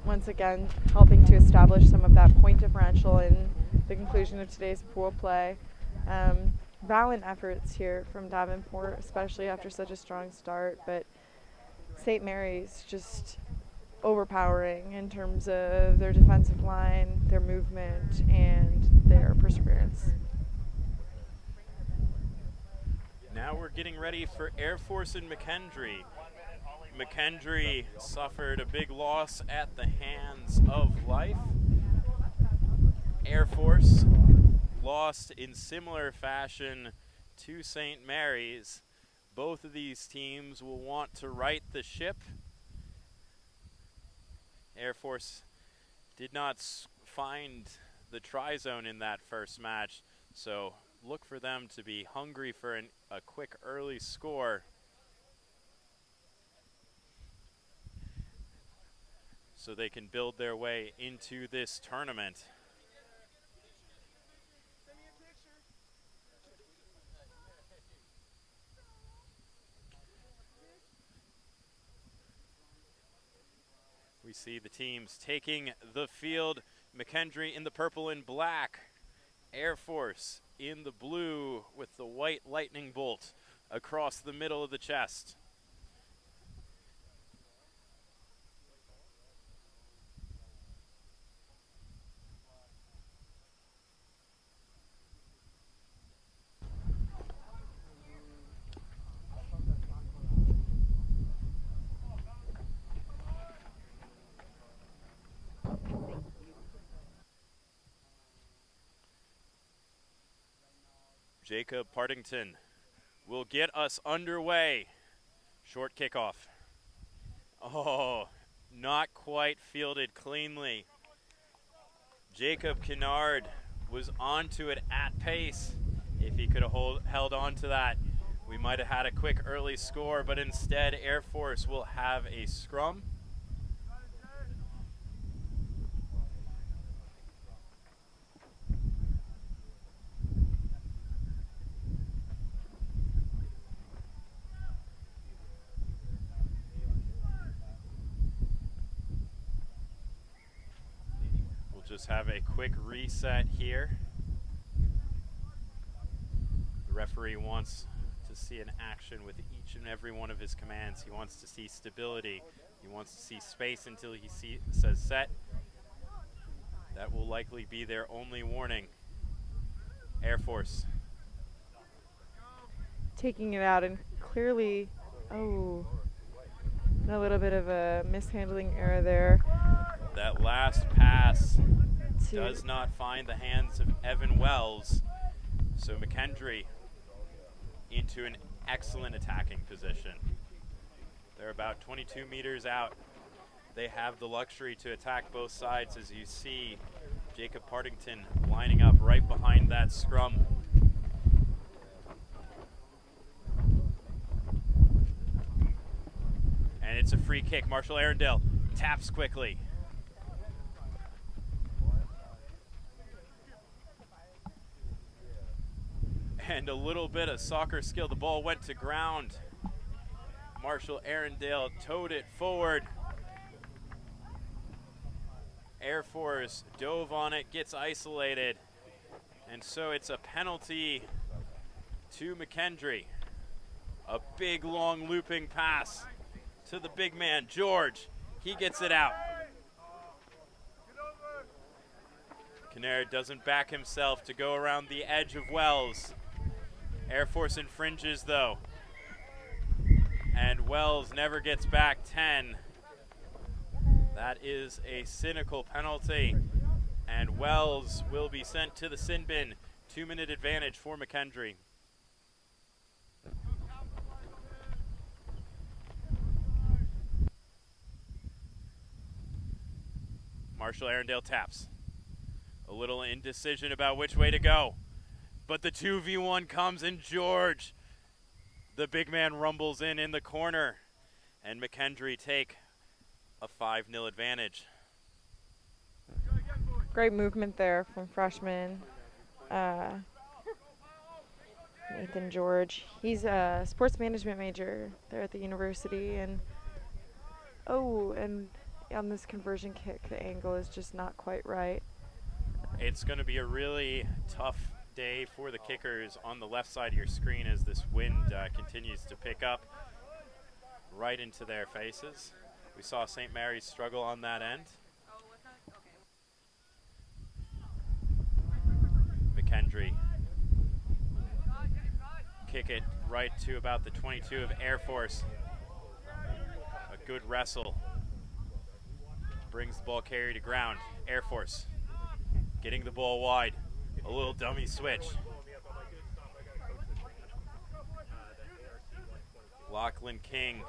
Once again, helping to establish some of that point differential in the conclusion of today's pool play. Valiant efforts here from Davenport, especially after such a strong start, but St. Mary's just overpowering in terms of their defensive line, their movement, and their perseverance. Now we're getting ready for Air Force and McKendree. McKendree suffered a big loss at the hands of Life. Air Force lost in similar fashion to St. Mary's. Both of these teams will want to right the ship. Air Force did not find the try zone in that first match, so look for them to be hungry for a quick early score. So they can build their way into this tournament. We see the teams taking the field. McKendree in the purple and black. Air Force in the blue with the white lightning bolt across the middle of the chest. Jacob Partington will get us underway. Short kickoff. Oh, not quite fielded cleanly. Jacob Kennard was onto it at pace. If he could have held on to that, we might have had a quick early score, but instead Air Force will have a scrum. We'll just have a quick reset here. The referee wants to see an action with each and every one of his commands. He wants to see stability. He wants to see space until he says set. That will likely be their only warning. Air Force. Taking it out and clearly, a little bit of a mishandling error there. That last pass does not find the hands of Evan Wells. So McKendree into an excellent attacking position. They're about 22 meters out. They have the luxury to attack both sides, as you see Jacob Partington lining up right behind that scrum. And it's a free kick. Marshall Arundel taps quickly. And a little bit of soccer skill. The ball went to ground. Marshall Arundel towed it forward. Air Force dove on it, gets isolated. And so it's a penalty to McKendree. A big, long looping pass to the big man, George. He gets it out. Kinnaird doesn't back himself to go around the edge of Wells. Air Force infringes though. And Wells never gets back 10. That is a cynical penalty. And Wells will be sent to the sin bin. 2-minute advantage for McKendree. Marshall Arundel taps. A little indecision about which way to go. But the 2v1 comes, and George, the big man, rumbles in the corner. And McKendree take a 5-0 advantage. Great movement there from freshman Nathan George. He's a sports management major there at the university, and on this conversion kick, the angle is just not quite right. It's going to be a really tough day for the kickers on the left side of your screen as this wind continues to pick up right into their faces. We saw St. Mary's struggle on that end. McKendree kick it right to about the 22 of Air Force. A good wrestle. Brings the ball carrier to ground. Air Force getting the ball wide. A little dummy switch. Lachlan King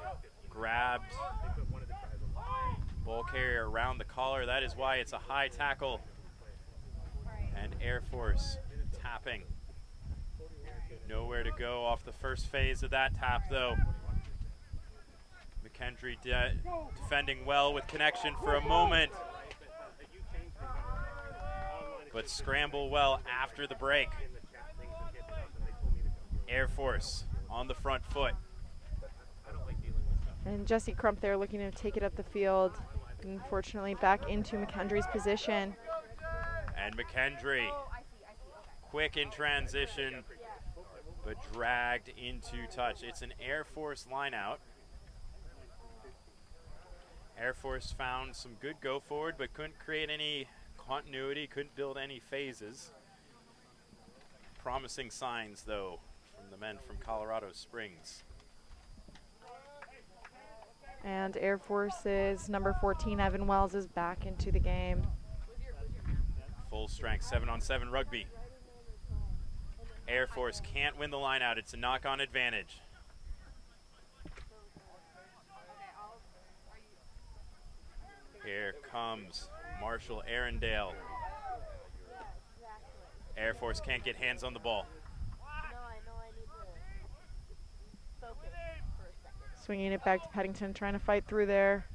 grabbed ball carrier around the collar. That is why it's a high tackle. And Air Force tapping. Nowhere to go off the first phase of that tap though. McKendree defending well with connection for a moment. But scramble well after the break. Air Force on the front foot. And Jesse Crump there looking to take it up the field. Unfortunately, back into McKendree's position. And McKendree, quick in transition, but dragged into touch. It's an Air Force line out. Air Force found some good go forward, but couldn't create any continuity, couldn't build any phases. Promising signs, though, from the men from Colorado Springs. And Air Force's number 14, Evan Wells, is back into the game. Full strength 7-on-7 rugby. Air Force can't win the line out. It's a knock-on advantage. Here comes Marshall Arundel. Air Force can't get hands on the ball. Swinging it back to Paddington, trying to fight through there.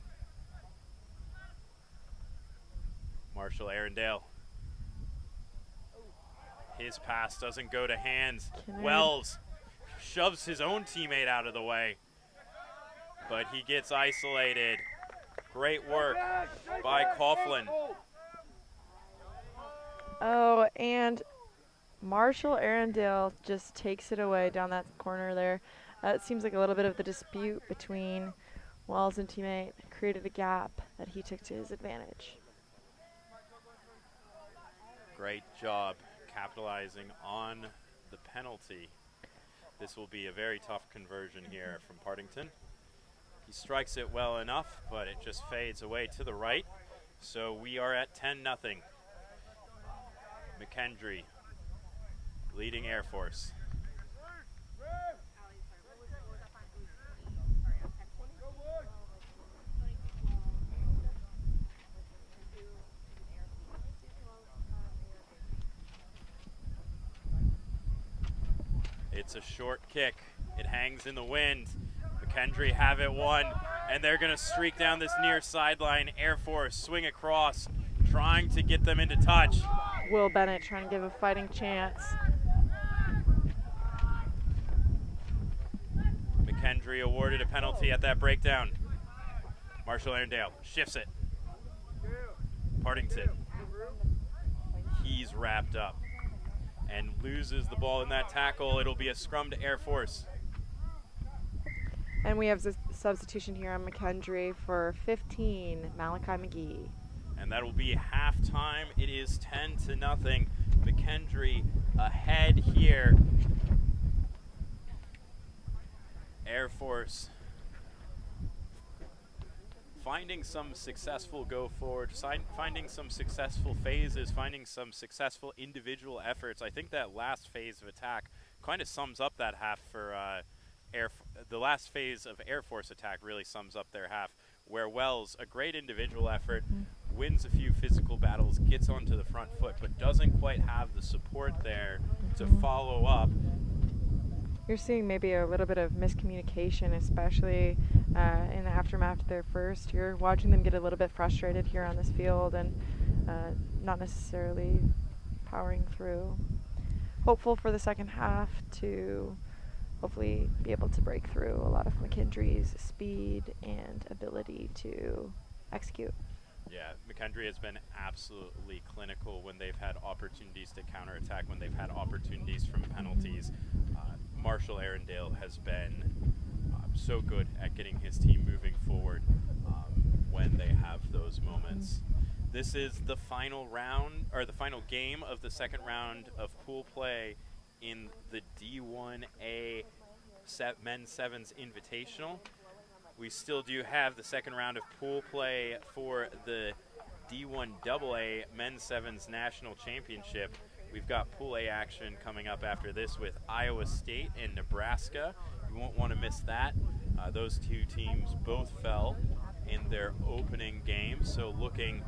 Marshall Arundel. His pass doesn't go to hands. Wells shoves his own teammate out of the way, but he gets isolated. Great work by Coughlin. Oh, and Marshall Arundel just takes it away down that corner there. It seems like a little bit of the dispute between Wells and teammate created a gap that he took to his advantage. Great job capitalizing on the penalty. This will be a very tough conversion here from Partington. He strikes it well enough, but it just fades away to the right. So we are at 10-0. McKendree leading Air Force. It's a short kick. It hangs in the wind. McKendree have it won, and they're going to streak down this near sideline. Air Force swing across, trying to get them into touch. Will Bennett trying to give a fighting chance. McKendree awarded a penalty at that breakdown. Marshall Arundel shifts it. Partington. He's wrapped up and loses the ball in that tackle. It'll be a scrum to Air Force. And we have a substitution here on McKendree for 15, Malachi McGee. And that'll be halftime. It is 10-0. McKendree ahead here. Air Force finding some successful go forward, finding some successful phases, finding some successful individual efforts. I think that last phase of attack kind of sums up that half for the last phase of Air Force attack really sums up their half, where Wells, a great individual effort, wins a few physical battles, gets onto the front foot, but doesn't quite have the support there to follow up. You're seeing maybe a little bit of miscommunication, especially in the aftermath of their first. You're watching them get a little bit frustrated here on this field and not necessarily powering through. Hopeful for the second half to hopefully be able to break through a lot of McKendree's speed and ability to execute. Yeah, McKendree has been absolutely clinical when they've had opportunities to counterattack, when they've had opportunities from penalties. Marshall Arundel has been so good at getting his team moving forward when they have those moments. This is the final round, or the final game of the second round of pool play in the D1A Men's Sevens Invitational. We still do have the second round of pool play for the D1AA Men's Sevens National Championship. We've got Pool A action coming up after this with Iowa State and Nebraska. You won't want to miss that. Those two teams both fell in their opening game, so looking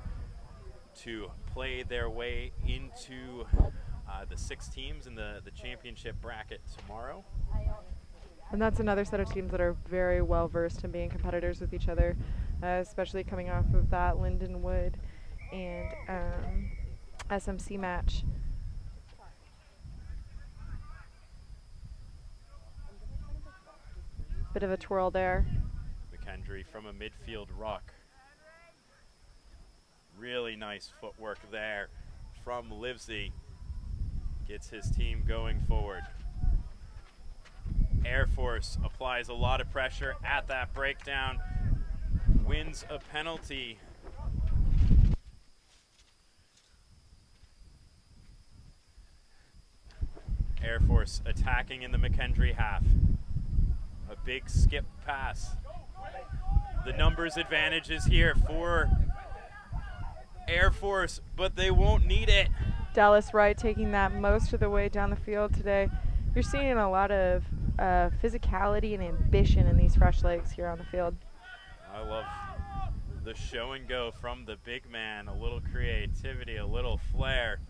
to play their way into the 6 teams in the championship bracket tomorrow. And that's another set of teams that are very well versed in being competitors with each other, especially coming off of that Lindenwood and SMC match. Bit of a twirl there. McKendree from a midfield ruck. Really nice footwork there from Livesey. Gets his team going forward. Air Force applies a lot of pressure at that breakdown. Wins a penalty. Air Force attacking in the McKendree half. A big skip pass. The numbers advantage is here for Air Force, but they won't need it. Dallas Wright taking that most of the way down the field today. You're seeing a lot of physicality and ambition in these fresh legs here on the field. I love the show and go from the big man, a little creativity, a little flair.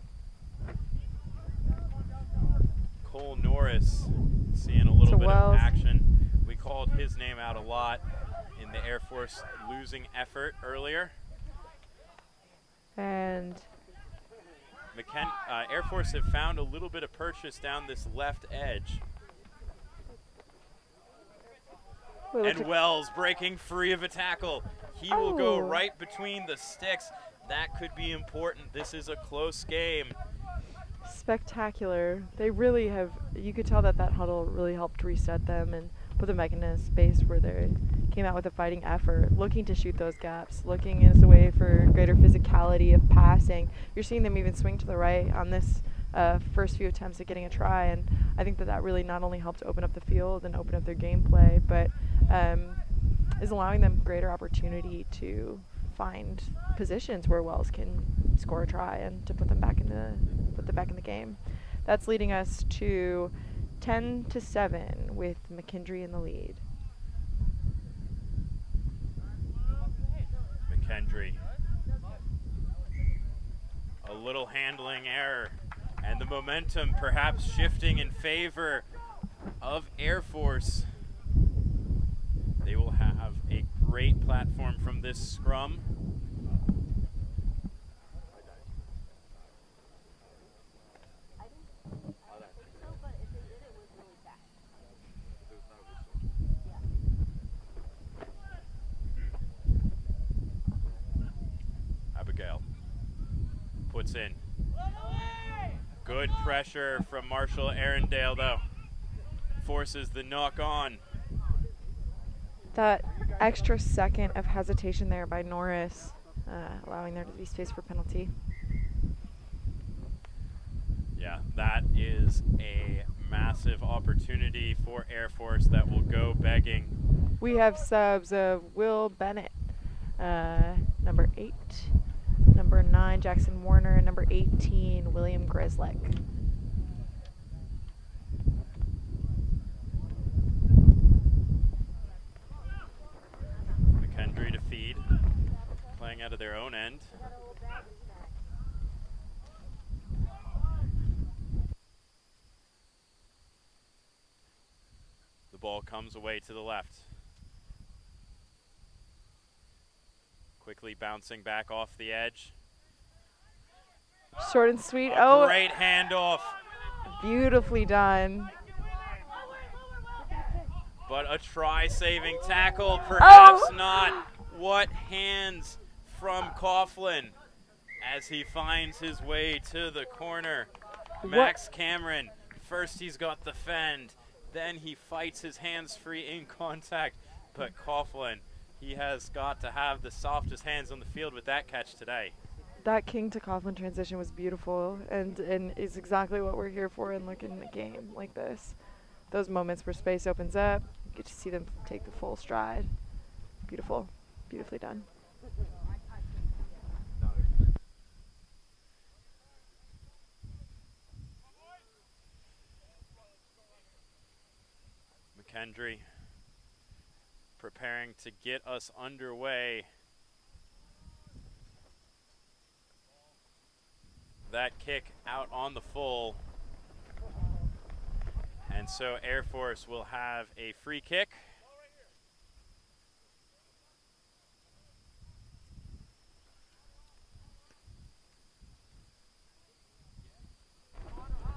Cole Norris seeing a little bit of action. We called his name out a lot in the Air Force losing effort earlier. And Air Force have found a little bit of purchase down this left edge. And Wells breaking free of a tackle. He will go right between the sticks. That could be important. This is a close game. Spectacular. They really have, you could tell that huddle really helped reset them and put them back in a space where they came out with a fighting effort, looking to shoot those gaps, looking as a way for greater physicality of passing. You're seeing them even swing to the right on this first few attempts at getting a try, and I think that really not only helped open up the field and open up their gameplay, but is allowing them greater opportunity to find positions where Wells can score a try and to put them back in the game. That's leading us to 10-7 with McKendree in the lead. McKendree. A little handling error, and the momentum perhaps shifting in favor of Air Force. They will have a great platform from this scrum. Abigail puts in. Good pressure from Marshall Arundale, though. Forces the knock on. That extra second of hesitation there by Norris, allowing there to be space for penalty. Yeah, that is a massive opportunity for Air Force that will go begging. We have subs of Will Bennett, number 8, number 9, Jackson Warner, and number 18, William Grislick. McKendree to feed, playing out of their own end. The ball comes away to the left. Quickly bouncing back off the edge. Short and sweet. Great handoff. Beautifully done. But a try-saving tackle, perhaps not. What hands from Coughlin as he finds his way to the corner. Max Cameron, first he's got the fend, then he fights his hands free in contact. But Coughlin, he has got to have the softest hands on the field with that catch today. That King to Coughlin transition was beautiful and is exactly what we're here for in looking at a game like this. Those moments where space opens up, you get to see them take the full stride. Beautiful. Beautifully done. McKendree preparing to get us underway. That kick out on the full. And so Air Force will have a free kick.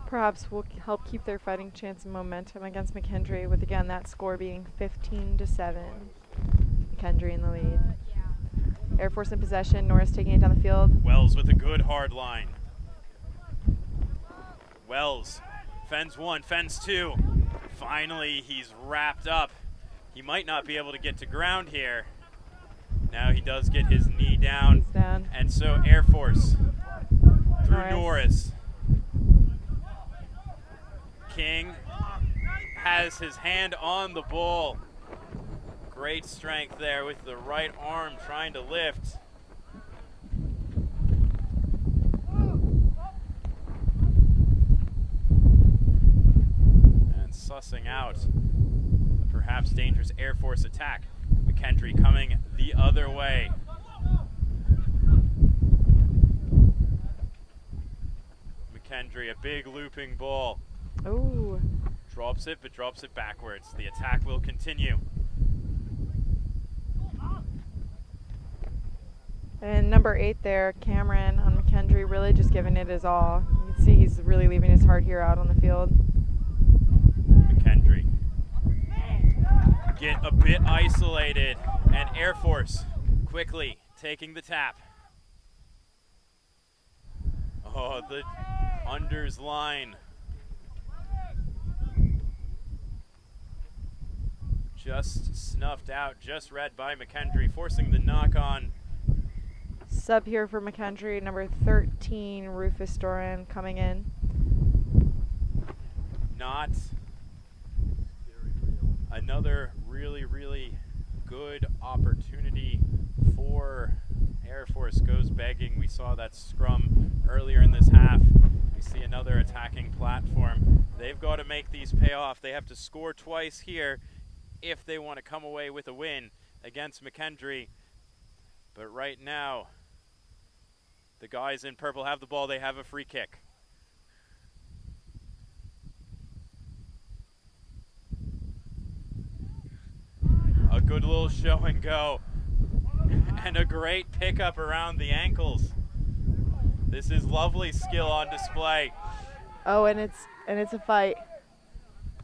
Perhaps will help keep their fighting chance and momentum against McKendree, with again that score being 15-7. McKendree in the lead. Air Force in possession. Norris taking it down the field. Wells with a good hard line. Wells fends 1, fends 2. Finally, he's wrapped up. He might not be able to get to ground here. Now he does get his knee down. He's down. And so Air Force through Norris. King has his hand on the ball. Great strength there with the right arm trying to lift. forcing out a perhaps dangerous Air Force attack. McKendree coming the other way. McKendree, a big looping ball. Oh. Drops it, but drops it backwards. The attack will continue. And number 8 there, Cameron on McKendree, really just giving it his all. You can see he's really leaving his heart here out on the field. McKendree get a bit isolated, and Air Force quickly taking the tap. Oh, the unders line. Just snuffed out, just read by McKendree, forcing the knock on. Sub here for McKendree, number 13, Rufus Doran coming in. Not another really, really good opportunity for Air Force goes begging. We saw that scrum earlier in this half. We see another attacking platform. They've got to make these pay off. They have to score twice here if they want to come away with a win against McKendree. But right now, the guys in purple have the ball. They have a free kick. A good little show and go. And a great pickup around the ankles. This is lovely skill on display. Oh, and it's a fight.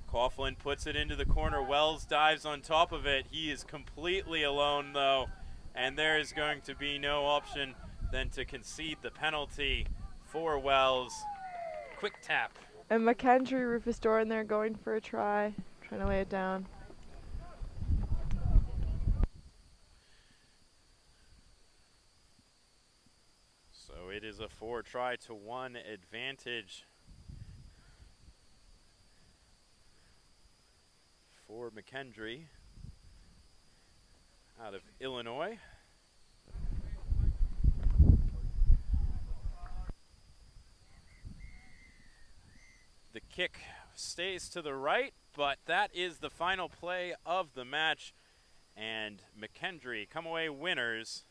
Coughlin puts it into the corner. Wells dives on top of it. He is completely alone, though. And there is going to be no option than to concede the penalty for Wells. Quick tap. And McKendree, Rufus Doran there going for a try, trying to lay it down. So it is a 4-try-to-1 advantage for McKendree out of Illinois. The kick stays to the right, but that is the final play of the match, and McKendree come away winners.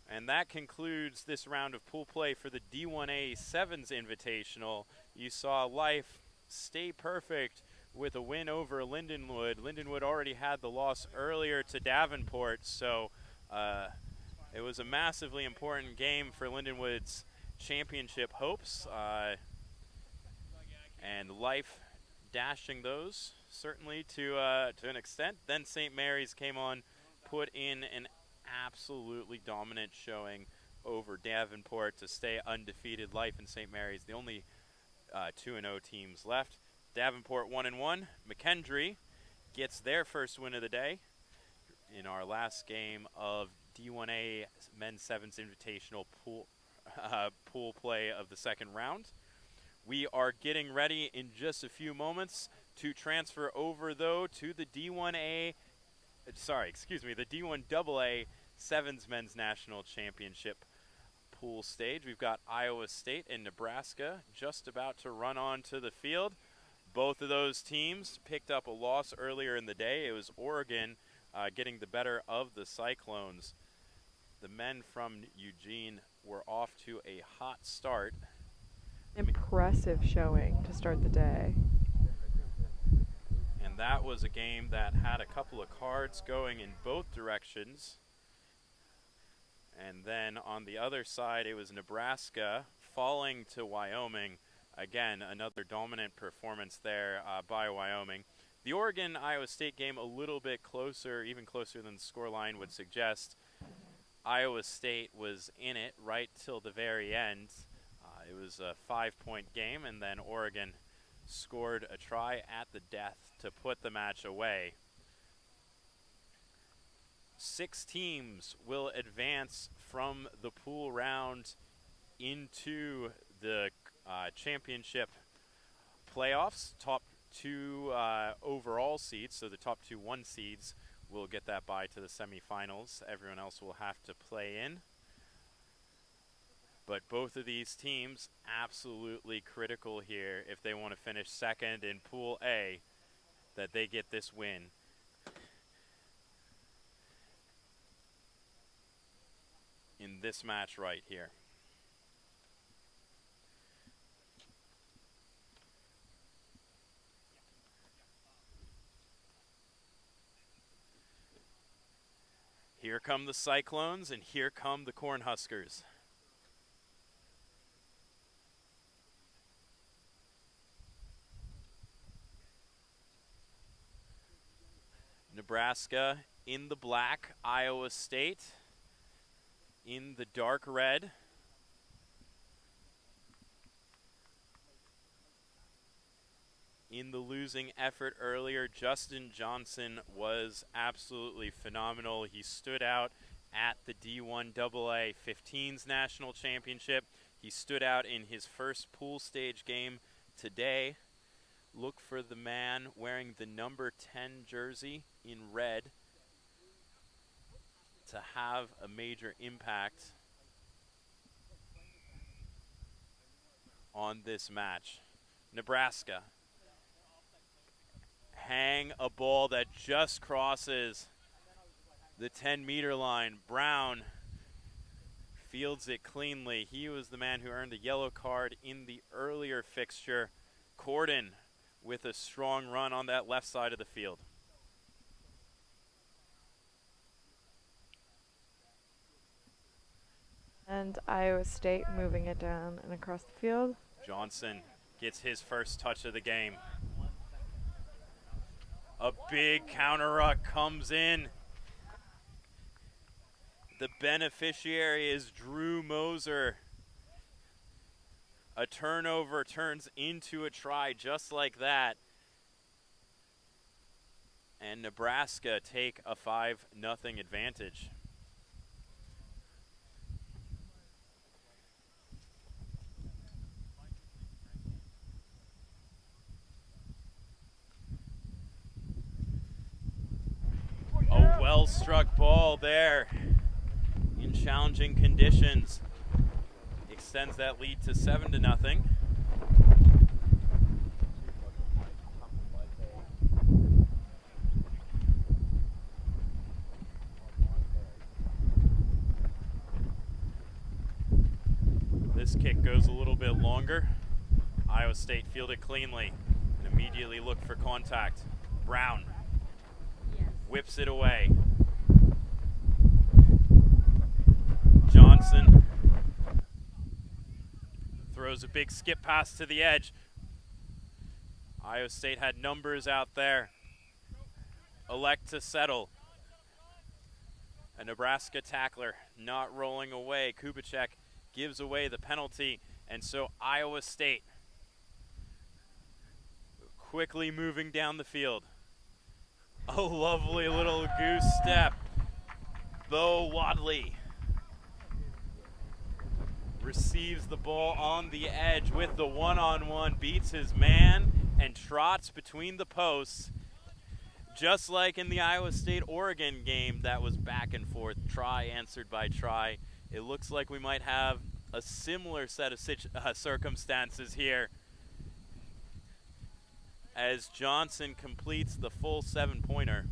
And that concludes this round of pool play for the D1A Sevens Invitational. You saw Life stay perfect with a win over Lindenwood. Lindenwood already had the loss earlier to Davenport, so it was a massively important game for Lindenwood's championship hopes. And Life dashing those, certainly to an extent. Then St. Mary's came on, put in an absolutely dominant showing over Davenport to stay undefeated. Life and St. Mary's, the only 2-0 teams left. Davenport 1-1. McKendree gets their first win of the day in our last game of D1A Men's Sevens Invitational pool play of the second round. We are getting ready in just a few moments to transfer over, though, to the D1AA Sevens Men's National Championship pool stage. We've got Iowa State and Nebraska just about to run onto the field. Both of those teams picked up a loss earlier in the day. It was Oregon getting the better of the Cyclones. The men from Eugene were off to a hot start. Impressive showing to start the day. And that was a game that had a couple of cards going in both directions. And then on the other side, it was Nebraska falling to Wyoming. Again, another dominant performance there by Wyoming. The Oregon-Iowa State game a little bit closer, even closer than the scoreline would suggest. Iowa State was in it right till the very end. It was a 5-point game, and then Oregon scored a try at the death to put the match away. 6 teams will advance from the pool round into the championship playoffs. Top 2 overall seeds, so the top 2 1 seeds will get that bye to the semifinals. Everyone else will have to play in. But both of these teams absolutely critical here if they want to finish second in Pool A, that they get this win. In this match right here. Here come the Cyclones, and here come the Cornhuskers. Nebraska in the black, Iowa State in the dark red. In the losing effort earlier, Justin Johnson was absolutely phenomenal. He stood out at the D1AA 15s National Championship. He stood out in his first pool stage game today. Look for the man wearing the number 10 jersey in red to have a major impact on this match. Nebraska hang a ball that just crosses the 10-meter line. Brown fields it cleanly. He was the man who earned the yellow card in the earlier fixture. Corden with a strong run on that left side of the field. And Iowa State moving it down and across the field. Johnson gets his first touch of the game. A big counter ruck comes in. The beneficiary is Drew Moser. A turnover turns into a try just like that. And Nebraska take a 5-0 advantage. A well-struck ball there in challenging conditions extends that lead to 7-0. This kick goes a little bit longer. Iowa State fielded cleanly and immediately looked for contact. Brown whips it away. Johnson throws a big skip pass to the edge. Iowa State had numbers out there. Elect to settle. A Nebraska tackler not rolling away. Kubicek gives away the penalty, and so Iowa State quickly moving down the field. A lovely little goose step. Bo Wadley receives the ball on the edge with the one-on-one, beats his man, and trots between the posts. Just like in the Iowa State-Oregon game that was back and forth, try answered by try. It looks like we might have a similar set of circumstances here as Johnson completes the full 7-pointer.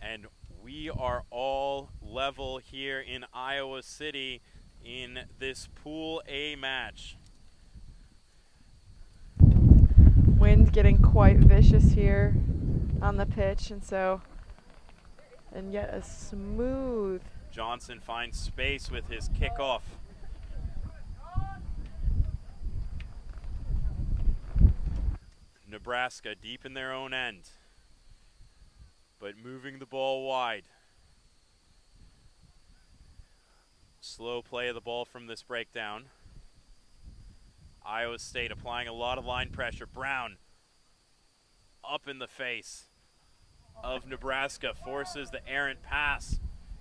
And we are all level here in Iowa City in this Pool A match. Wind getting quite vicious here on the pitch, and yet a smooth. Johnson finds space with his kickoff. Nebraska deep in their own end, but moving the ball wide. Slow play of the ball from this breakdown. Iowa State applying a lot of line pressure. Brown up in the face of Nebraska, forces the errant pass,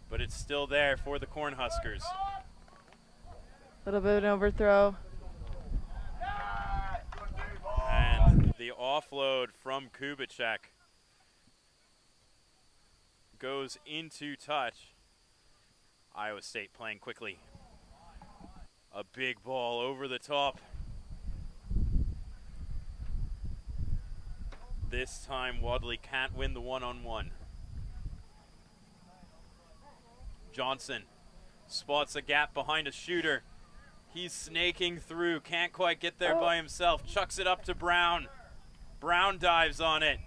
but it's still there for the Cornhuskers. Little bit of an overthrow. And the offload from Kubicek goes into touch. Iowa State playing quickly. A big ball over the top. This time Wadley can't win the one-on-one. Johnson spots a gap behind a shooter. He's snaking through, can't quite get there by himself. Chucks it up to Brown. Brown dives on it.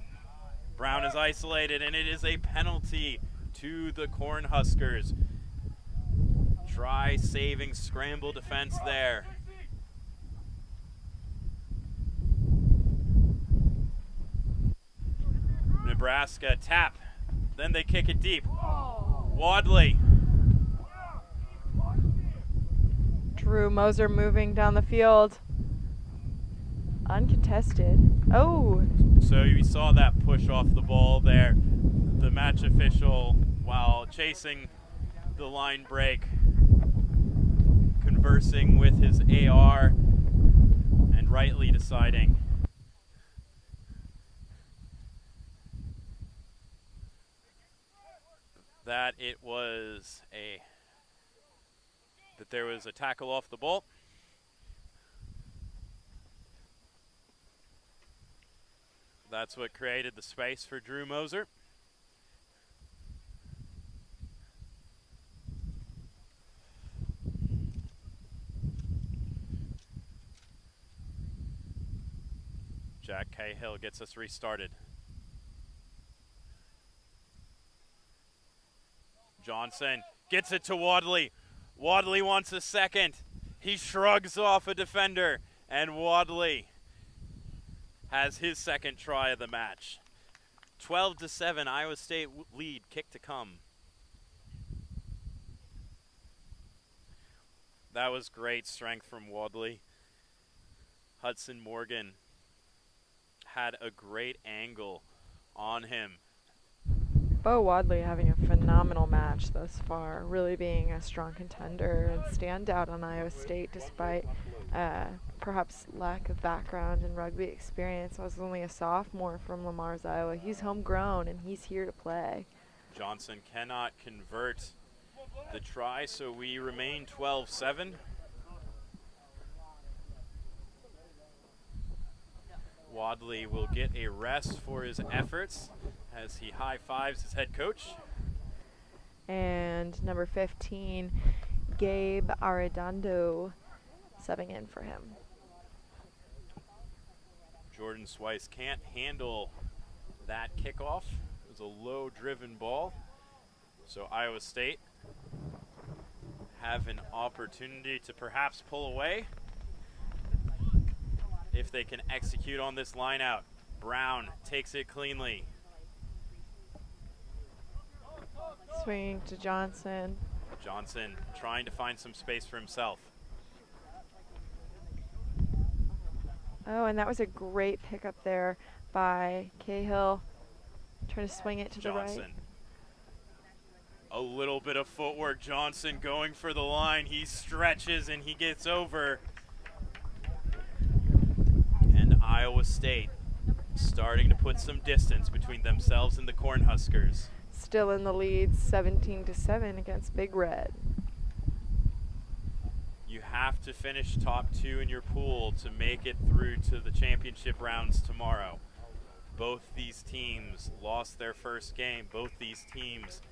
Brown is isolated, and it is a penalty to the Cornhuskers. Try saving scramble defense there. Nebraska tap, then they kick it deep. Wadley. Drew Moser moving down the field. Uncontested. Oh! So you saw that push off the ball there. The match official, while chasing the line break, conversing with his AR and rightly deciding that there was a tackle off the ball. That's what created the space for Drew Moser. Jack Cahill gets us restarted. Johnson gets it to Wadley. Wadley wants a second. He shrugs off a defender, and Wadley has his second try of the match. 12-7, Iowa State lead, kick to come. That was great strength from Wadley. Hudson Morgan had a great angle on him. Bo Wadley having a phenomenal match thus far, really being a strong contender and standout on Iowa State despite perhaps lack of background and rugby experience. I was only a sophomore from Lamar's, Iowa. He's homegrown and he's here to play. Johnson cannot convert the try, so we remain 12-7. Wadley will get a rest for his efforts as he high-fives his head coach. And number 15, Gabe Arredondo, subbing in for him. Jordan Swice can't handle that kickoff. It was a low-driven ball. So Iowa State have an opportunity to perhaps pull away if they can execute on this line out. Brown takes it cleanly. Swinging to Johnson. Johnson trying to find some space for himself. Oh, and that was a great pickup there by Cahill. Trying to swing it to Johnson. the right. A little bit of footwork. Johnson going for the line. He stretches and he gets over. And Iowa State starting to put some distance between themselves and the Cornhuskers. Still in the lead, 17-7 against Big Red. You have to finish top two in your pool to make it through to the championship rounds tomorrow. Both these teams lost their first game. Both these teams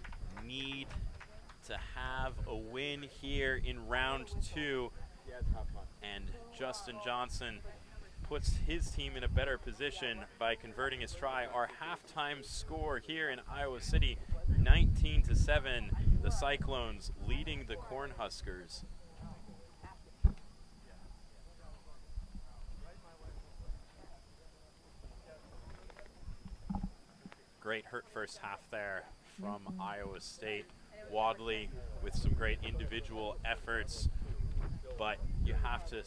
need to have a win here in round two. And Justin Johnson puts his team in a better position by converting his try. Our halftime score here in Iowa City, 19-7. The Cyclones leading the Cornhuskers. Great hurt first half there from Iowa State. Wadley with some great individual efforts, but you have to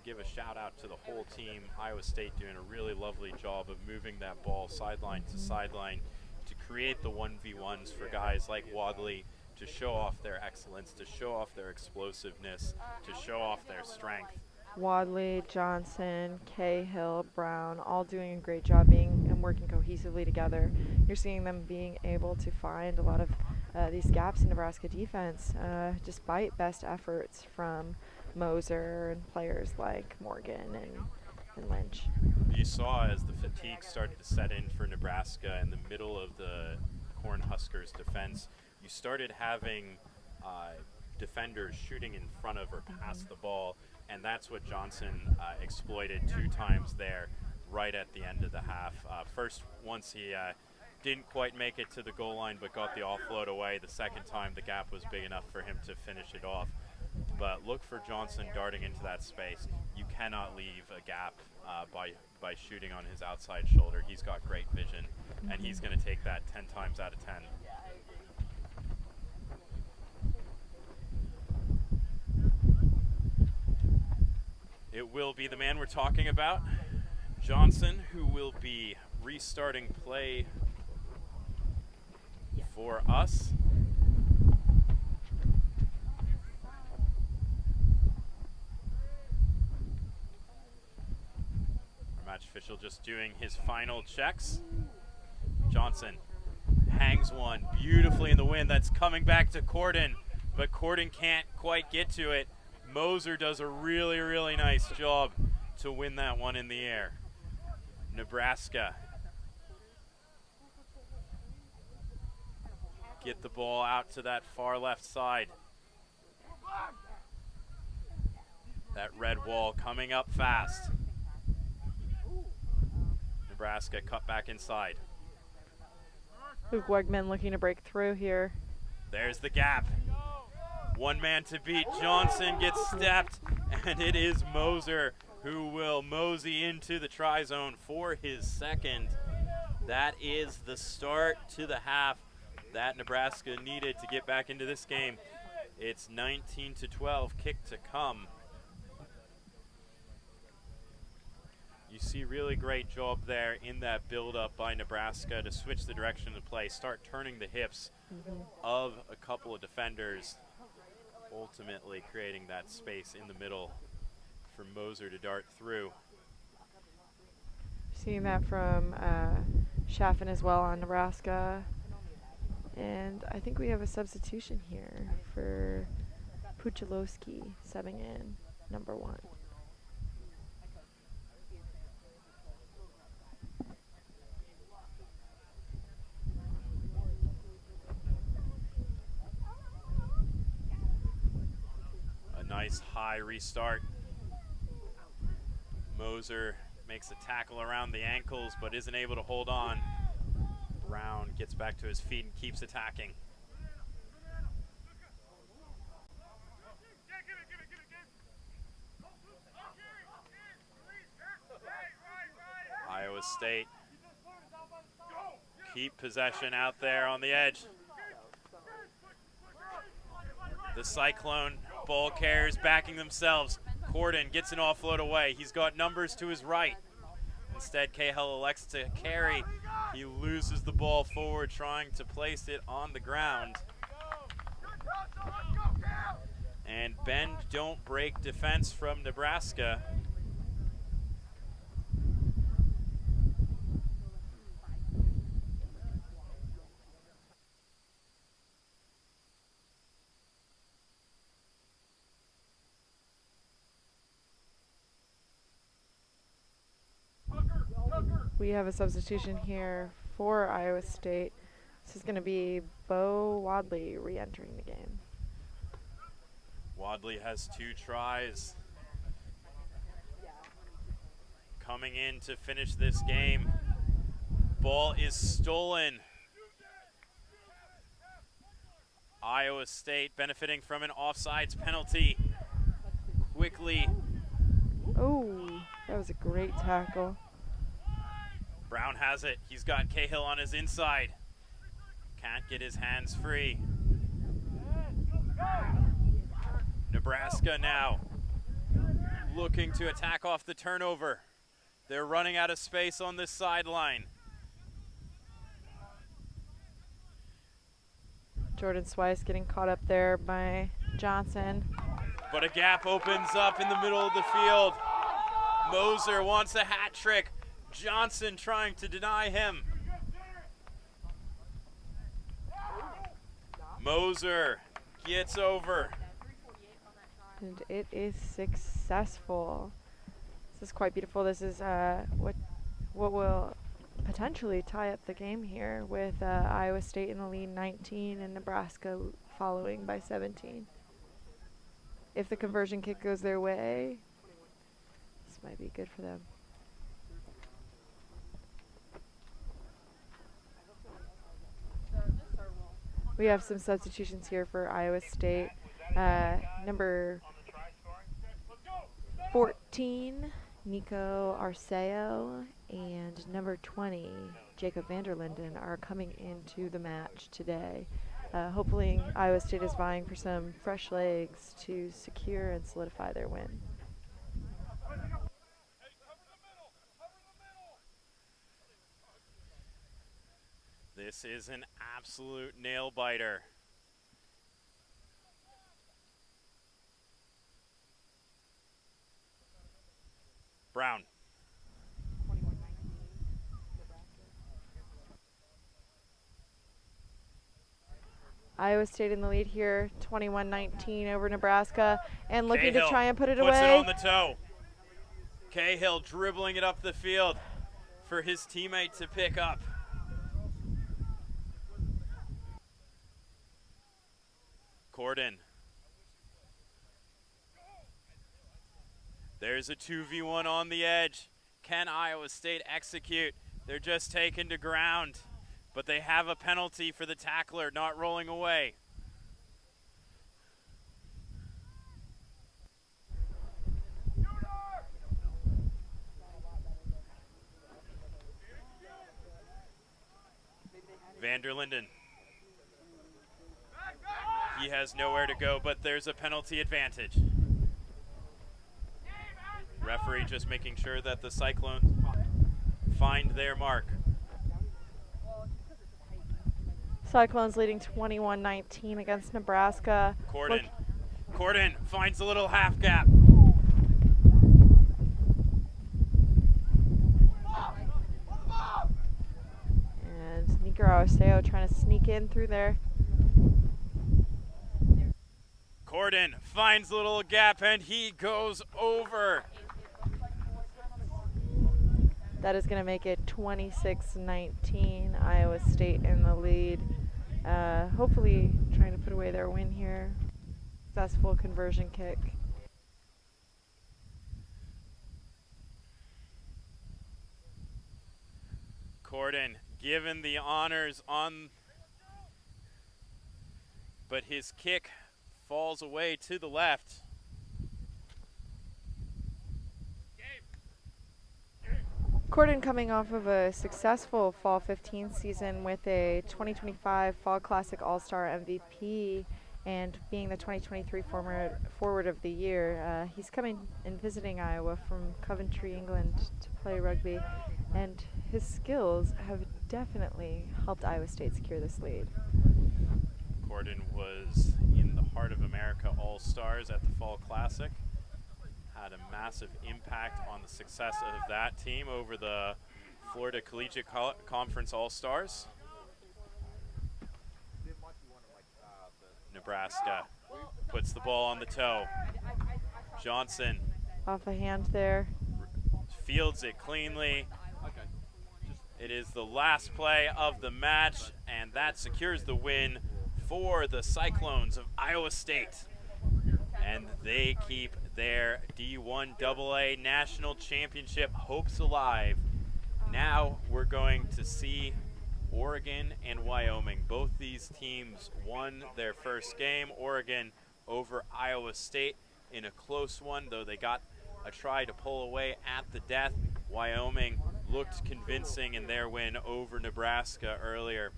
give a shout out to the whole team. Iowa State doing a really lovely job of moving that ball sideline to sideline to create the 1v1s for guys like Wadley to show off their excellence, to show off their explosiveness, to show off their strength. Wadley, Johnson, Cahill, Brown, all doing a great job being and working cohesively together. You're seeing them being able to find a lot of these gaps in Nebraska defense, despite best efforts from Moser and players like Morgan and Lynch. You saw as the fatigue started to set in for Nebraska in the middle of the Cornhuskers defense, you started having defenders shooting in front of or past the ball, and that's what Johnson exploited 2 times there right at the end of the half. First, once he didn't quite make it to the goal line but got the offload away. The second time the gap was big enough for him to finish it off. But look for Johnson darting into that space. You cannot leave a gap by shooting on his outside shoulder. He's got great vision, and he's going to take that 10 times out of 10. It will be the man we're talking about, Johnson, who will be restarting play for us. Our match official just doing his final checks. Johnson hangs one beautifully in the wind. That's coming back to Corden, but Corden can't quite get to it. Moser does a really, really nice job to win that one in the air. Nebraska get the ball out to that far left side. That red wall coming up fast. Nebraska cut back inside. Luke Wegman looking to break through here. There's the gap. One man to beat. Johnson gets stepped, and it is Moser who will mosey into the try zone for his second. That is the start to the half that Nebraska needed to get back into this game. It's 19-12, kick to come. You see really great job there in that build-up by Nebraska to switch the direction of the play, start turning the hips of a couple of defenders, ultimately creating that space in the middle for Moser to dart through. Seeing that from Chaffin as well on Nebraska. And I think we have a substitution here for Puchalowski subbing in, number 1. A nice high restart. Moser makes a tackle around the ankles but isn't able to hold on. Brown gets back to his feet and keeps attacking. Iowa State keep possession out there on the edge. The Cyclone ball carriers backing themselves. Corden gets an offload away. He's got numbers to his right. Instead, Cahill elects to carry. He loses the ball forward, trying to place it on the ground. And bend, don't break defense from Nebraska. We have a substitution here for Iowa State. This is going to be Bo Wadley re-entering the game. Wadley has 2 tries. Coming in to finish this game. Ball is stolen. Iowa State benefiting from an offsides penalty. Quickly. Oh, that was a great tackle. Brown has it. He's got Cahill on his inside. Can't get his hands free. Nebraska now looking to attack off the turnover. They're running out of space on this sideline. Jordan Swice getting caught up there by Johnson. But a gap opens up in the middle of the field. Moser wants a hat trick. Johnson trying to deny him. Moser gets over. And it is successful. This is quite beautiful. This is what will potentially tie up the game here with Iowa State in the lead 19 and Nebraska following by 17. If the conversion kick goes their way, this might be good for them. We have some substitutions here for Iowa State. Number 14, Nico Arceo, and number 20, Jacob Vanderlinden, are coming into the match today. Hopefully, Iowa State is vying for some fresh legs to secure and solidify their win. This is an absolute nail biter. Brown. Iowa State in the lead here, 21-19 over Nebraska, and looking Cahill to try and put it puts away. it on the toe. Cahill dribbling it up the field for his teammate to pick up. Corden. There's a 2v1 on the edge. Can Iowa State execute? They're just taken to ground, but they have a penalty for the tackler not rolling away. Vanderlinden. He has nowhere to go, but there's a penalty advantage. Referee just making sure that the Cyclones find their mark. Cyclones leading 21-19 against Nebraska. Corden finds a little half gap. And Nico Arceo trying to sneak in through there. Corden finds a little gap and he goes over. That is going to make it 26-19, Iowa State in the lead. Hopefully trying to put away their win here. Successful conversion kick. Corden given the honors on, but his kick falls away to the left. Corden coming off of a successful Fall 15 season with a 2025 Fall Classic All-Star MVP and being the 2023 Forward of the Year. He's coming and visiting Iowa from Coventry, England to play rugby, and his skills have definitely helped Iowa State secure this lead. Corden was in the Heart of America All-Stars at the Fall Classic. Had a massive impact on the success of that team over the Florida Collegiate Conference All-Stars. Nebraska puts the ball on the toe. Johnson Off a hand there. fields it cleanly. It is the last play of the match, and that secures the win for the Cyclones of Iowa State. And they keep their D1 AA National Championship hopes alive. Now we're going to see Oregon and Wyoming. Both these teams won their first game. Oregon over Iowa State in a close one, though they got a try to pull away at the death. Wyoming looked convincing in their win over Nebraska earlier.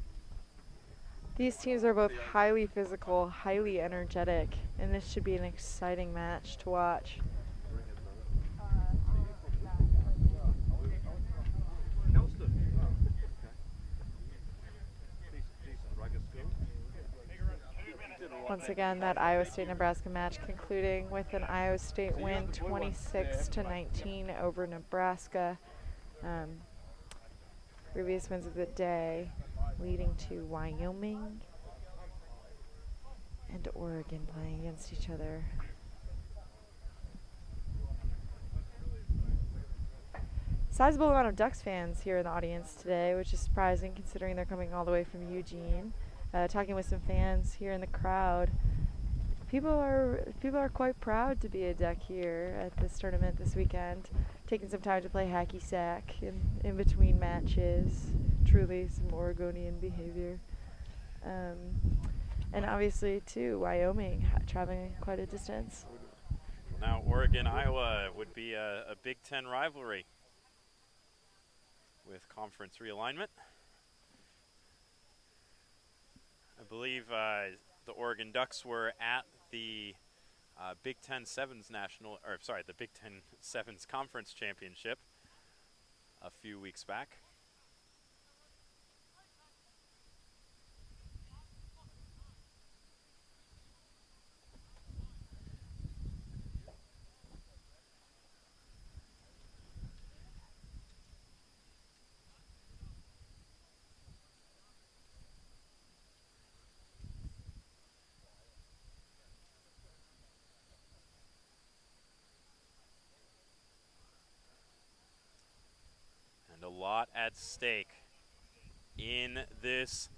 These teams are both highly physical, highly energetic, and this should be an exciting match to watch. Once again, that Iowa State-Nebraska match concluding with an Iowa State win 26-19 over Nebraska. Previous wins of the day leading to Wyoming Oregon playing against each other. Sizable amount of Ducks fans here in the audience today, which is surprising considering they're coming all the way from Eugene. Talking with some fans here in the crowd, people are quite proud to be a Duck here at this tournament this weekend. Taking some time to play hacky sack in between matches. Truly some Oregonian behavior. And obviously too, Wyoming traveling quite a distance. Now Oregon, Iowa would be a Big Ten rivalry with conference realignment. I believe the Oregon Ducks were at the Big Ten Sevens the Big Ten Sevens Conference Championship a few weeks back. A lot at stake in this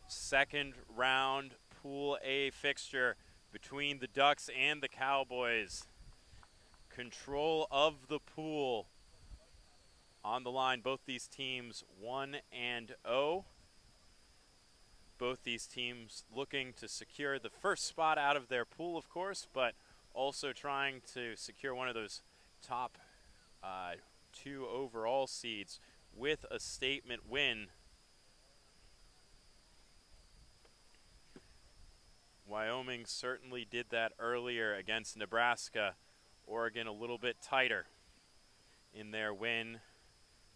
second round Pool A fixture between the Ducks and the Cowboys. Control of the pool on the line. Both these teams 1-0. Both these teams looking to secure the first spot out of their pool, of course, but also trying to secure one of those top 2 overall seeds with a statement win. Wyoming certainly did that earlier against Nebraska. Oregon a little bit tighter in their win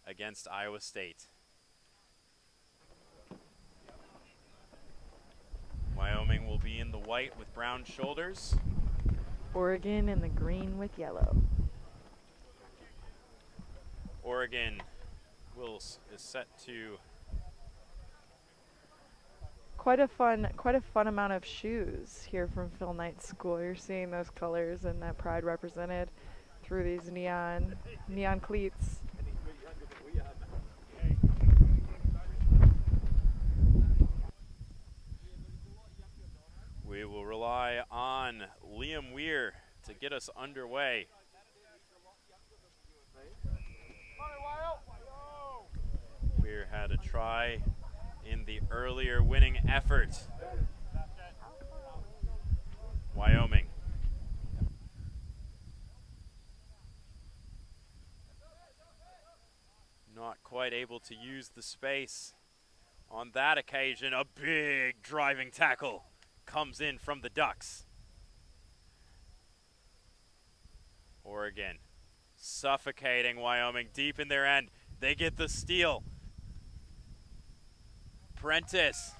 against Iowa State. Wyoming will be in the white with brown shoulders. Oregon in the green with yellow. Oregon is set to Quite a fun amount of shoes here from Phil Knight's school. You're seeing those colors and that pride represented through these neon cleats. We will rely on Liam Weir to get us underway. Weir had a try in the earlier winning effort. Wyoming. Not quite able to use the space on that occasion. A big driving tackle comes in from the Ducks. Oregon suffocating Wyoming deep in their end. They get the steal. Prentice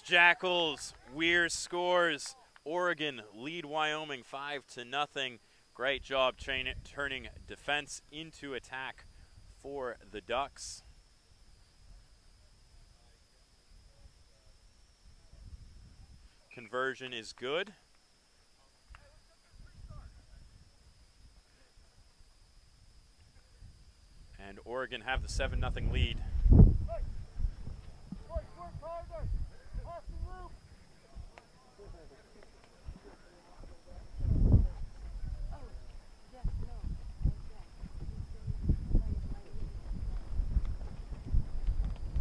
jackals. Weir scores. Oregon lead Wyoming 5-0. Great job turning defense into attack for the Ducks. Conversion is good. And Oregon have the 7-0 lead.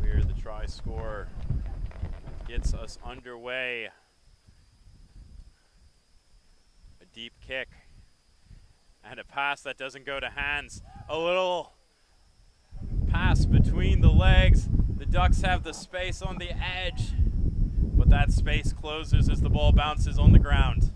We're the try scorer. Gets us underway. A deep kick. And a pass that doesn't go to hands. A little pass between the legs. The Ducks have the space on the edge, but that space closes as the ball bounces on the ground.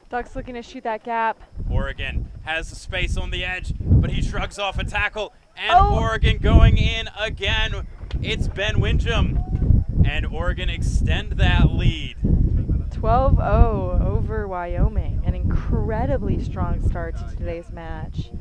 Ducks looking to shoot that gap. Oregon has the space on the edge, but he shrugs off a tackle, and Oregon going in again. It's Ben Windham, and Oregon extend that lead. 12-0 over Wyoming. An incredibly strong start to today's match.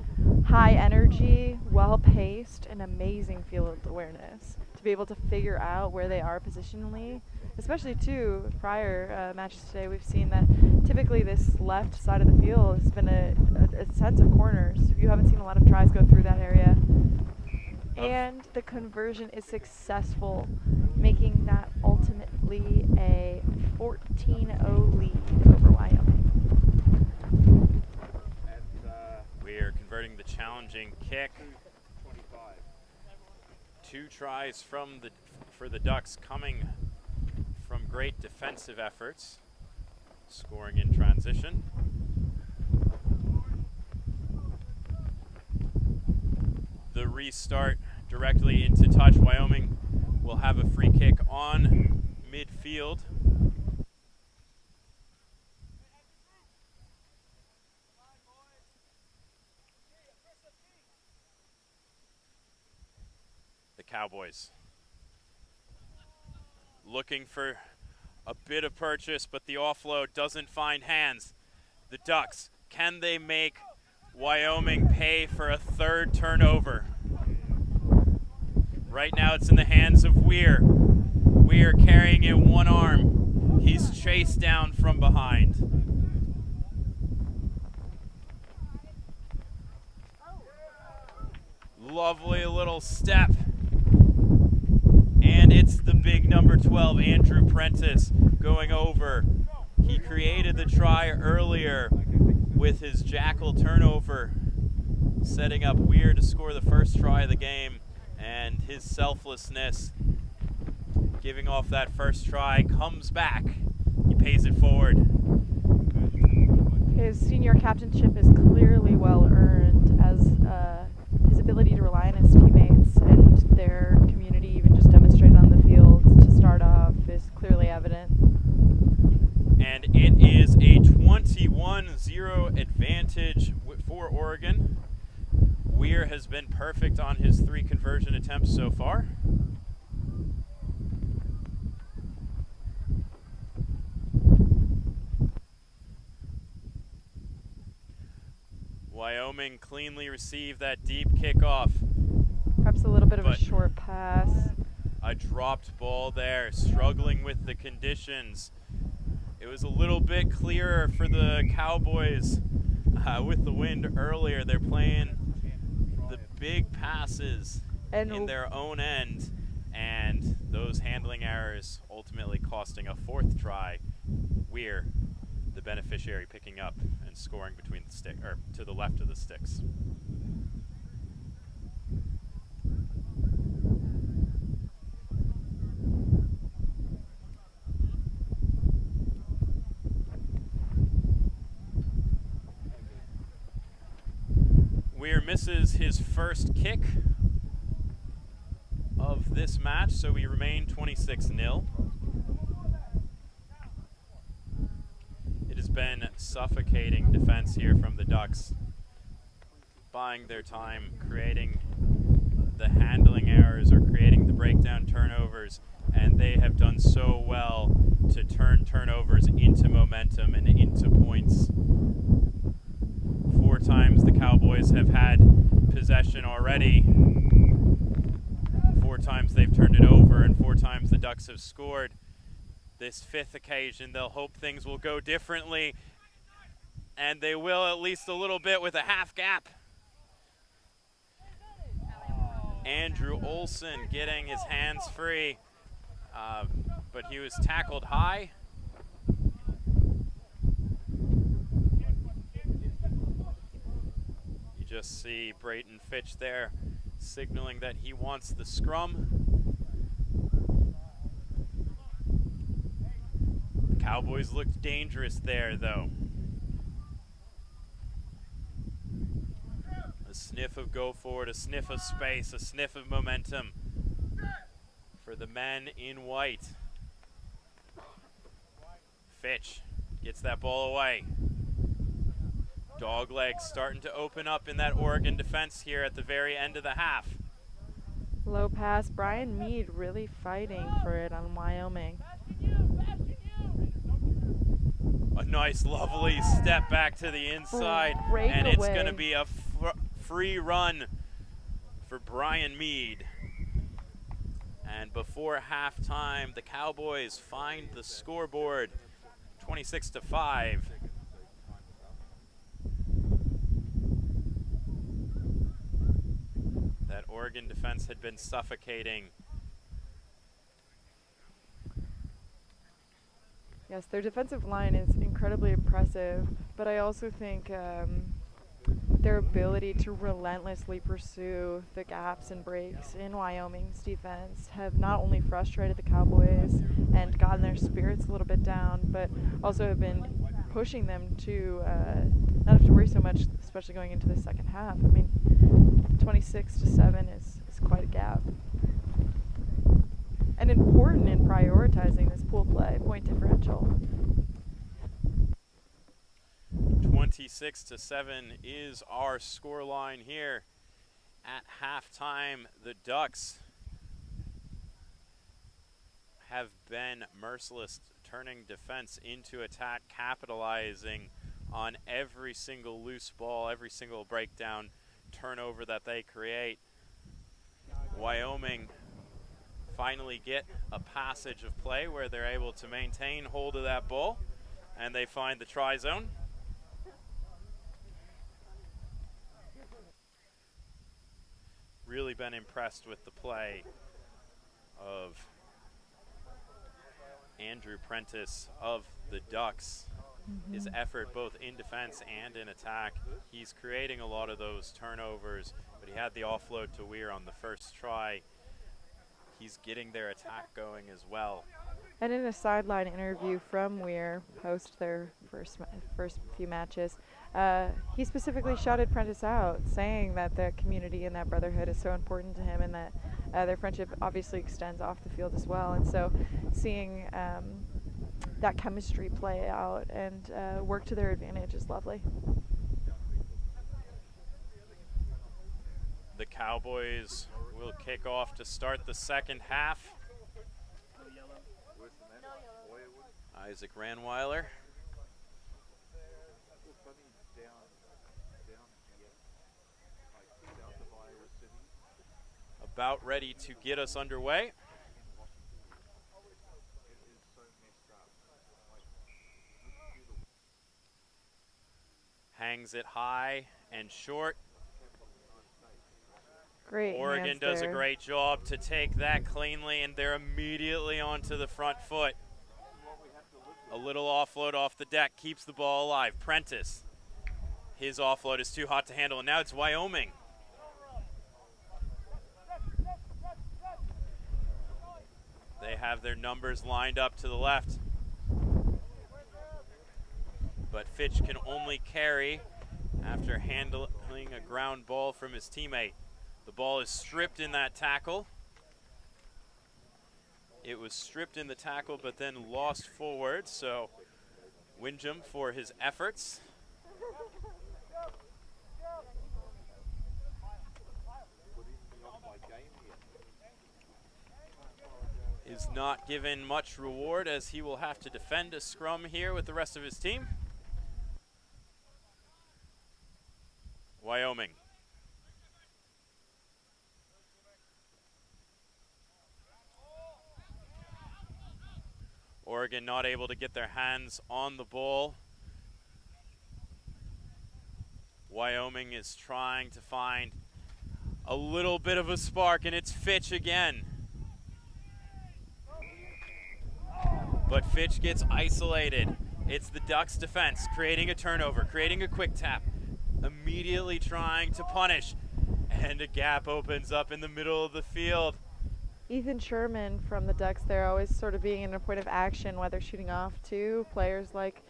high energy, well-paced, and amazing field awareness to be able to figure out where they are positionally. Especially too, prior matches today, we've seen that typically this left side of the field has been a sense of corners. You haven't seen a lot of tries go through that area. And the conversion is successful, making that ultimately a 14-0 lead over Wyoming. We're converting the challenging kick. 25. 2 tries for the Ducks coming from great defensive efforts, scoring in transition. The restart directly into touch. Wyoming will have a free kick on midfield. The Cowboys looking for a bit of purchase, but the offload doesn't find hands. The Ducks, can they make Wyoming pay for a 3rd turnover? Right now it's in the hands of Weir. Weir carrying it one arm. He's chased down from behind. Lovely little step. And it's the big number 12, Andrew Prentice, going over. He created the try earlier with his jackal turnover, setting up Weir to score the first try of the game. And his selflessness, giving off that first try, comes back. He pays it forward. His senior captainship is clearly well earned, as his ability to rely on his teammates and their community, even just demonstrated on the field to start off, is clearly evident. And it is a 21-0 advantage for Oregon. Weir has been perfect on his 3 conversion attempts so far. Wyoming cleanly received that deep kickoff. Perhaps a little bit of a short pass. A dropped ball there, struggling with the conditions. It was a little bit clearer for the Cowboys with the wind earlier. They're playing the big passes in their own end, and those handling errors ultimately costing a 4th try. Weir, the beneficiary, picking up and scoring between the stick, or to the left of the sticks. Weir misses his first kick of this match, so we remain 26-0. It has been suffocating defense here from the Ducks, buying their time, creating the handling errors or creating the breakdown turnovers, and they have done so well to turn turnovers into momentum and into points. 4 times the Cowboys have had possession already. 4 times they've turned it over, and 4 times the Ducks have scored. This 5th occasion, they'll hope things will go differently, and they will at least a little bit with a half gap. Andrew Olson getting his hands free, but he was tackled high. You just see Brayton Fitch there signaling that he wants the scrum. The Cowboys looked dangerous there, though. A sniff of go forward, a sniff of space, a sniff of momentum for the men in white. Fitch gets that ball away. Doglegs starting to open up in that Oregon defense here at the very end of the half. Low pass. Brian Mead really fighting for it on Wyoming. A nice, lovely step back to the inside, and it's going to be a free run for Brian Mead. And before halftime, the Cowboys find the scoreboard, 26-5. That Oregon defense had been suffocating. Yes, their defensive line is incredibly impressive, but I also think their ability to relentlessly pursue the gaps and breaks in Wyoming's defense have not only frustrated the Cowboys and gotten their spirits a little bit down, but also have been pushing them to not have to worry so much, especially going into the second half. I mean, 26-7 is quite a gap. And important in prioritizing this pool play, point differential. 26-7 is our score line here. At halftime, the Ducks have been merciless, turning defense into attack, capitalizing on every single loose ball, every single breakdown, turnover that they create. Wyoming finally get a passage of play where they're able to maintain hold of that ball, and they find the try zone. Really been impressed with the play of Andrew Prentice of the Ducks. His effort both in defense and in attack. He's creating a lot of those turnovers, but he had the offload to Weir on the first try. He's getting their attack going as well. And in a sideline interview from Weir, post their first few matches, he specifically shouted Prentice out, saying that the community and that brotherhood is so important to him, and that their friendship obviously extends off the field as well. And so seeing that chemistry play out and work to their advantage is lovely. The Cowboys will kick off to start the second half. Isaac Ranweiler. About ready to get us underway. Hangs it high and short. Great. Oregon does a great job to take that cleanly, and they're immediately onto the front foot. A little offload off the deck keeps the ball alive. Prentice, his offload is too hot to handle, and now it's Wyoming. They have their numbers lined up to the left. But Fitch can only carry after handling a ground ball from his teammate. The ball is stripped in that tackle. It was stripped in the tackle, but then lost forward, so Windjam for his efforts. Is not given much reward, as he will have to defend a scrum here with the rest of his team. Wyoming. Oregon not able to get their hands on the ball. Wyoming is trying to find a little bit of a spark, and it's Fitch again. But Fitch gets isolated. It's the Ducks defense creating a turnover, creating a quick tap, immediately trying to punish, and a gap opens up in the middle of the field. Ethan Sherman from the Ducks there, always sort of being in a point of action, whether shooting off to players like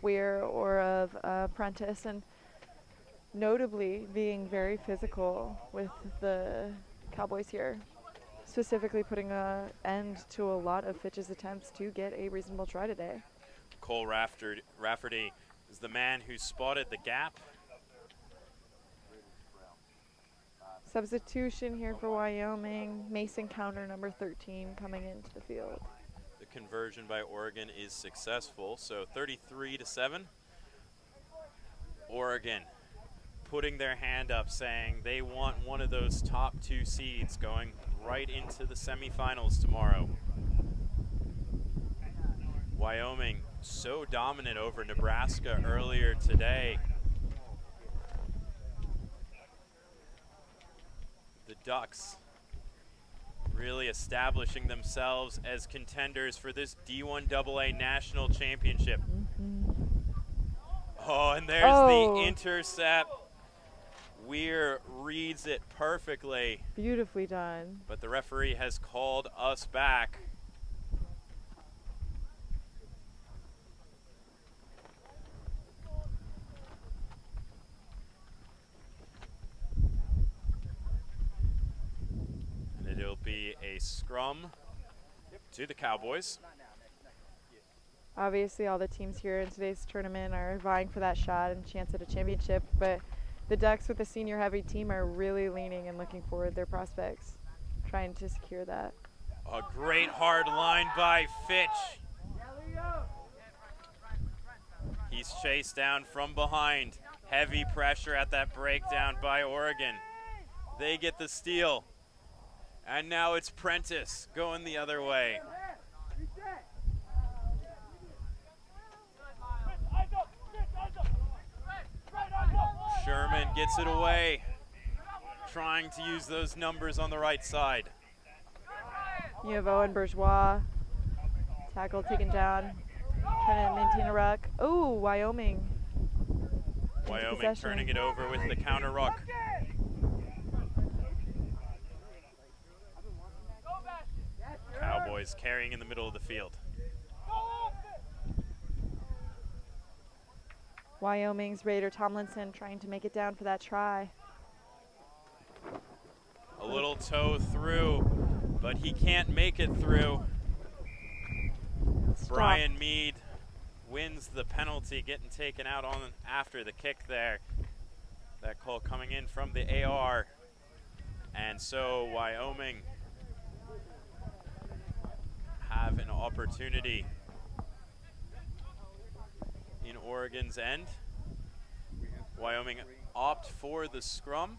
Weir or of Prentice, and notably being very physical with the Cowboys here, specifically putting an end to a lot of Fitch's attempts to get a reasonable try today. Cole Rafferty is the man who spotted the gap. Substitution here for Wyoming. Mason Counter, number 13, coming into the field. The conversion by Oregon is successful, so 33-7. Oregon putting their hand up saying they want one of those top 2 seeds going right into the semifinals tomorrow. Wyoming so dominant over Nebraska earlier today. The Ducks really establishing themselves as contenders for this D1AA National Championship. Oh, and there's the intercept. Weir reads it perfectly. Beautifully done. But the referee has called us back. And it'll be a scrum to the Cowboys. Obviously, all the teams here in today's tournament are vying for that shot and chance at a championship, but the Ducks with the senior heavy team are really leaning and looking forward their prospects, trying to secure that. A great hard line by Fitch. He's chased down from behind. Heavy pressure at that breakdown by Oregon. They get the steal. And now it's Prentice going the other way. Sherman gets it away, trying to use those numbers on the right side. You have Owen Bourgeois, tackle taken down, trying to maintain a ruck. Oh, Wyoming. Wyoming turning it over with the counter ruck. Cowboys carrying in the middle of the field. Wyoming's Raider Tomlinson trying to make it down for that try. A little toe through, but he can't make it through. Stop. Brian Mead wins the penalty, getting taken out on after the kick there. That call coming in from the AR. And so Wyoming have an opportunity in Oregon's end. Wyoming opt for the scrum.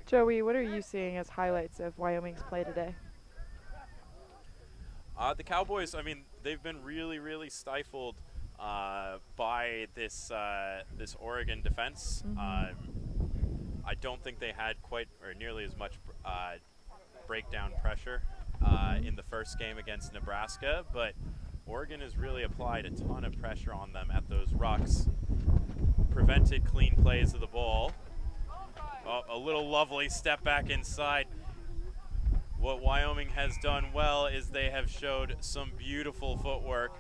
Joey, what are you seeing as highlights of Wyoming's play today? The Cowboys, I mean, they've been really, really stifled by this this Oregon defense. I don't think they had quite or nearly as much breakdown pressure in the first game against Nebraska, but Oregon has really applied a ton of pressure on them at those rucks, prevented clean plays of the ball. Oh, a little lovely step back inside. What Wyoming has done well is they have showed some beautiful footwork.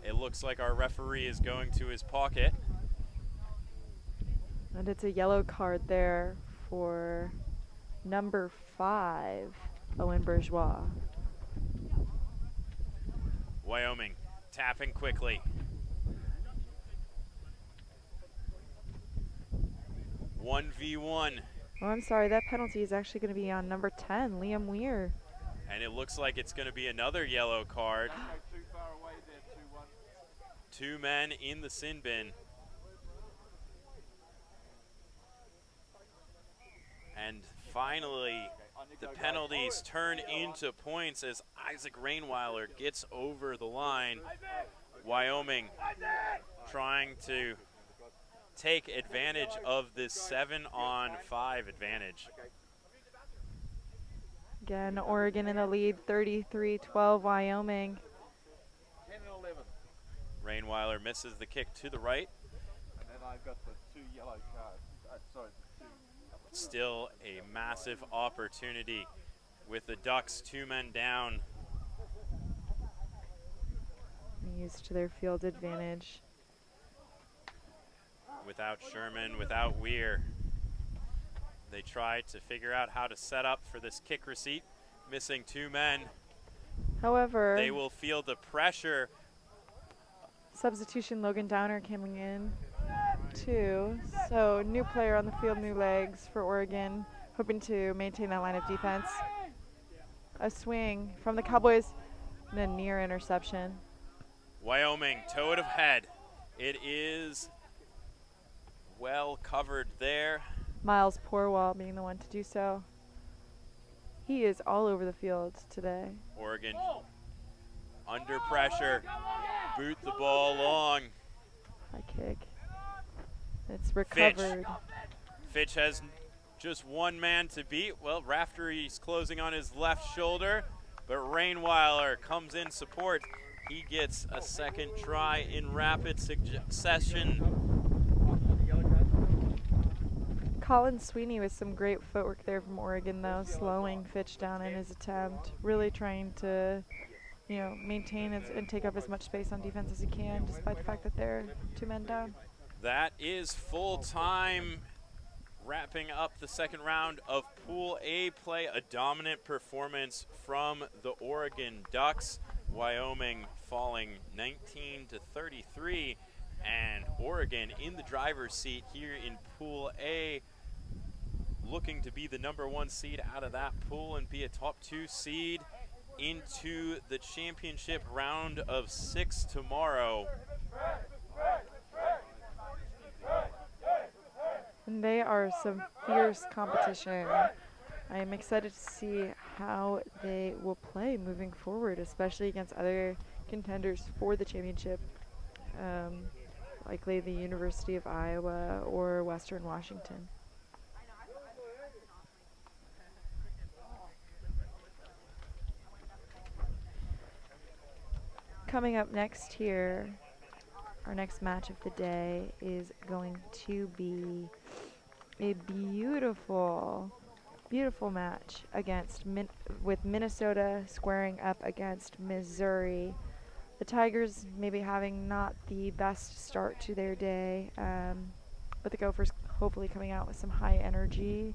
It looks like our referee is going to his pocket. And it's a yellow card there for number 5, Owen Bourgeois. Wyoming tapping quickly. 1v1. Oh, I'm sorry, that penalty is actually going to be on number 10, Liam Weir. And it looks like it's going to be another yellow card. Two men in the sin bin. And finally, the penalties turn into points as Isaac Rainweiler gets over the line. Wyoming trying to take advantage of this 7-on-5 advantage. Again, Oregon in the lead, 33-12 Wyoming. 10 and 11. Rainweiler misses the kick to the right. And then I've got the 2 yellow cards. Sorry, the 2. Still a massive opportunity with the Ducks 2 men down. Used to their field advantage. Without Sherman, without Weir. They try to figure out how to set up for this kick receipt, missing 2 men. However, They will feel the pressure. substitution Logan Downer coming in too. So new player on the field, new legs for Oregon, hoping to maintain that line of defense. A swing from the Cowboys and a near interception. Wyoming toe to head. It is well covered there. Miles Porwall being the one to do so. He is all over the field today. Oregon under pressure, boot the ball long. High kick. It's recovered. Fitch has just one man to beat. Well, Raftery's closing on his left shoulder, but Rainweiler comes in support. He gets a second try in rapid succession. Colin Sweeney with some great footwork there from Oregon, though, slowing Fitch down in his attempt, really trying to, maintain and take up as much space on defense as he can, despite the fact that they're 2 men down. That is full time. Wrapping up the second round of Pool A play, a dominant performance from the Oregon Ducks. Wyoming falling 19-33, and Oregon in the driver's seat here in Pool A, looking to be the #1 seed out of that pool and be a top 2 seed into the championship round of 6 tomorrow. And they are some fierce competition. I am excited to see how they will play moving forward, especially against other contenders for the championship, likely the University of Iowa or Western Washington. Coming up next here, our next match of the day is going to be a beautiful match against with Minnesota squaring up against Missouri. The Tigers maybe having not the best start to their day, but the Gophers hopefully coming out with some high energy,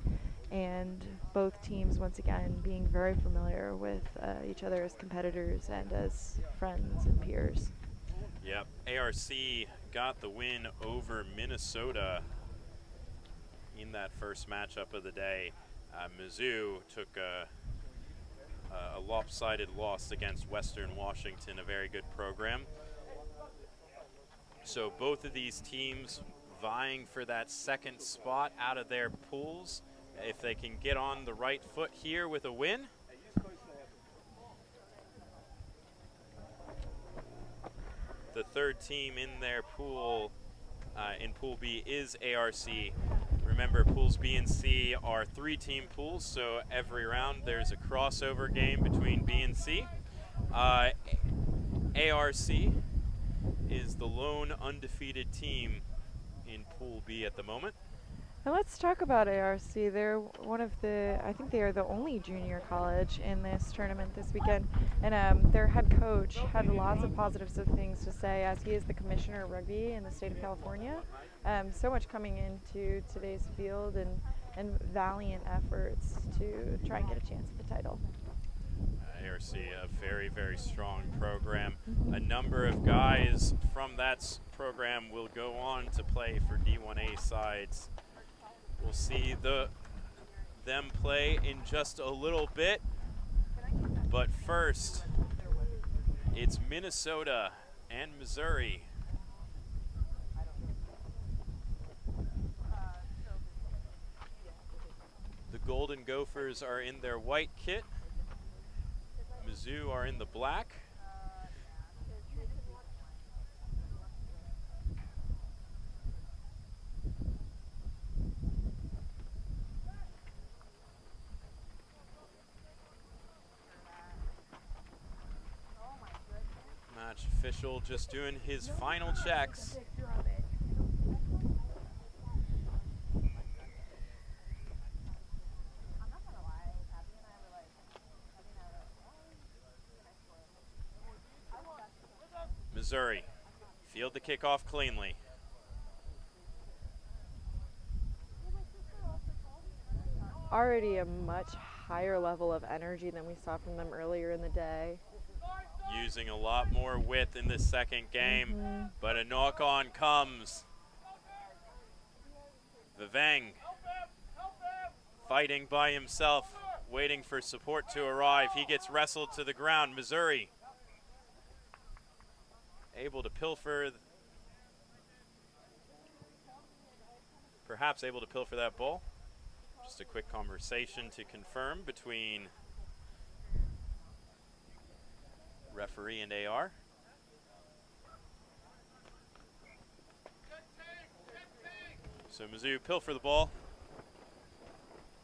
and both teams once again being very familiar with each other as competitors and as friends and peers. Yep, ARC got the win over Minnesota in that first matchup of the day. Mizzou took a lopsided loss against Western Washington, a very good program. So both of these teams vying for that second spot out of their pools. If they can get on the right foot here with a win, the third team in their pool, in Pool B, is ARC. Remember, Pools B and C are 3-team pools, so every round there's a crossover game between B and C. ARC is the lone undefeated team in Pool B at the moment. And let's talk about ARC. They're I think they are the only junior college in this tournament this weekend. And their head coach had lots of positive things to say, as he is the commissioner of rugby in the state of California. So much coming into today's field and valiant efforts to try and get a chance at the title. ARC, a very, very strong program. A number of guys from that program will go on to play for D1A sides. We'll see them play in just a little bit. But first, it's Minnesota and Missouri. The Golden Gophers are in their white kit. Mizzou are in the black. Match official just doing his final checks. Missouri field the kickoff cleanly. Already a much higher level of energy than we saw from them earlier in the day. Using a lot more width in the second game, but a knock-on comes. Viveng fighting by himself, waiting for support to arrive. He gets wrestled to the ground. Missouri able to pilfer perhaps able to pilfer that ball. Just a quick conversation to confirm between referee and AR. So Mizzou pilfer the ball,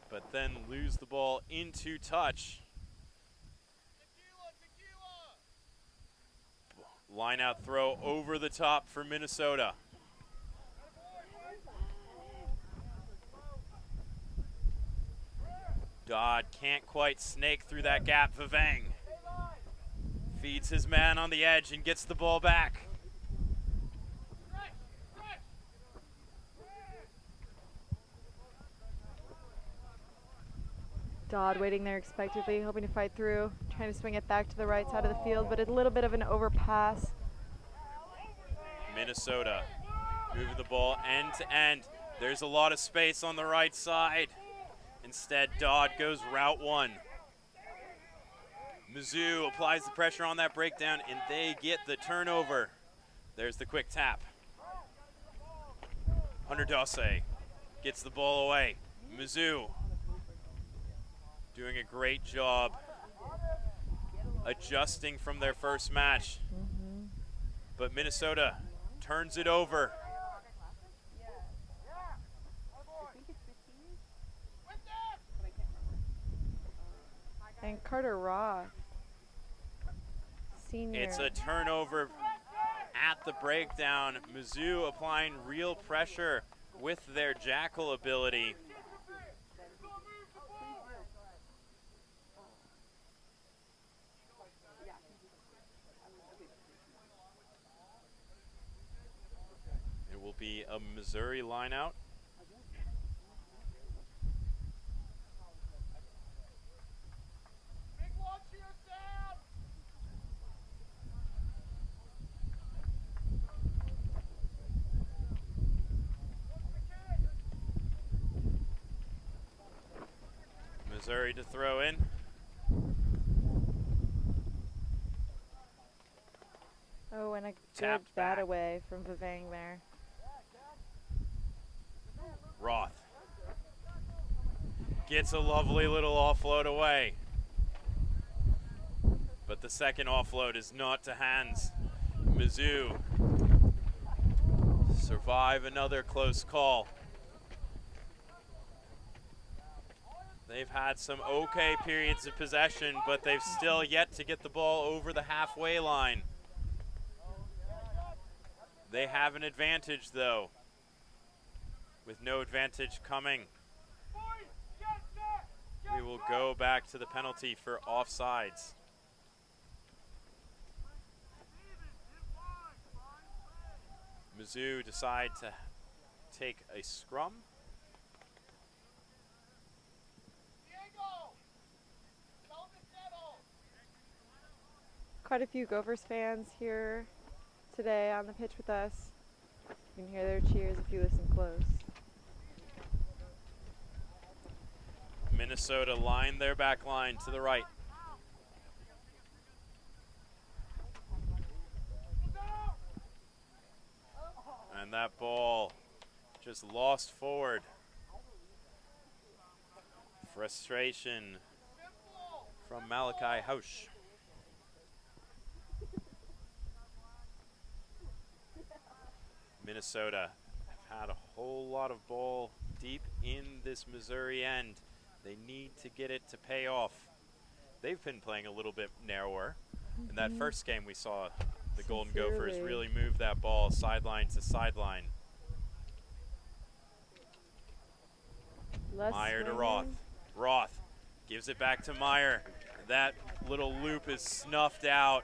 but then lose the ball into touch. Line out throw over the top for Minnesota. Dodd can't quite snake through that gap. Vivang feeds his man on the edge and gets the ball back. Dodd waiting there expectantly, hoping to fight through, trying to swing it back to the right side of the field, but a little bit of an overpass. Minnesota moving the ball end to end. There's a lot of space on the right side. Instead, Dodd goes route one. Mizzou applies the pressure on that breakdown, and they get the turnover. There's the quick tap. Hunter Dossé gets the ball away. Mizzou doing a great job adjusting from their first match. But Minnesota turns it over. And Carter Roth, senior. It's a turnover at the breakdown. Mizzou applying real pressure with their jackal ability. It will be a Missouri line out. Missouri to throw in. Oh, and a good Tapped bat back. away from Vivang there. Roth gets a lovely little offload away. But the second offload is not to hands. Mizzou survive another close call. They've had some okay periods of possession, but they've still yet to get the ball over the halfway line. They have an advantage, though, with no advantage coming. We will go back to the penalty for offsides. Mizzou decide to take a scrum. Quite a few Gophers fans here today on the pitch with us. You can hear their cheers if you listen close. Minnesota line their back line to the right. And that ball just lost forward. Frustration from Malachi Hausch. Minnesota have had a whole lot of ball deep in this Missouri end. They need to get it to pay off. They've been playing a little bit narrower. In that first game we saw the Golden Gophers really move that ball sideline to sideline. Meyer to Roth. Roth gives it back to Meyer. That little loop is snuffed out.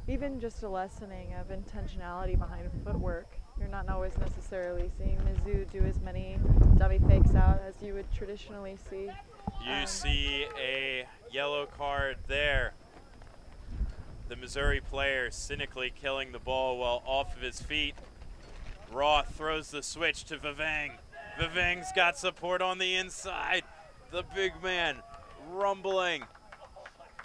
Even just a lessening of intentionality behind footwork. You're not always necessarily seeing Mizzou do as many dummy fakes out as you would traditionally see. You see a yellow card there. The Missouri player cynically killing the ball while off of his feet. Roth throws the switch to Vivang. Vivang's got support on the inside. The big man rumbling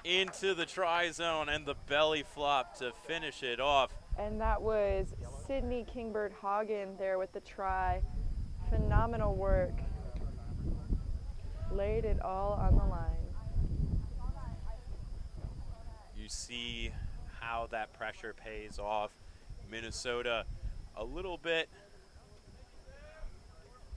into the try zone and the belly flop to finish it off. And that was Sydney Kingbird Hagen there with the try. Phenomenal work. Laid it all on the line. You see how that pressure pays off. Minnesota a little bit,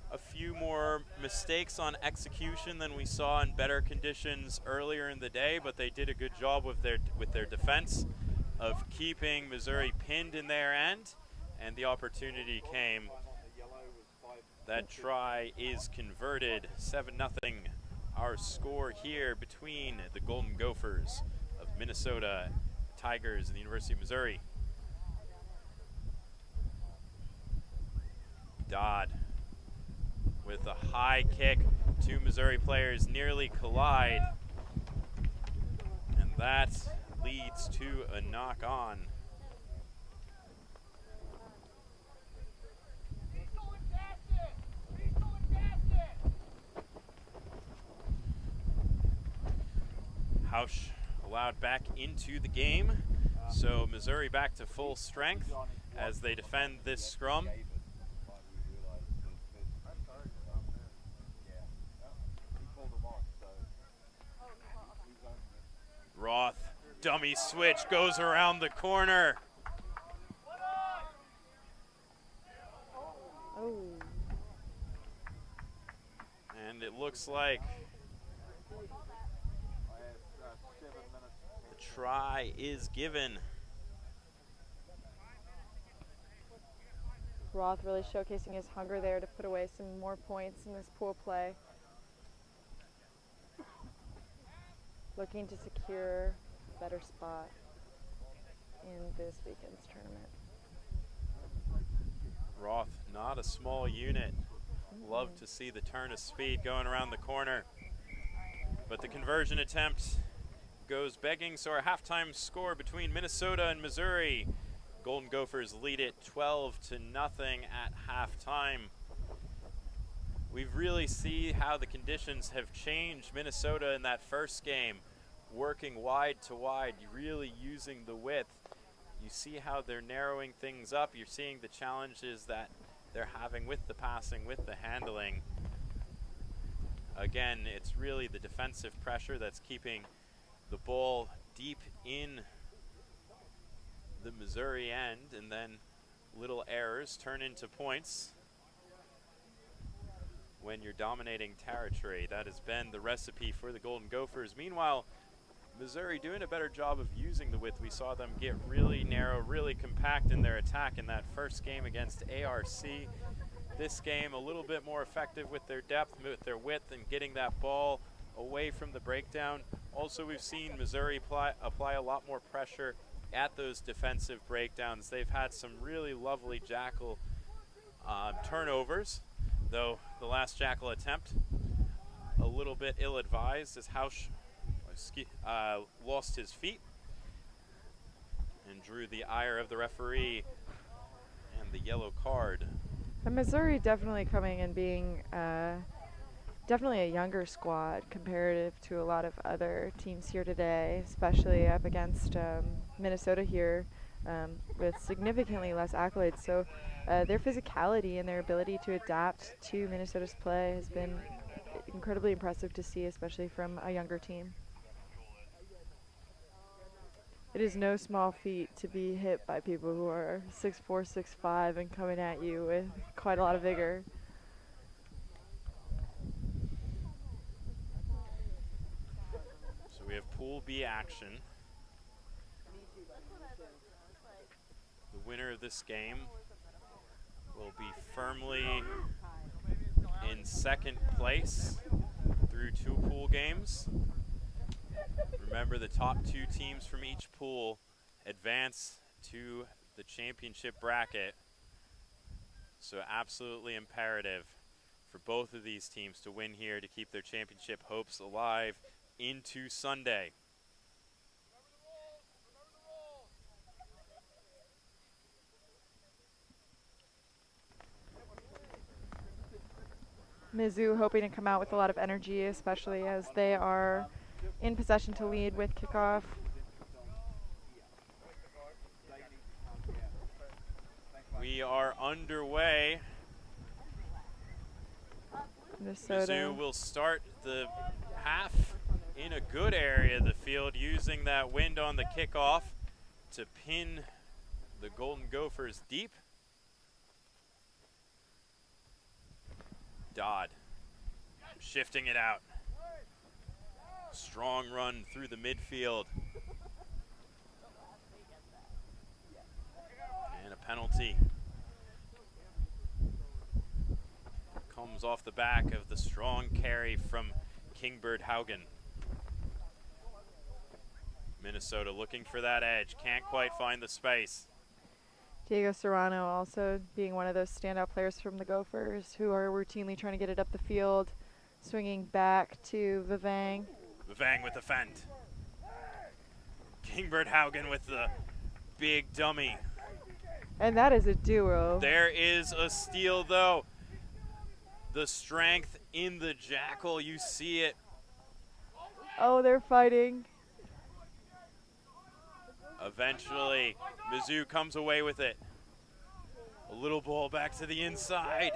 a few more mistakes on execution than we saw in better conditions earlier in the day, but they did a good job with their defense of keeping Missouri pinned in their end, and the opportunity came. That try is converted. 7-0 our score here between the Golden Gophers of Minnesota Tigers and the University of Missouri. Dodd with a high kick. Two Missouri players nearly collide, and that leads to a knock on. Hausch allowed back into the game, so Missouri back to full strength as they defend this scrum. Roth, dummy switch, goes around the corner. Oh. And it looks like the try is given. Roth really showcasing his hunger there to put away some more points in this pool play. Looking to secure a better spot in this weekend's tournament. Roth, not a small unit. Love to see the turn of speed going around the corner. But the conversion attempt goes begging, so our halftime score between Minnesota and Missouri. Golden Gophers lead it 12-0 at halftime. We really see how the conditions have changed Minnesota in that first game, working wide to wide, really using the width. You see how they're narrowing things up. You're seeing the challenges that they're having with the passing, with the handling. Again, it's really the defensive pressure that's keeping the ball deep in the Missouri end, and then little errors turn into points when you're dominating territory. That has been the recipe for the Golden Gophers. Meanwhile, Missouri doing a better job of using the width. We saw them get really narrow, really compact in their attack in that first game against ARC. This game a little bit more effective with their depth, with their width, and getting that ball away from the breakdown. Also, we've seen Missouri apply a lot more pressure at those defensive breakdowns. They've had some really lovely jackal turnovers, though the last jackal attempt a little bit ill-advised as Hausch lost his feet and drew the ire of the referee and the yellow card. And Missouri definitely coming and being definitely a younger squad comparative to a lot of other teams here today, especially up against Minnesota here with significantly less accolades. So their physicality and their ability to adapt to Minnesota's play has been incredibly impressive to see, especially from a younger team. It is no small feat to be hit by people who are 6'4", 6'5", and coming at you with quite a lot of vigor. So we have Pool B action. The winner of this game will be firmly in second place through 2 pool games. Remember, the top 2 teams from each pool advance to the championship bracket. So absolutely imperative for both of these teams to win here to keep their championship hopes alive into Sunday. Mizzou hoping to come out with a lot of energy, especially as they are in possession to lead with kickoff. We are underway. Minnesota. Mizzou will start the half in a good area of the field, using that wind on the kickoff to pin the Golden Gophers deep. Dodd shifting it out. Strong run through the midfield. And a penalty. Comes off the back of the strong carry from Kingbird Haugen. Minnesota looking for that edge, can't quite find the space. Diego Serrano also being one of those standout players from the Gophers who are routinely trying to get it up the field. Swinging back to Vivang. Vivang with the fend. Kingbird Haugen with the big dummy. And that is a duo. There is a steal though. The strength in the jackal, you see it. Oh, they're fighting. Eventually, Mizzou comes away with it. A little ball back to the inside.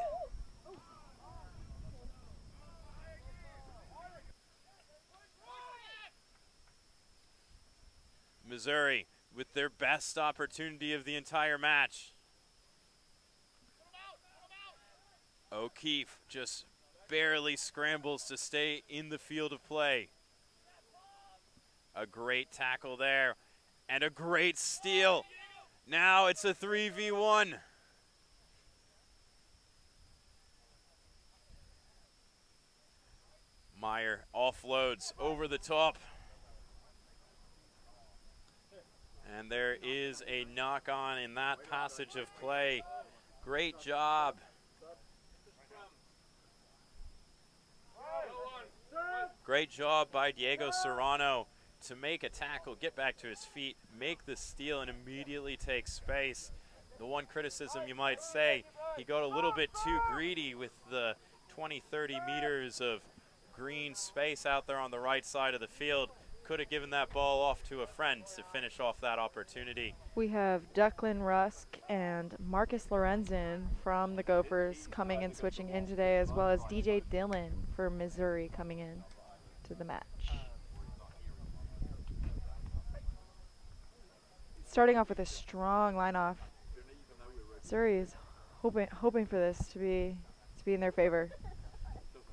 Missouri with their best opportunity of the entire match. O'Keefe just barely scrambles to stay in the field of play. A great tackle there and a great steal. Now it's a 3v1. Meyer offloads over the top. And there is a knock-on in that passage of play. Great job. Great job by Diego Serrano to make a tackle, get back to his feet, make the steal, and immediately take space. The one criticism you might say, he got a little bit too greedy with the 20, 30 meters of green space out there on the right side of the field. Could have given that ball off to a friend to finish off that opportunity. We have Declan Rusk and Marcus Lorenzen from the Gophers coming and switching in today, as well as DJ Dillon for Missouri coming in to the match. Starting off with a strong line off. Missouri is hoping for this to be in their favor.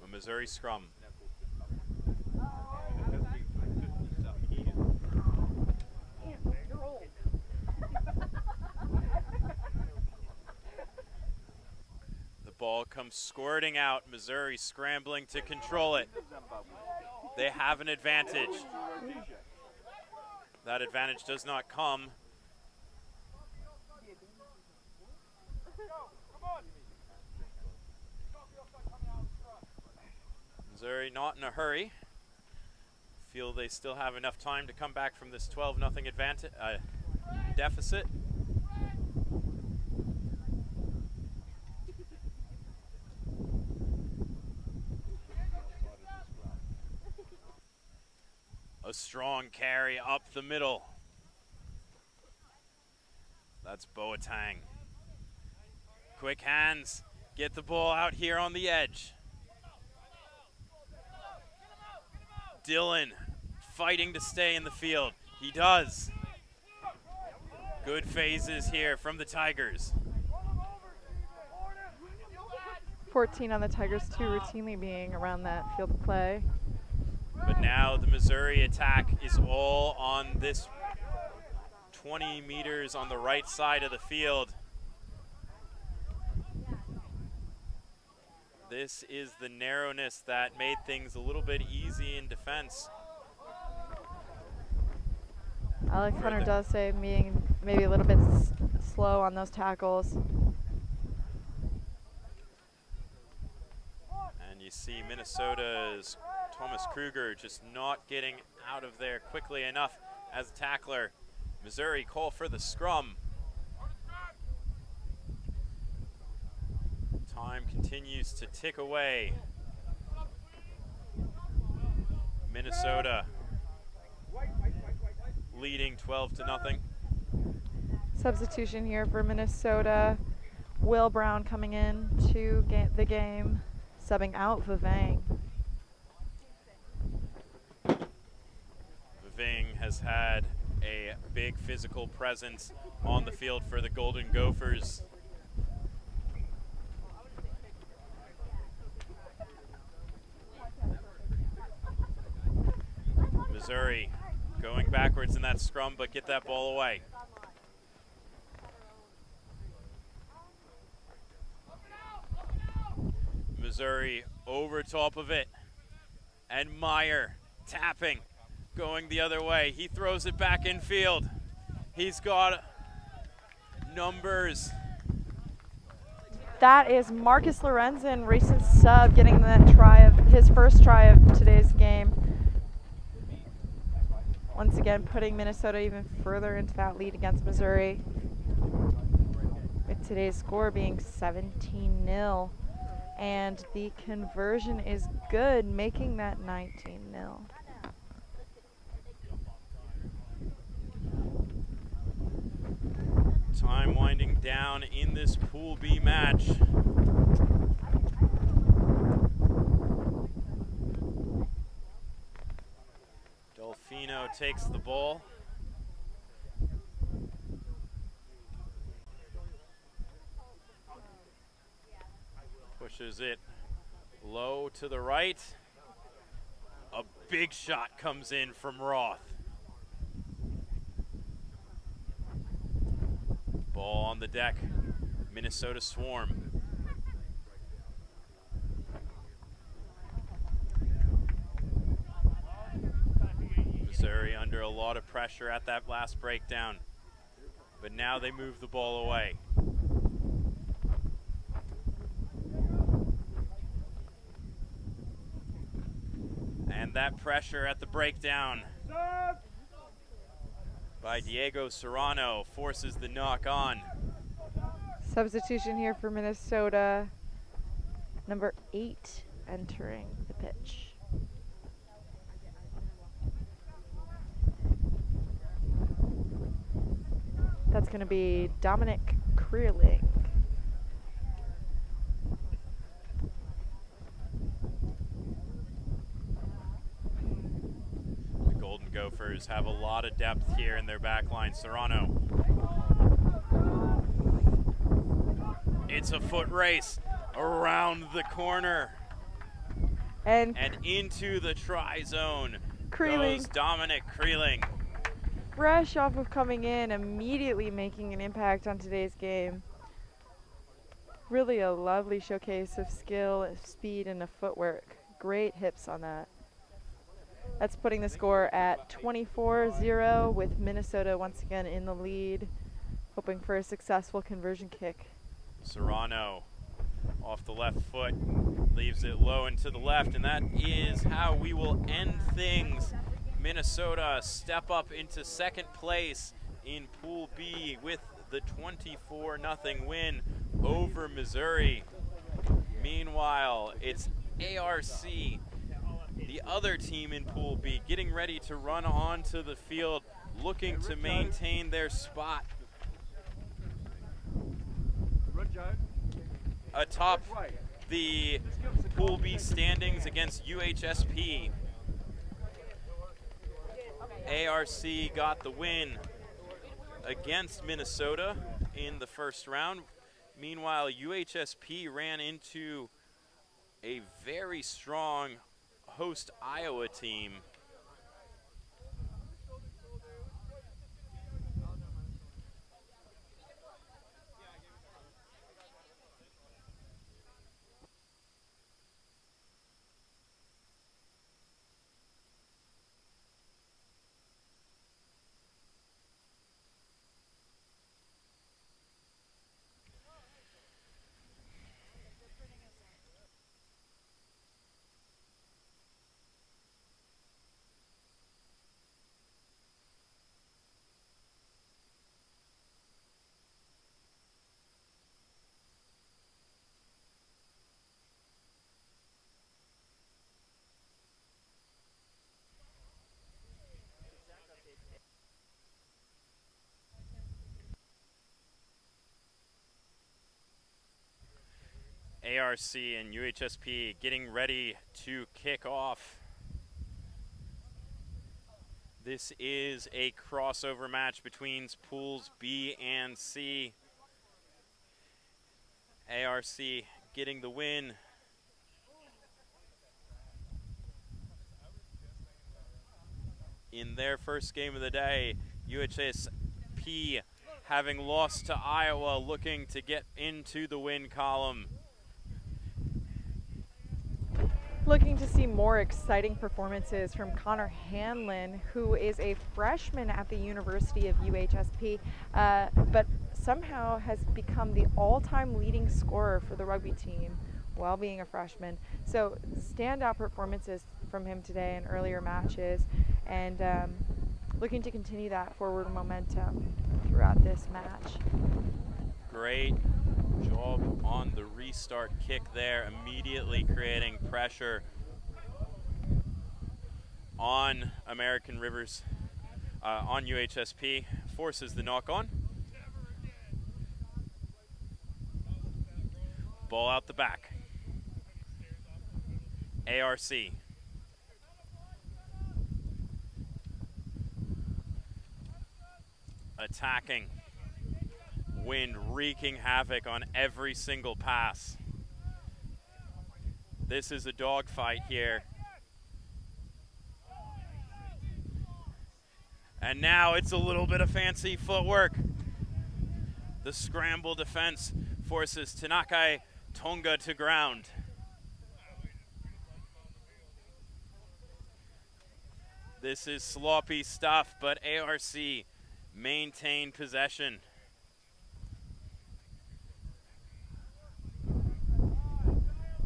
A Missouri scrum. Ball comes squirting out. Missouri scrambling to control it. They have an advantage. That advantage does not come. Missouri not in a hurry. Feel they still have enough time to come back from this 12-0 advantage deficit. A strong carry up the middle. That's Boateng. Quick hands. Get the ball out here on the edge. Dillon fighting to stay in the field. He does. Good phases here from the Tigers. 14 on the Tigers too, routinely being around that field of play. But now the Missouri attack is all on this 20 meters on the right side of the field. This is the narrowness that made things a little bit easy in defense. Alex Hunter does say being maybe a little bit slow on those tackles. And you see Minnesota's Thomas Kruger just not getting out of there quickly enough as a tackler. Missouri call for the scrum. Time continues to tick away. Minnesota leading 12-0. Substitution here for Minnesota. Will Brown coming in to the game, subbing out Vivang. Vivang has had a big physical presence on the field for the Golden Gophers. Missouri going backwards in that scrum, but get that ball away. Missouri over top of it. And Meyer tapping, going the other way. He throws it back in field. He's got numbers. That is Marcus Lorenzen, recent sub, getting his first try of today's game. Once again, putting Minnesota even further into that lead against Missouri, with today's score being 17-0. And the conversion is good, making that 19-0. Time winding down in this Pool B match. Delfino takes the ball. Pushes it low to the right. A big shot comes in from Roth. Ball on the deck. Minnesota Swarm. Missouri under a lot of pressure at that last breakdown, but now they move the ball away. And that pressure at the breakdown by Diego Serrano forces the knock on. Substitution here for Minnesota. Number 8 entering the pitch. That's going to be Dominic Creerling. The Golden Gophers have a lot of depth here in their back line. Serrano. It's a foot race around the corner. And into the try zone Creeling, goes Dominic Creeling. fresh off of coming in, immediately making an impact on today's game. Really a lovely showcase of skill, speed, and footwork. Great hips on that. That's putting the score at 24-0 with Minnesota once again in the lead, hoping for a successful conversion kick. Serrano off the left foot, leaves it low and to the left, and that is how we will end things. Minnesota step up into second place in Pool B with the 24-0 win over Missouri. Meanwhile, it's ARC, the other team in Pool B, getting ready to run onto the field, looking to maintain their spot atop the Pool B standings against UHSP. ARC got the win against Minnesota in the first round. Meanwhile, UHSP ran into a very strong host Iowa team. ARC and UHSP getting ready to kick off. This is a crossover match between pools B and C. ARC getting the win. In their first game of the day, UHSP having lost to Iowa, looking to get into the win column. Looking to see more exciting performances from Connor Hanlon, who is a freshman at the University of UHSP, but somehow has become the all-time leading scorer for the rugby team while being a freshman. So standout performances from him today in earlier matches, and looking to continue that forward momentum throughout this match. Great job on the restart kick there, immediately creating pressure on American Rivers, on UHSP, forces the knock on. Ball out the back. ARC. Attacking. Wind wreaking havoc on every single pass. This is a dogfight here. And now it's a little bit of fancy footwork. The scramble defense forces Tanaka Tonga to ground. This is sloppy stuff, but ARC maintain possession.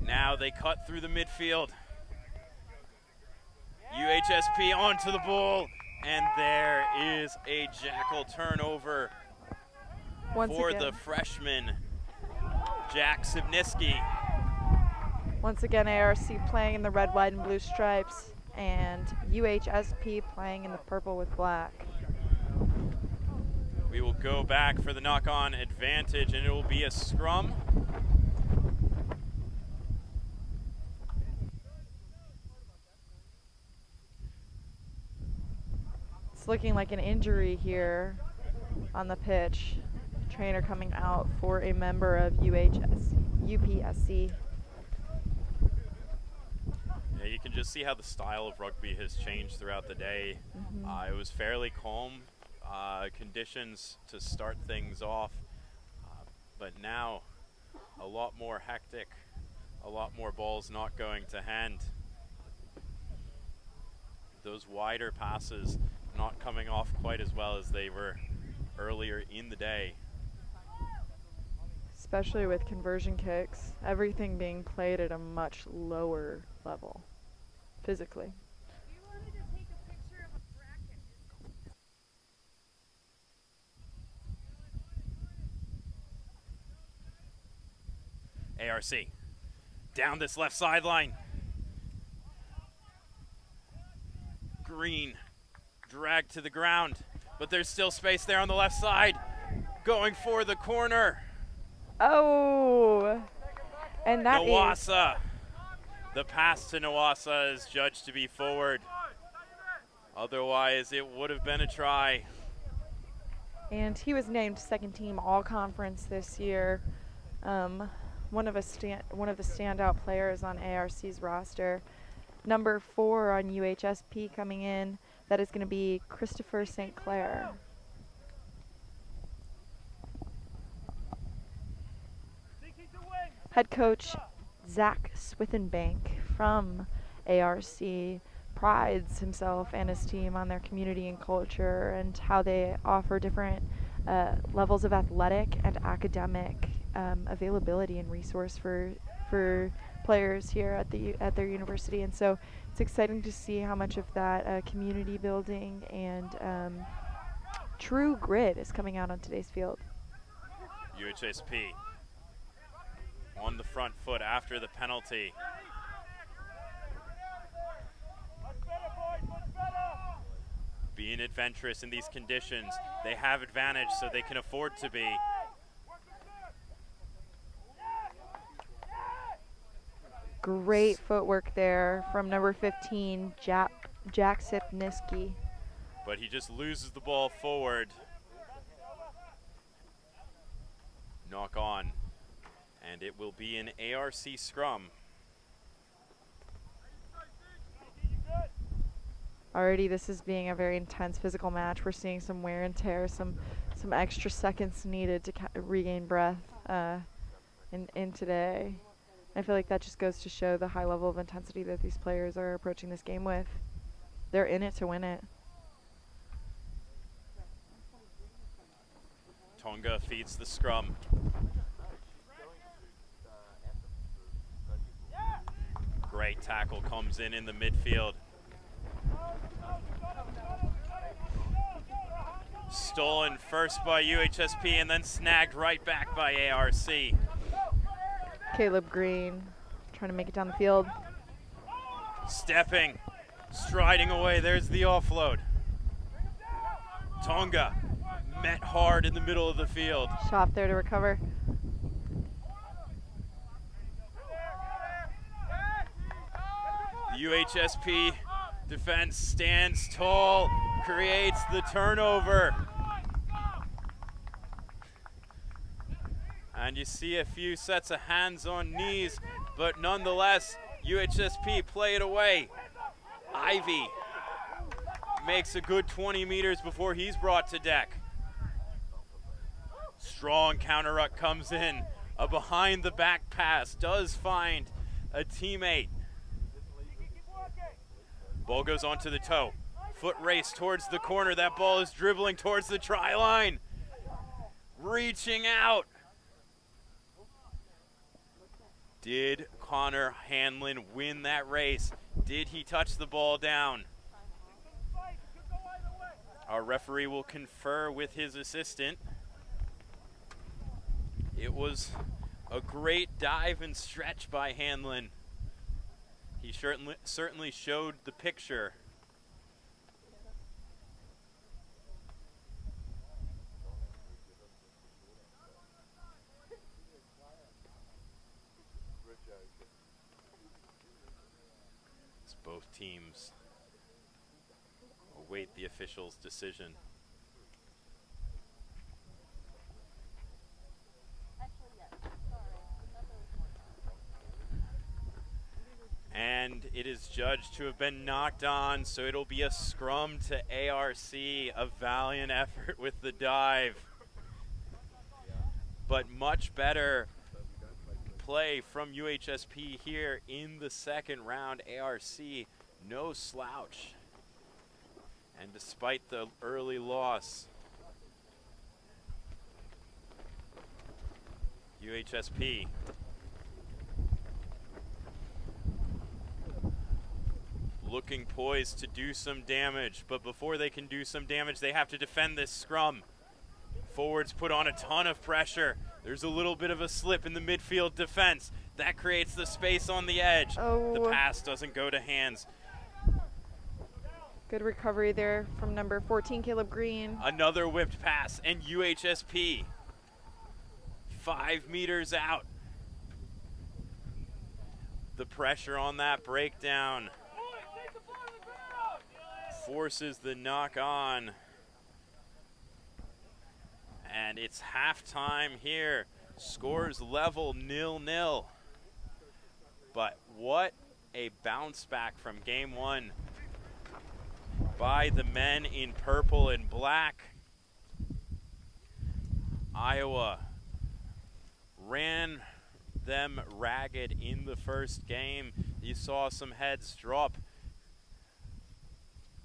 Now they cut through the midfield. UHSP onto the ball, and there is a jackal turnover for the freshman, Jack Sibniski. Once again, ARC playing in the red, white, and blue stripes, and UHSP playing in the purple with black. We will go back for the knock-on advantage, and it will be a scrum. It's looking like an injury here on the pitch. Trainer coming out for a member of UPSC. Yeah, you can just see how the style of rugby has changed throughout the day. It was fairly calm conditions to start things off, but now a lot more hectic, a lot more balls not going to hand. Those wider passes not coming off quite as well as they were earlier in the day. Especially with conversion kicks, everything being played at a much lower level, physically. ARC down this left sideline. Green dragged to the ground, but there's still space there on the left side. Going for the corner. Oh, and that Nawasa. The pass to Nawasa is judged to be forward. Otherwise, it would have been a try. And he was named second team all-conference this year. One of the standout players on ARC's roster. Number 4 on UHSP coming in, that is going to be Christopher St. Clair. Head coach Zach Swithenbank from ARC prides himself and his team on their community and culture and how they offer different levels of athletic and academic availability and resource for players here at their university. And so it's exciting to see how much of that community building and true grit is coming out on today's field. UHSP on the front foot after the penalty. Being adventurous in these conditions, they have advantage, so they can afford to be. Great footwork there from number 15, Jack Sipniski. But he just loses the ball forward. Knock on. And it will be an ARC scrum. Already this is being a very intense physical match. We're seeing some wear and tear, some extra seconds needed to regain breath in today. I feel like that just goes to show the high level of intensity that these players are approaching this game with. They're in it to win it. Tonga feeds the scrum. Great tackle comes in the midfield. Stolen first by UHSP and then snagged right back by ARC. Caleb Green trying to make it down the field. Stepping, striding away, there's the offload. Tonga met hard in the middle of the field. Shot there to recover. The UHSP defense stands tall, creates the turnover. And you see a few sets of hands on knees, but nonetheless, UHSP play it away. Ivy makes a good 20 meters before he's brought to deck. Strong counter ruck comes in. A behind the back pass does find a teammate. Ball goes onto the toe. Foot race towards the corner. That ball is dribbling towards the try line. Reaching out. Did Connor Hanlon win that race? Did he touch the ball down? Our referee will confer with his assistant. It was a great dive and stretch by Hanlon. He certainly showed the picture. As both teams await the official's decision. And it is judged to have been knocked on, so it'll be a scrum to ARC. A valiant effort with the dive. But much better play from UHSP here in the second round. ARC, no slouch. And despite the early loss, UHSP looking poised to do some damage, but before they can do some damage, they have to defend this scrum. Forwards put on a ton of pressure. There's a little bit of a slip in the midfield defense. That creates the space on the edge. Oh. The pass doesn't go to hands. Good recovery there from number 14, Caleb Green. Another whipped pass, and UHSP 5 meters out. The pressure on that breakdown forces the knock on. And it's halftime here. Scores level 0-0. But what a bounce back from game one by the men in purple and black. Iowa ran them ragged in the first game. You saw some heads drop.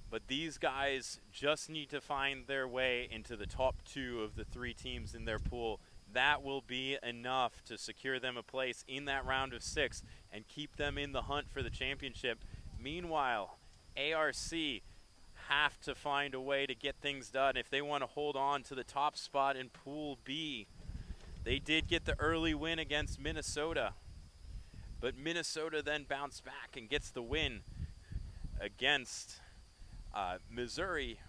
But these guys just need to find their way into the top 2 of the 3 teams in their pool. That will be enough to secure them a place in that round of 6 and keep them in the hunt for the championship. Meanwhile, ARC have to find a way to get things done if they want to hold on to the top spot in Pool B. They did get the early win against Minnesota, but Minnesota then bounced back and gets the win against Missouri.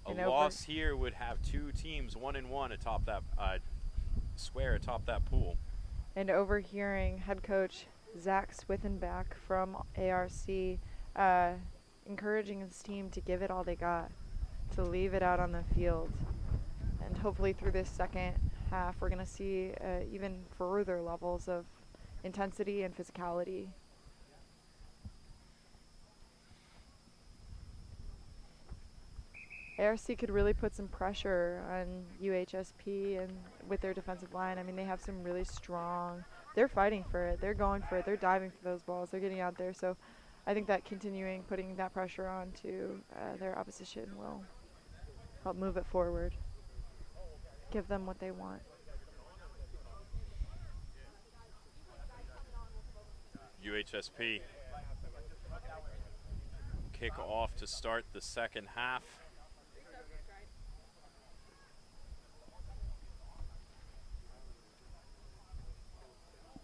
A loss here would have 2 teams 1-1 atop that square atop that pool. And overhearing head coach Zach Swithenbach from ARC encouraging his team to give it all they got, to leave it out on the field. And hopefully through this second half, we're going to see even further levels of intensity and physicality. ARC could really put some pressure on UHSP and with their defensive line. I mean, they have some really strong, they're fighting for it, they're going for it, they're diving for those balls, they're getting out there. So I think that continuing putting that pressure on to their opposition will help move it forward, give them what they want. UHSP kick off to start the second half.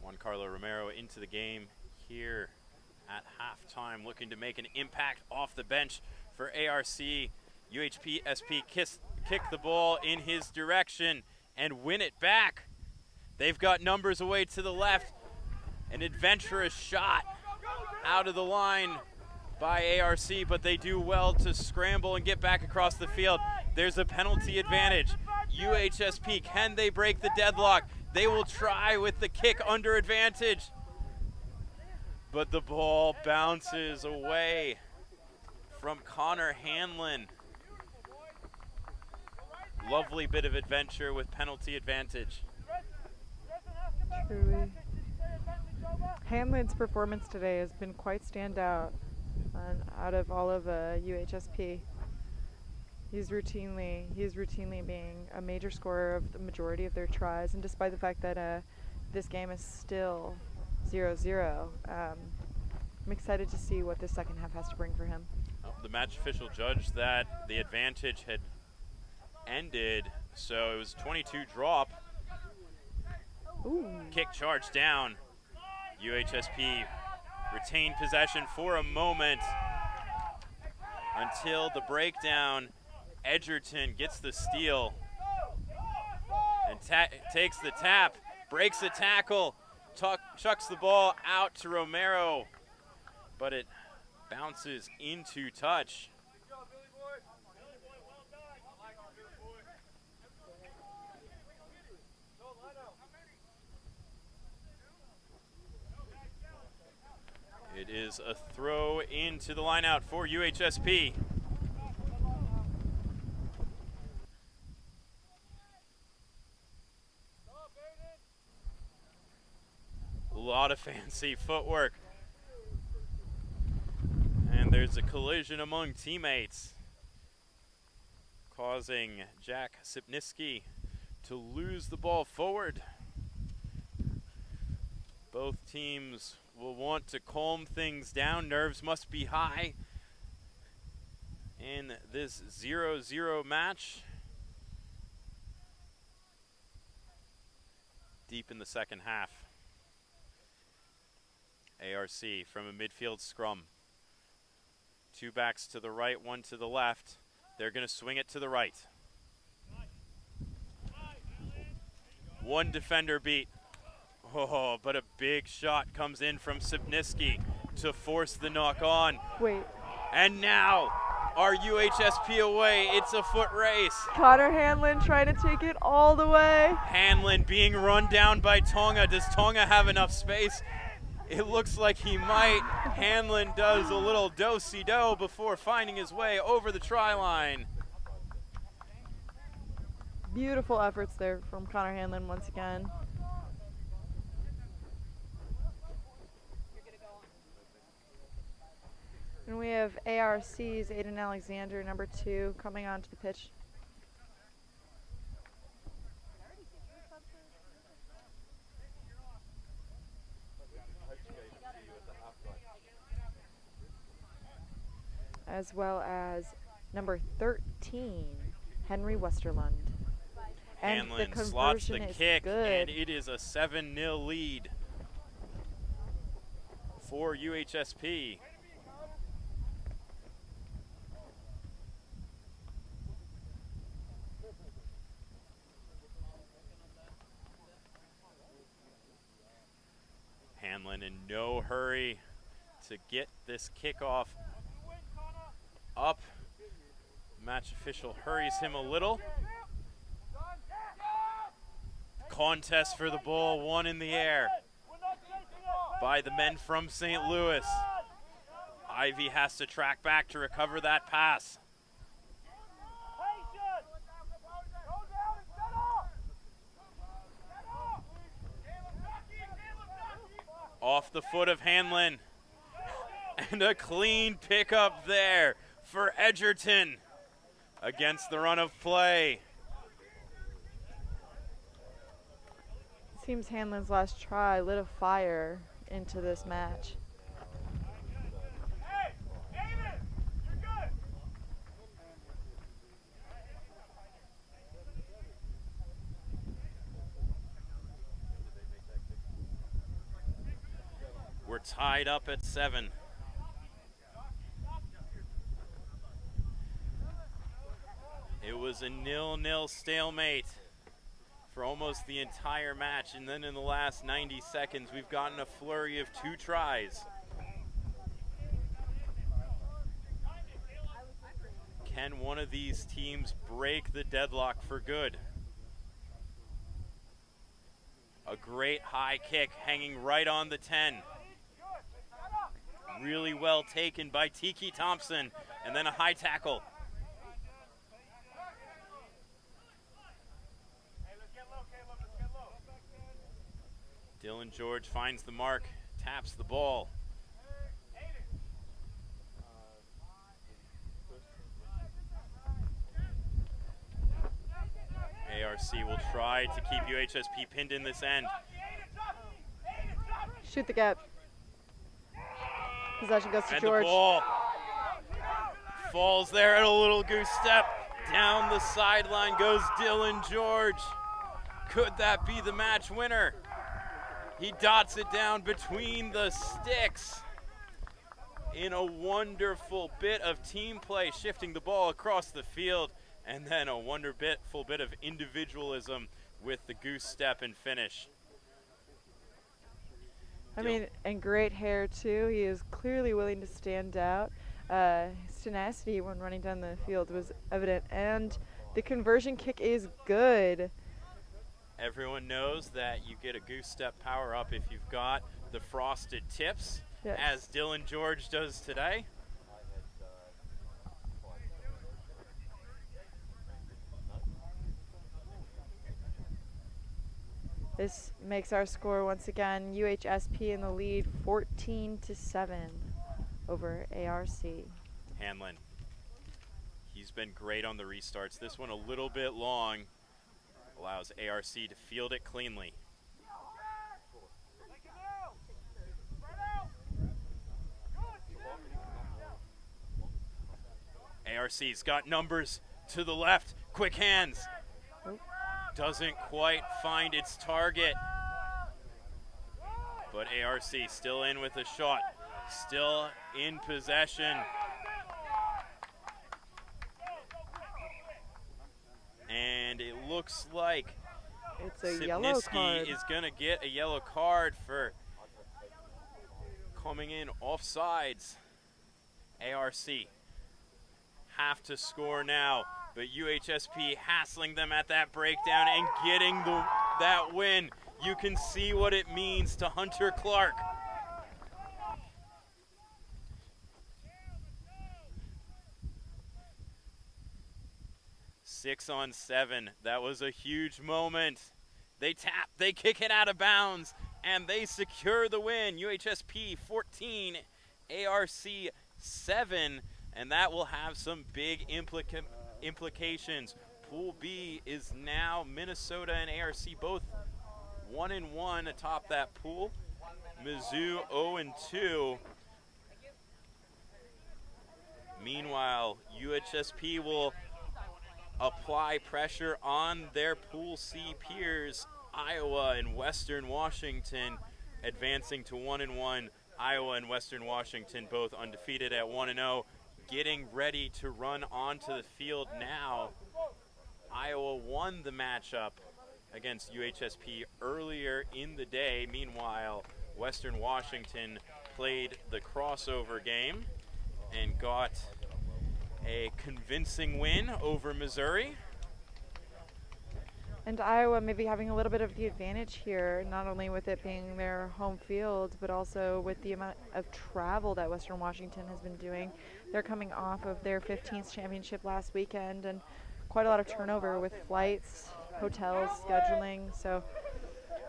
Juan Carlo Romero into the game here at halftime, looking to make an impact off the bench for ARC. UHSP kick the ball in his direction and win it back. They've got numbers away to the left. An adventurous shot out of the line by ARC, but they do well to scramble and get back across the field. There's a penalty advantage. UHSP, can they break the deadlock? They will try with the kick under advantage. But the ball bounces away from Connor Hanlon. Lovely bit of adventure with penalty advantage. Truly. Hanlon's performance today has been quite standout out of all of UHSP. He's routinely being a major scorer of the majority of their tries, and despite the fact that this game is still 0-0, I'm excited to see what the second half has to bring for him. The match official judged that the advantage had ended, so it was 22 drop. Ooh. Kick charge down. UHSP retained possession for a moment until the breakdown. Edgerton gets the steal and takes the tap, breaks the tackle, chucks the ball out to Romero, but it bounces into touch. It is a throw into the lineout for UHSP. A lot of fancy footwork. And there's a collision among teammates, causing Jack Sipniski to lose the ball forward. Both teams will want to calm things down. Nerves must be high in this 0-0 match. Deep in the second half. ARC from a midfield scrum. Two backs to the right, one to the left. They're going to swing it to the right. One defender beat. Oh, but a big shot comes in from Sipniski to force the knock on. Wait. And now, our UHSP away. It's a foot race. Connor Hanlon trying to take it all the way. Hanlon being run down by Tonga. Does Tonga have enough space? It looks like he might. Hanlon does a little do-si-do before finding his way over the try line. Beautiful efforts there from Connor Hanlon once again. And we have ARC's Aiden Alexander, number 2, coming onto the pitch. As well as number 13, Henry Westerlund. And Hanlon the slots the conversion is kick, good. and it is a 7-0 lead for UHSP. Hanlon in no hurry to get this kickoff up. Match official hurries him a little. Contest for the ball, one in the air by the men from St. Louis. Ivy has to track back to recover that pass. Off the foot of Hanlon. And a clean pickup there for Edgerton against the run of play. Seems Hanlon's last try lit a fire into this match. We're tied up at 7. It was a 0-0 stalemate for almost the entire match, and then in the last 90 seconds, we've gotten a flurry of 2 tries. Can one of these teams break the deadlock for good? A great high kick hanging right on the 10. Really well taken by Tiki Thompson, and then a high tackle. Dylan George finds the mark, taps the ball. ARC will try to keep UHSP pinned in this end. Shoot the gap. Possession goes to And George. the ball falls there at a little goose step. Down the sideline goes Dylan George. Could that be the match winner? He dots it down between the sticks in a wonderful bit of team play, shifting the ball across the field, and then a wonderful bit of individualism with the goose step and finish. I mean, and great hair too. He is clearly willing to stand out. His tenacity when running down the field was evident, and the conversion kick is good. Everyone knows that you get a goose step power up if you've got the frosted tips, Yes. as Dylan George does today. This makes our score once again UHSP in the lead 14-7 over ARC. Hanlon, he's been great on the restarts. This one a little bit long, allows ARC to field it cleanly. ARC's got numbers to the left, quick hands. Doesn't quite find its target. But ARC still in with a shot, still in possession. And it looks like It's a yellow card. Sipniski is going to get a yellow card for coming in offsides. ARC have to score now, but UHSP hassling them at that breakdown and getting that win. You can see what it means to Hunter Clark. Six on 7. That was a huge moment. They tap, they kick it out of bounds, and they secure the win. UHSP 14, ARC 7, and that will have some big implications. Pool B is now Minnesota and ARC both 1-1 atop that pool. Mizzou 0-2. Meanwhile, UHSP will apply pressure on their Pool C peers, Iowa and Western Washington, advancing to 1-1. Iowa and Western Washington both undefeated at 1-0, getting ready to run onto the field now. Iowa won the matchup against UHSP earlier in the day. Meanwhile, Western Washington played the crossover game and got a convincing win over Missouri. And Iowa maybe having a little bit of the advantage here, not only with it being their home field, but also with the amount of travel that Western Washington has been doing. They're coming off of their 15th championship last weekend, and quite a lot of turnover with flights, hotels, scheduling. So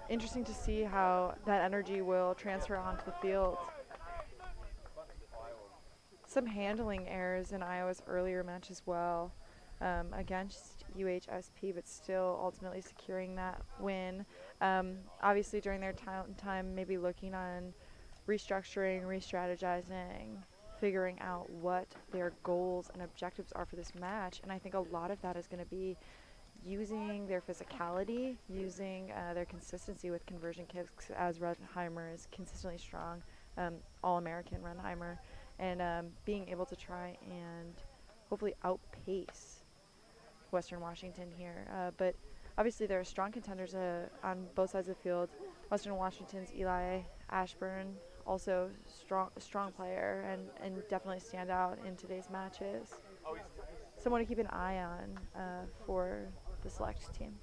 interesting to see how that energy will transfer onto the field. Some handling errors in Iowa's earlier match as well. Against UHSP, but still ultimately securing that win. Obviously during their time maybe looking on restructuring, re-strategizing, figuring out what their goals and objectives are for this match, and I think a lot of that is going to be using their physicality, using their consistency with conversion kicks, as Renheimer is consistently strong, All-American Renheimer, and being able to try and hopefully outpace Western Washington here. But obviously there are strong contenders on both sides of the field. Western Washington's Eli Ashburn, also strong player and definitely stand out in today's matches. Someone to keep an eye on for the select team.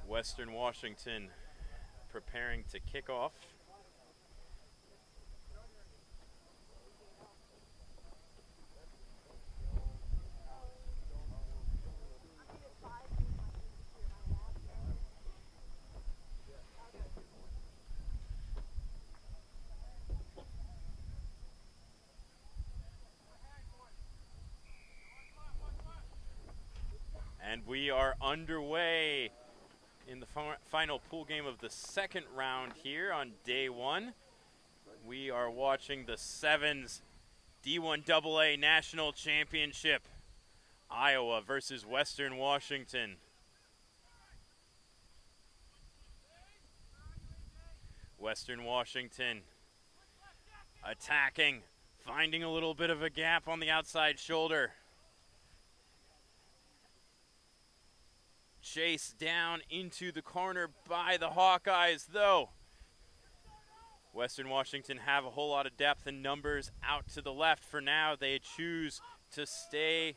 Western Washington preparing to kick off. And we are underway in the final pool game of the second round here on day one. We are watching the Sevens D1 AA National Championship. Iowa versus Western Washington. Western Washington attacking, finding a little bit of a gap on the outside shoulder. Chased down into the corner by the Hawkeyes, though. Western Washington have a whole lot of depth and numbers out to the left. For now, they choose to stay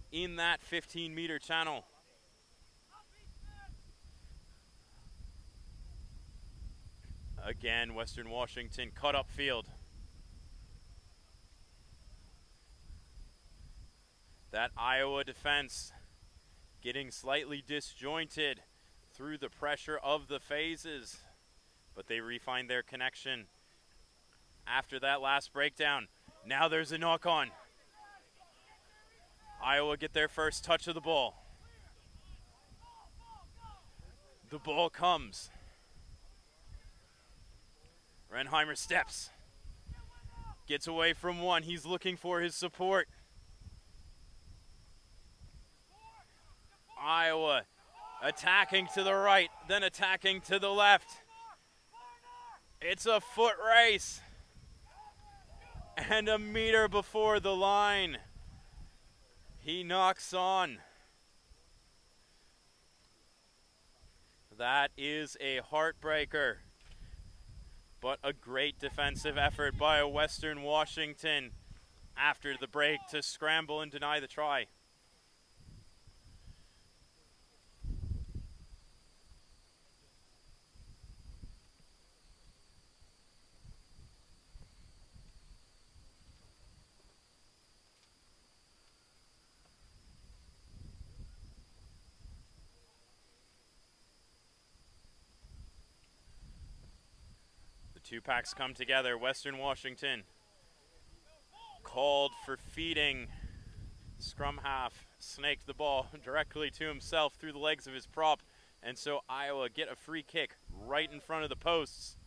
in that 15-meter channel. Again, Western Washington cut up field. That Iowa defense getting slightly disjointed through the pressure of the phases, but they refine their connection after that last breakdown. Now there's a knock on. Iowa get their first touch of the ball. The ball comes. Renheimer steps. Gets away from one. He's looking for his support. Iowa attacking to the right, then attacking to the left. It's a foot race. And a meter before the line, he knocks on. That is a heartbreaker, but a great defensive effort by Western Washington after the break to scramble and deny the try. Two packs come together. Western Washington called for feeding. Scrum half snaked the ball directly to himself through the legs of his prop, and so Iowa get a free kick right in front of the posts.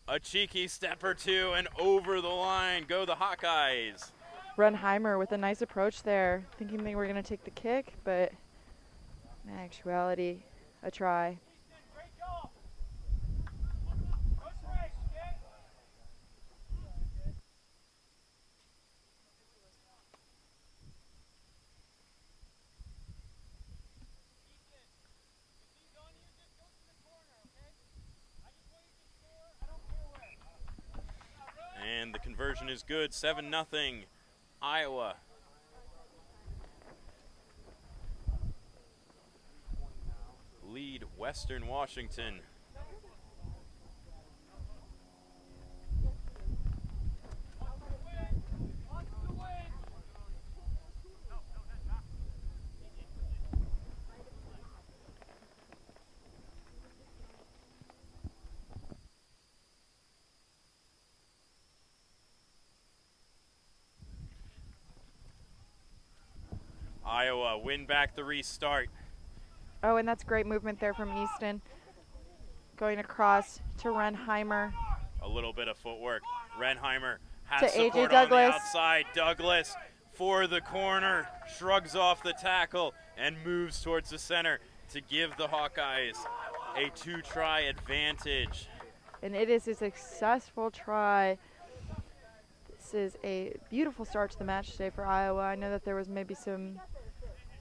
A cheeky step or two, and over the line go the Hawkeyes. Renheimer with a nice approach there, thinking they were going to take the kick, but in actuality, a try. And the conversion is good, 7-0, Iowa. Lead Western Washington. Iowa win back the restart. Oh, and that's great movement there from Easton. Going across to Renheimer. A little bit of footwork. Renheimer To has AJ support on the Douglas. outside. Douglas for the corner, shrugs off the tackle and moves towards the center to give the Hawkeyes a 2-try advantage. And it is a successful try. This is a beautiful start to the match today for Iowa. I know that there was maybe some,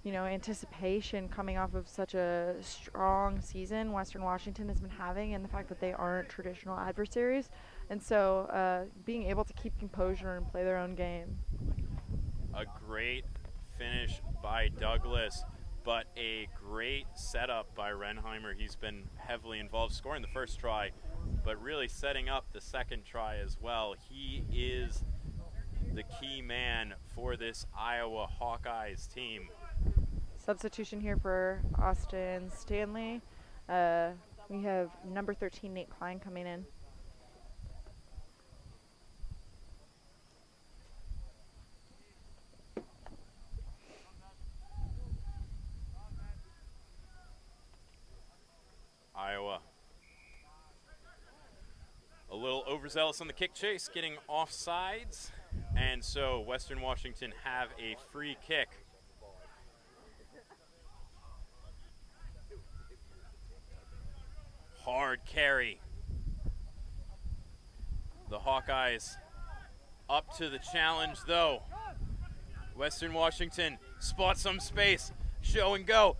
anticipation coming off of such a strong season Western Washington has been having, and the fact that they aren't traditional adversaries. And so being able to keep composure and play their own game. A great finish by Douglas, but a great setup by Renheimer. He's been heavily involved, scoring the first try, but really setting up the second try as well. He is the key man for this Iowa Hawkeyes team. Substitution here for Austin Stanley. We have number 13, Nate Klein, coming in. Iowa a little overzealous on the kick chase, getting offsides, and so Western Washington have a free kick. Hard carry. The Hawkeyes up to the challenge though. Western Washington spots some space, show and go,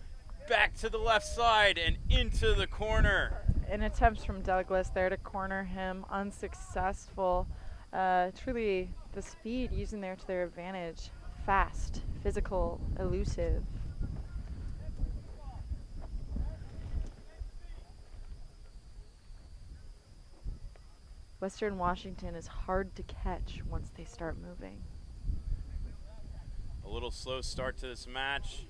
back to the left side and into the corner. An attempt from Douglas there to corner him, unsuccessful. Truly the speed using there to their advantage. Fast, physical, elusive. Western Washington is hard to catch once they start moving. A little slow start to this match.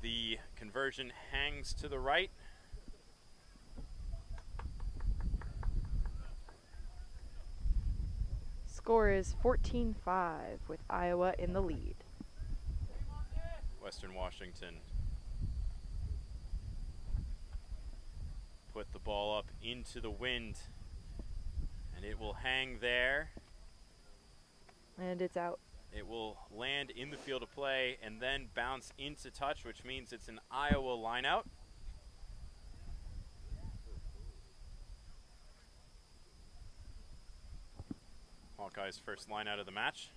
The conversion hangs to the right. Score is 14-5 with Iowa in the lead. Western Washington put the ball up into the wind, and it will hang there. And it's out. It will land in the field of play and then bounce into touch, which means it's an Iowa lineout. Hawkeyes' first line out of the match.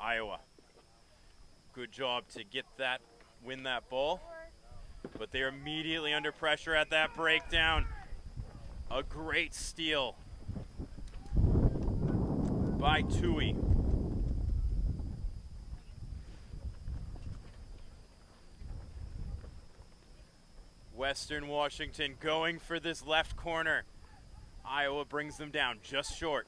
Iowa, good job to get that, win that ball. But they're immediately under pressure at that breakdown. A great steal by Tui. Western Washington going for this left corner. Iowa brings them down just short.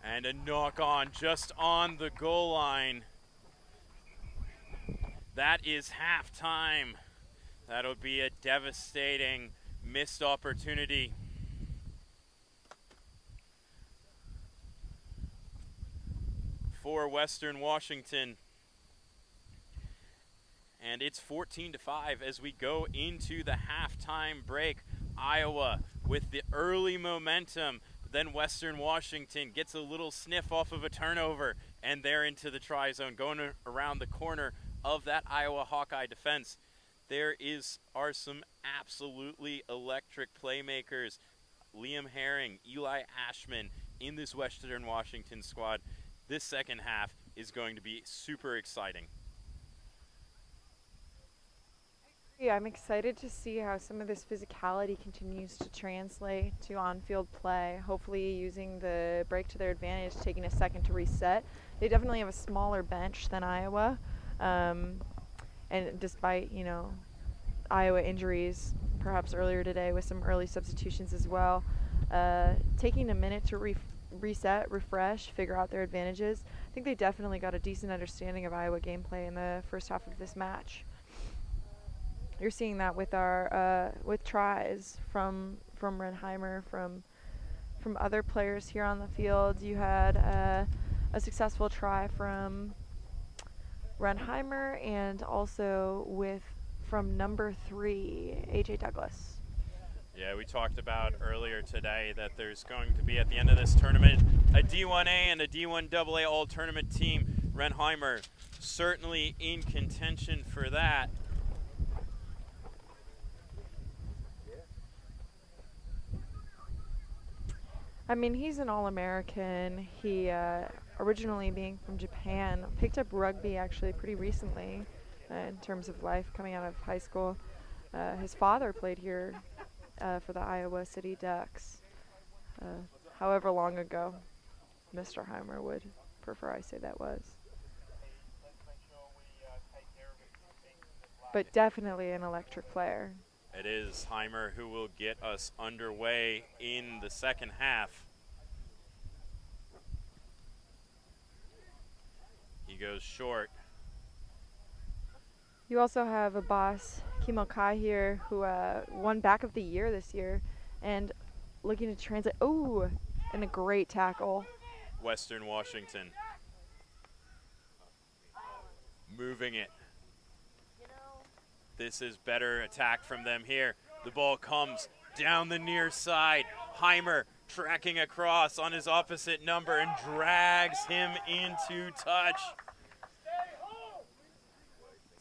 And a knock on just on the goal line. That is halftime. That'll be a devastating missed opportunity. For Western Washington. And it's 14-5 as we go into the halftime break. Iowa with the early momentum. Then Western Washington gets a little sniff off of a turnover, and they're into the try zone, going around the corner of that Iowa Hawkeye defense. There are some absolutely electric playmakers. Liam Herring, Eli Ashman in this Western Washington squad. This second half is going to be super exciting. Yeah, I'm excited to see how some of this physicality continues to translate to on-field play, hopefully using the break to their advantage, taking a second to reset. They definitely have a smaller bench than Iowa, and despite, Iowa injuries, perhaps earlier today with some early substitutions as well, taking a minute to reset, refresh, figure out their advantages. I think they definitely got a decent understanding of Iowa gameplay in the first half of this match. You're seeing that with our with tries from Renheimer, from other players here on the field. You had a successful try from Renheimer, and also from number 3, AJ Douglas. Yeah, we talked about earlier today that there's going to be, at the end of this tournament, a D1A and a D1AA all-tournament team. Renheimer certainly in contention for that. I mean, he's an All-American. He, originally being from Japan, picked up rugby actually pretty recently in terms of life coming out of high school. His father played here for the Iowa City Ducks, however long ago Mr. Heimer would prefer I say that was. But definitely an electric player. It is Heimer who will get us underway in the second half. He goes short. You also have a boss, Kimo Kai here, who won back of the year this year, and looking to translate. Oh, and a great tackle. Western Washington moving it. This is better attack from them here. The ball comes down the near side. Heimer tracking across on his opposite number and drags him into touch.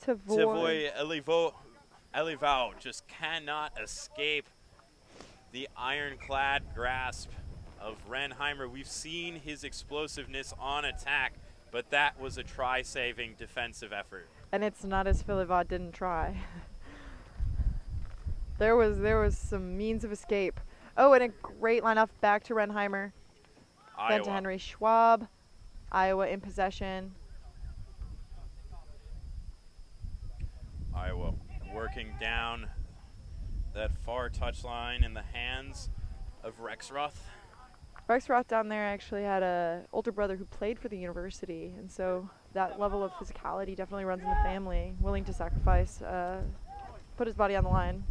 Tavoy Elivao just cannot escape the ironclad grasp of Renheimer. We've seen his explosiveness on attack, but that was a try-saving defensive effort. And it's not as Filivod didn't try. There was some means of escape. Oh, and a great line-off back to Renheimer. Then to Henry Schwab. Iowa in possession. Iowa working down that far touchline in the hands of Rexroth. Rexroth down there actually had a older brother who played for the university, and so that level of physicality definitely runs in the family, willing to sacrifice, put his body on the line.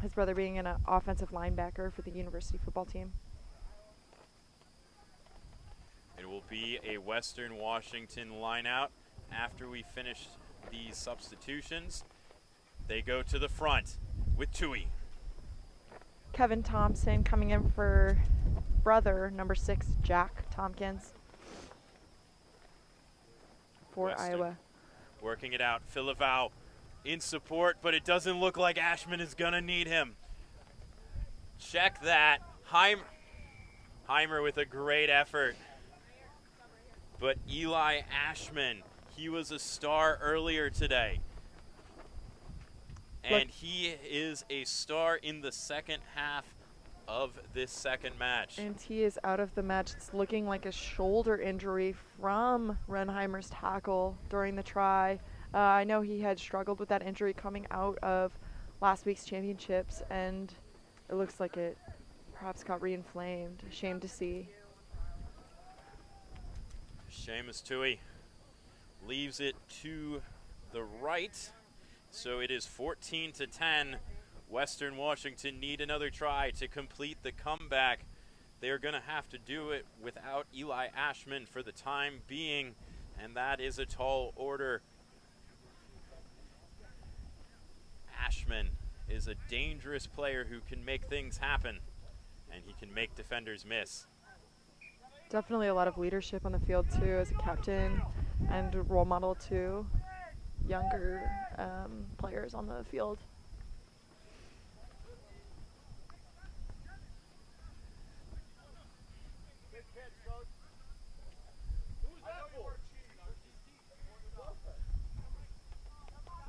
His brother being an offensive linebacker for the university football team. It will be a Western Washington lineout after we finish these substitutions. They go to the front with Tui. Kevin Thompson coming in for brother, number 6, Jack Tompkins, for Western Iowa. Working it out. Filivao in support, but it doesn't look like Ashman is going to need him. Check that. Heimer with a great effort. But Eli Ashman, he was a star earlier today. And he is a star in the second half of this second match. And he is out of the match. It's looking like a shoulder injury from Renheimer's tackle during the try. I know he had struggled with that injury coming out of last week's championships, and it looks like it perhaps got reinflamed. Shame to see. Seamus Tui leaves it to the right. So it is 14-10. Western Washington need another try to complete the comeback. They're going to have to do it without Eli Ashman for the time being, and that is a tall order. Ashman is a dangerous player who can make things happen, and he can make defenders miss. Definitely a lot of leadership on the field too, as a captain and a role model too. younger players on the field.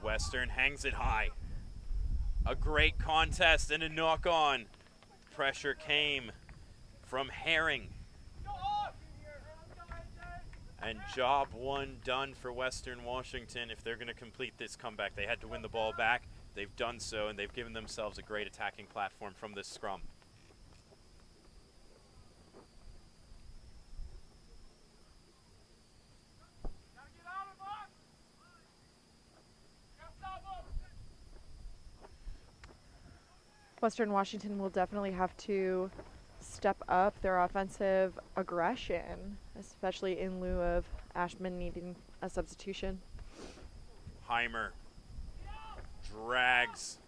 Western hangs it high. A great contest and a knock-on. Pressure came from Herring. And job one done for Western Washington. If they're going to complete this comeback, they had to win the ball back. They've done so, and they've given themselves a great attacking platform from this scrum. Western Washington will definitely have to step up their offensive aggression, especially in lieu of Ashman needing a substitution. Heimer drags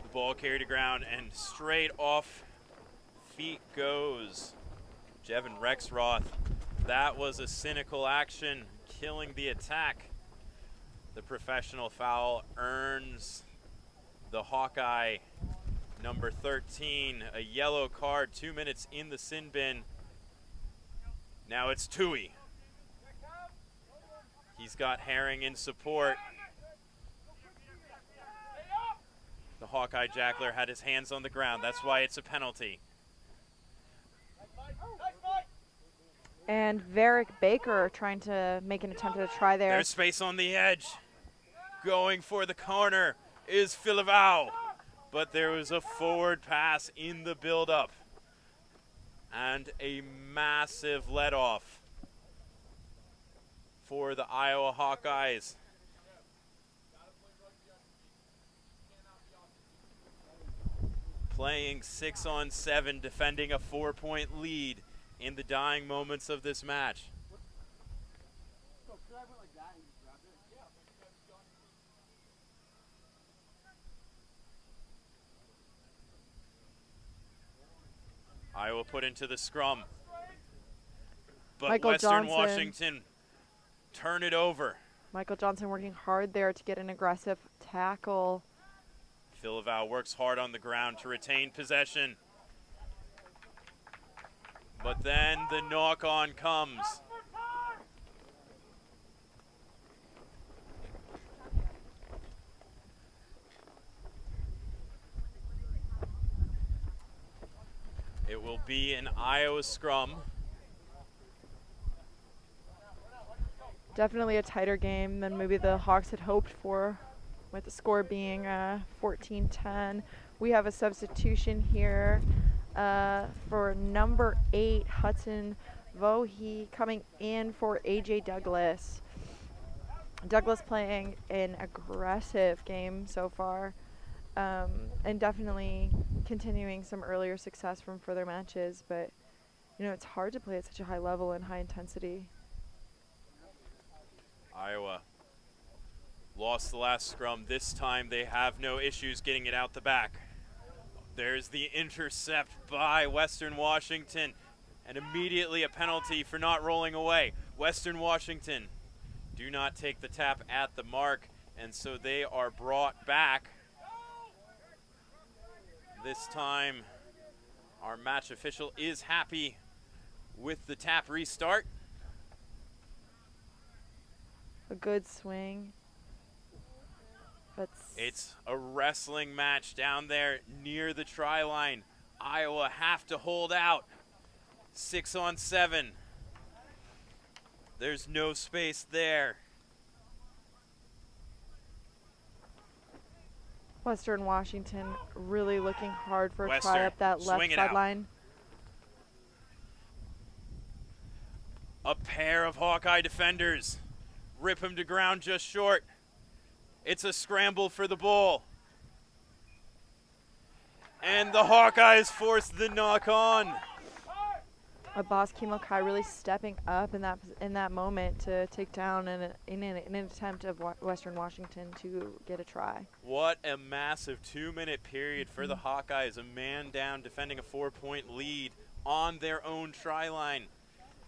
the ball carried to ground, and straight off feet goes Jevin Rexroth. That was a cynical action, killing the attack. The professional foul earns the Hawkeye number 13 a yellow card. 2 minutes in the sin bin. Now it's Tui. He's got Herring in support. The Hawkeye Jackler had his hands on the ground. That's why it's a penalty. And Varick Baker trying to make an attempt at a try there. There's space on the edge. Going for the corner is Filivao. But there was a forward pass in the build-up. And a massive let-off for the Iowa Hawkeyes. Playing 6-on-7, defending a 4-point lead in the dying moments of this match. Iowa put into the scrum. But Michael Western Johnson. Washington turn it over. Michael Johnson working hard there to get an aggressive tackle. Filivao works hard on the ground to retain possession. But then the knock-on comes. It will be an Iowa scrum. Definitely a tighter game than maybe the Hawks had hoped for, with the score being 14-10. We have a substitution here for number 8, Hudson Vohe, coming in for AJ Douglas. Douglas playing an aggressive game so far, and definitely continuing some earlier success from further matches, but you know, it's hard to play at such a high level and high intensity. Iowa lost the last scrum. This time they have no issues getting it out the back. There's the intercept by Western Washington, and immediately a penalty for not rolling away. Western Washington do not take the tap at the mark, and so they are brought back. This time our match official is happy with the tap restart. A good swing. But It's a wrestling match down there near the try line. Iowa have to hold out. 6-on-7. There's no space there. Western Washington really looking hard for a Western, try up that left swing it out. sideline. A pair of Hawkeye defenders rip him to ground just short. It's a scramble for the ball. And the Hawkeyes force the knock on. Abbas Kimokai really stepping up in that moment to take down in an attempt of Western Washington to get a try. What a massive 2-minute period for the Hawkeyes. A man down defending a 4-point lead on their own try line.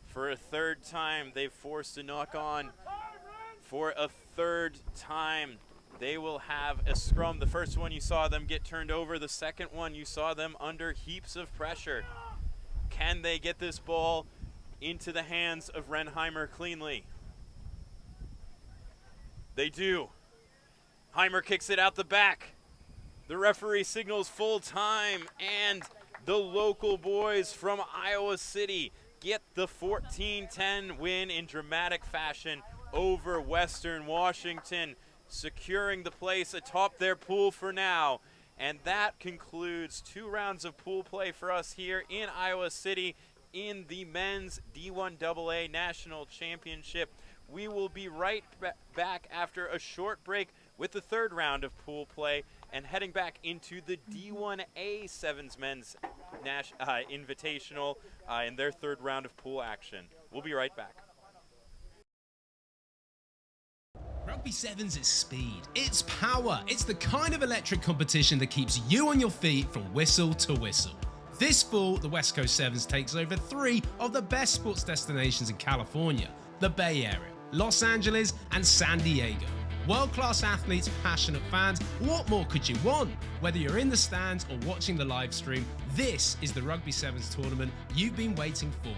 For a third time, they've forced a knock on. for a third time. They will have a scrum. The first one you saw them get turned over. The second one you saw them under heaps of pressure. Can they get this ball into the hands of Renheimer cleanly? They do. Heimer kicks it out the back. The referee signals full time, and the local boys from Iowa City get the 14-10 win in dramatic fashion over Western Washington, securing the place atop their pool for now. And that concludes 2 rounds of pool play for us here in Iowa City in the men's D1AA National Championship. We will be right back after a short break with the 3rd round of pool play and heading back into the D1A Sevens Men's Invitational in their 3rd round of pool action. We'll be right back. Rugby Sevens is speed, it's power, it's the kind of electric competition that keeps you on your feet from whistle to whistle. This fall, the West Coast Sevens takes over 3 of the best sports destinations in California, the Bay Area, Los Angeles and San Diego. World-class athletes, passionate fans, what more could you want? Whether you're in the stands or watching the live stream, this is the Rugby Sevens tournament you've been waiting for.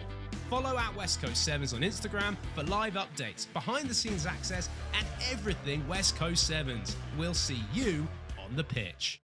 Follow at West Coast Sevens on Instagram for live updates, behind-the-scenes access, and everything West Coast Sevens. We'll see you on the pitch.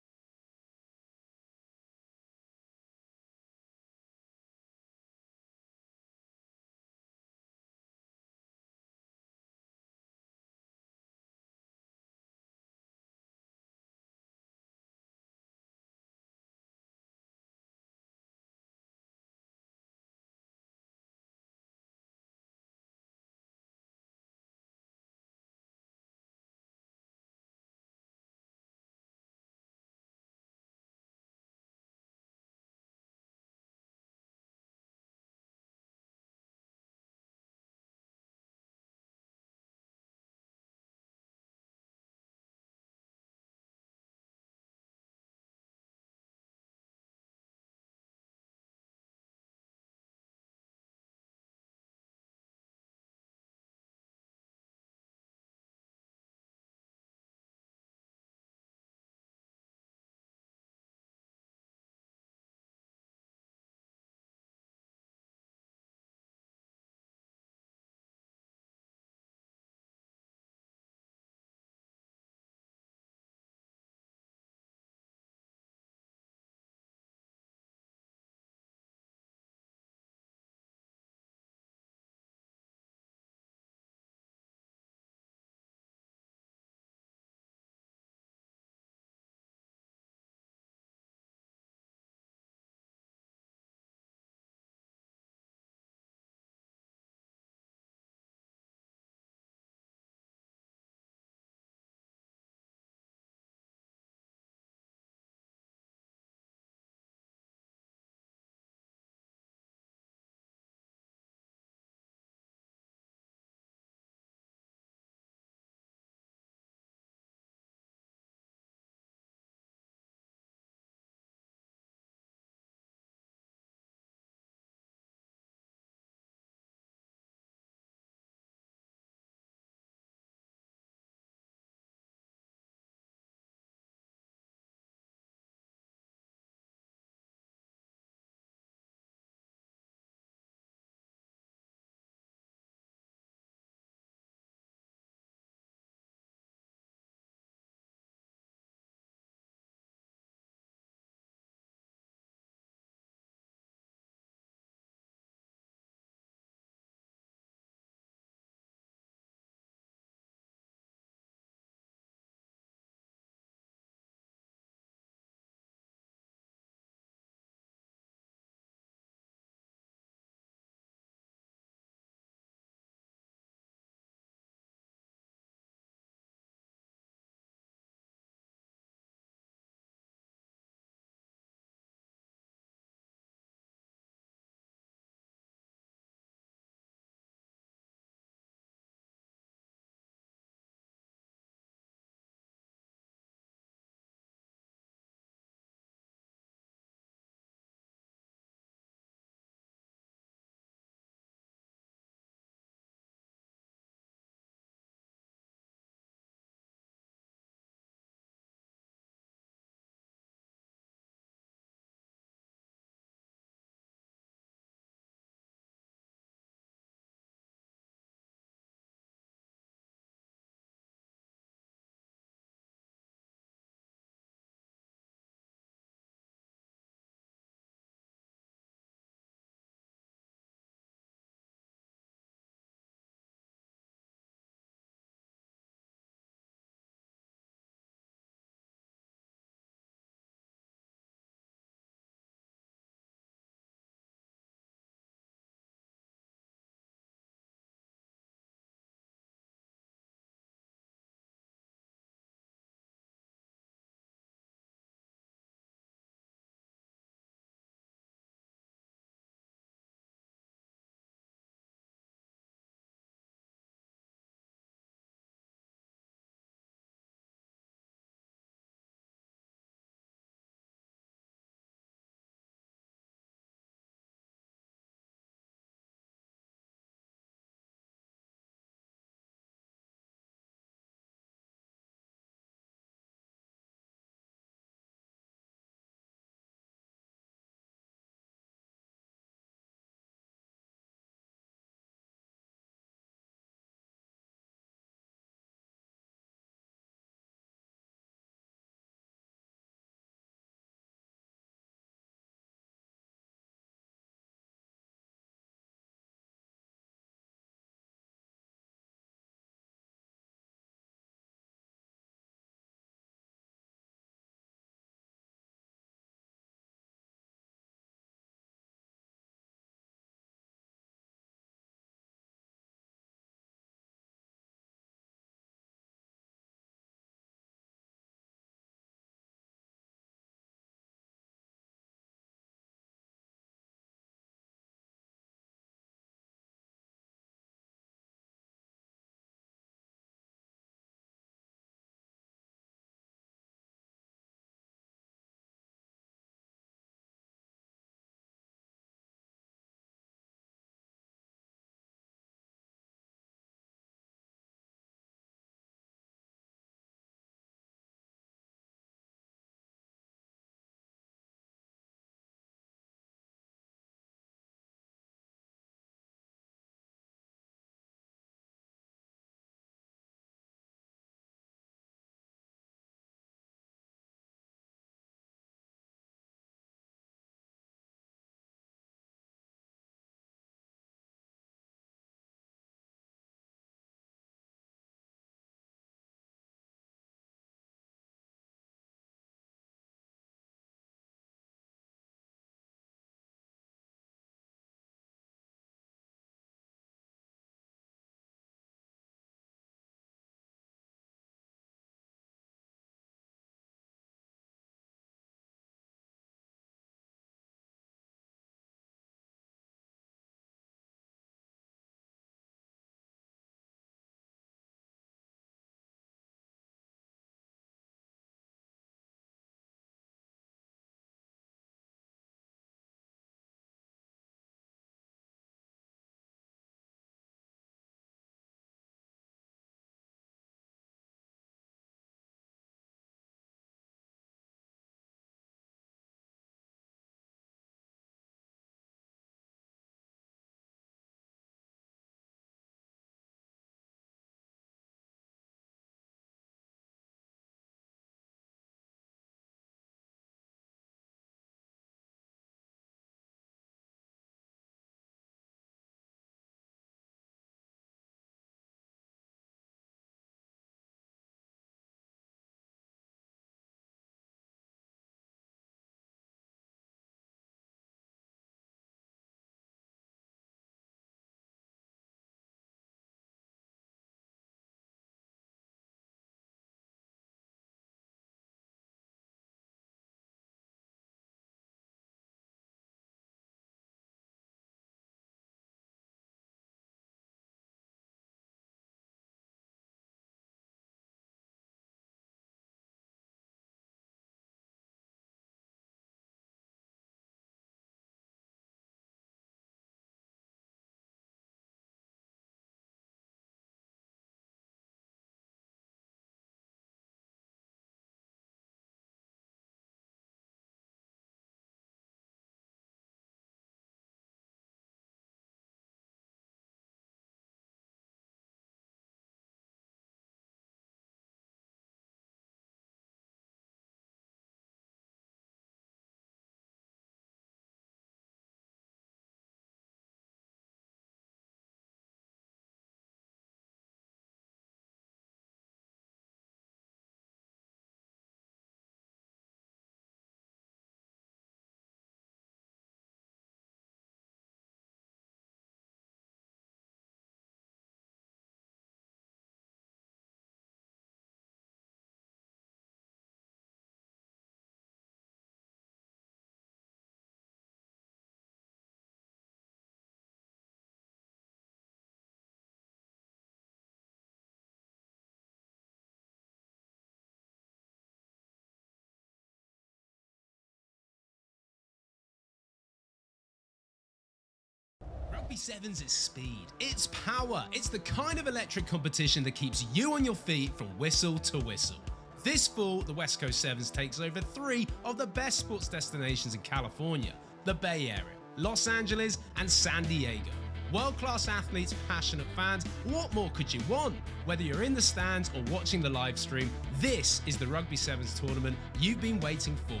Rugby Sevens is speed, it's power, it's the kind of electric competition that keeps you on your feet from whistle to whistle. This fall, the West Coast Sevens takes over 3 of the best sports destinations in California, the Bay Area, Los Angeles and San Diego. World-class athletes, passionate fans, what more could you want? Whether you're in the stands or watching the live stream, this is the Rugby Sevens tournament you've been waiting for.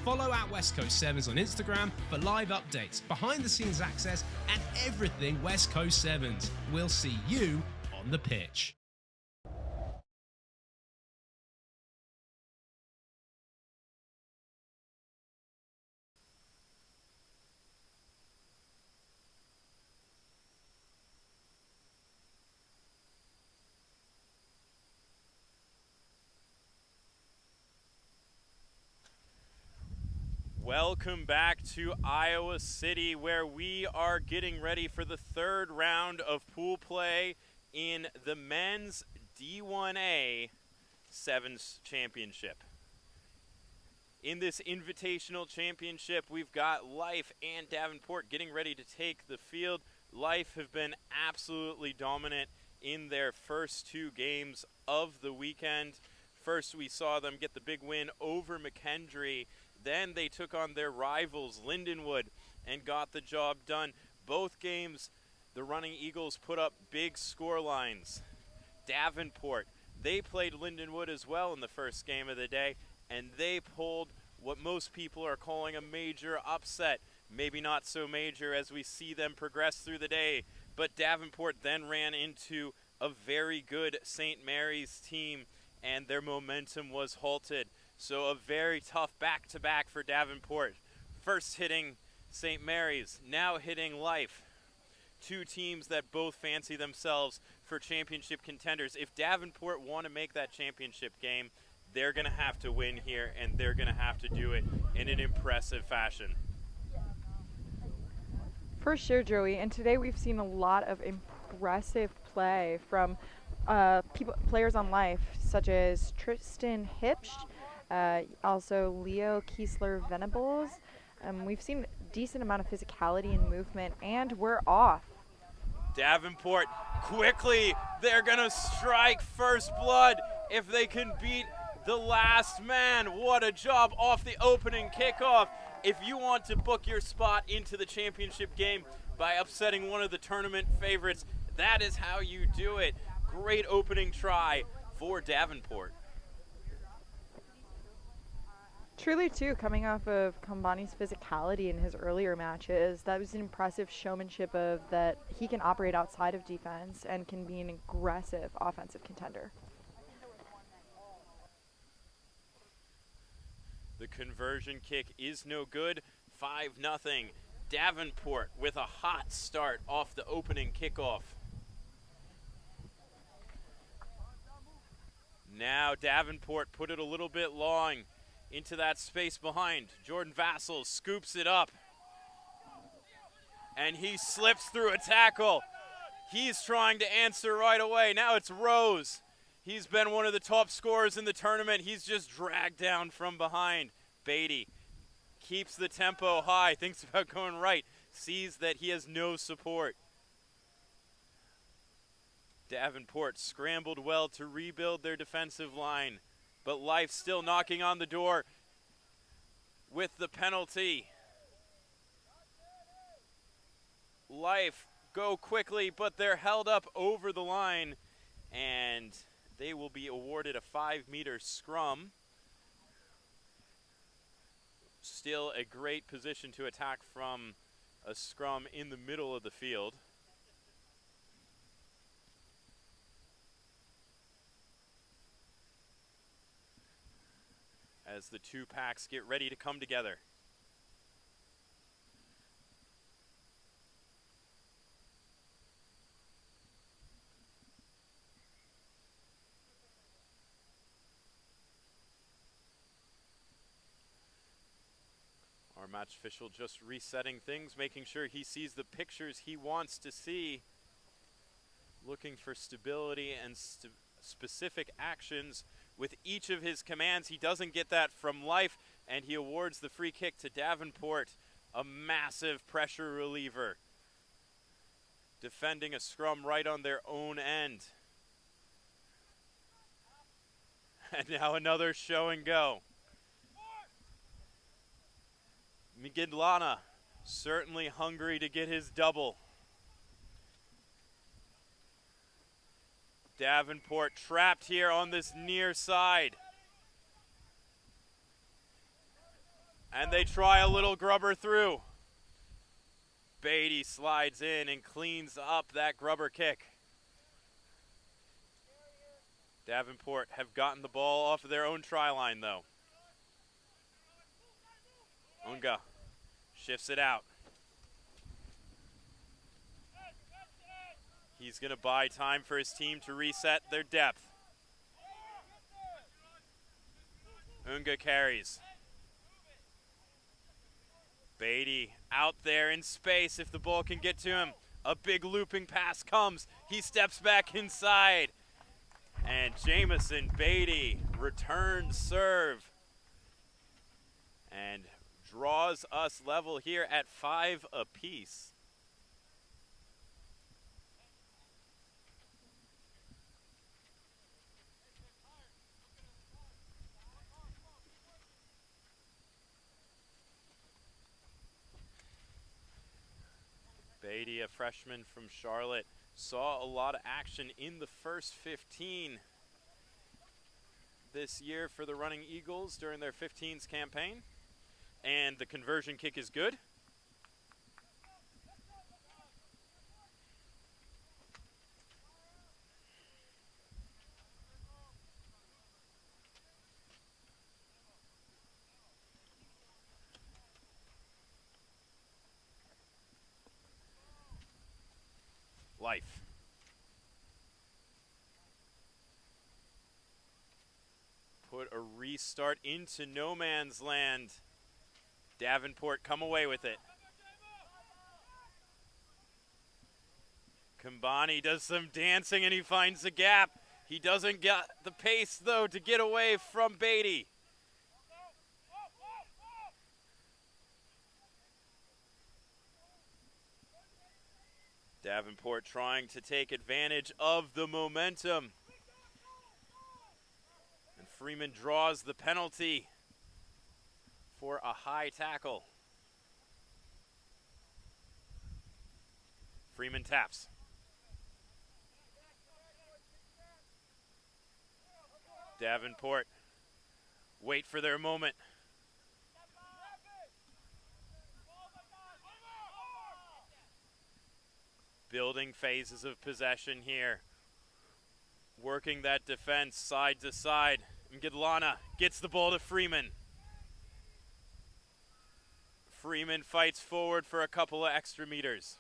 Follow at West Coast Sevens on Instagram for live updates, behind-the-scenes access, and everything West Coast Sevens. We'll see you on the pitch. Welcome back to Iowa City, where we are getting ready for the 3rd round of pool play in the men's D1A Sevens Championship. In this Invitational Championship, we've got Life and Davenport getting ready to take the field. Life have been absolutely dominant in their first 2 games of the weekend. First, we saw them get the big win over McKendree. Then they took on their rivals, Lindenwood, and got the job done. Both games, the Running Eagles put up big score lines. Davenport, they played Lindenwood as well in the first game of the day, and they pulled what most people are calling a major upset. Maybe not so major as we see them progress through the day, but Davenport then ran into a very good St. Mary's team, and their momentum was halted. So a very tough back-to-back for Davenport. First hitting St. Mary's, now hitting Life. 2 teams that both fancy themselves for championship contenders. If Davenport want to make that championship game, they're going to have to win here, and they're going to have to do it in an impressive fashion. For sure, Joey. And today we've seen a lot of impressive play from players on Life, such as Tristan Hipsch, also Leo Kiesler-Venables. We've seen a decent amount of physicality and movement, and we're off. Davenport quickly, they're going to strike first blood if they can beat the last man. What a job off the opening kickoff. If you want to book your spot into the championship game by upsetting one of the tournament favorites, that is how you do it. Great opening try for Davenport. Truly, too, coming off of Kambani's physicality in his earlier matches, that was an impressive showmanship of that he can operate outside of defense and can be an aggressive offensive contender. The conversion kick is no good, 5-0. Davenport with a hot start off the opening kickoff. Now Davenport put it a little bit long into that space behind. Jordan Vassell scoops it up. And he slips through a tackle. He's trying to answer right away. Now it's Rose. He's been one of the top scorers in the tournament. He's just dragged down from behind. Beatty keeps the tempo high, thinks about going right, sees that he has no support. Davenport scrambled well to rebuild their defensive line, but Life still knocking on the door with the penalty. Life go quickly, but they're held up over the line, and they will be awarded a 5-meter scrum. Still a great position to attack from a scrum in the middle of the field. As the 2 packs get ready to come together. Our match official just resetting things, making sure he sees the pictures he wants to see. Looking for stability and specific actions with each of his commands. He doesn't get that from Life, and he awards the free kick to Davenport, a massive pressure reliever. defending a scrum right on their own end. And now another show and go. McKendree certainly hungry to get his double. Davenport trapped here on this near side. And they try a little grubber through. Beatty slides in and cleans up that grubber kick. Davenport have gotten the ball off of their own try line though. Unga shifts it out. He's going to buy time for his team to reset their depth. Unga carries. Beatty out there in space if the ball can get to him. A big looping pass comes. He steps back inside. And Jamison Beatty returns serve. And draws us level here at 5 apiece. Beatty, a freshman from Charlotte, saw a lot of action in the first 15 this year for the Running Eagles during their 15s campaign. And the conversion kick is good. Life. Put a restart into no man's land. Davenport come away with it. Kambani does some dancing and he finds the gap. He doesn't get the pace though to get away from Beatty. Davenport trying to take advantage of the momentum. And Freeman draws the penalty for a high tackle. Freeman taps. Davenport wait for their moment. Building phases of possession here. Working that defense side to side. Mgidlana gets the ball to Freeman. Freeman fights forward for a couple of extra meters.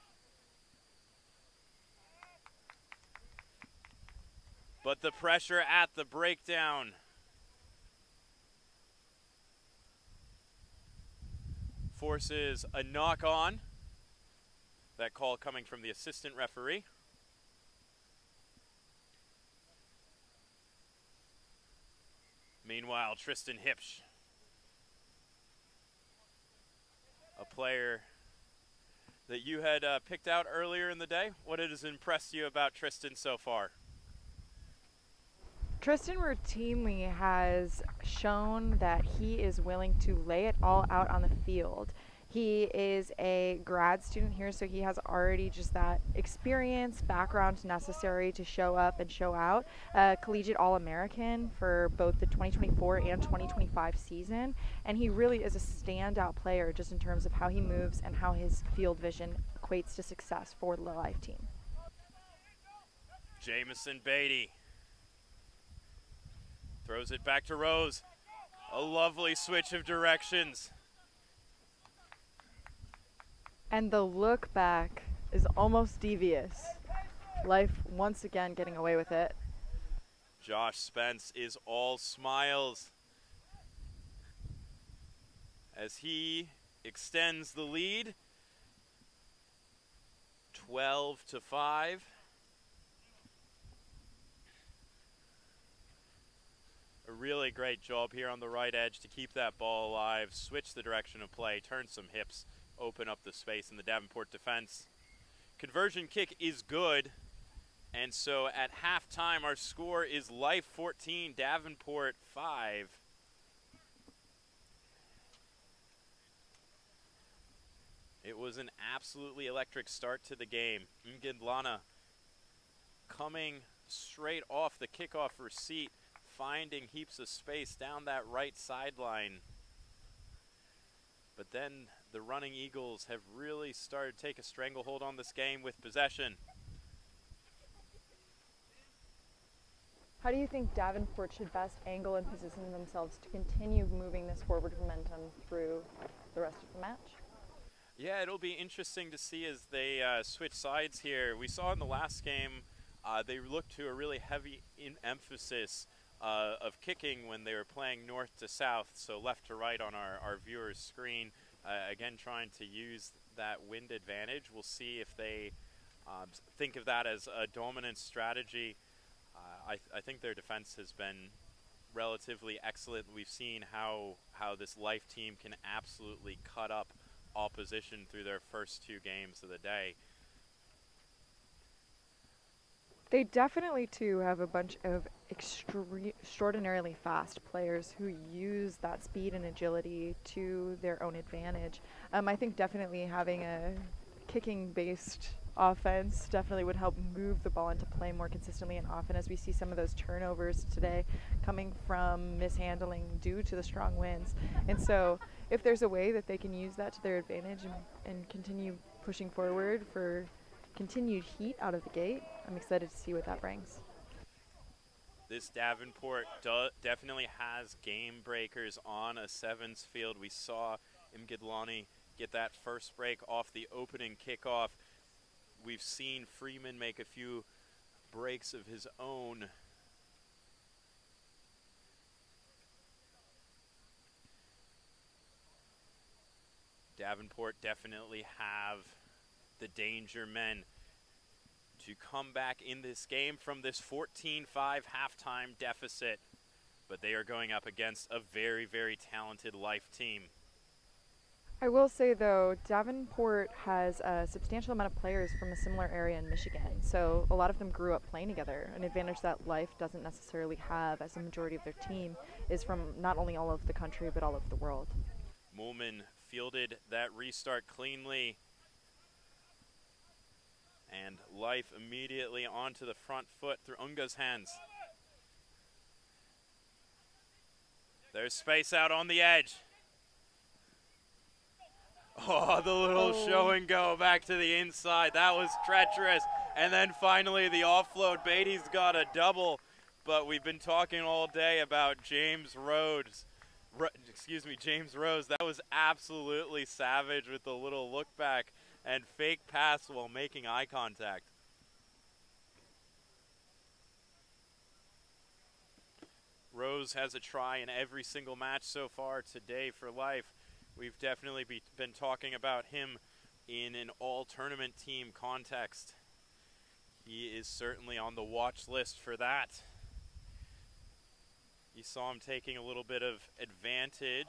But the pressure at the breakdown forces a knock on. That call coming from the assistant referee. Meanwhile, Tristan Hipsch, a player that you had picked out earlier in the day. What has impressed you about Tristan so far? Tristan routinely has shown that he is willing to lay it all out on the field. He is a grad student here, so he has already just that experience, background necessary to show up and show out. Collegiate All-American for both the 2024 and 2025 season, and he really is a standout player just in terms of how he moves and how his field vision equates to success for the live team. Jamison Beatty throws it back to Rose. A lovely switch of directions. And the look back is almost devious. Life once again getting away with it. Josh Spence is all smiles as he extends the lead 12-5. A really great job here on the right edge to keep that ball alive, switch the direction of play, turn some hips, open up the space in the Davenport defense. Conversion kick is good. And so at halftime, our score is Life 14, Davenport 5. It was an absolutely electric start to the game. Ngidlana coming straight off the kickoff receipt, finding heaps of space down that right sideline. But then the Running Eagles have really started to take a stranglehold on this game with possession. How do you think Davenport should best angle and position themselves to continue moving this forward momentum through the rest of the match? Yeah, it'll be interesting to see as they switch sides here. We saw in the last game they looked to a really heavy emphasis of kicking when they were playing north to south, so left to right on our viewer's screen. Again, trying to use that wind advantage. We'll see if they think of that as a dominant strategy. I think their defense has been relatively excellent. We've seen how this Life team can absolutely cut up opposition through their first 2 games of the day. They definitely, too, have a bunch of extraordinarily fast players who use that speed and agility to their own advantage. I think definitely having a kicking-based offense definitely would help move the ball into play more consistently and often, as we see some of those turnovers today coming from mishandling due to the strong winds. And so if there's a way that they can use that to their advantage and continue pushing forward for continued heat out of the gate, I'm excited to see what that brings. This Davenport definitely has game breakers on a sevens field. We saw Mgidlani get that first break off the opening kickoff. We've seen Freeman make a few breaks of his own. Davenport definitely have the danger men to come back in this game from this 14-5 halftime deficit. But they are going up against a very, very talented Life team. I will say, though, Davenport has a substantial amount of players from a similar area in Michigan, so a lot of them grew up playing together. An advantage that Life doesn't necessarily have, as the majority of their team is from not only all over the country, but all over the world. Moolman fielded that restart cleanly, and Life immediately onto the front foot through Unga's hands. There's space out on the edge. Oh, the little show and go back to the inside. That was treacherous. And then finally the offload. Beatty's got a double, but we've been talking all day about James Rose. James Rose. That was absolutely savage with the little look back and fake pass while making eye contact. Rose has a try in every single match so far today for Life. We've definitely been talking about him in an all-tournament team context. He is certainly on the watch list for that. You saw him taking a little bit of advantage.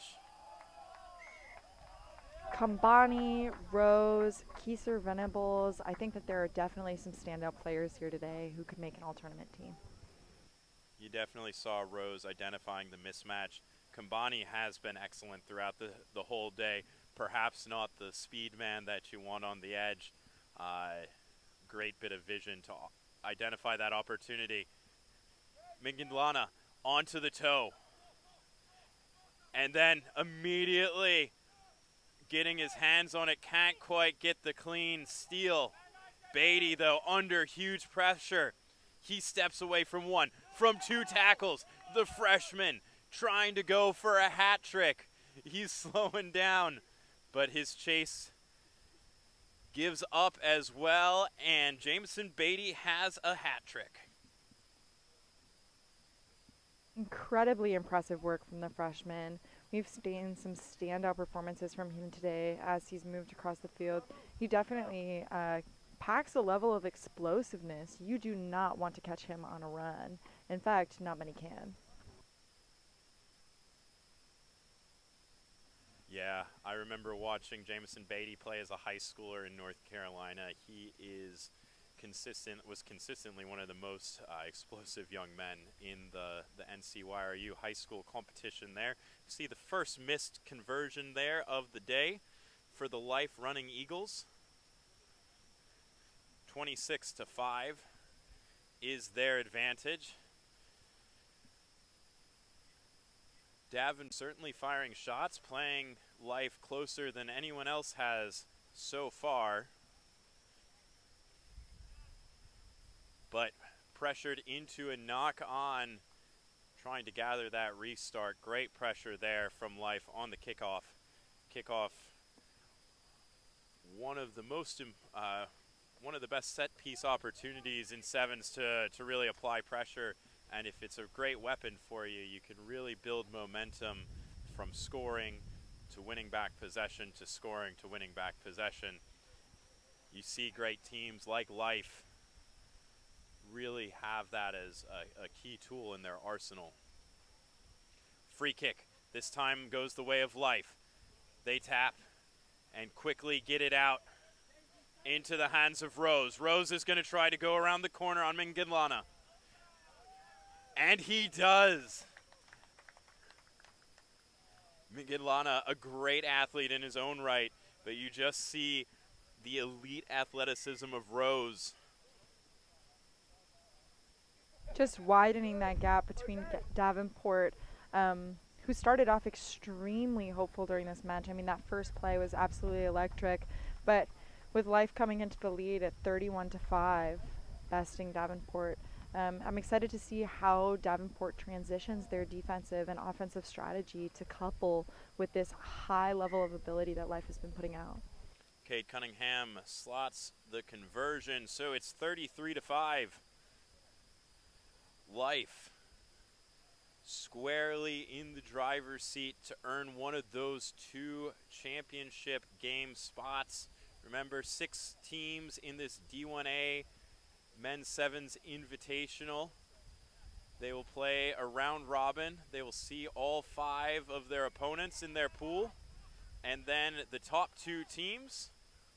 Kambani, Rose, Kieser Venables, I think that there are definitely some standout players here today who could make an all-tournament team. You definitely saw Rose identifying the mismatch. Kambani has been excellent throughout the whole day. Perhaps not the speed man that you want on the edge. Great bit of vision to identify that opportunity. Mingindlana onto the toe. And then immediately getting his hands on it, can't quite get the clean steal. Beatty, though, under huge pressure. He steps away from one, from 2 tackles. The freshman trying to go for a hat trick. He's slowing down, but his chase gives up as well, and Jameson Beatty has a hat trick. Incredibly impressive work from the freshman. We've seen some standout performances from him today as he's moved across the field. He definitely packs a level of explosiveness. You do not want to catch him on a run. In fact, not many can. Yeah, I remember watching Jamison Beatty play as a high schooler in North Carolina. He was consistently one of the most explosive young men in the NCYRU high school competition there. See the first missed conversion there of the day for the Life Running Eagles. 26-5 is their advantage. Davin certainly firing shots, playing Life closer than anyone else has so far. But pressured into a knock-on, trying to gather that restart. Great pressure there from Life on the kickoff. Kickoff, one of the best set-piece opportunities in sevens to really apply pressure. And if it's a great weapon for you, you can really build momentum from scoring to winning back possession to scoring to winning back possession. You see great teams like Life really have that as a key tool in their arsenal. Free kick. This time goes the way of Life. They tap and quickly get it out into the hands of Rose. Rose is going to try to go around the corner on Mingilana. And he does. Mingilana, a great athlete in his own right, but you just see the elite athleticism of Rose. Just widening that gap between Davenport, who started off extremely hopeful during this match. I mean, that first play was absolutely electric, but with Life coming into the lead at 31-5, besting Davenport, I'm excited to see how Davenport transitions their defensive and offensive strategy to couple with this high level of ability that Life has been putting out. Kate Cunningham slots the conversion, so it's 33-5. Life squarely in the driver's seat to earn one of those two championship game spots. Remember, 6 teams in this D1A Men's Sevens Invitational. They will play a round robin. They will see all 5 of their opponents in their pool. And then the top 2 teams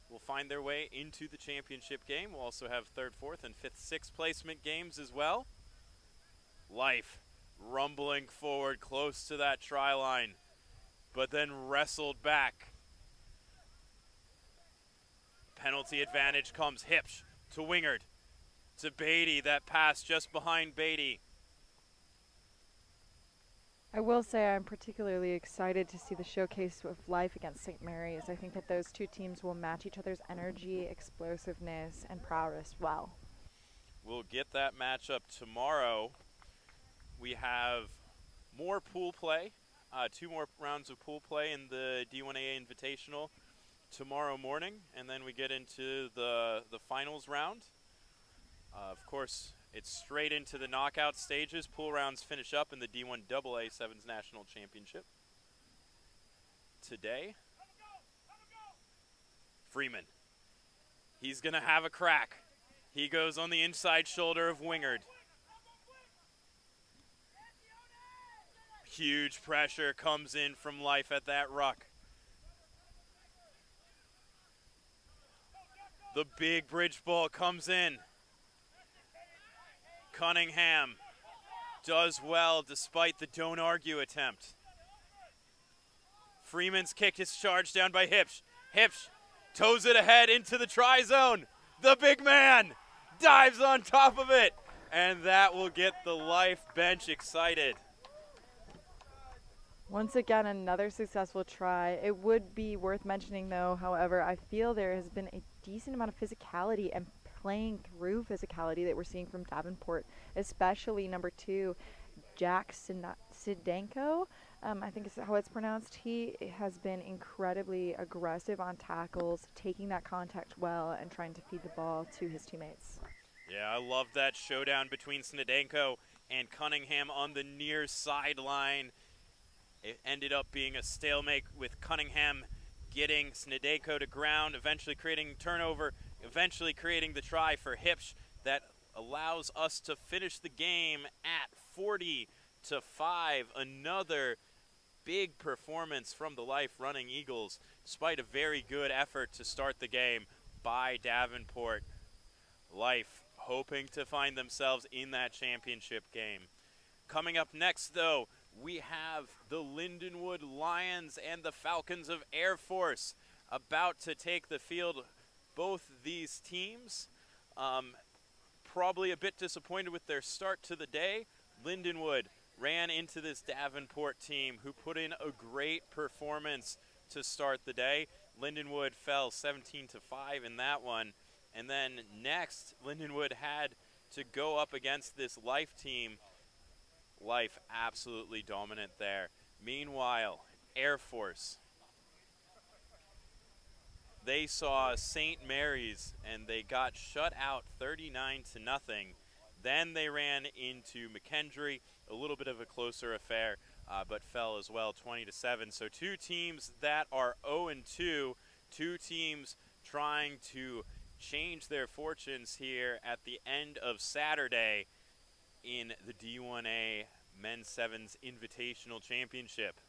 will find their way into the championship game. We'll also have 3rd, 4th, and 5th, 6th placement games as well. Life rumbling forward close to that try line, but then wrestled back. Penalty advantage comes. Hipsch to Wingard. To Beatty, that pass just behind Beatty. I will say I'm particularly excited to see the showcase of Life against St. Mary's. I think that those two teams will match each other's energy, explosiveness, and prowess well. We'll get that matchup tomorrow. We have more pool play, 2 more rounds of pool play in the D1A Invitational tomorrow morning, and then we get into the finals round. Of course, it's straight into the knockout stages. Pool rounds finish up in the D1AA Sevens National Championship today. Freeman. He's going to have a crack. He goes on the inside shoulder of Wingard. Huge pressure comes in from Life at that ruck. The big bridge ball comes in. Cunningham does well despite the don't argue attempt. Freeman's kick is charged down by Hipsch. Hipsch toes it ahead into the try zone. The big man dives on top of it, and that will get the Life bench excited. Once again, another successful try. It would be worth mentioning, though, however, I feel there has been a decent amount of physicality and playing through physicality that we're seeing from Davenport, especially number 2, Jack Sidenko. I think is how it's pronounced. He has been incredibly aggressive on tackles, taking that contact well and trying to feed the ball to his teammates. Yeah, I love that showdown between Snedenko and Cunningham on the near sideline. It ended up being a stalemate with Cunningham getting Snedenko to ground, eventually creating turnover, eventually creating the try for Hipsch that allows us to finish the game at 40-5. Another big performance from the Life Running Eagles, despite a very good effort to start the game by Davenport. Life hoping to find themselves in that championship game. Coming up next, though, we have the Lindenwood Lions and the Falcons of Air Force about to take the field. Both these teams probably a bit disappointed with their start to the day. Lindenwood ran into this Davenport team who put in a great performance to start the day. Lindenwood fell 17-5 in that one. And then next, Lindenwood had to go up against this Life team. Life absolutely dominant there. Meanwhile, Air Force, they saw St. Mary's and they got shut out 39-0. Then they ran into McKendree, a little bit of a closer affair, but fell as well 20-7. So two teams that are 0-2, two teams trying to change their fortunes here at the end of Saturday in the D1A Men's Sevens Invitational Championship.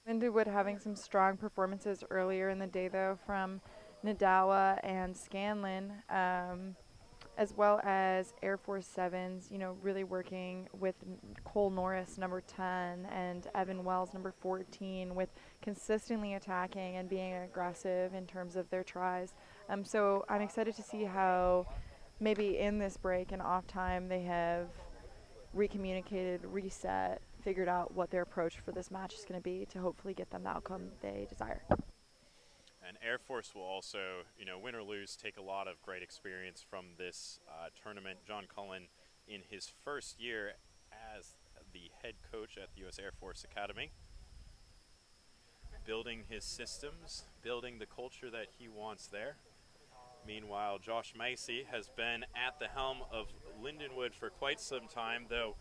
Lindenwood having some strong performances earlier in the day, though, from Nadawa and Scanlon, as well as Air Force Sevens, you know, really working with Cole Norris, number 10, and Evan Wells, number 14, with consistently attacking and being aggressive in terms of their tries. So I'm excited to see how maybe in this break and off time they have recommunicated, reset, figured out what their approach for this match is going to be to hopefully get them the outcome they desire. And Air Force will also, you know, win or lose, take a lot of great experience from this tournament. John Cullen, in his first year as the head coach at the U.S. Air Force Academy, building his systems, building the culture that he wants there. Meanwhile, Josh Macy has been at the helm of Lindenwood for quite some time, though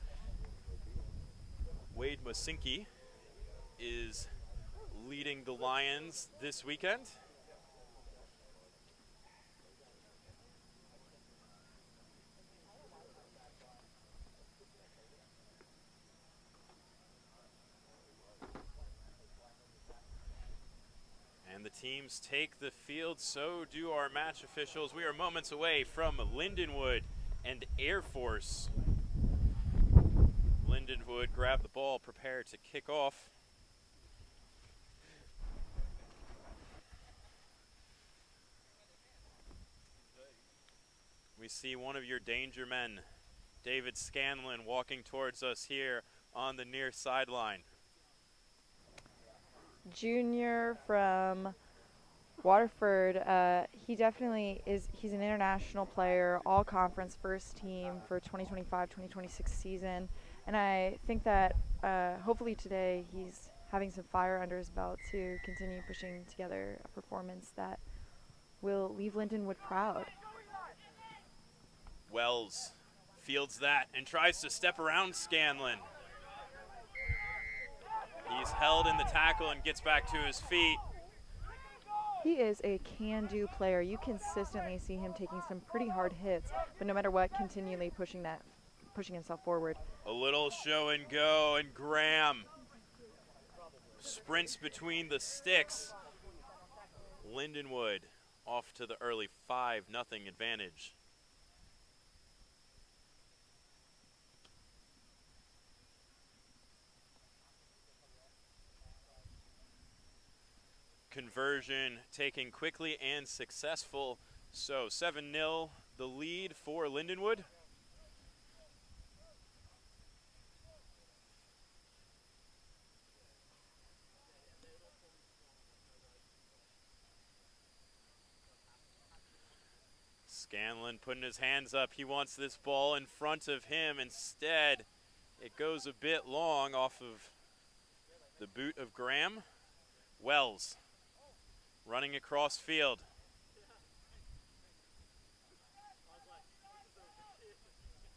Wade Masinki is leading the Lions this weekend. And the teams take the field, so do our match officials. We are moments away from Lindenwood and Air Force. Lindenwood grab the ball, prepare to kick off. We see one of your danger men, David Scanlon, walking towards us here on the near sideline. Junior from Waterford, he definitely is, he's an international player, all conference first team for 2025-2026 season. And I think that hopefully today he's having some fire under his belt to continue pushing together a performance that will leave Lindenwood proud. Wells fields that and tries to step around Scanlon. He's held in the tackle and gets back to his feet. He is a can-do player. You consistently see him taking some pretty hard hits, but no matter what, continually pushing himself forward. A little show and go, and Graham sprints between the sticks. Lindenwood off to the early 5-0 advantage. Conversion taken quickly and successful. So 7-0 the lead for Lindenwood. Scanlon putting his hands up. He wants this ball in front of him. Instead, it goes a bit long off of the boot of Graham. Wells running across field.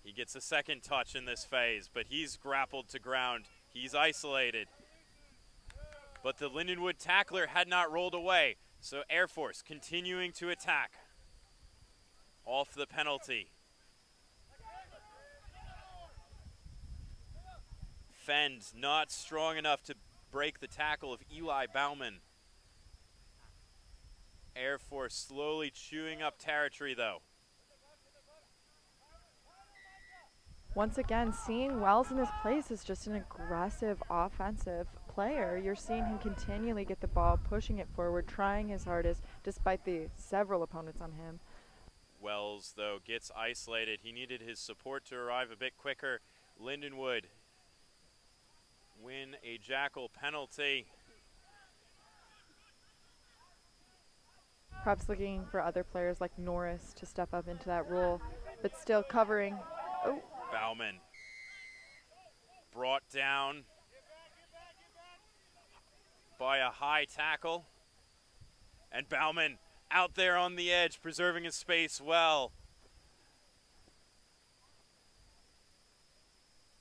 He gets a second touch in this phase, but he's grappled to ground. He's isolated. But the Lindenwood tackler had not rolled away, so Air Force continuing to attack. Off the penalty. defend, not strong enough to break the tackle of Eli Bauman. Air Force slowly chewing up territory though. Once again, seeing Wells in his place is just an aggressive offensive player. You're seeing him continually get the ball, pushing it forward, trying his hardest despite the several opponents on him. Wells, though, gets isolated. He needed his support to arrive a bit quicker. Lindenwood win a jackal penalty. Perhaps looking for other players like Norris to step up into that role, but still covering. Oh. Bauman brought down by a high tackle. And Bauman out there on the edge, preserving his space well.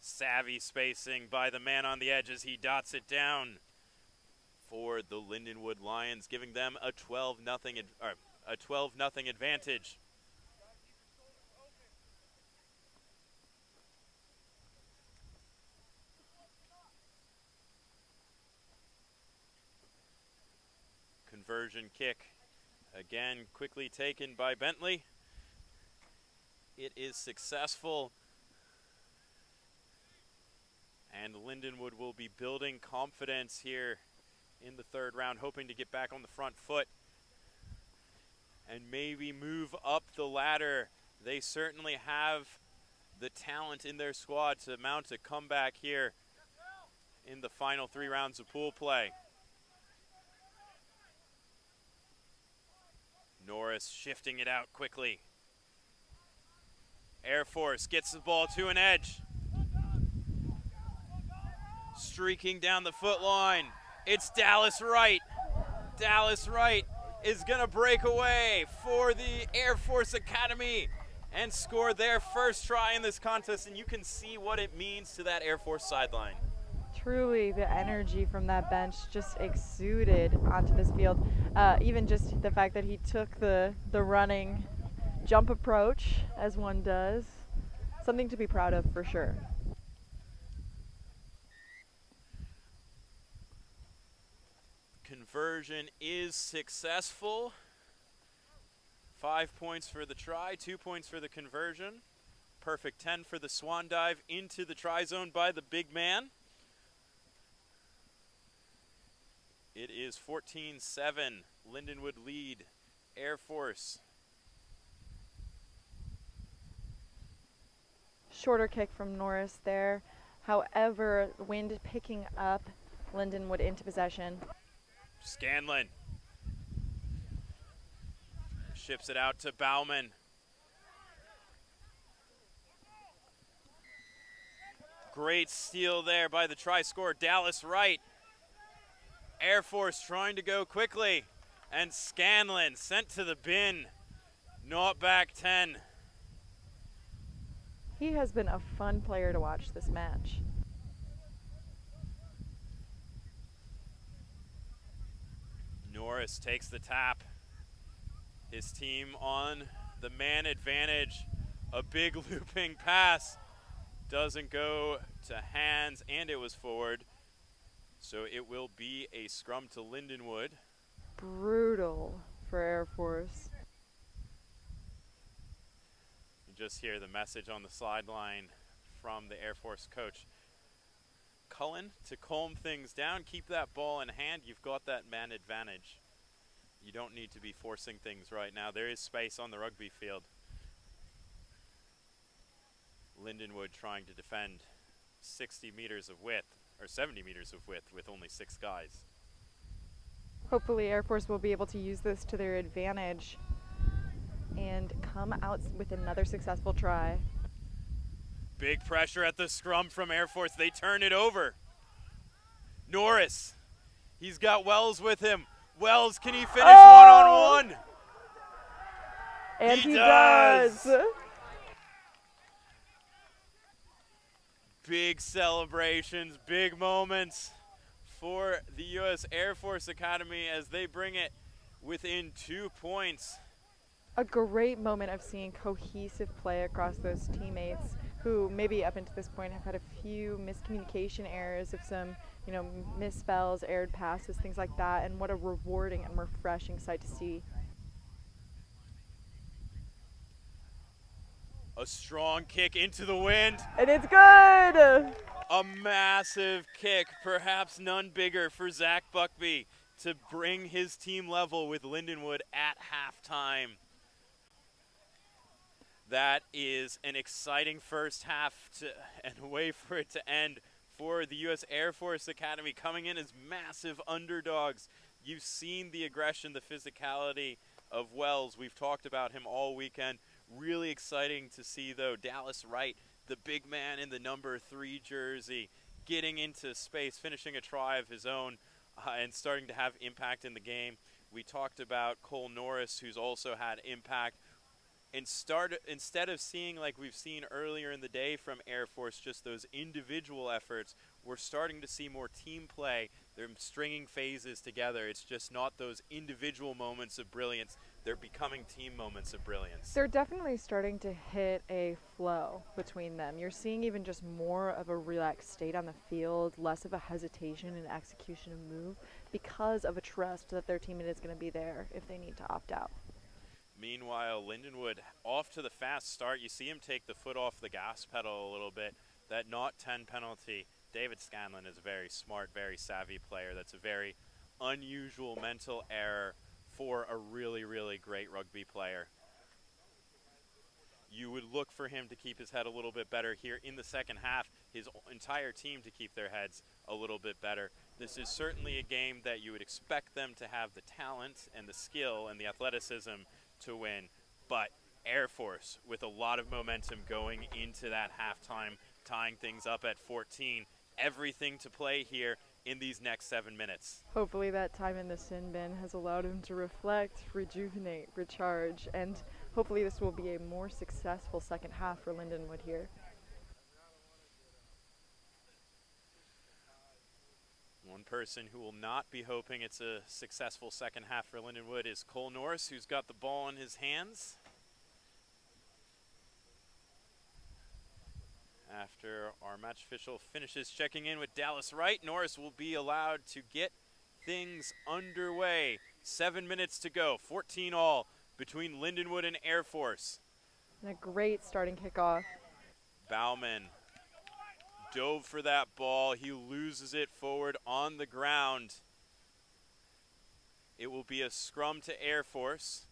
Savvy spacing by the man on the edge as he dots it down for the Lindenwood Lions, giving them a 12-0 advantage. Conversion kick, again quickly taken by Bentley. It is successful, and Lindenwood will be building confidence here in the third round, hoping to get back on the front foot and maybe move up the ladder. They certainly have the talent in their squad to mount a comeback here in the final 3 rounds of pool play. Norris shifting it out quickly. Air Force gets the ball to an edge. Streaking down the foot line. It's Dallas Wright. Dallas Wright is going to break away for the Air Force Academy and score their first try in this contest, and you can see what it means to that Air Force sideline. Truly, the energy from that bench just exuded onto this field. Even just the fact that he took the running jump approach, as one does, something to be proud of for sure. Conversion is successful. 5 points for the try, 2 points for the conversion. Perfect 10 for the swan dive into the try zone by the big man. It is 14-7. Lindenwood lead Air Force. Shorter kick from Norris there. However, wind picking up Lindenwood into possession. Scanlon ships it out to Bauman. Great steal there by the try scorer, Dallas Wright. Air Force trying to go quickly, and Scanlon sent to the bin. Not back 10. He has been a fun player to watch this match. Norris takes the tap. His team on the man advantage. A big looping pass. Doesn't go to hands, and it was forward. So it will be a scrum to Lindenwood. Brutal for Air Force. You just hear the message on the sideline from the Air Force coach. Cullen, to calm things down, keep that ball in hand. You've got that man advantage. You don't need to be forcing things right now. There is space on the rugby field. Lindenwood trying to defend 60 meters of width, or 70 meters of width with only 6 guys. Hopefully Air Force will be able to use this to their advantage and come out with another successful try. Big pressure at the scrum from Air Force. They turn it over. Norris, he's got Wells with him. Wells, can he finish one-on-one? And he does. Big celebrations, big moments for the U.S. Air Force Academy as they bring it within 2 points. A great moment of seeing cohesive play across those teammates. who maybe up until this point have had a few miscommunication errors of some, misspells, aired passes, things like that, and what a rewarding and refreshing sight to see. A strong kick into the wind. And it's good! A massive kick, perhaps none bigger for Zach Buckby to bring his team level with Lindenwood at halftime. That is an exciting first half and a way for it to end for the U.S. Air Force Academy, coming in as massive underdogs. You've seen the aggression, the physicality of Wells. We've talked about him all weekend. Really exciting to see, though, Dallas Wright, the big man in the number 3 jersey, getting into space, finishing a try of his own, and starting to have impact in the game. We talked about Cole Norris, who's also had impact. Instead of seeing, like we've seen earlier in the day from Air Force, just those individual efforts, we're starting to see more team play. They're stringing phases together. It's just not those individual moments of brilliance. They're becoming team moments of brilliance. They're definitely starting to hit a flow between them. You're seeing even just more of a relaxed state on the field, less of a hesitation in execution of move, because of a trust that their teammate is going to be there if they need to opt out. Meanwhile, Lindenwood off to the fast start. You see him take the foot off the gas pedal a little bit. That not 10 penalty. David Scanlon is a very smart, very savvy player. That's a very unusual mental error for a really, really great rugby player. You would look for him to keep his head a little bit better here in the second half, his entire team to keep their heads a little bit better. This is certainly a game that you would expect them to have the talent and the skill and the athleticism to win, but Air Force with a lot of momentum going into that halftime, tying things up at 14. Everything to play here in these next 7 minutes. Hopefully that time in the sin bin has allowed him to reflect, rejuvenate, recharge, and hopefully this will be a more successful second half for Lindenwood here. One person who will not be hoping it's a successful second half for Lindenwood is Cole Norris, who's got the ball in his hands. After our match official finishes checking in with Dallas Wright, Norris will be allowed to get things underway. 7 minutes to go, 14 all between Lindenwood and Air Force. And a great starting kickoff. Bauman dove for that ball. He loses it forward on the ground. It will be a scrum to Air Force.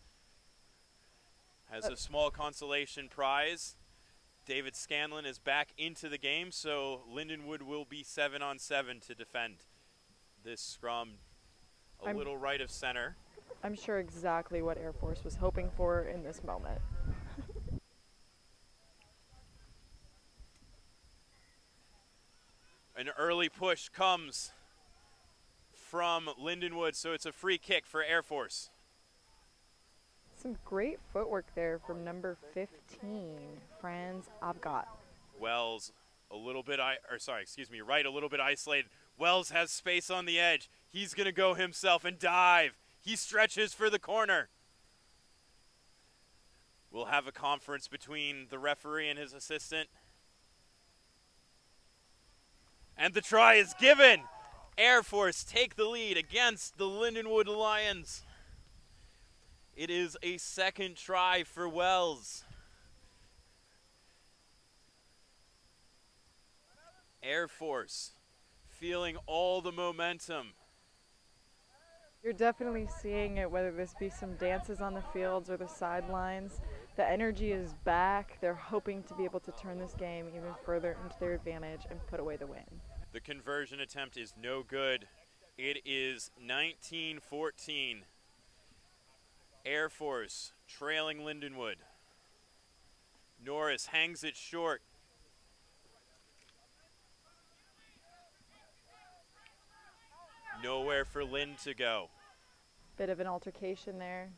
Has a small consolation prize. David Scanlon is back into the game, so Lindenwood will be 7-on-7 to defend this scrum a little right of center. I'm sure exactly what Air Force was hoping for in this moment. An early push comes from Lindenwood, so it's a free kick for Air Force. Some great footwork there from number 15, Franz Abgott. Wells a little bit, Wright a little bit isolated. Wells has space on the edge. He's going to go himself and dive. He stretches for the corner. We'll have a conference between the referee and his assistant. And the try is given. Air Force take the lead against the Lindenwood Lions. It is a second try for Wells. Air Force feeling all the momentum. You're definitely seeing it, whether this be some dances on the fields or the sidelines. The energy is back. They're hoping to be able to turn this game even further into their advantage and put away the win. The conversion attempt is no good. It is 19-14. Air Force trailing Lindenwood. Norris hangs it short. Nowhere for Lind to go. Bit of an altercation there.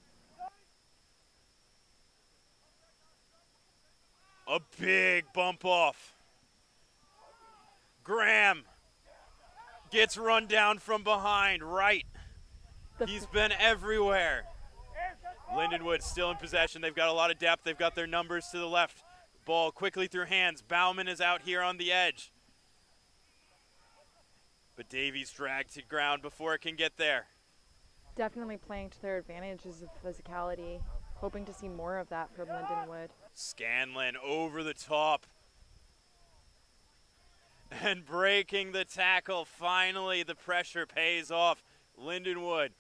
A big bump off. Graham gets run down from behind. Right. He's been everywhere. Lindenwood still in possession. They've got a lot of depth. They've got their numbers to the left. Ball quickly through hands. Bauman is out here on the edge. But Davies dragged to ground before it can get there. Definitely playing to their advantages of physicality. Hoping to see more of that from Lindenwood. Scanlon over the top. And breaking the tackle. Finally, the pressure pays off. Lindenwood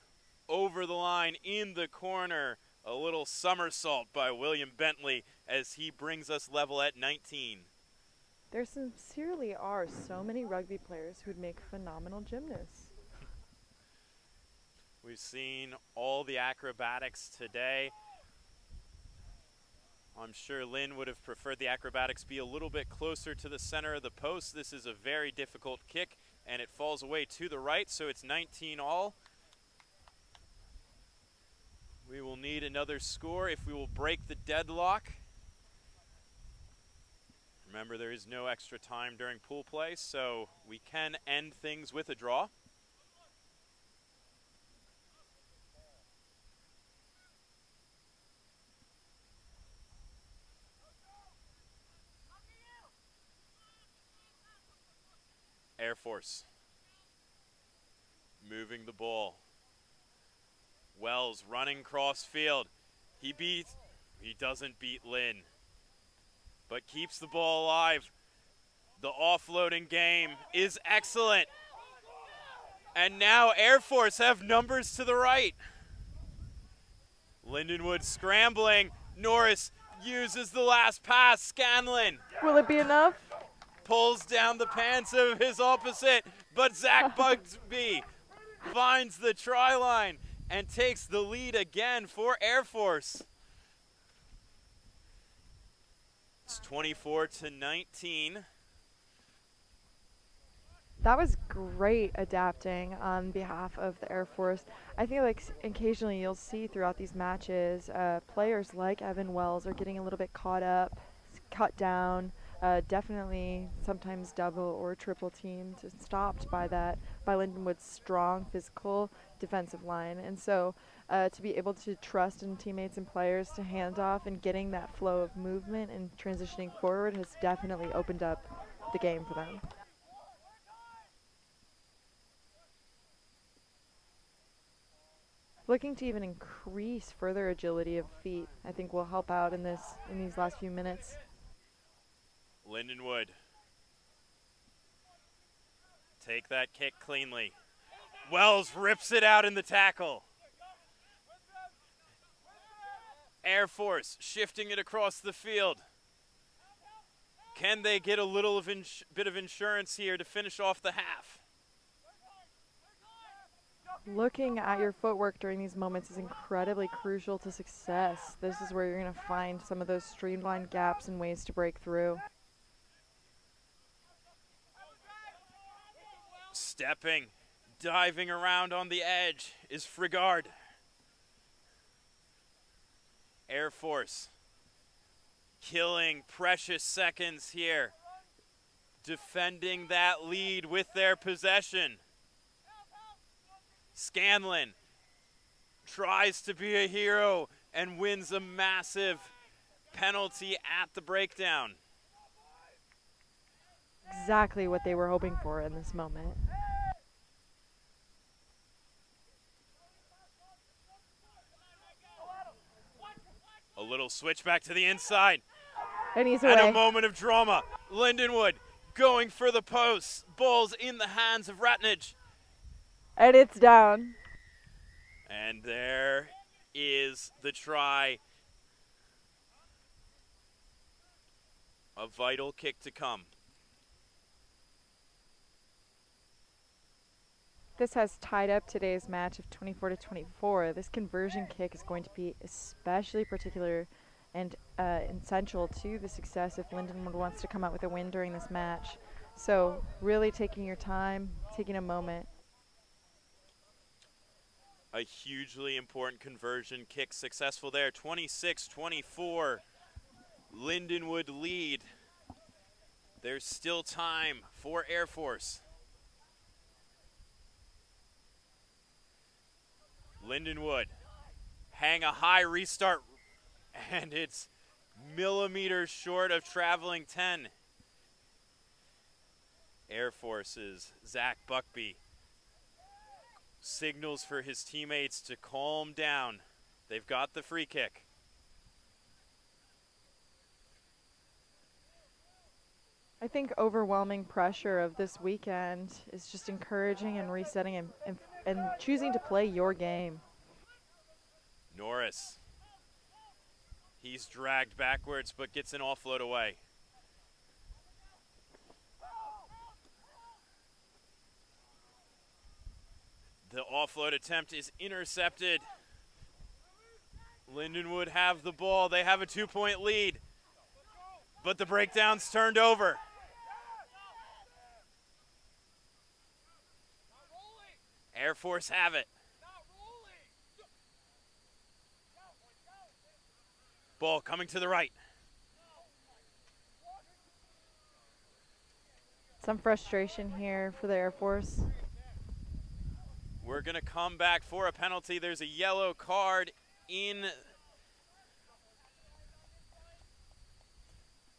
over the line in the corner. A little somersault by William Bentley as he brings us level at 19. There sincerely are so many rugby players who'd make phenomenal gymnasts. We've seen all the acrobatics today. I'm sure Lynn would have preferred the acrobatics be a little bit closer to the center of the post. This is a very difficult kick, and it falls away to the right, so it's 19 all. We will need another score if we will break the deadlock. Remember, there is no extra time during pool play, so we can end things with a draw. Air Force moving the ball. Wells running cross field. He doesn't beat Lynn, but keeps the ball alive. The offloading game is excellent. And now Air Force have numbers to the right. Lindenwood scrambling. Norris uses the last pass. Scanlon Will it be enough? pulls down the pants of his opposite, but Zach Bugsby finds the try line and takes the lead again for Air Force. It's 24-19. That was great adapting on behalf of the Air Force. I feel like occasionally you'll see throughout these matches, players like Evan Wells are getting a little bit caught up, cut down, definitely sometimes double or triple teamed and stopped by Lindenwood's strong physical defensive line. And so to be able to trust in teammates and players to hand off and getting that flow of movement and transitioning forward has definitely opened up the game for them. Looking to even increase further agility of feet, I think will help out in these last few minutes. Lindenwood. Take that kick cleanly. Wells rips it out in the tackle. Air Force shifting it across the field. Can they get a little of bit of insurance here to finish off the half? Looking at your footwork during these moments is incredibly crucial to success. This is where you're going to find some of those streamlined gaps and ways to break through. Stepping, diving around on the edge is Frigard. Air Force killing precious seconds here, defending that lead with their possession. Scanlon tries to be a hero and wins a massive penalty at the breakdown. Exactly what they were hoping for in this moment. A little switch back to the inside. And he's And away. a moment of drama. Lindenwood going for the post. Ball's in the hands of Ratnage. And it's down. And there is the try. A vital kick to come. This has tied up today's match of 24-24. This conversion kick is going to be especially particular and essential to the success if Lindenwood wants to come out with a win during this match. So really taking your time, taking a moment. A hugely important conversion kick successful there. 26-24. Lindenwood lead. There's still time for Air Force. Lindenwood hang a high restart, and it's millimeters short of traveling 10. Air Force's Zach Buckby signals for his teammates to calm down. They've got the free kick. I think overwhelming pressure of this weekend is just encouraging and resetting and choosing to play your game. Norris. He's dragged backwards but gets an offload away. The offload attempt is intercepted. Lindenwood have the ball. They have a 2-point lead. But the breakdown's turned over. Air Force have it. Ball coming to the right. Some frustration here for the Air Force. We're going to come back for a penalty. There's a yellow card in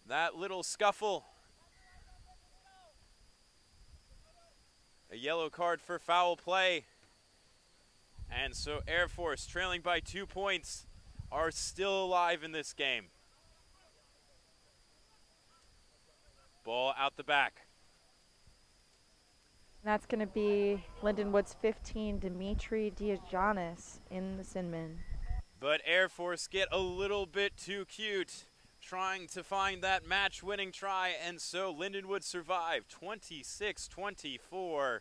that little scuffle. A yellow card for foul play. And so Air Force, trailing by 2 points, are still alive in this game. Ball out the back. That's going to be Lindenwood's 15, Dimitri Diogenis in the Sinman. But Air Force get a little bit too cute, trying to find that match-winning try, and so Lindenwood survive 26-24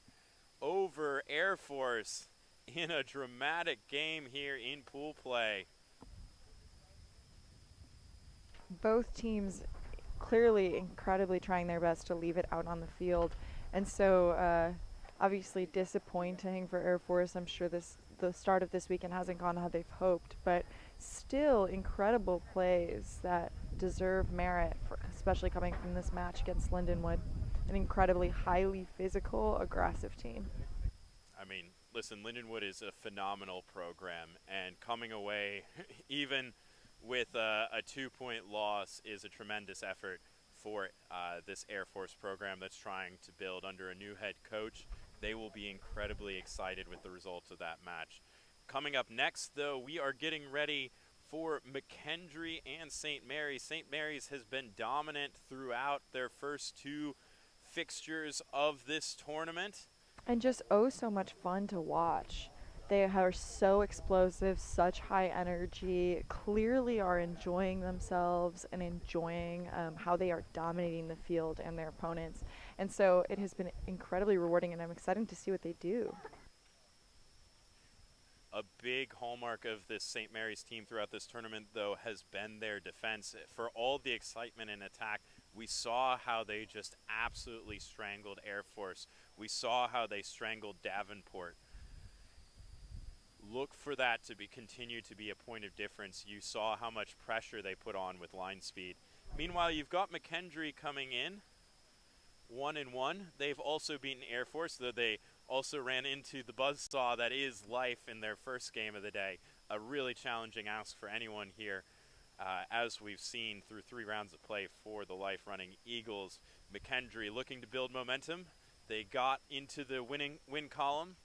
over Air Force in a dramatic game here in pool play. Both teams clearly incredibly trying their best to leave it out on the field. And so obviously disappointing for Air Force. I'm sure the start of this weekend hasn't gone how they've hoped, but still incredible plays that deserve merit, especially coming from this match against Lindenwood, an incredibly highly physical, aggressive team. I mean, listen, Lindenwood is a phenomenal program, and coming away even with a 2-point loss is a tremendous effort for this Air Force program that's trying to build under a new head coach. They will be incredibly excited with the results of that match. Coming up next, though, we are getting ready for McKendree and St. Mary's. St. Mary's has been dominant throughout their first 2 fixtures of this tournament. And just so much fun to watch. They are so explosive, such high energy, clearly are enjoying themselves and enjoying how they are dominating the field and their opponents. And so it has been incredibly rewarding, and I'm excited to see what they do. A big hallmark of this St. Mary's team throughout this tournament, though, has been their defense. For all the excitement and attack, we saw how they just absolutely strangled Air Force. We saw how they strangled Davenport. Look for that to continue to be a point of difference. You saw how much pressure they put on with line speed. Meanwhile, you've got McKendree coming in 1-1. They've also beaten Air Force, though they also ran into the buzzsaw that is Life in their first game of the day. A really challenging ask for anyone here, as we've seen through 3 rounds of play for the Life running Eagles. McKendree looking to build momentum. They got into the win column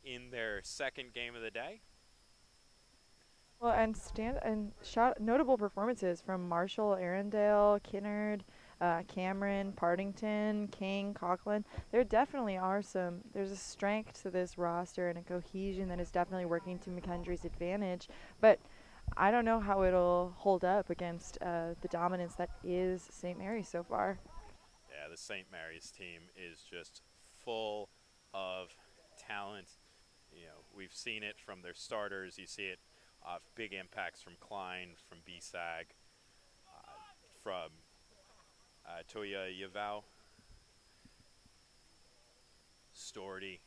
in their second game of the day. Well, and notable performances from Marshall, Arundel, Kinnard, Cameron, Partington, King, Coughlin. There definitely are there's a strength to this roster and a cohesion that is definitely working to McKendree's advantage, but I don't know how it'll hold up against the dominance that is St. Mary's so far. Yeah, the St. Mary's team is just full of talent. You know, we've seen it from their starters. You see it big impacts from Klein, from BSAG, from Toya Yavao. Storty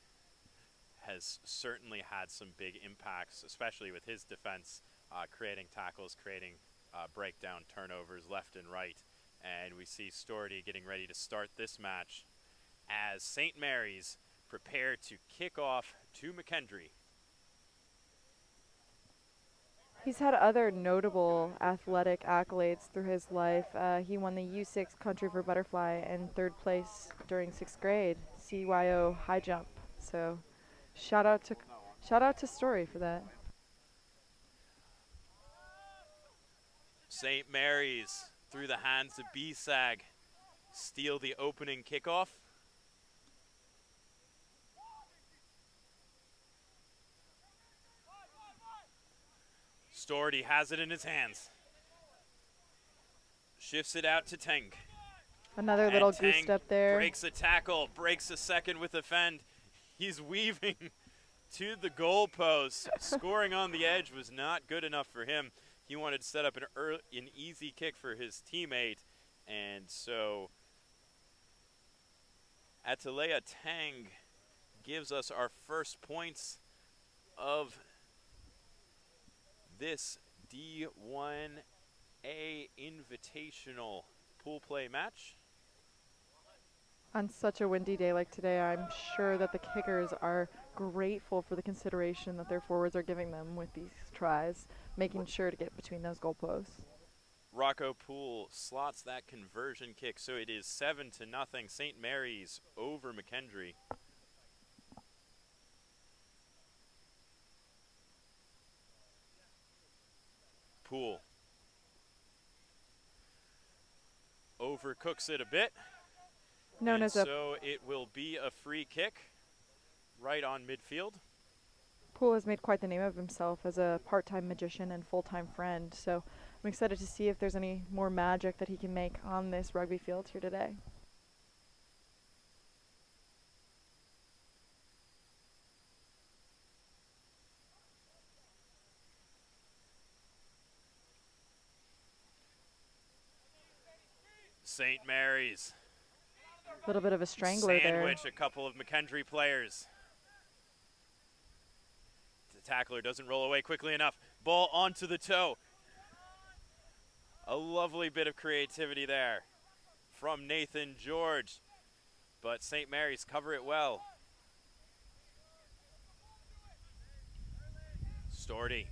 has certainly had some big impacts, especially with his defense, creating tackles, creating breakdown turnovers left and right. And we see Storty getting ready to start this match as St. Mary's prepare to kick off to McKendree. He's had other notable athletic accolades through his life. He won the U6 Country for Butterfly and third place during 6th grade CYO high jump. So shout out to Story for that. St. Mary's through the hands of BSAG steal the opening kickoff. Stordy has it in his hands. Shifts it out to Tank. Another And little Tang goose step there. breaks a tackle, breaks a second with a fend. He's weaving to the goalpost. Scoring on the edge was not good enough for him. He wanted to set up an easy kick for his teammate. And so Atalaya Tang gives us our first points of this D1A Invitational pool play match. On such a windy day like today, I'm sure that the kickers are grateful for the consideration that their forwards are giving them with these tries, making sure to get between those goalposts. Rocco Poole slots that conversion kick, so it is 7-0 St. Mary's over McKendree. Poole overcooks it a bit. So it will be a free kick right on midfield. Poole has made quite the name of himself as a part-time magician and full-time friend, so I'm excited to see if there's any more magic that he can make on this rugby field here today. St. Mary's. A little bit of a strangler Sandwich a couple of McKendree players. The tackler doesn't roll away quickly enough. Ball onto the toe. A lovely bit of creativity there from Nathan George. But St. Mary's cover it well. Stordy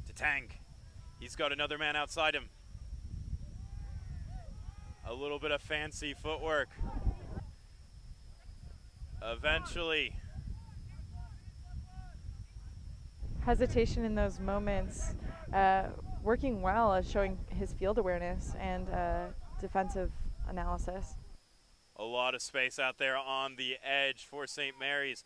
to Tank. He's got another man outside him. A little bit of fancy footwork. Eventually. Hesitation in those moments, working well at showing his field awareness and defensive analysis. A lot of space out there on the edge for St. Mary's.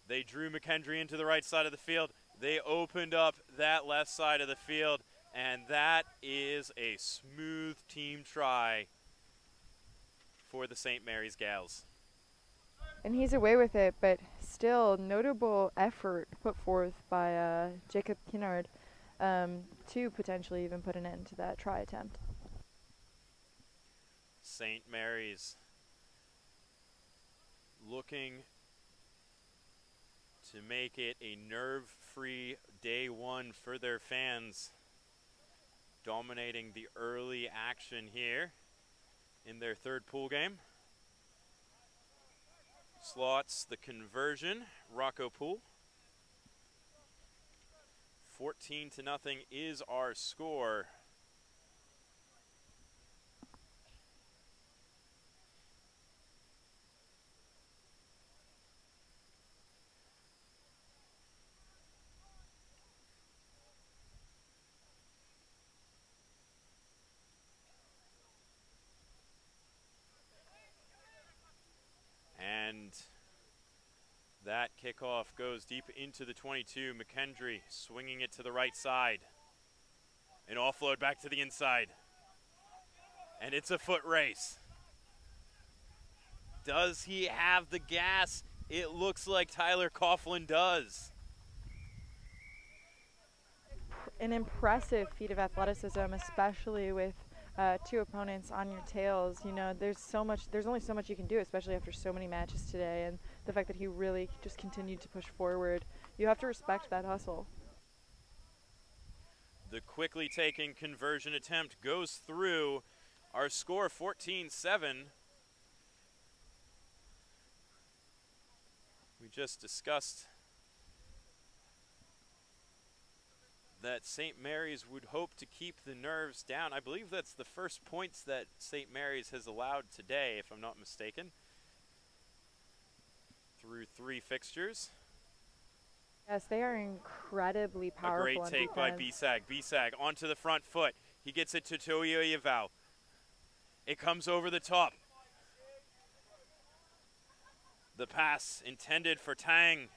They drew McKendree into the right side of the field. They opened up that left side of the field. And that is a smooth team try for the St. Mary's Gals. And he's away with it, but still notable effort put forth by Jacob Kinnard to potentially even put an end to that try attempt. St. Mary's looking to make it a nerve-free day one for their fans. Dominating the early action here in their third pool game. Slots the conversion, Rocco Poole. 14-0 is our score. And that kickoff goes deep into the 22. McKendree swinging it to the right side. An offload back to the inside. And it's a foot race. Does he have the gas? It looks like Tyler Coughlin does. An impressive feat of athleticism, especially with two opponents on your tails. You know, there's only so much you can do, especially after so many matches today, and the fact that he really just continued to push forward. You have to respect that hustle. The quickly taken conversion attempt goes through. Our score 14-7. We just discussed that St. Mary's would hope to keep the nerves down. I believe that's the first points that St. Mary's has allowed today, if I'm not mistaken, through 3 fixtures. Yes, they are incredibly powerful. A great on take by defense. Bisag. Bisag onto the front foot. He gets it to Toyoyevau. It comes over the top. The pass intended for Tang.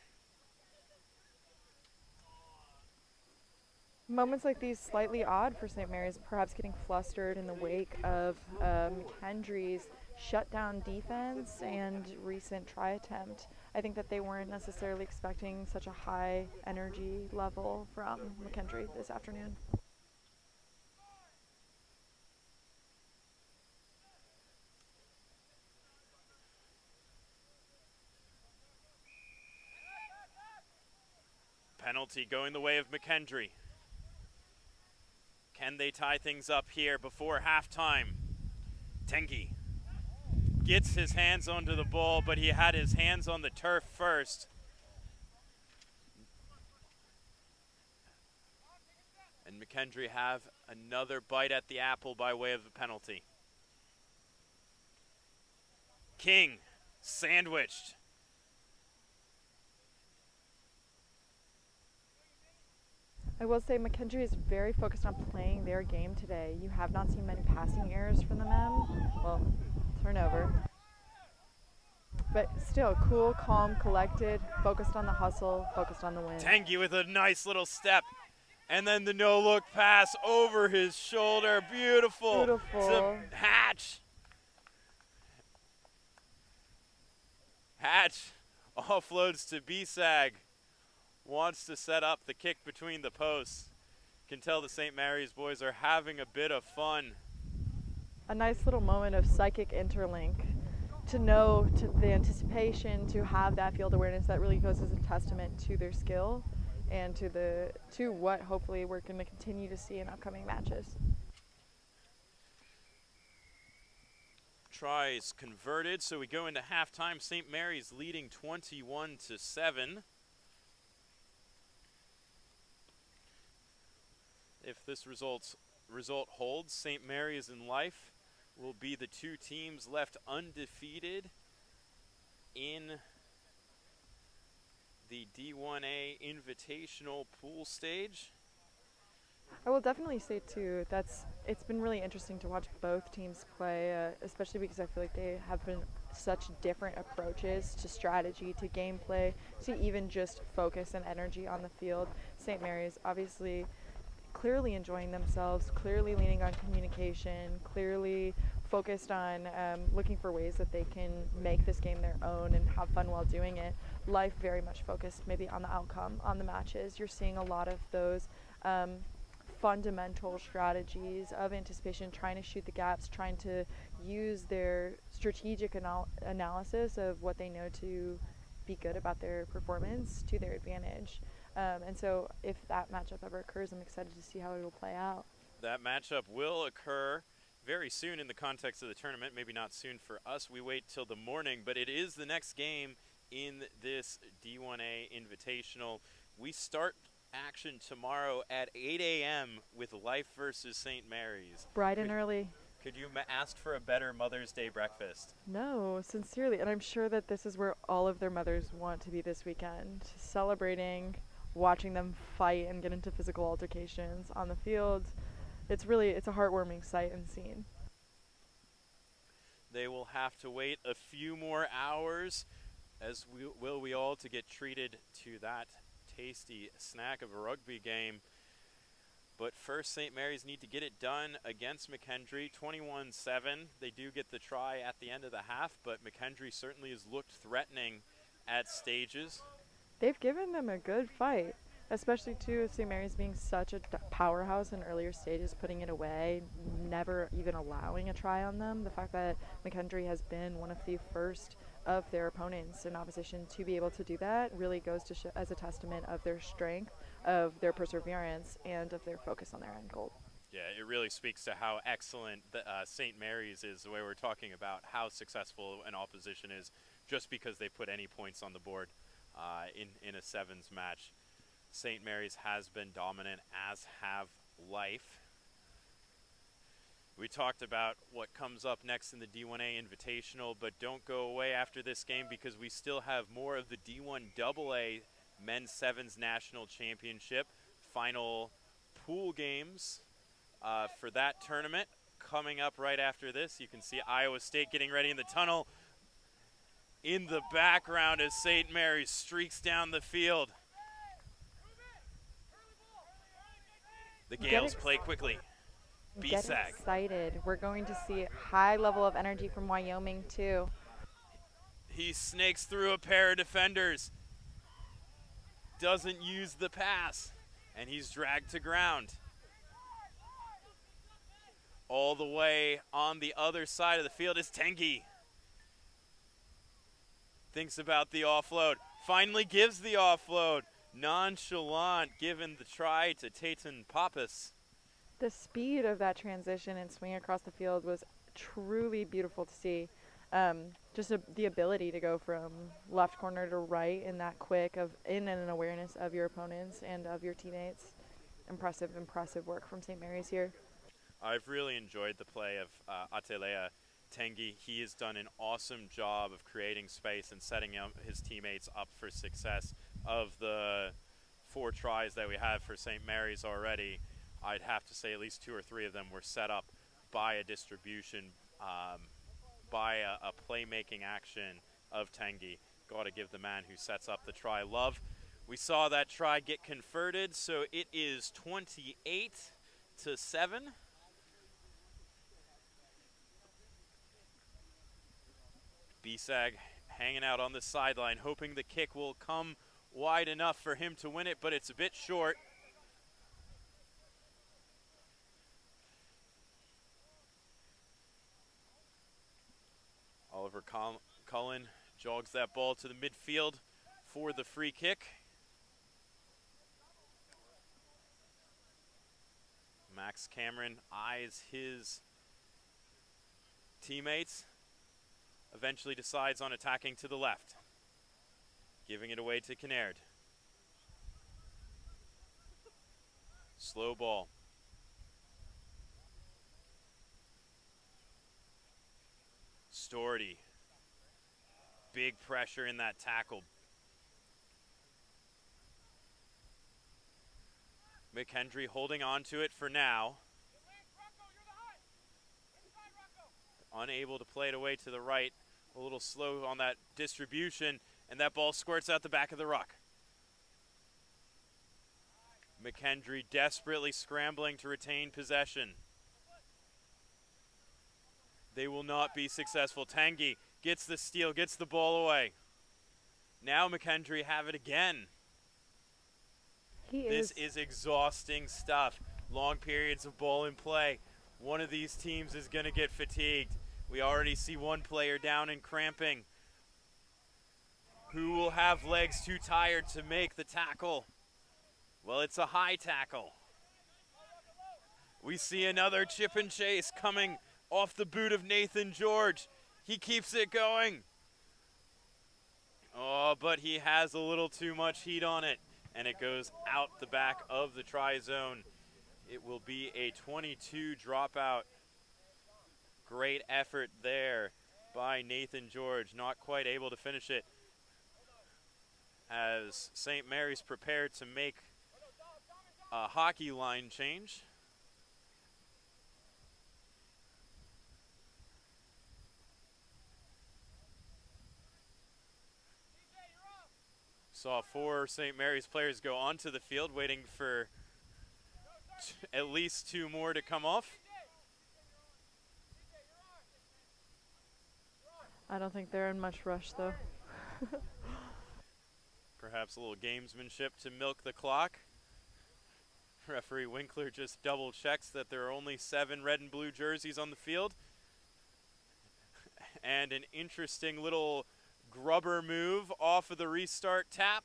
Moments like these slightly odd for St. Mary's, perhaps getting flustered in the wake of McKendree's shutdown defense and recent try attempt. I think that they weren't necessarily expecting such a high energy level from McKendree this afternoon. Penalty going the way of McKendree. Can they tie things up here before halftime? Tengi gets his hands onto the ball, but he had his hands on the turf first. And McKendree have another bite at the apple by way of a penalty. King sandwiched. I will say McKendree is very focused on playing their game today. You have not seen many passing errors from the men. Well, turnover. But still, cool, calm, collected, focused on the hustle, focused on the win. Tengi with a nice little step. And then the no-look pass over his shoulder. Beautiful. Beautiful. To Hatch. Hatch offloads to Bisag. Wants to set up the kick between the posts. Can tell the St. Mary's boys are having a bit of fun. A nice little moment of psychic interlink. To know to the anticipation, to have that field awareness, that really goes as a testament to their skill and to what hopefully we're going to continue to see in upcoming matches. Tries converted, so we go into halftime. St. Mary's leading 21-7. If this result holds, St. Mary's and Life will be the 2 teams left undefeated in the D1A Invitational pool stage. I will definitely say too, it's been really interesting to watch both teams play, especially because I feel like they have been such different approaches to strategy, to gameplay, to even just focus and energy on the field. St. Mary's obviously clearly enjoying themselves, clearly leaning on communication, clearly focused on looking for ways that they can make this game their own and have fun while doing it. Life very much focused maybe on the outcome, on the matches. You're seeing a lot of those fundamental strategies of anticipation, trying to shoot the gaps, trying to use their strategic analysis of what they know to be good about their performance to their advantage. And so if that matchup ever occurs, I'm excited to see how it will play out. That matchup will occur very soon in the context of the tournament. Maybe not soon for us. We wait till the morning, but it is the next game in this D1A Invitational. We start action tomorrow at 8 a.m. with Life versus St. Mary's. Bright and early. Could you ask for a better Mother's Day breakfast? No, sincerely. And I'm sure that this is where all of their mothers want to be this weekend, celebrating, watching them fight and get into physical altercations on the field. It's a heartwarming sight and scene. They will have to wait a few more hours, as will we all, to get treated to that tasty snack of a rugby game. But first, St. Mary's need to get it done against McKendree, 21-7. They do get the try at the end of the half, but McKendree certainly has looked threatening at stages. They've given them a good fight, especially too St. Mary's being such a powerhouse in earlier stages, putting it away, never even allowing a try on them. The fact that McKendree has been one of the first of their opponents in opposition to be able to do that really goes to as a testament of their strength, of their perseverance, and of their focus on their end goal. Yeah, it really speaks to how excellent St. Mary's is, the way we're talking about how successful an opposition is just because they put any points on the board in a sevens match. St. Mary's has been dominant, as have Life. We talked about what comes up next in the D1A Invitational, but don't go away after this game because we still have more of the D1 AA Men's Sevens National Championship final pool games for that tournament coming up right after this. You can see Iowa State getting ready in the tunnel in the background as St. Mary's streaks down the field. The Gales play quickly. Get excited. We're going to see a high level of energy from Wyoming too. He snakes through a pair of defenders. Doesn't use the pass. And he's dragged to ground. All the way on the other side of the field is Tengi. Thinks about the offload. Finally gives the offload. Nonchalant, given the try to Tayton Pappas. The speed of that transition and swing across the field was truly beautiful to see. Just the ability to go from left corner to right in that quick in an awareness of your opponents and of your teammates. Impressive work from St. Mary's here. I've really enjoyed the play of Atelea Tengi. He has done an awesome job of creating space and setting his teammates up for success. Of the 4 tries that we have for St. Mary's already, I'd have to say at least 2 or 3 of them were set up by a distribution, by a playmaking action of Tengi. Got to give the man who sets up the try love. We saw that try get converted, so it is 28-7. Bisag hanging out on the sideline, hoping the kick will come wide enough for him to win it, but it's a bit short. Oliver Cullen jogs that ball to the midfield for the free kick. Max Cameron eyes his teammates, eventually decides on attacking to the left, giving it away to Kinnaird. Slow ball. Storty. Big pressure in that tackle. McKendree holding on to it for now. Unable to play it away to the right. A little slow on that distribution, and that ball squirts out the back of the ruck. McKendree desperately scrambling to retain possession. They will not be successful. Tengi gets the steal, gets the ball away. Now McKendree have it again. This is exhausting stuff. Long periods of ball in play. One of these teams is going to get fatigued. We already see one player down and cramping. Who will have legs too tired to make the tackle? Well, it's a high tackle. We see another chip and chase coming off the boot of Nathan George. He keeps it going. Oh, but he has a little too much heat on it, and it goes out the back of the try zone. It will be a 22 dropout. Great effort there by Nathan George, not quite able to finish it as St. Mary's prepared to make a hockey line change. Saw 4 St. Mary's players go onto the field, waiting for at least 2 more to come off. I don't think they're in much rush, though. Perhaps a little gamesmanship to milk the clock. Referee Winkler just double checks that there are only 7 red and blue jerseys on the field. And an interesting little grubber move off of the restart tap.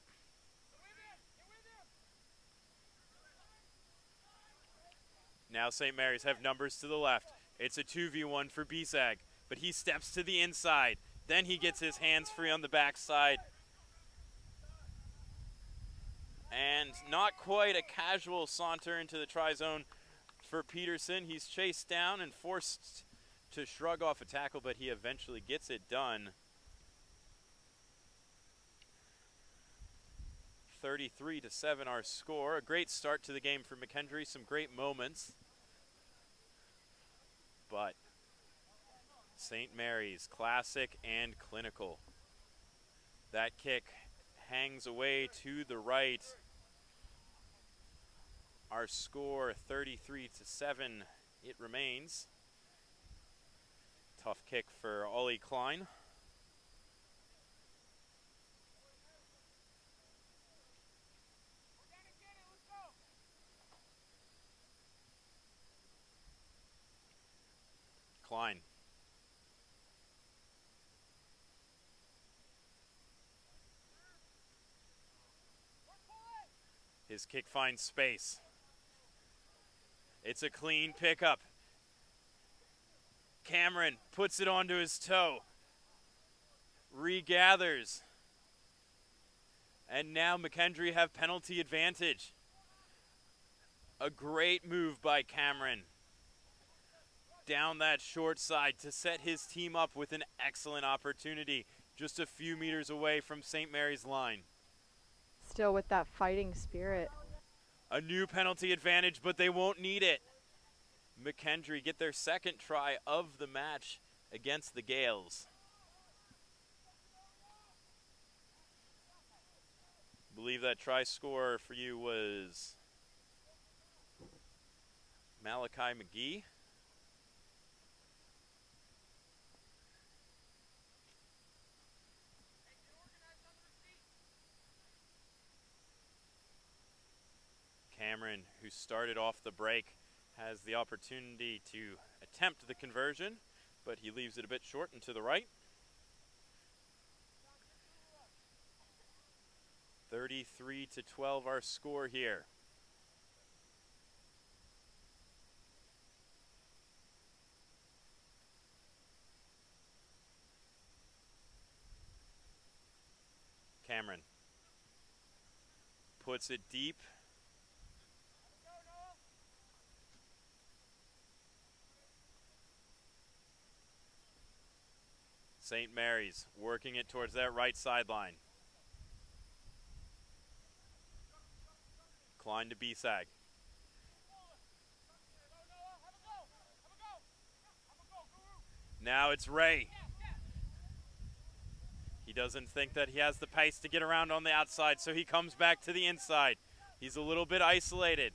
Now St. Mary's have numbers to the left. It's a 2v1 for Bisag, but he steps to the inside. Then he gets his hands free on the backside. And And not quite a casual saunter into the try zone for Peterson. He's chased down and forced to shrug off a tackle, but he eventually gets it done. 33-7 our score. A great start to the game for McKendree, some great moments. But St. Mary's, classic and clinical. That kick hangs away to the right. Our score 33-7, it remains. Tough kick for Ollie Klein. Klein. His kick finds space. It's a clean pickup. Cameron puts it onto his toe. Regathers. And now McKendree have penalty advantage. A great move by Cameron. Down that short side to set his team up with an excellent opportunity just a few meters away from St. Mary's line. Still with that fighting spirit. A new penalty advantage, but they won't need it. McKendree get their second try of the match against the Gales. I believe that try scorer for you was Malachi McGee. Cameron, who started off the break, has the opportunity to attempt the conversion, but he leaves it a bit short and to the right. 33-12 our score here. Cameron puts it deep. St. Mary's working it towards that right sideline. Klein to Bisag. Now it's Ray. He doesn't think that he has the pace to get around on the outside, so he comes back to the inside. He's a little bit isolated,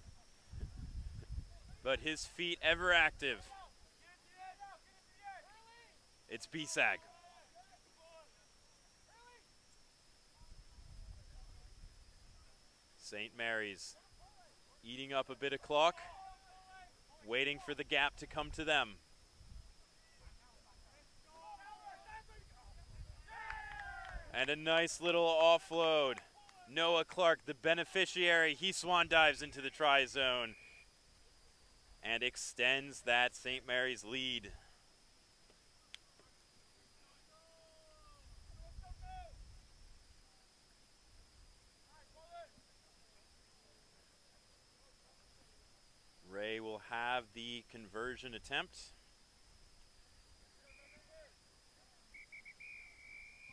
but his feet ever active. It's Bisag. St. Mary's eating up a bit of clock, waiting for the gap to come to them. And a nice little offload. Noah Clark, the beneficiary, he swan dives into the try zone and extends that St. Mary's lead. Ray will have the conversion attempt.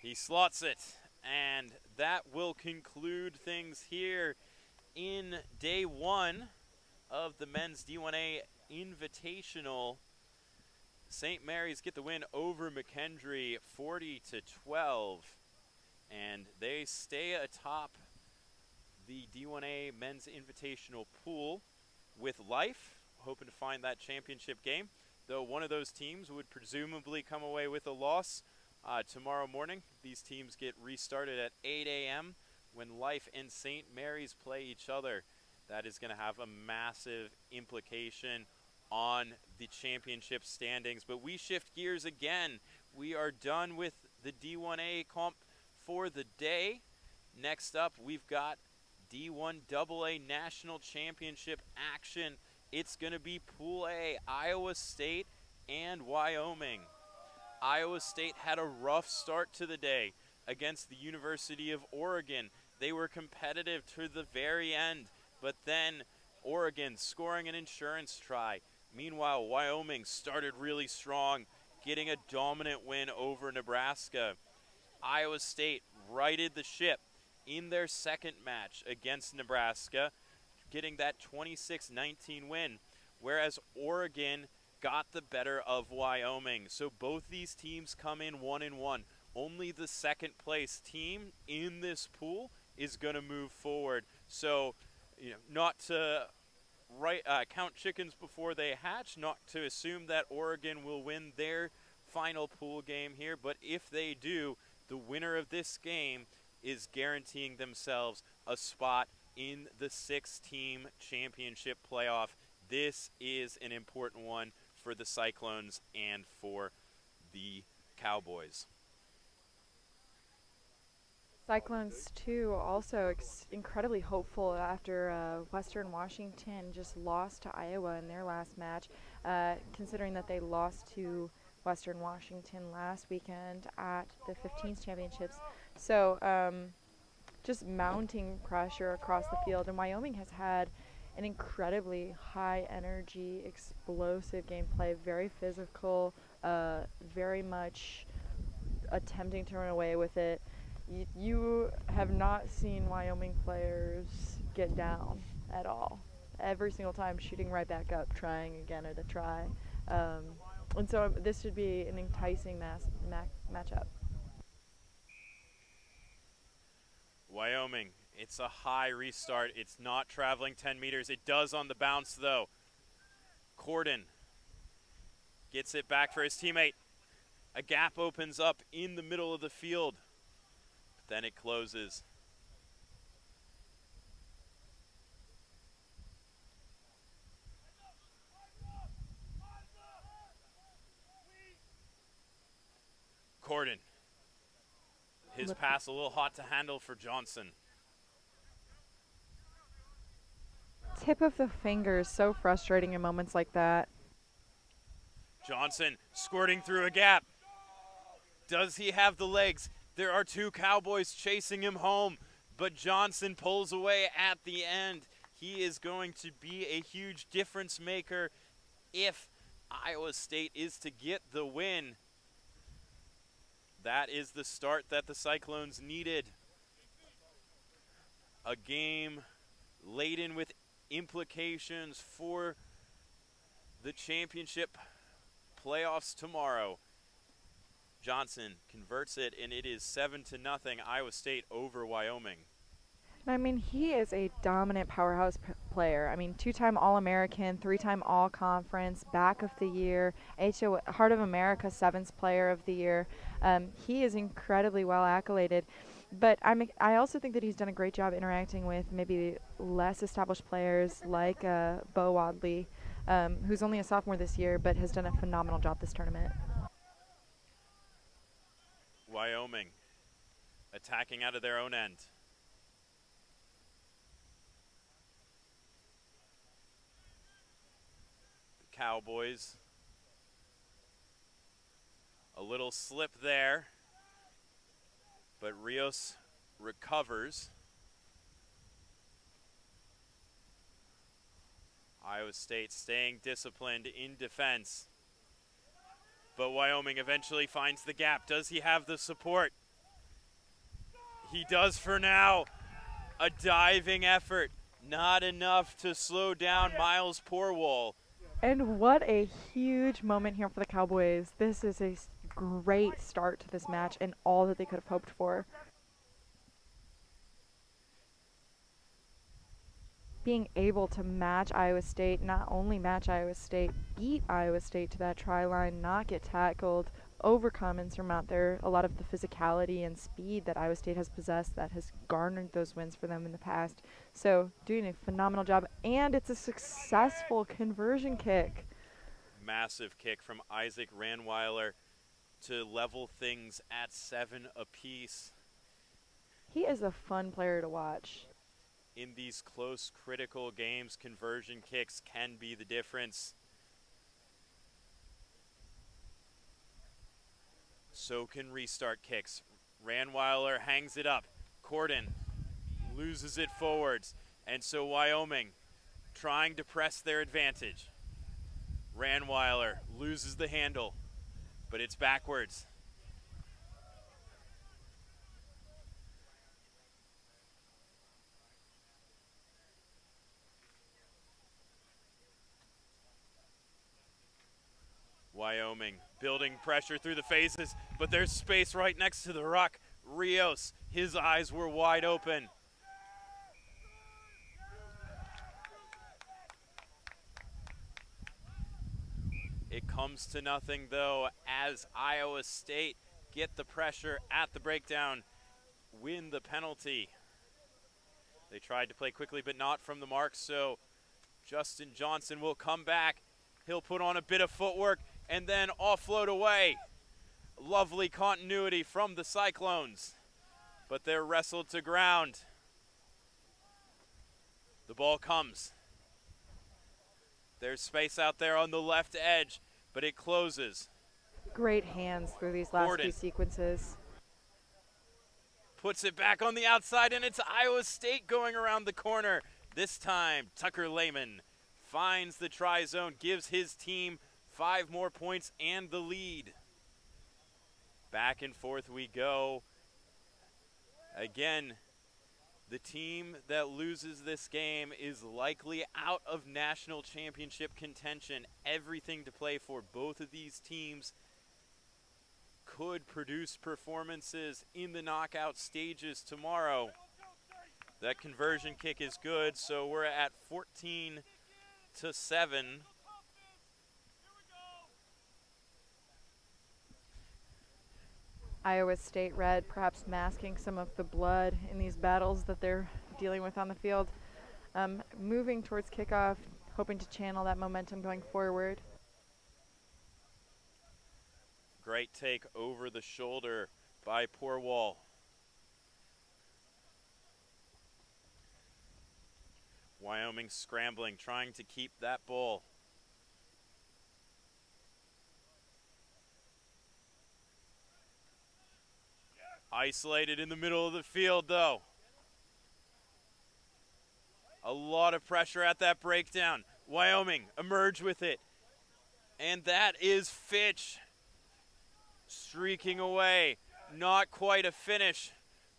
He slots it, and that will conclude things here in day one of the men's D1A Invitational. St. Mary's get the win over McKendree 40-12, and they stay atop the D1A men's Invitational pool with life, hoping to find that championship game, though one of those teams would presumably come away with a loss tomorrow morning. These teams get restarted at 8 a.m. when Life and St. Mary's play each other. That is going to have a massive implication on the championship standings. But we shift gears again. We are done with the D1A comp for the day. Next up, we've got D1 AA National Championship action. It's going to be Pool A, Iowa State and Wyoming. Iowa State had a rough start to the day against the University of Oregon. They were competitive to the very end, but then Oregon scoring an insurance try. Meanwhile, Wyoming started really strong, getting a dominant win over Nebraska. Iowa State righted the ship in their second match against Nebraska, getting that 26-19 win, whereas Oregon got the better of Wyoming. So both these teams come in 1-1. Only the second place team in this pool is going to move forward. So, not to count chickens before they hatch, not to assume that Oregon will win their final pool game here, but if they do, the winner of this game is guaranteeing themselves a spot in the 6-team championship playoff. This is an important one for the Cyclones and for the Cowboys. Cyclones, too, also incredibly hopeful after Western Washington just lost to Iowa in their last match, considering that they lost to Western Washington last weekend at the 15th championships. So just mounting pressure across the field. And Wyoming has had an incredibly high energy, explosive gameplay, very physical, very much attempting to run away with it. You have not seen Wyoming players get down at all. Every single time shooting right back up, trying again at a try. And so this should be an enticing matchup. Wyoming, it's a high restart. It's not traveling 10 meters. It does on the bounce, though. Corden gets it back for his teammate. A gap opens up in the middle of the field. But then it closes. Corden. His pass a little hot to handle for Johnson. Tip of the finger is so frustrating in moments like that. Johnson squirting through a gap. Does he have the legs? There are two Cowboys chasing him home, but Johnson pulls away at the end. He is going to be a huge difference maker if Iowa State is to get the win. That is the start that the Cyclones needed. A game laden with implications for the championship playoffs tomorrow. Johnson converts it, and it is 7-0 Iowa State over Wyoming. I mean, he is a dominant powerhouse player. I mean, 2-time All-American, 3-time All-Conference, Back of the Year, Heart of America 7th Player of the Year. He is incredibly well accoladed. But I also think that he's done a great job interacting with maybe less established players like Bo Wadley, who's only a sophomore this year but has done a phenomenal job this tournament. Wyoming attacking out of their own end. The Cowboys. A little slip there, but Rios recovers. Iowa State staying disciplined in defense. But Wyoming eventually finds the gap. Does he have the support? He does for now. A diving effort. Not enough to slow down Miles Porwall. And what a huge moment here for the Cowboys. This is a great start to this match and all that they could have hoped for. Being able to match Iowa State, not only match Iowa State, beat Iowa State to that try line, not get tackled, overcome and surmount a lot of the physicality and speed that Iowa State has possessed that has garnered those wins for them in the past. So doing a phenomenal job, and it's a successful conversion kick. Massive kick from Isaac Ranweiler to level things at 7 apiece. He is a fun player to watch. In these close, critical games, conversion kicks can be the difference. So can restart kicks. Ranweiler hangs it up. Corden loses it forwards. And so Wyoming trying to press their advantage. Ranweiler loses the handle, but it's backwards. Wyoming building pressure through the phases, but there's space right next to the ruck. Rios, his eyes were wide open. It comes to nothing though as Iowa State get the pressure at the breakdown, win the penalty. They tried to play quickly but not from the mark, so Justin Johnson will come back. He'll put on a bit of footwork and then offload away. Lovely continuity from the Cyclones, but they're wrestled to ground. The ball comes. There's space out there on the left edge, but it closes. Great hands through these last Gordon few sequences. puts it back on the outside, and it's Iowa State going around the corner. This time, Tucker Lehman finds the try zone, gives his team 5 more points and the lead. Back and forth we go. Again, the team that loses this game is likely out of national championship contention. Everything to play for. Both of these teams could produce performances in the knockout stages tomorrow. That conversion kick is good, so we're at 14-7. Iowa State red, perhaps masking some of the blood in these battles that they're dealing with on the field. Moving towards kickoff, hoping to channel that momentum going forward. Great take over the shoulder by Porwall. Wyoming scrambling, trying to keep that ball. Isolated in the middle of the field, though. A lot of pressure at that breakdown. Wyoming emerge with it. And that is Fitch streaking away. Not quite a finish,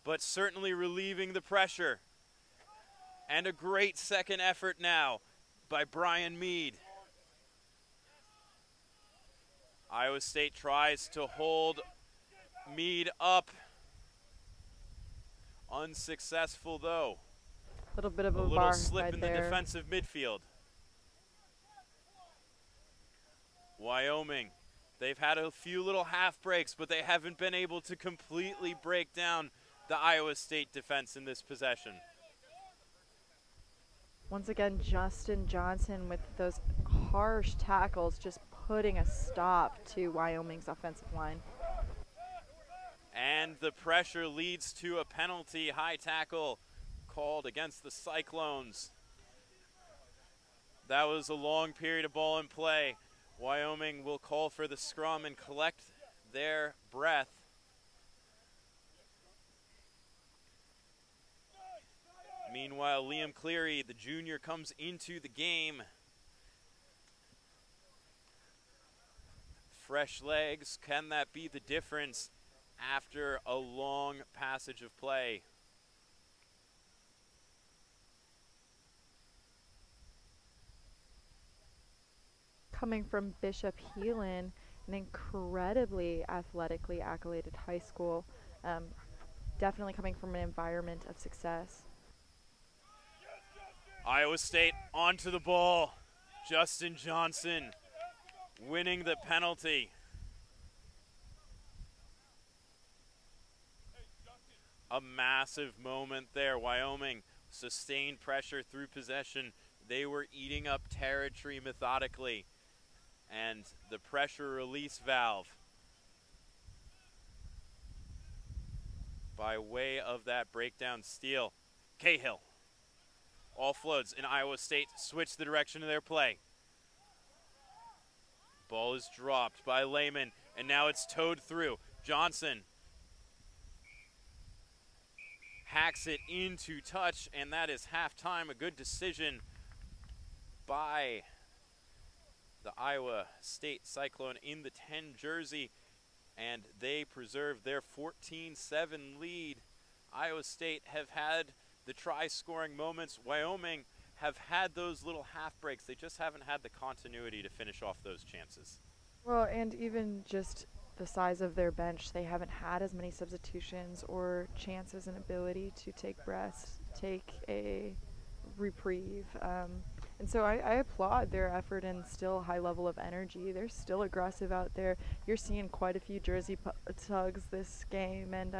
but certainly relieving the pressure. And a great second effort now by Brian Mead. Iowa State tries to hold Mead up. Unsuccessful though. Little bit of a little bar slip right in the there. defensive midfield. Wyoming, they've had a few little half breaks, but they haven't been able to completely break down the Iowa State defense in this possession. Once again, Justin Johnson with those harsh tackles, just putting a stop to Wyoming's offensive line. And the pressure leads to a penalty. High tackle called against the Cyclones. That was a long period of ball in play. Wyoming will call for the scrum and collect their breath. Meanwhile, Liam Cleary, the junior, comes into the game. Fresh legs, can that be the difference after a long passage of play? Coming from Bishop Heelan, an incredibly athletically accoladed high school, definitely coming from an environment of success. Iowa State onto the ball. Justin Johnson winning the penalty. A massive moment there. Wyoming sustained pressure through possession. They were eating up territory methodically. And the pressure release valve by way of that breakdown steal. Cahill offloads, and Iowa State switch the direction of their play. Ball is dropped by Lehman, and now it's towed through. Johnson hacks it into touch, and that is halftime. A good decision by the Iowa State Cyclone in the 10 jersey, and they preserve their 14-7 lead. Iowa State have had the try-scoring moments. Wyoming have had those little half breaks. They just haven't had the continuity to finish off those chances. Well, and even just the size of their bench, they haven't had as many substitutions or chances and ability to take breaths, take a reprieve. And so I applaud their effort and still high level of energy. They're still aggressive out there. You're seeing quite a few jersey tugs this game and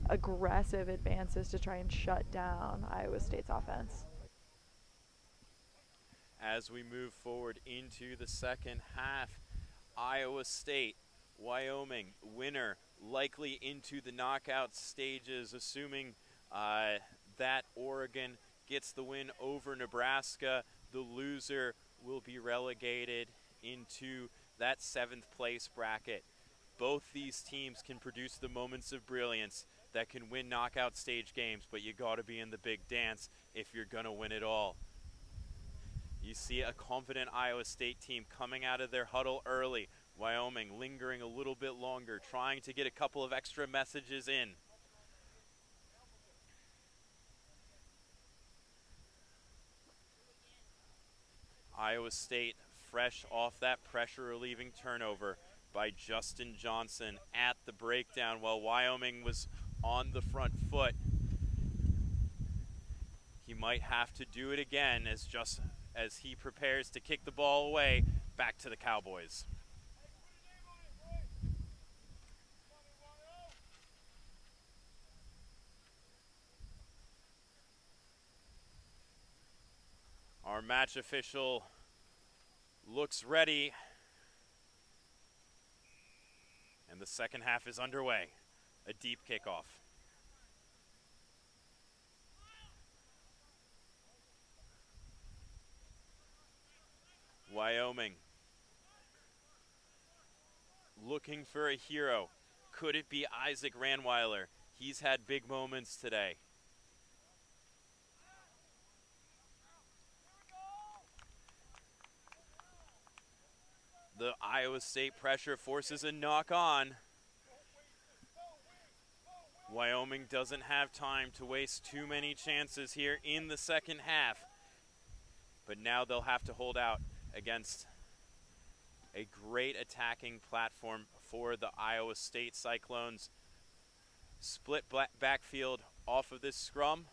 aggressive advances to try and shut down Iowa State's offense. As we move forward into the second half, Iowa State, Wyoming, winner likely into the knockout stages, assuming that Oregon gets the win over Nebraska. The loser will be relegated into that 7th place bracket. Both these teams can produce the moments of brilliance that can win knockout stage games, but you got to be in the big dance if you're going to win it all. You see a confident Iowa State team coming out of their huddle early. Wyoming lingering a little bit longer, trying to get a couple of extra messages in. Iowa State fresh off that pressure-relieving turnover by Justin Johnson at the breakdown while Wyoming was on the front foot. He might have to do it again as he prepares to kick the ball away back to the Cowboys. Our match official looks ready, and the second half is underway. A deep kickoff. Wyoming looking for a hero. Could it be Isaac Ranweiler? He's had big moments today. The Iowa State pressure forces a knock on. Wyoming doesn't have time to waste too many chances here in the second half. But now they'll have to hold out against a great attacking platform for the Iowa State Cyclones. Split backfield off of this scrum.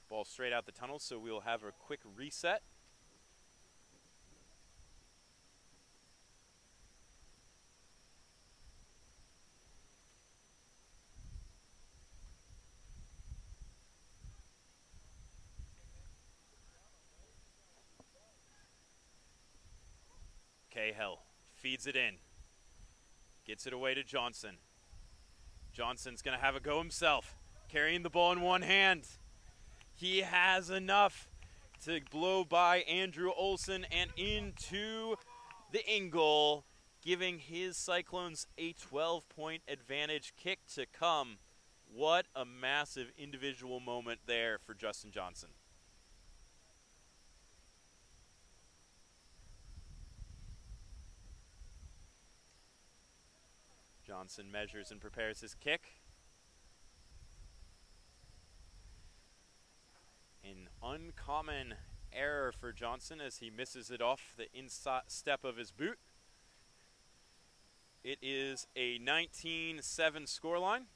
Ball straight out the tunnel, so we'll have a quick reset. Cahill feeds it in, gets it away to Johnson. Johnson's going to have a go himself, carrying the ball in one hand. He has enough to blow by Andrew Olson and into the in goal, giving his Cyclones a 12-point advantage. Kick to come. What a massive individual moment there for Justin Johnson. Johnson measures and prepares his kick. An uncommon error for Johnson as he misses it off the inside step of his boot. It is a 19-7 scoreline.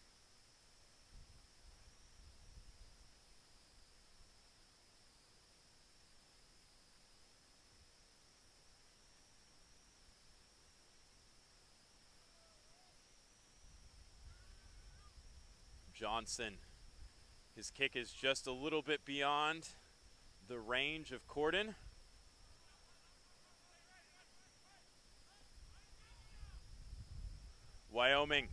Johnson, his kick is just a little bit beyond the range of Corden. Wyoming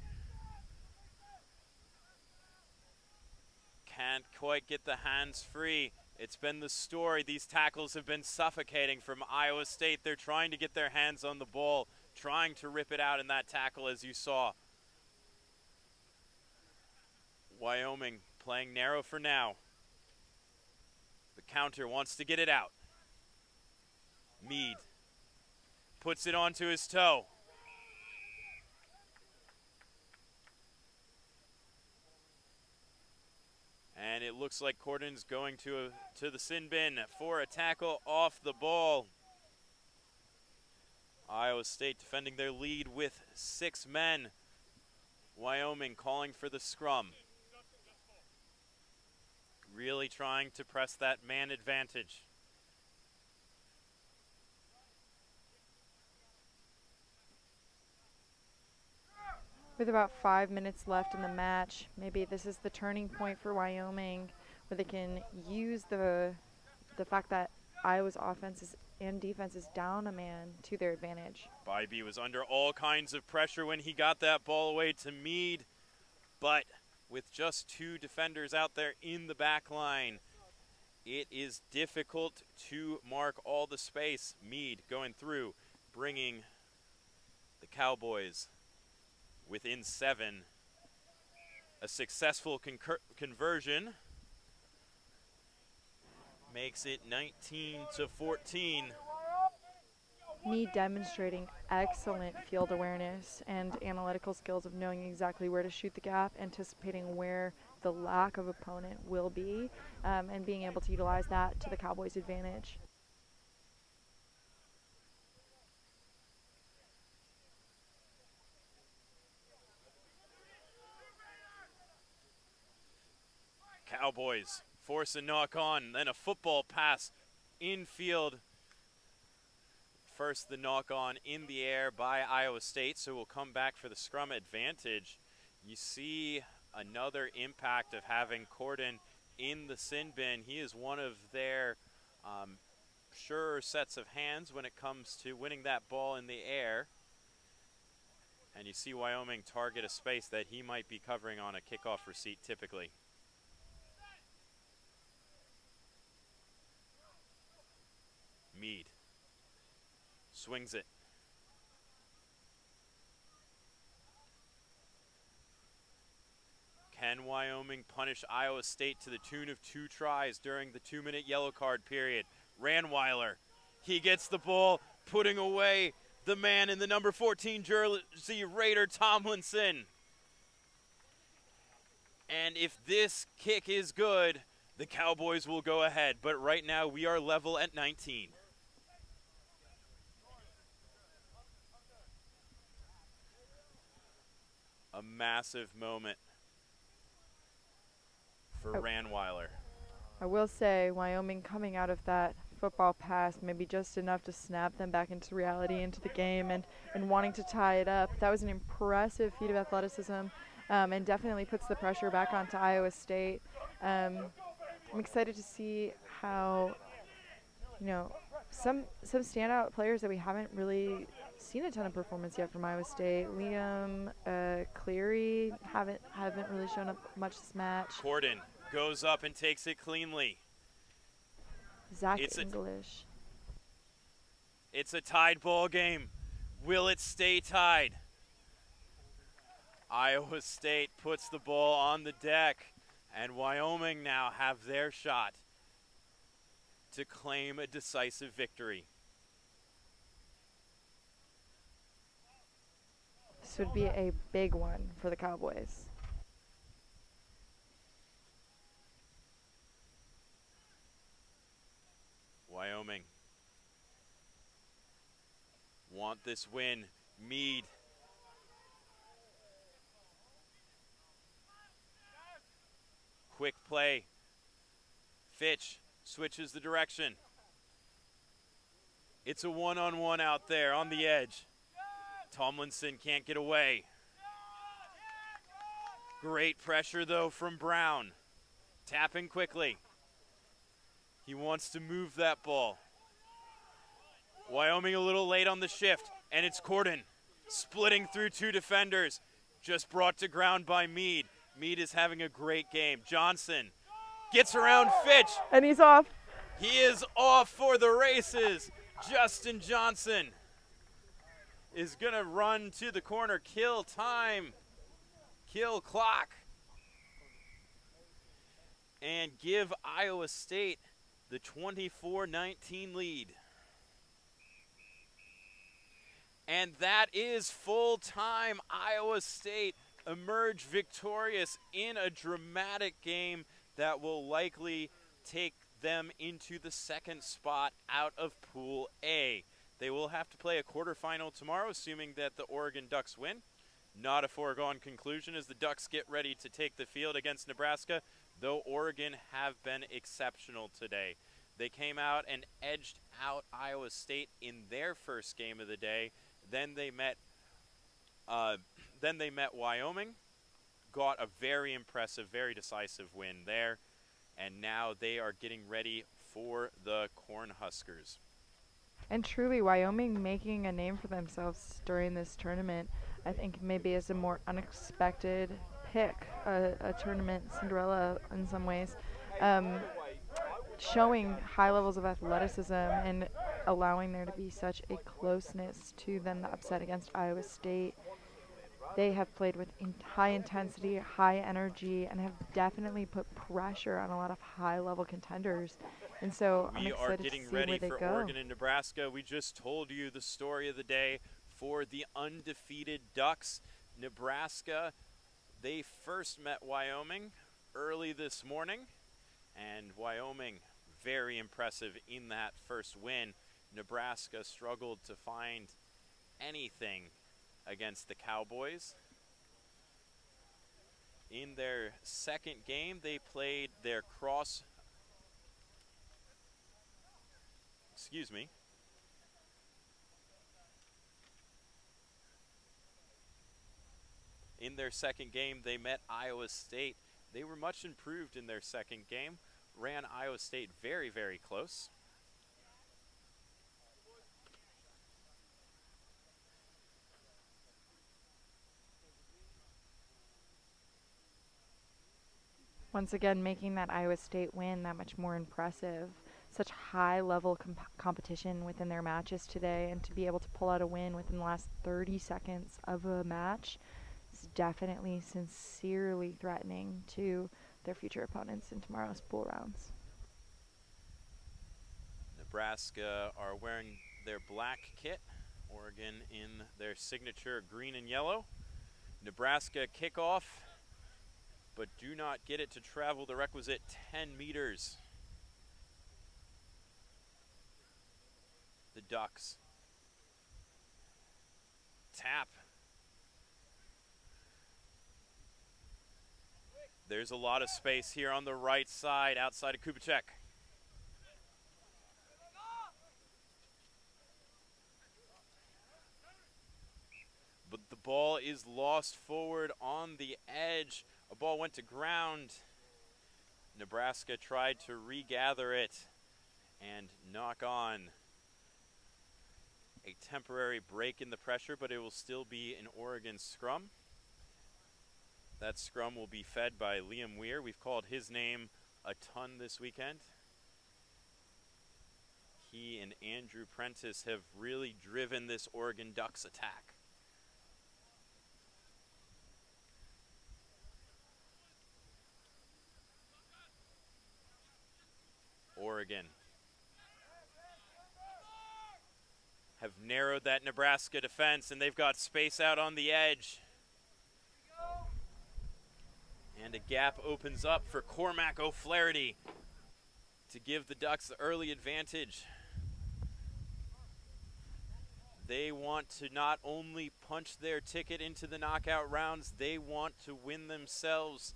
can't quite get the hands free. It's been the story. These tackles have been suffocating from Iowa State. They're trying to get their hands on the ball, trying to rip it out in that tackle, as you saw. Wyoming playing narrow for now. The counter wants to get it out. Mead puts it onto his toe. And it looks like Cordon's going to the sin bin for a tackle off the ball. Iowa State defending their lead with 6 men. Wyoming calling for the scrum. Really trying to press that man advantage. With about 5 minutes left in the match, maybe this is the turning point for Wyoming, where they can use the fact that Iowa's offense and defense is down a man to their advantage. Bybee was under all kinds of pressure when he got that ball away to Mead, but with just 2 defenders out there in the back line, it is difficult to mark all the space. Mead going through, bringing the Cowboys within 7. A successful conversion makes it 19-14. Mead demonstrating excellent field awareness and analytical skills of knowing exactly where to shoot the gap, anticipating where the lack of opponent will be, and being able to utilize that to the Cowboys' advantage. Cowboys force a knock on, then a football pass infield. First the knock on in the air by Iowa State, so we'll come back for the scrum advantage. You see another impact of having Cordon in the sin bin. He is one of their surer sets of hands when it comes to winning that ball in the air. And you see Wyoming target a space that he might be covering on a kickoff receipt typically. Mead swings it. Can Wyoming punish Iowa State to the tune of 2 tries during the 2-minute yellow card period? Ranweiler, he gets the ball, putting away the man in the number 14 jersey, Raider Tomlinson. And if this kick is good, the Cowboys will go ahead. But right now we are level at 19. A massive moment for Ranweiler. I will say Wyoming coming out of that football pass maybe just enough to snap them back into reality, into the game, and wanting to tie it up. That was an impressive feat of athleticism, and definitely puts the pressure back onto Iowa State. I'm excited to see how, some standout players that we haven't really seen a ton of performance yet from Iowa State. Liam, Cleary haven't really shown up much this match. Cordon goes up and takes it cleanly. Zach English. It's a tied ball game. Will it stay tied? Iowa State puts the ball on the deck, and Wyoming now have their shot to claim a decisive victory. This would be a big one for the Cowboys. Wyoming want this win. Mead quick play. Fitch switches the direction. It's a one-on-one out there on the edge. Tomlinson can't get away. Great pressure though from Brown. Tapping quickly. He wants to move that ball. Wyoming a little late on the shift, and it's Cordon splitting through 2 defenders. Just brought to ground by Mead. Mead is having a great game. Johnson gets around Fitch. And he's off. He is off for the races. Justin Johnson is going to run to the corner. Kill time. Kill clock. and give Iowa State the 24-19 lead. And that is full time. Iowa State emerged victorious in a dramatic game that will likely take them into the second spot out of Pool A. They will have to play a quarterfinal tomorrow, assuming that the Oregon Ducks win. Not a foregone conclusion as the Ducks get ready to take the field against Nebraska, though Oregon have been exceptional today. They came out and edged out Iowa State in their first game of the day. Then they met Wyoming, got a very impressive, very decisive win there, and now they are getting ready for the Cornhuskers. And truly, Wyoming making a name for themselves during this tournament, I think maybe is a more unexpected pick, a tournament Cinderella in some ways, showing high levels of athleticism and allowing there to be such a closeness to then the upset against Iowa State. They have played with high intensity, high energy, and have definitely put pressure on a lot of high-level contenders. And so I'm We are excited to getting see ready where they for go. Oregon and Nebraska. We just told you the story of the day for the undefeated Ducks. Nebraska, they first met Wyoming early this morning, and Wyoming very impressive in that first win. Nebraska struggled to find anything against the Cowboys. In their second game, they played their In their second game, they met Iowa State. They were much improved in their second game, ran Iowa State very, very close. Once again, making that Iowa State win that much more impressive. Such high-level competition within their matches today, and to be able to pull out a win within the last 30 seconds of a match is definitely sincerely threatening to their future opponents in tomorrow's pool rounds. Nebraska are wearing their black kit, Oregon in their signature green and yellow. Nebraska kickoff, but do not get it to travel the requisite 10 meters. The Ducks. Tap. There's a lot of space here on the right side outside of Kubicek. But the ball is lost forward on the edge. A ball went to ground. Nebraska tried to regather it and knock on a temporary break in the pressure, but it will still be an Oregon scrum. That scrum will be fed by Liam Weir. We've called his name a ton this weekend. He and Andrew Prentice have really driven this Oregon Ducks attack. Oregon have narrowed that Nebraska defense, and they've got space out on the edge. And a gap opens up for Cormac O'Flaherty to give the Ducks the early advantage. They want to not only punch their ticket into the knockout rounds, they want to win themselves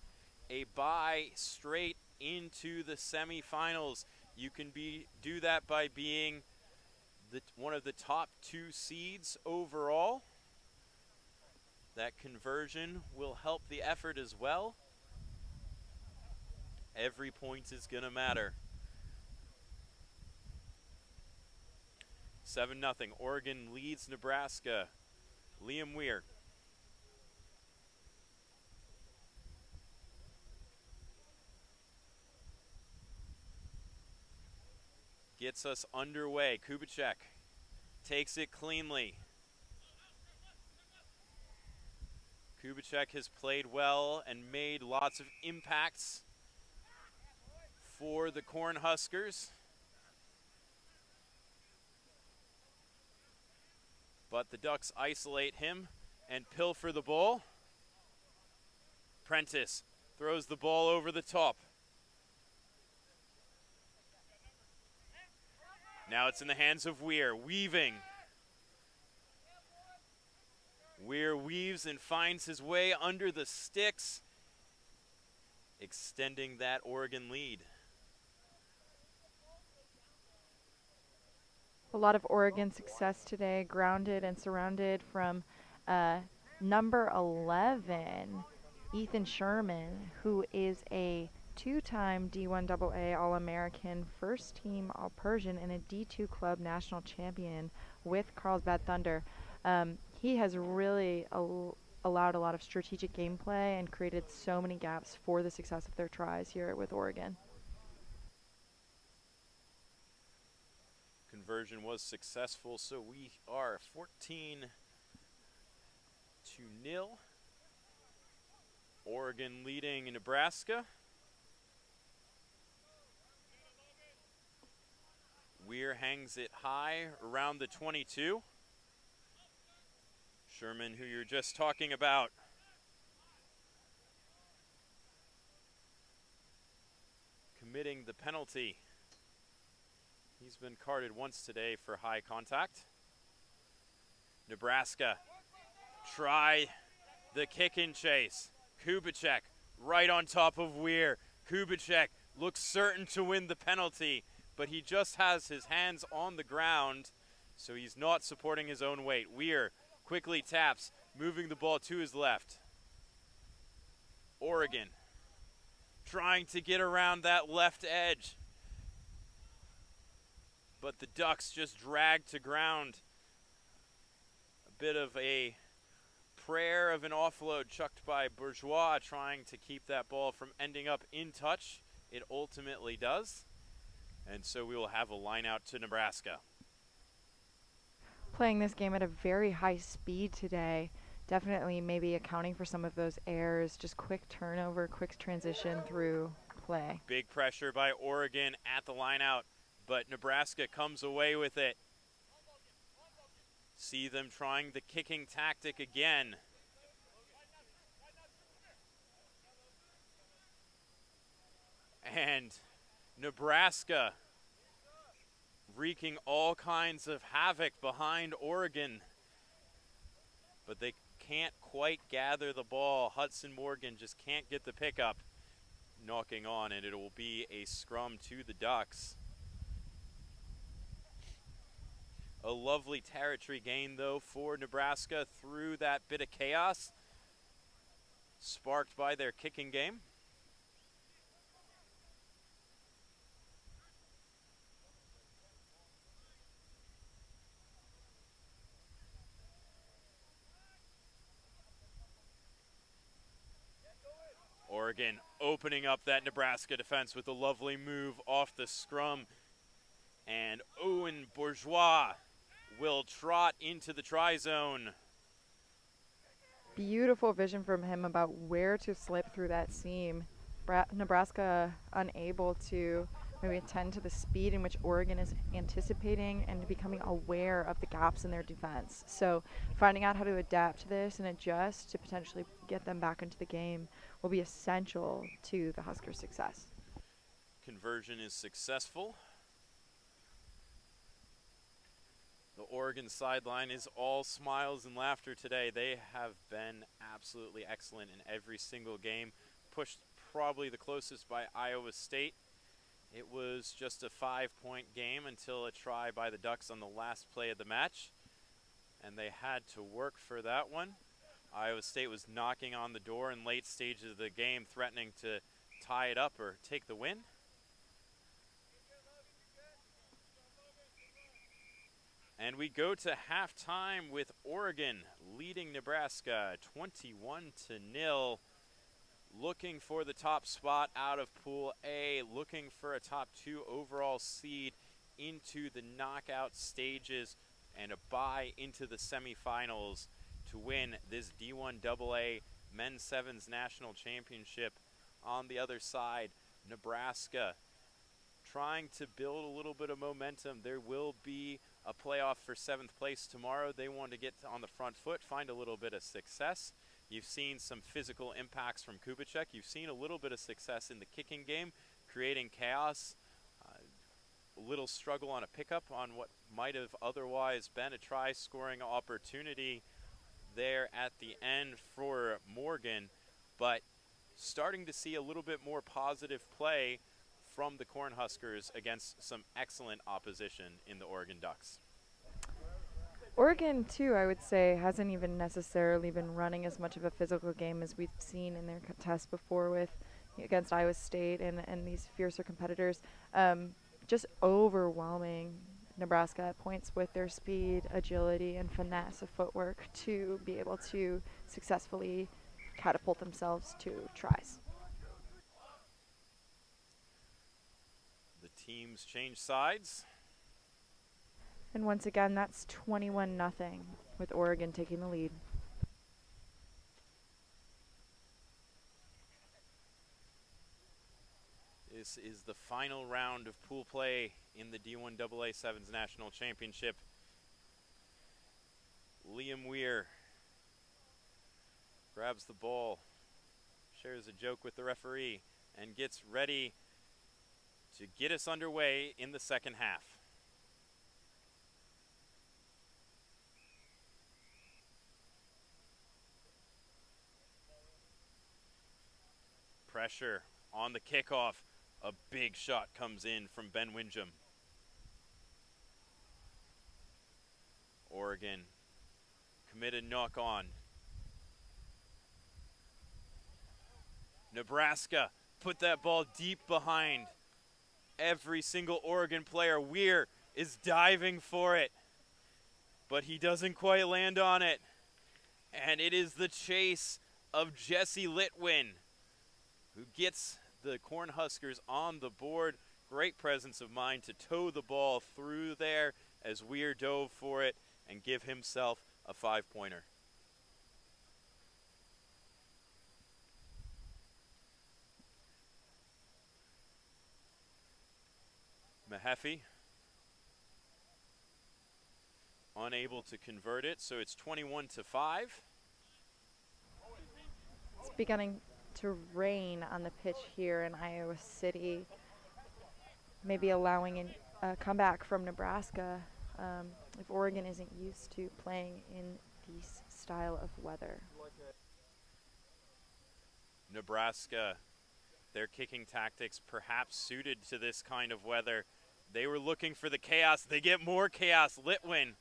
a bye straight into the semifinals. You can do that by being one of the top 2 seeds overall. That conversion will help the effort as well. Every point is going to matter. 7-0. Oregon leads Nebraska. Liam Weir. Gets us underway. Kubicek takes it cleanly. Kubicek has played well and made lots of impacts for the Cornhuskers. But the Ducks isolate him and pilfer the ball. Prentice throws the ball over the top. Now it's in the hands of Weir, weaving. Weir weaves and finds his way under the sticks, extending that Oregon lead. A lot of Oregon success today, grounded and surrounded from number 11, Ethan Sherman, who is a two-time D1AA All-American, first-team All-Persian, and a D2 Club national champion with Carlsbad Thunder. He has really allowed a lot of strategic gameplay and created so many gaps for the success of their tries here with Oregon. Conversion was successful, so we are 14-0. Oregon leading Nebraska. Weir hangs it high around the 22. Sherman, who you're just talking about. Committing the penalty. He's been carded once today for high contact. Nebraska try the kick and chase. Kubicek right on top of Weir. Kubicek looks certain to win the penalty, but he just has his hands on the ground, so he's not supporting his own weight. Weir quickly taps, moving the ball to his left. Oregon trying to get around that left edge, but the Ducks just dragged to ground. A bit of a prayer of an offload chucked by Bourgeois, trying to keep that ball from ending up in touch. It ultimately does. And so we will have a line out to Nebraska. Playing this game at a very high speed today, definitely maybe accounting for some of those errors, just quick turnover, quick transition through play. Big pressure by Oregon at the line out, but Nebraska comes away with it. See them trying the kicking tactic again. And Nebraska wreaking all kinds of havoc behind Oregon, but they can't quite gather the ball. Hudson Morgan just can't get the pickup, knocking on, and it will be a scrum to the Ducks. A lovely territory gain, though, for Nebraska through that bit of chaos sparked by their kicking game. Oregon opening up that Nebraska defense with a lovely move off the scrum. And Owen Bourgeois will trot into the try zone. Beautiful vision from him about where to slip through that seam. Nebraska unable to maybe attend to the speed in which Oregon is anticipating and becoming aware of the gaps in their defense. So finding out how to adapt to this and adjust to potentially get them back into the game will be essential to the Huskers' success. Conversion is successful. The Oregon sideline is all smiles and laughter today. They have been absolutely excellent in every single game. Pushed probably the closest by Iowa State. It was just a 5-point game until a try by the Ducks on the last play of the match, and they had to work for that one. Iowa State was knocking on the door in late stages of the game, threatening to tie it up or take the win. And we go to halftime with Oregon leading Nebraska 21-0. Looking for the top spot out of Pool A, looking for a top 2 overall seed into the knockout stages and a bye into the semifinals to win this D1AA Men's Sevens National Championship. On the other side, Nebraska trying to build a little bit of momentum. There will be a playoff for 7th place tomorrow. They want to get on the front foot, find a little bit of success. You've seen some physical impacts from Kubicek. You've seen a little bit of success in the kicking game, creating chaos. A little struggle on a pickup on what might have otherwise been a try-scoring opportunity there at the end for Morgan, but starting to see a little bit more positive play from the Cornhuskers against some excellent opposition in the Oregon Ducks. Oregon, too, I would say, hasn't even necessarily been running as much of a physical game as we've seen in their test before with against Iowa State and these fiercer competitors. Just overwhelming Nebraska at points with their speed, agility, and finesse of footwork to be able to successfully catapult themselves to tries. The teams change sides. And once again, that's 21-0 with Oregon taking the lead. This is the final round of pool play in the D1AA Sevens National Championship. Liam Weir grabs the ball, shares a joke with the referee, and gets ready to get us underway in the second half. Pressure on the kickoff. A big shot comes in from Ben Windjam. Oregon committed knock on. Nebraska put that ball deep behind every single Oregon player. Weir is diving for it, but he doesn't quite land on it. And it is the chase of Jesse Litwin who gets the Cornhuskers on the board. Great presence of mind to tow the ball through there as Weir dove for it and give himself a 5-pointer. Mahaffey unable to convert it, so it's 21-5. It's beginning to rain on the pitch here in Iowa City, maybe allowing a comeback from Nebraska if Oregon isn't used to playing in this style of weather. Nebraska, their kicking tactics perhaps suited to this kind of weather. They were looking for the chaos. They get more chaos. Litwin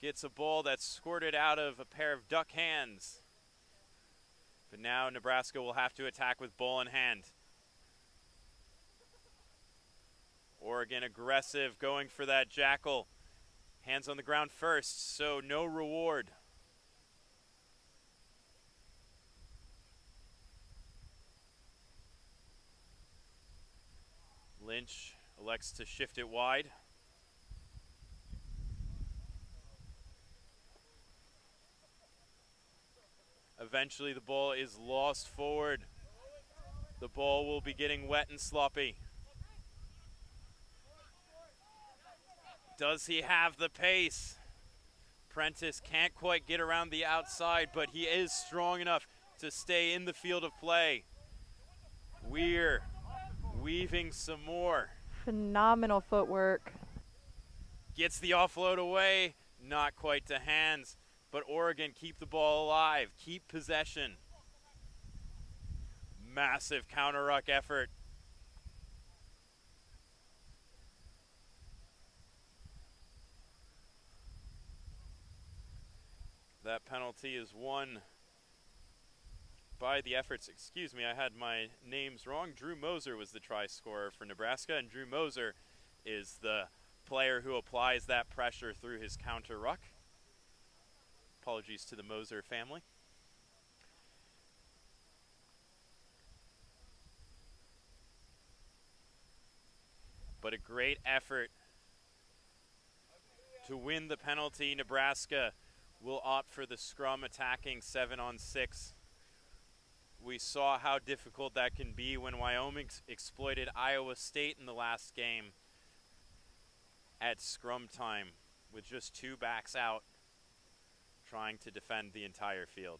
gets a ball that's squirted out of a pair of duck hands. But now Nebraska will have to attack with ball in hand. Oregon aggressive, going for that jackal. Hands on the ground first, so no reward. Lynch elects to shift it wide. Eventually the ball is lost forward. The ball will be getting wet and sloppy. Does he have the pace? Prentice can't quite get around the outside, but he is strong enough to stay in the field of play. Weir weaving some more. Phenomenal footwork. Gets the offload away, not quite to hands. But Oregon keep the ball alive, keep possession. Massive counter-ruck effort. That penalty is won by the efforts. Excuse me, I had my names wrong. Drew Moser was the try scorer for Nebraska, and Drew Moser is the player who applies that pressure through his counter-ruck. Apologies to the Moser family. But a great effort to win the penalty. Nebraska will opt for the scrum, attacking 7-on-6. We saw how difficult that can be when Wyoming exploited Iowa State in the last game at scrum time with just 2 backs out trying to defend the entire field.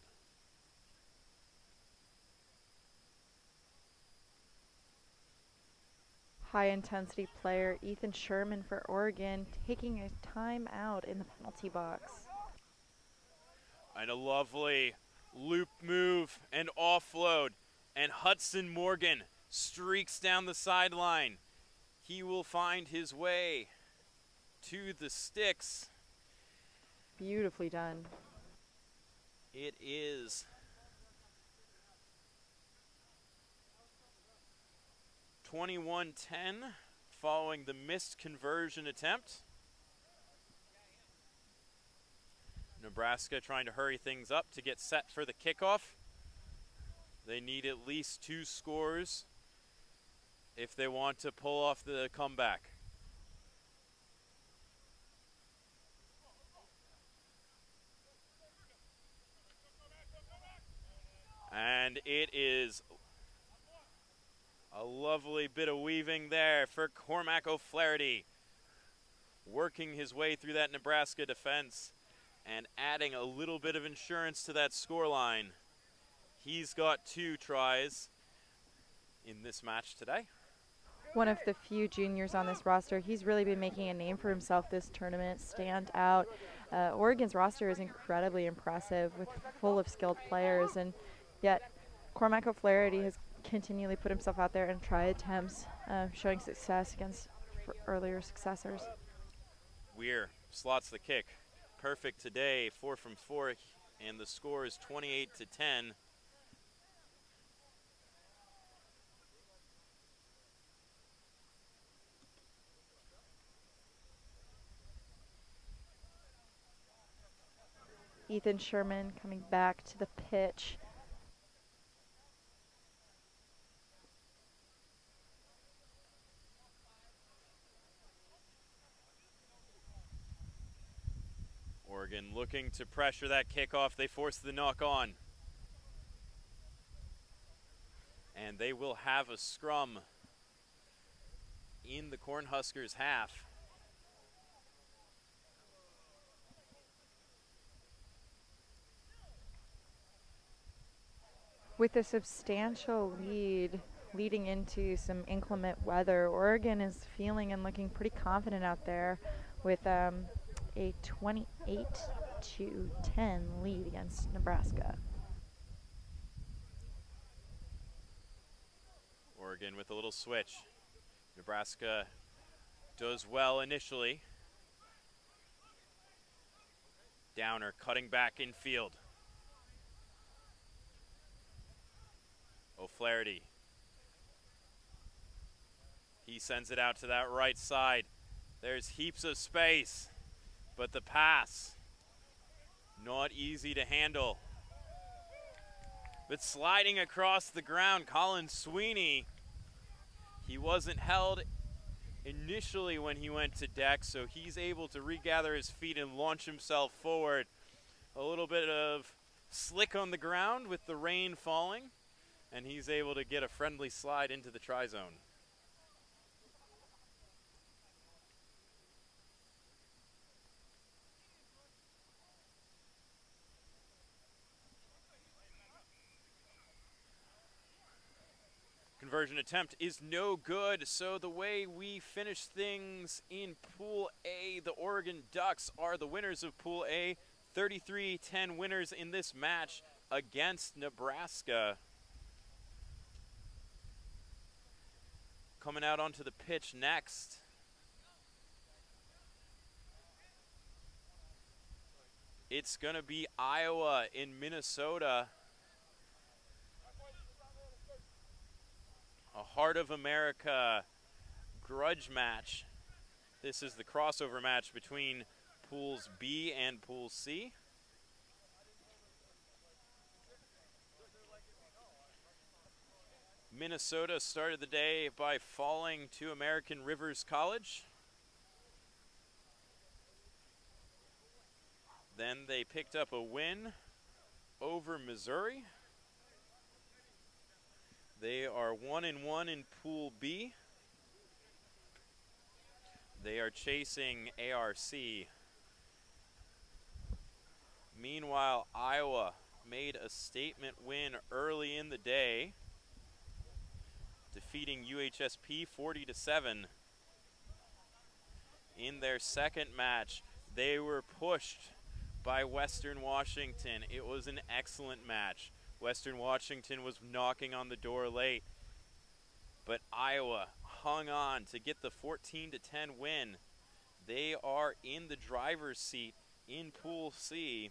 High-intensity player Ethan Sherman for Oregon taking a timeout in the penalty box. And a lovely loop move and offload. And Hudson Morgan streaks down the sideline. He will find his way to the sticks. Beautifully done. It is 21-10 following the missed conversion attempt. Nebraska trying to hurry things up to get set for the kickoff. They need at least 2 scores if they want to pull off the comeback. And it is a lovely bit of weaving there for Cormac O'Flaherty, working his way through that Nebraska defense and adding a little bit of insurance to that scoreline. He's got 2 tries in this match today. One of the few juniors on this roster. He's really been making a name for himself this tournament, stand out. Oregon's roster is incredibly impressive with full of skilled players, and yet Cormac O'Flaherty has continually put himself out there and try attempts, showing success against earlier successors. Weir slots the kick. Perfect today, 4 from 4, and the score is 28-10. Ethan Sherman coming back to the pitch. Oregon looking to pressure that kickoff. They force the knock on. And they will have a scrum in the Cornhuskers half. With a substantial lead leading into some inclement weather, Oregon is feeling and looking pretty confident out there with a 28-10 lead against Nebraska. Oregon with a little switch. Nebraska does well initially. Downer cutting back in field. O'Flaherty. He sends it out to that right side. There's heaps of space, but the pass, not easy to handle. But sliding across the ground, Colin Sweeney, he wasn't held initially when he went to deck, so he's able to regather his feet and launch himself forward. A little bit of slick on the ground with the rain falling, and he's able to get a friendly slide into the try zone. Conversion attempt is no good, so the way we finish things in Pool A, the Oregon Ducks are the winners of Pool A, 33-10 winners in this match against Nebraska. Coming out onto the pitch next, it's going to be Iowa in Minnesota. A Heart of America grudge match. This is the crossover match between Pools B and Pool C. Minnesota started the day by falling to American Rivers College. Then they picked up a win over Missouri. They are 1-1 in Pool B. They are chasing ARC. Meanwhile, Iowa made a statement win early in the day, defeating UHSP 40-7. In their second match, they were pushed by Western Washington. It was an excellent match. Western Washington was knocking on the door late, but Iowa hung on to get the 14-10 win. They are in the driver's seat in Pool C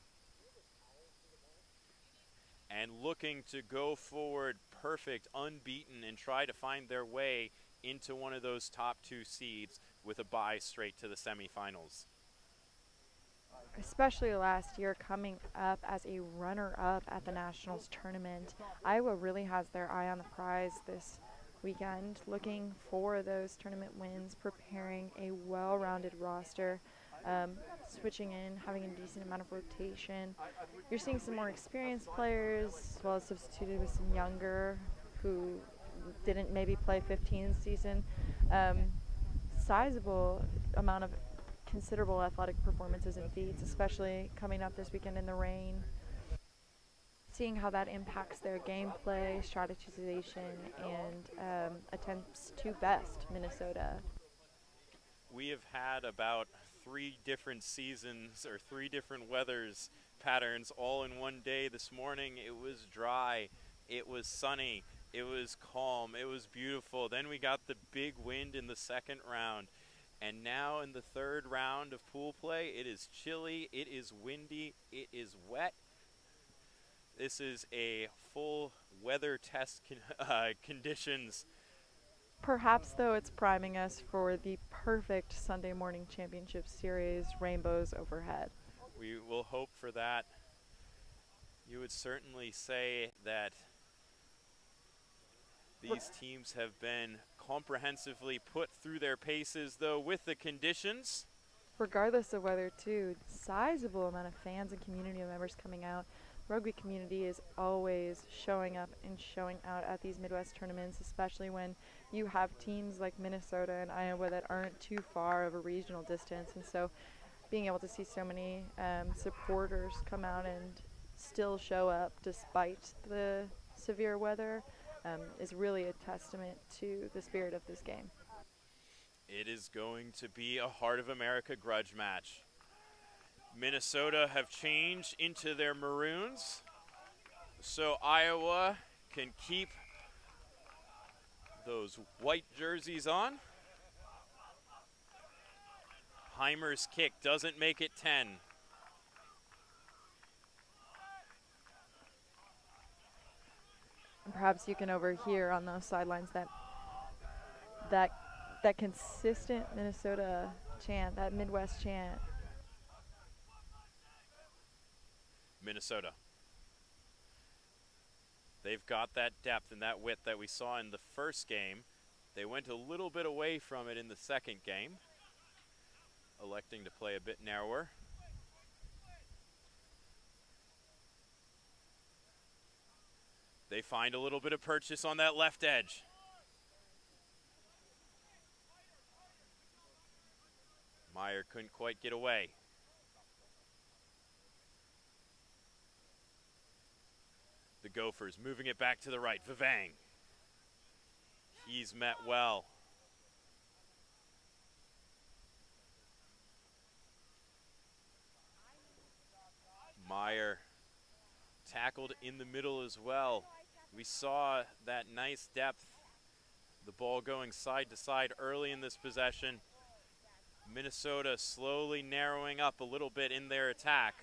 and looking to go forward perfect, unbeaten, and try to find their way into one of those top 2 seeds with a bye straight to the semifinals. Especially last year, coming up as a runner-up at the Nationals tournament, Iowa really has their eye on the prize this weekend, looking for those tournament wins, preparing a well-rounded roster, switching in, having a decent amount of rotation. You're seeing some more experienced players, as well as substituted with some younger who didn't maybe play 15 season. Sizable amount of considerable athletic performances and feats, especially coming up this weekend in the rain. Seeing how that impacts their gameplay, strategization, and attempts to best Minnesota. We have had about 3 different seasons or 3 different weathers patterns all in one day. This morning it was dry, it was sunny, it was calm, it was beautiful. Then we got the big wind in the second round. And now in the third round of pool play, it is chilly, it is windy, it is wet. This is a full weather test conditions. Perhaps, though, it's priming us for the perfect Sunday morning championship series, rainbows overhead. We will hope for that. You would certainly say that these teams have been comprehensively put through their paces, though, with the conditions. Regardless of weather, too, sizable amount of fans and community members coming out. Rugby community is always showing up and showing out at these Midwest tournaments, especially when you have teams like Minnesota and Iowa that aren't too far of a regional distance. And so being able to see so many supporters come out and still show up despite the severe weather is really a testament to the spirit of this game. It is going to be a Heart of America grudge match. Minnesota have changed into their maroons, so Iowa can keep those white jerseys on. Heimer's kick doesn't make it 10. And perhaps you can overhear on those sidelines that consistent Minnesota chant, that Midwest chant. Minnesota. They've got that depth and that width that we saw in the first game. They went a little bit away from it in the second game, electing to play a bit narrower. They find a little bit of purchase on that left edge. Meyer couldn't quite get away. The Gophers moving it back to the right. Vivang. He's met well. Meyer tackled in the middle as well. We saw that nice depth, the ball going side to side early in this possession. Minnesota slowly narrowing up a little bit in their attack.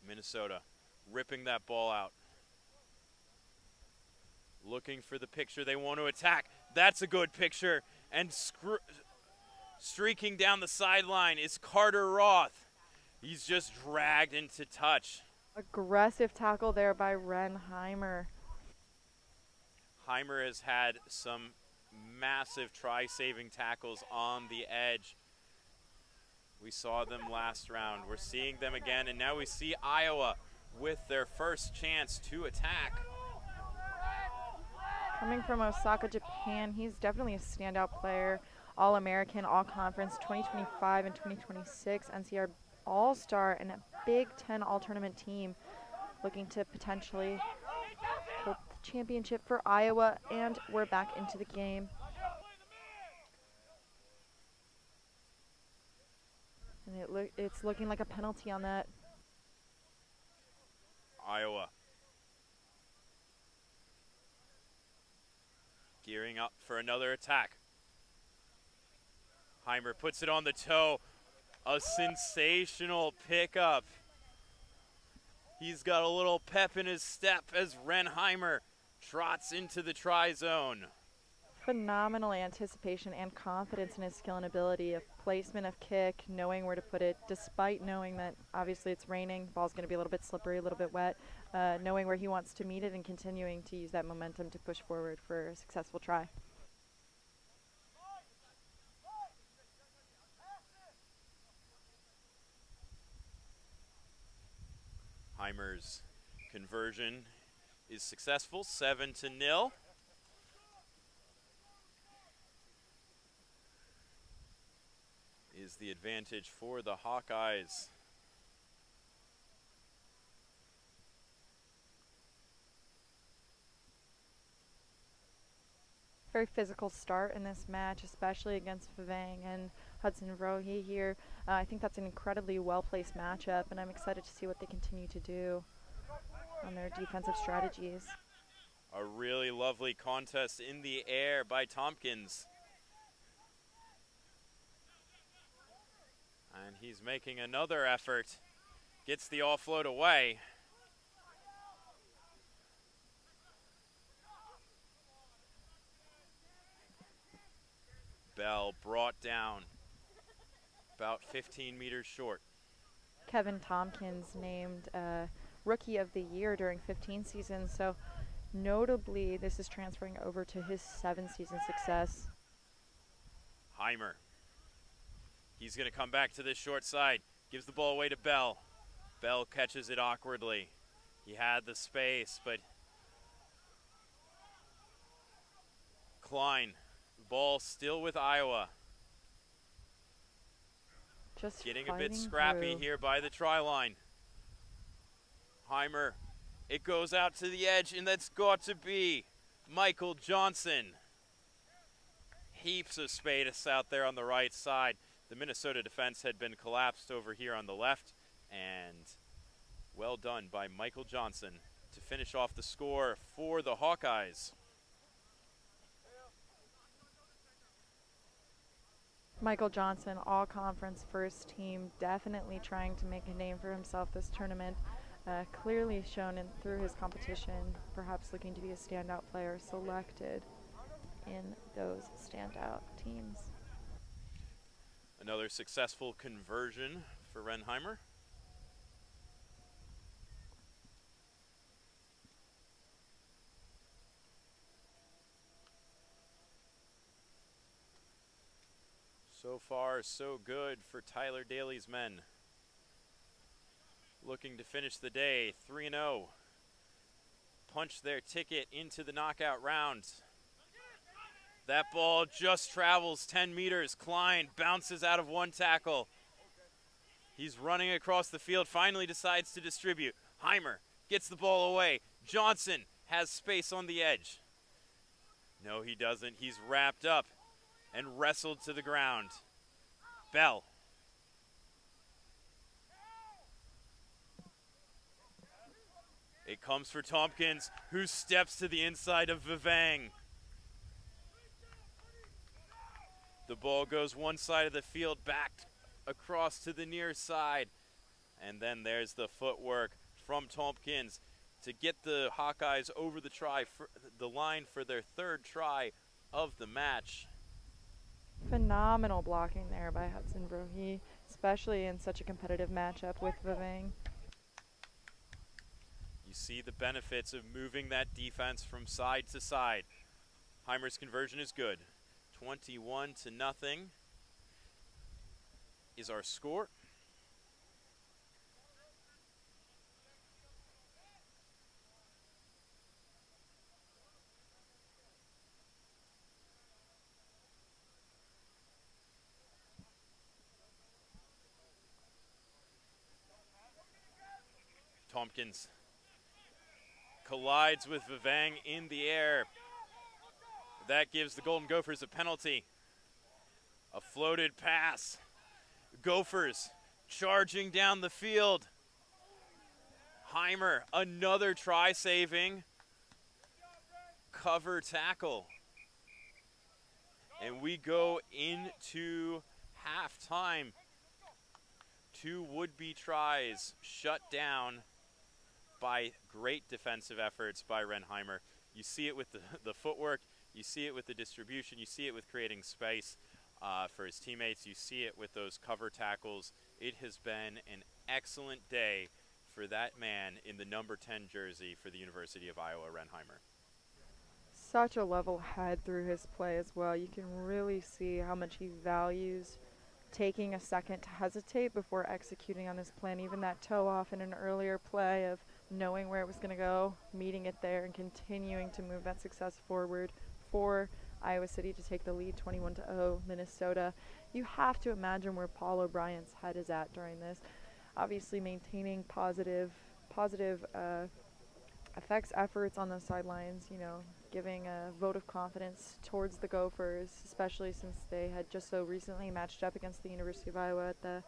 Minnesota ripping that ball out. Looking for the picture they want to attack. That's a good picture. And streaking down the sideline is Carter Roth. He's just dragged into touch. Aggressive tackle there by Ren Heimer. Heimer has had some massive try-saving tackles on the edge. We saw them last round. We're seeing them again, and now we see Iowa with their first chance to attack. Coming from Osaka, Japan, he's definitely a standout player. All-American, All-Conference 2025 and 2026, NCR All-Star, and a Big Ten All-Tournament team looking to potentially hold the championship for Iowa, and we're back into the game. And it's looking like a penalty on that. Iowa gearing up for another attack. Heimer puts it on the toe. A sensational pickup. He's got a little pep in his step as Renheimer trots into the try zone. Phenomenal anticipation and confidence in his skill and ability of placement of kick, knowing where to put it, despite knowing that obviously it's raining, ball's going to be a little bit slippery, a little bit wet, knowing where he wants to meet it and continuing to use that momentum to push forward for a successful try. Heimer's conversion is successful, 7-0. Is the advantage for the Hawkeyes. Very physical start in this match, especially against Vivang and Hudson Vrohe here. I think that's an incredibly well-placed matchup, and I'm excited to see what they continue to do on their defensive strategies. A really lovely contest in the air by Tompkins. And he's making another effort. Gets the offload away. Bell brought down about 15 meters short. Kevin Tompkins named Rookie of the Year during 15 seasons, so notably this is transferring over to his 7-season success. Heimer. He's going to come back to this short side. Gives the ball away to Bell. Bell catches it awkwardly. He had the space, but Klein. Ball still with Iowa. Just getting a bit scrappy here by the try line. Heimer. It goes out to the edge, and that's got to be Michael Johnson. Heaps of space out there on the right side. The Minnesota defense had been collapsed over here on the left, and well done by Michael Johnson to finish off the score for the Hawkeyes. Michael Johnson, all-conference first team, definitely trying to make a name for himself this tournament. Clearly shown through his competition, perhaps looking to be a standout player selected in those standout teams. Another successful conversion for Renheimer. So far, so good for Tyler Daly's men. Looking to finish the day 3-0. Punch their ticket into the knockout round. That ball just travels 10 meters. Klein bounces out of one tackle. He's running across the field, finally decides to distribute. Heimer gets the ball away. Johnson has space on the edge. No, he doesn't. He's wrapped up and wrestled to the ground. Bell. It comes for Tompkins, who steps to the inside of Vivang. The ball goes one side of the field, back across to the near side. And then there's the footwork from Tompkins to get the Hawkeyes over the line for their third try of the match. Phenomenal blocking there by Hudson Vrohe, especially in such a competitive matchup with Vivang. You see the benefits of moving that defense from side to side. Heimer's conversion is good. 21-0. is our score. Tompkins collides with Vivang in the air. That gives the Golden Gophers a penalty. A floated pass. Gophers charging down the field. Heimer, another try saving. Cover tackle. And we go into halftime. 2 would-be tries shut down by great defensive efforts by Renheimer. You see it with the footwork, you see it with the distribution, you see it with creating space for his teammates, you see it with those cover tackles. It has been an excellent day for that man in the number 10 jersey for the University of Iowa, Renheimer. Such a level head through his play as well. You can really see how much he values taking a second to hesitate before executing on his plan. Even that toe off in an earlier play of knowing where it was going to go, meeting it there, and continuing to move that success forward for Iowa City to take the lead 21-0 Minnesota. You have to imagine where Paul O'Brien's head is at during this. Obviously maintaining positive effects efforts on the sidelines, you know, giving a vote of confidence towards the Gophers, especially since they had just so recently matched up against the University of Iowa at the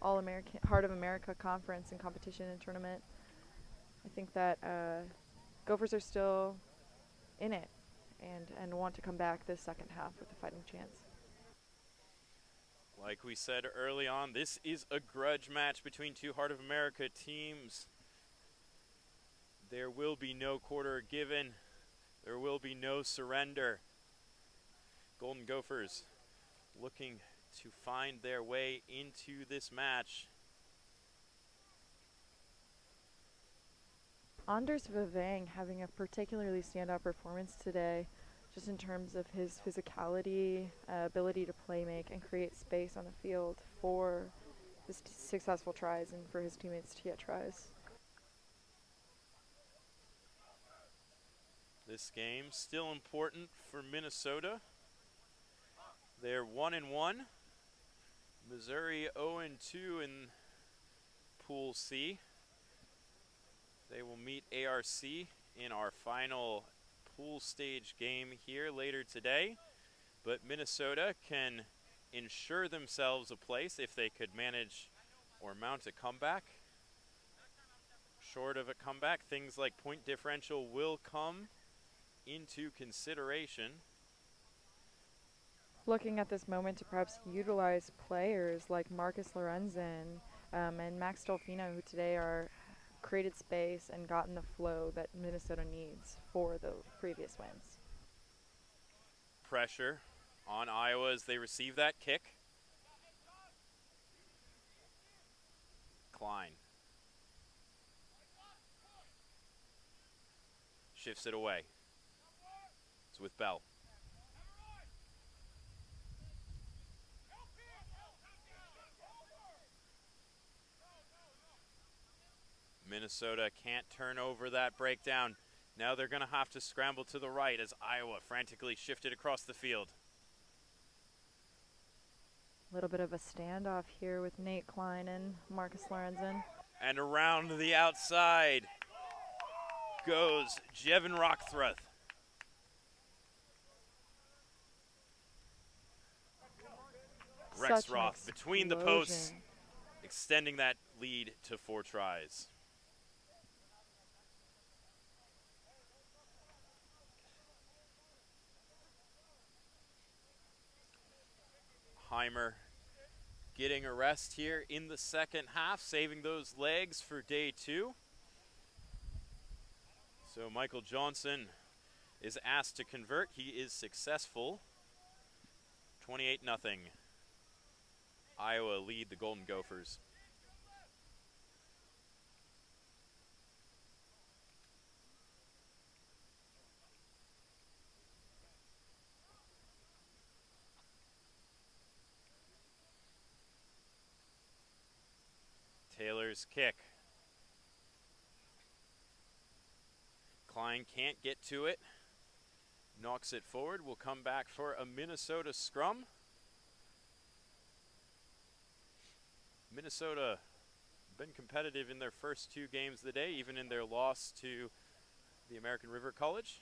All-American Heart of America conference and competition and tournament. I think that Gophers are still in it and want to come back this second half with a fighting chance. Like we said early on, this is a grudge match between 2 Heart of America teams. There will be no quarter given. There will be no surrender. Golden Gophers looking to find their way into this match. Anders Vivang having a particularly standout performance today, just in terms of his physicality, ability to play make and create space on the field for his successful tries and for his teammates to get tries. This game still important for Minnesota. They're 1-1. Missouri 0-2 in Pool C. They will meet ARC in our final pool stage game here later today. But Minnesota can ensure themselves a place if they could manage or mount a comeback. Short of a comeback, things like point differential will come into consideration. Looking at this moment to perhaps utilize players like Marcus Lorenzen and Max Dolfino, who today are created space and gotten the flow that Minnesota needs for the previous wins. Pressure on Iowa as they receive that kick. Klein shifts it away. It's with Bell. Minnesota can't turn over that breakdown. Now they're going to have to scramble to the right as Iowa frantically shifted across the field. A little bit of a standoff here with Nate Klein and Marcus Lorenzen. And around the outside goes Jevin Rockthruth. Rex Roth between the posts, extending that lead to 4 tries. Heimer getting a rest here in the second half, saving those legs for day 2. So Michael Johnson is asked to convert. He is successful. 28-0. Iowa lead the Golden Gophers. Taylor's kick. Klein can't get to it. Knocks it forward. We'll come back for a Minnesota scrum. Minnesota been competitive in their first 2 games of the day, even in their loss to the American River College.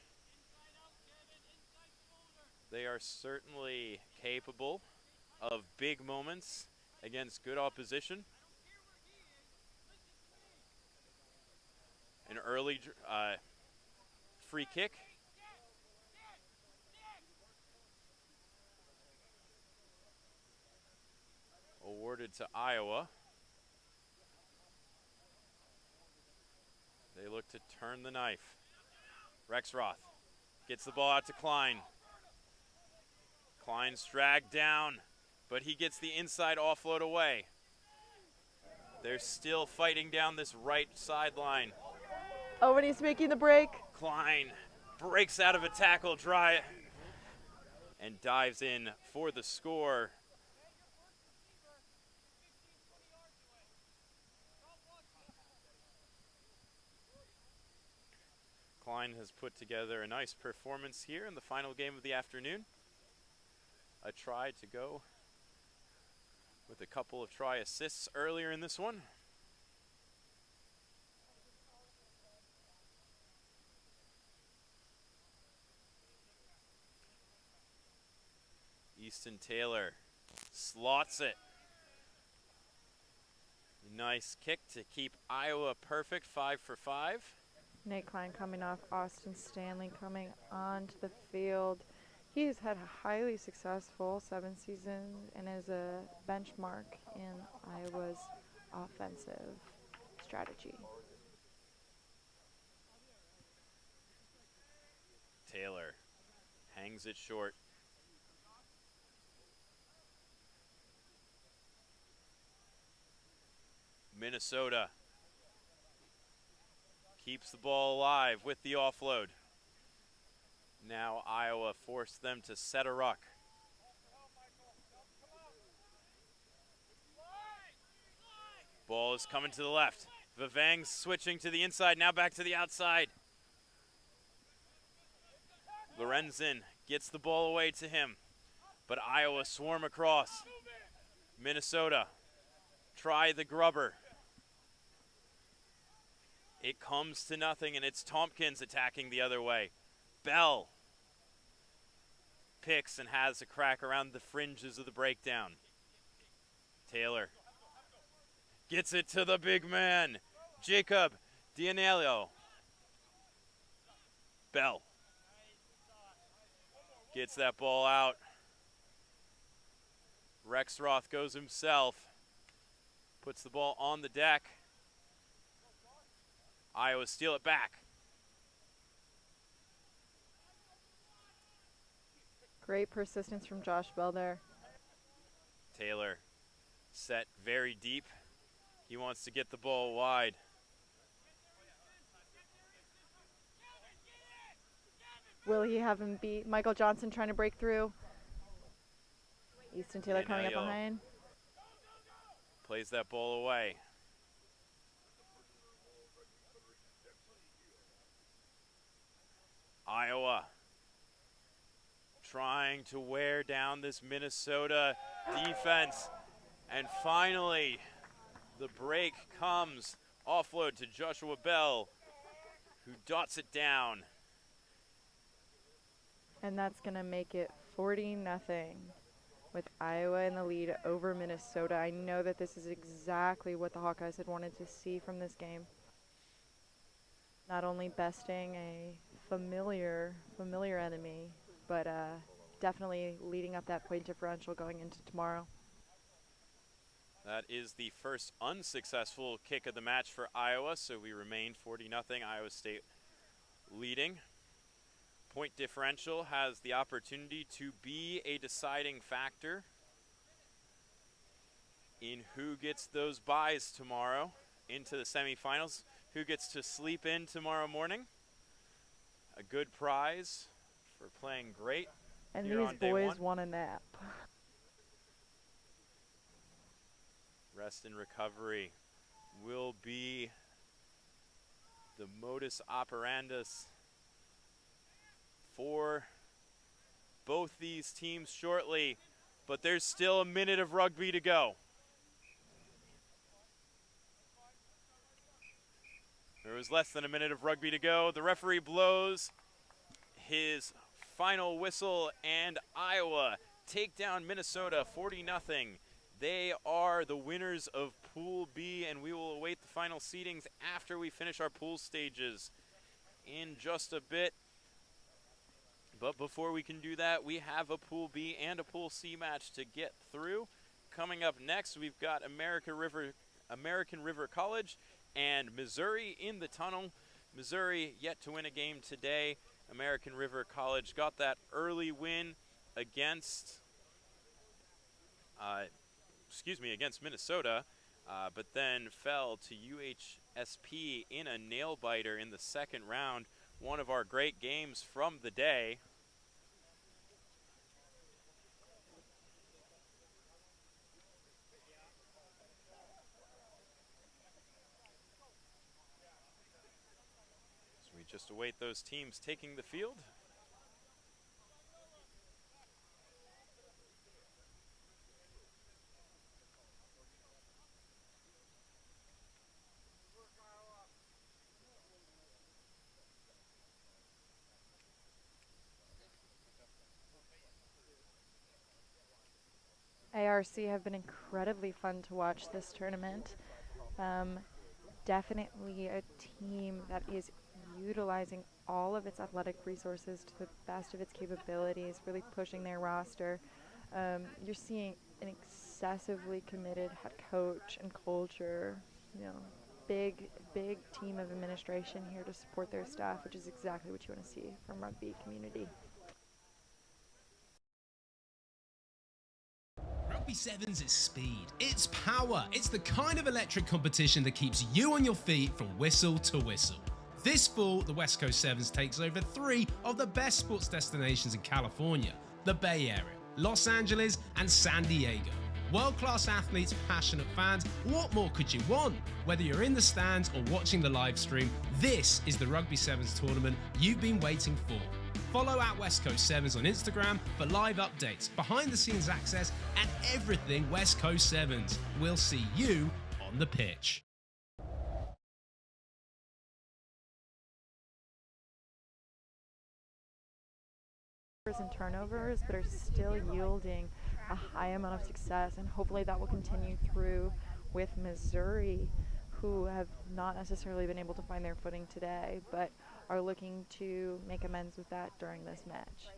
They are certainly capable of big moments against good opposition. An early free kick. Awarded to Iowa. They look to turn the knife. Rexroth gets the ball out to Klein. Klein's dragged down, but he gets the inside offload away. They're still fighting down this right sideline. Oh, and he's making the break. Klein breaks out of a tackle, dry, and dives in for the score. Klein has put together a nice performance here in the final game of the afternoon. A try to go with a couple of try assists earlier in this one. Easton Taylor slots it. Nice kick to keep Iowa perfect, 5 for 5. Nate Klein coming off, Austin Stanley coming onto the field. He's had a highly successful 7 seasons and is a benchmark in Iowa's offensive strategy. Taylor hangs it short. Minnesota keeps the ball alive with the offload. Now Iowa forced them to set a ruck. Ball is coming to the left. Vivang's switching to the inside, now back to the outside. Lorenzen gets the ball away to him, but Iowa swarm across. Minnesota try the grubber. It comes to nothing, and it's Tompkins attacking the other way. Bell picks and has a crack around the fringes of the breakdown. Taylor gets it to the big man, Jacob Dianello. Bell gets that ball out. Rexroth goes himself, puts the ball on the deck. Iowa steal it back. Great persistence from Josh Bell there. Taylor set very deep. He wants to get the ball wide. Will he have him beat? Michael Johnson trying to break through. Easton Taylor coming up behind. Plays that ball away. Iowa trying to wear down this Minnesota defense. And finally, the break comes. Offload to Joshua Bell, who dots it down. And that's going to make it 40-0 with Iowa in the lead over Minnesota. I know that this is exactly what the Hawkeyes had wanted to see from this game. Not only besting a familiar enemy, but definitely leading up that point differential going into tomorrow. That is the first unsuccessful kick of the match for Iowa, so we remain 40-0, Iowa State leading. Point differential has the opportunity to be a deciding factor in who gets those byes tomorrow into the semifinals, who gets to sleep in tomorrow morning. A good prize for playing great. And here these on day boys one. want a nap. Rest and recovery. will be the modus operandus for both these teams shortly, but there's still a minute of rugby to go. There was less than a minute of rugby to go. The referee blows his final whistle, and Iowa take down Minnesota 40-0. They are the winners of Pool B, and we will await the final seedings after we finish our pool stages in just a bit. But before we can do that, we have a Pool B and a Pool C match to get through. Coming up next, we've got American River College and Missouri in the tunnel. Missouri yet to win a game today. American River College got that early win against Minnesota, but then fell to UHSP in a nail-biter in the second round. One of our great games from the day. So we just await those teams taking the field. ARC have been incredibly fun to watch this tournament. Definitely a team that is utilizing all of its athletic resources to the best of its capabilities, really pushing their roster. You're seeing an excessively committed head coach and culture, big team of administration here to support their staff, which is exactly what you want to see from rugby community. Rugby Sevens is speed, it's power, it's the kind of electric competition that keeps you on your feet from whistle to whistle. This fall, the West Coast Sevens takes over 3 of the best sports destinations in California, the Bay Area, Los Angeles and San Diego. World-class athletes, passionate fans, what more could you want? Whether you're in the stands or watching the live stream, this is the Rugby Sevens tournament you've been waiting for. Follow at West Coast Sevens on Instagram for live updates, behind-the-scenes access, and everything West Coast Sevens. We'll see you on the pitch. And turnovers, but are still yielding a high amount of success, and hopefully that will continue through with Missouri, who have not necessarily been able to find their footing today, but are looking to make amends with that during this match.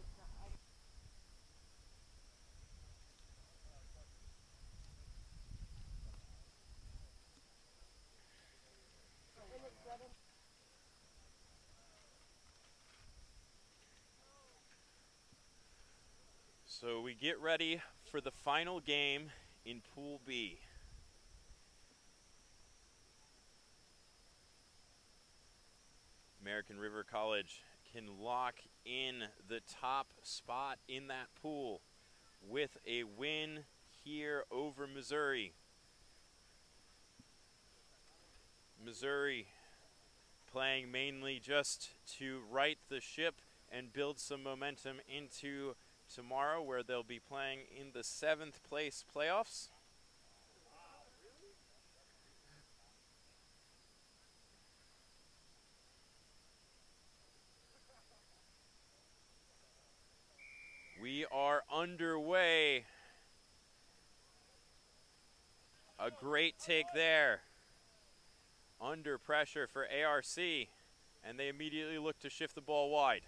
So we get ready for the final game in Pool B. American River College can lock in the top spot in that pool with a win here over Missouri. Missouri playing mainly just to right the ship and build some momentum into tomorrow, where they'll be playing in the 7th place playoffs. We are underway. A great take there. Under pressure for ARC, and they immediately look to shift the ball wide.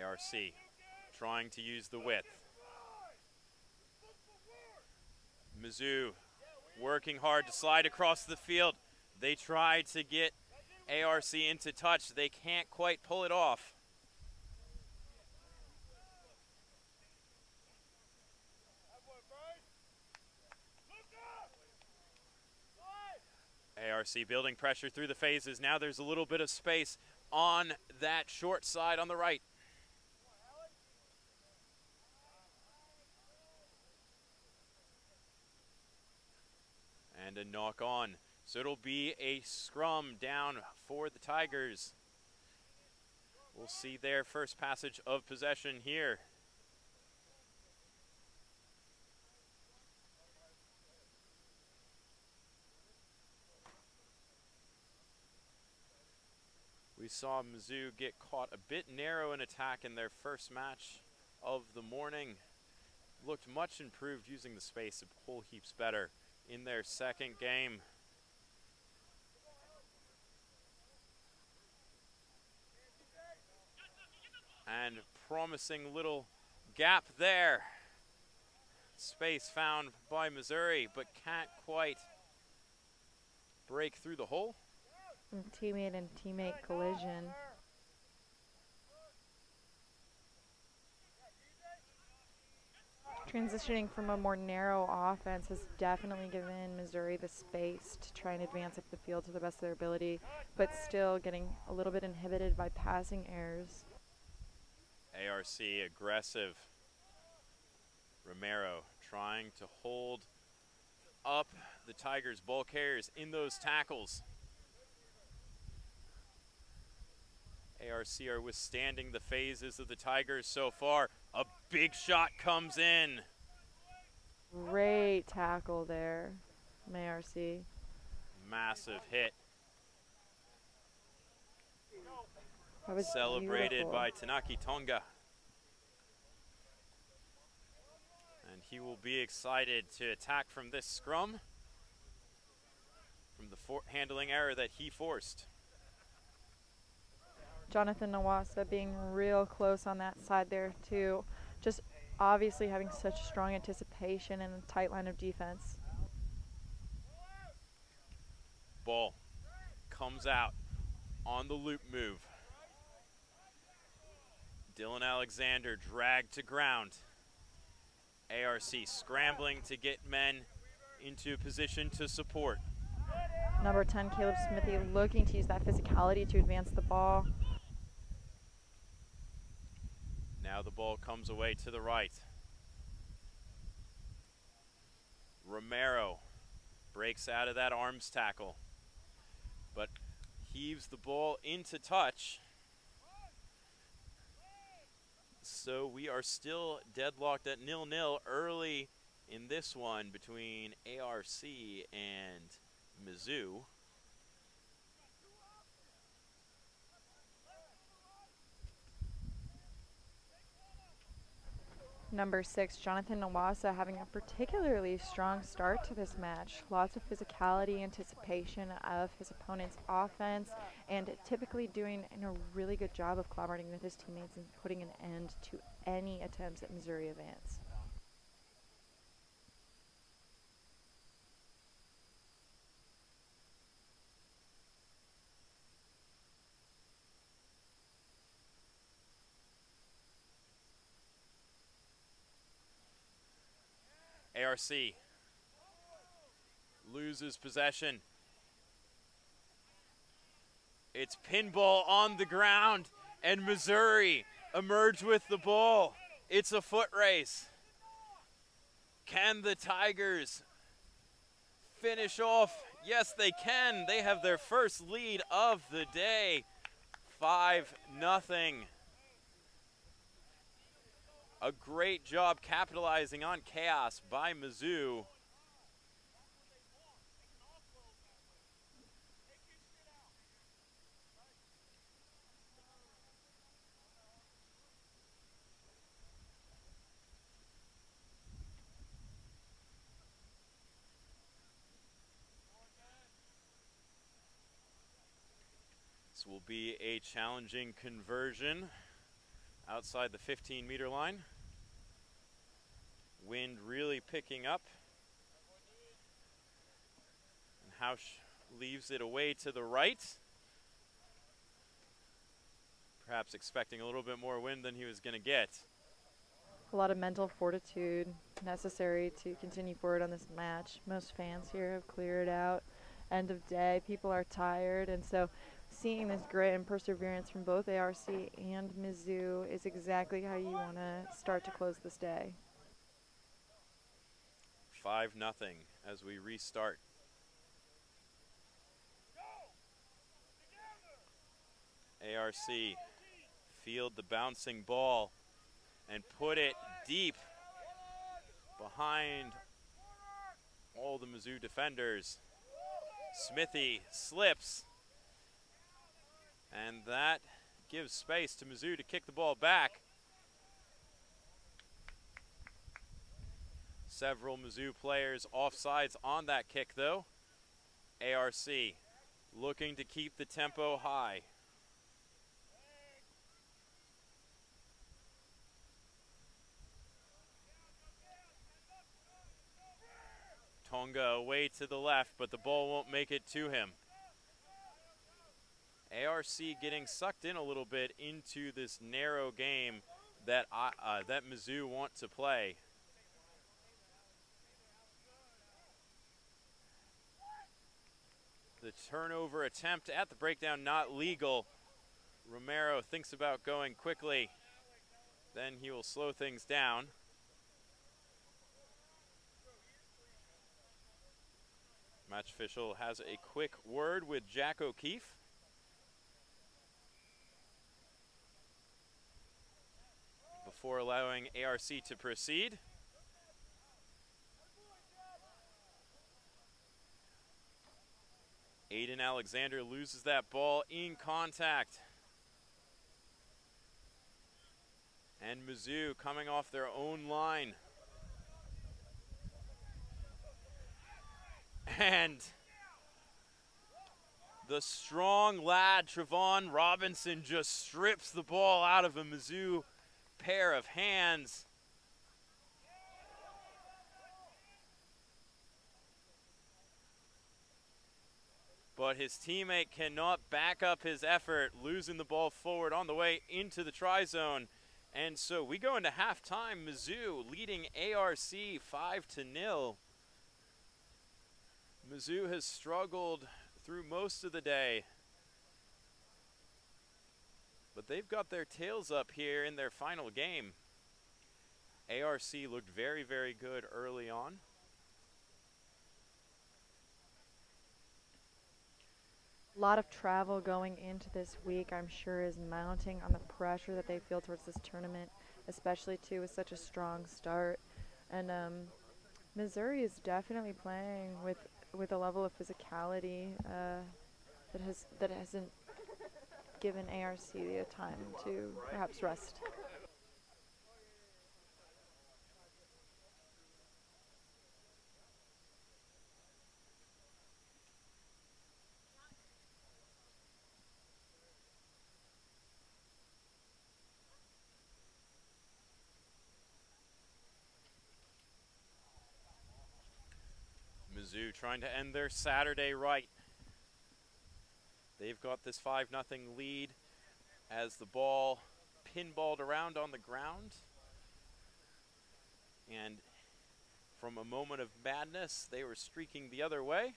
ARC trying to use the width. Mizzou working hard to slide across the field. They try to get ARC into touch. They can't quite pull it off. ARC building pressure through the phases. Now there's a little bit of space on that short side on the right. And a knock on. So it'll be a scrum down for the Tigers. We'll see their first passage of possession here. We saw Mizzou get caught a bit narrow in attack in their first match of the morning. Looked much improved using the space a whole heaps better in their second game. And promising little gap there. Space found by Missouri, but can't quite break through the hole. Teammate and teammate collision. Transitioning from a more narrow offense has definitely given Missouri the space to try and advance up the field to the best of their ability, but still getting a little bit inhibited by passing errors. ARC aggressive. Romero trying to hold up the Tigers ball carriers in those tackles. ARC are withstanding the phases of the Tigers so far. A big shot comes in. Great tackle there from ARC. Massive hit. That was Celebrated beautiful. by Tanaki Tonga. And he will be excited to attack from this scrum, from the handling error that he forced. Jonathan Nawasa being real close on that side there too. Just obviously having such strong anticipation and a tight line of defense. Ball comes out on the loop move. Dylan Alexander dragged to ground. ARC scrambling to get men into a position to support. Number 10, Caleb Smithy, looking to use that physicality to advance the ball. Now the ball comes away to the right. Romero breaks out of that arms tackle, but heaves the ball into touch. So we are still deadlocked at 0-0 early in this one between ARC and Mizzou. Number 6, Jonathan Nawasa, having a particularly strong start to this match. Lots of physicality, anticipation of his opponent's offense, and typically doing a really good job of collaborating with his teammates and putting an end to any attempts at Missouri advance. ARC loses possession. It's pinball on the ground, and Missouri emerge with the ball. It's a foot race. Can the Tigers finish off? Yes, they can. They have their first lead of the day, 5-0. A great job capitalizing on chaos by Mizzou. This will be a challenging conversion outside the 15-meter line. Wind really picking up. And Hausch leaves it away to the right. Perhaps expecting a little bit more wind than he was going to get. A lot of mental fortitude necessary to continue forward on this match. Most fans here have cleared out. End of day, people are tired, and so seeing this grit and perseverance from both ARC and Mizzou is exactly how you want to start to close this day. 5-0 as we restart ARC field the bouncing ball and put it deep behind all the Mizzou defenders. Smithy slips, and that gives space to Mizzou to kick the ball back. Several Mizzou players offsides on that kick though. ARC looking to keep the tempo high. Tonga away to the left, but the ball won't make it to him. ARC getting sucked in a little bit into this narrow game that that Mizzou want to play. The turnover attempt at the breakdown not legal. Romero thinks about going quickly. Then he will slow things down. Match official has a quick word with Jack O'Keefe. Before allowing ARC to proceed. Aiden Alexander loses that ball in contact. And Mizzou coming off their own line. And the strong lad, Trevon Robinson, just strips the ball out of a Mizzou pair of hands. But his teammate cannot back up his effort, losing the ball forward on the way into the try zone. And so we go into halftime, Mizzou leading ARC 5-0. Mizzou has struggled through most of the day, but they've got their tails up here in their final game. ARC looked very, very good early on. A lot of travel going into this week, I'm sure, is mounting on the pressure that they feel towards this tournament, especially too with such a strong start. And Missouri is definitely playing with a level of physicality that hasn't given ARC the time to perhaps rest. Mizzou trying to end their Saturday right. They've got this 5-0 lead as the ball pinballed around on the ground. And from a moment of madness, they were streaking the other way.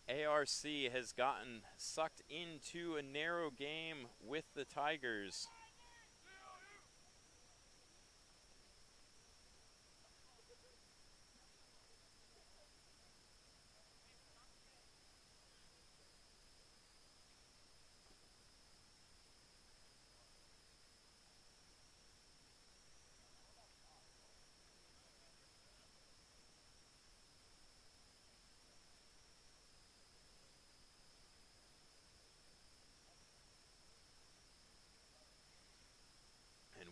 ARC has gotten sucked into a narrow game with the Tigers.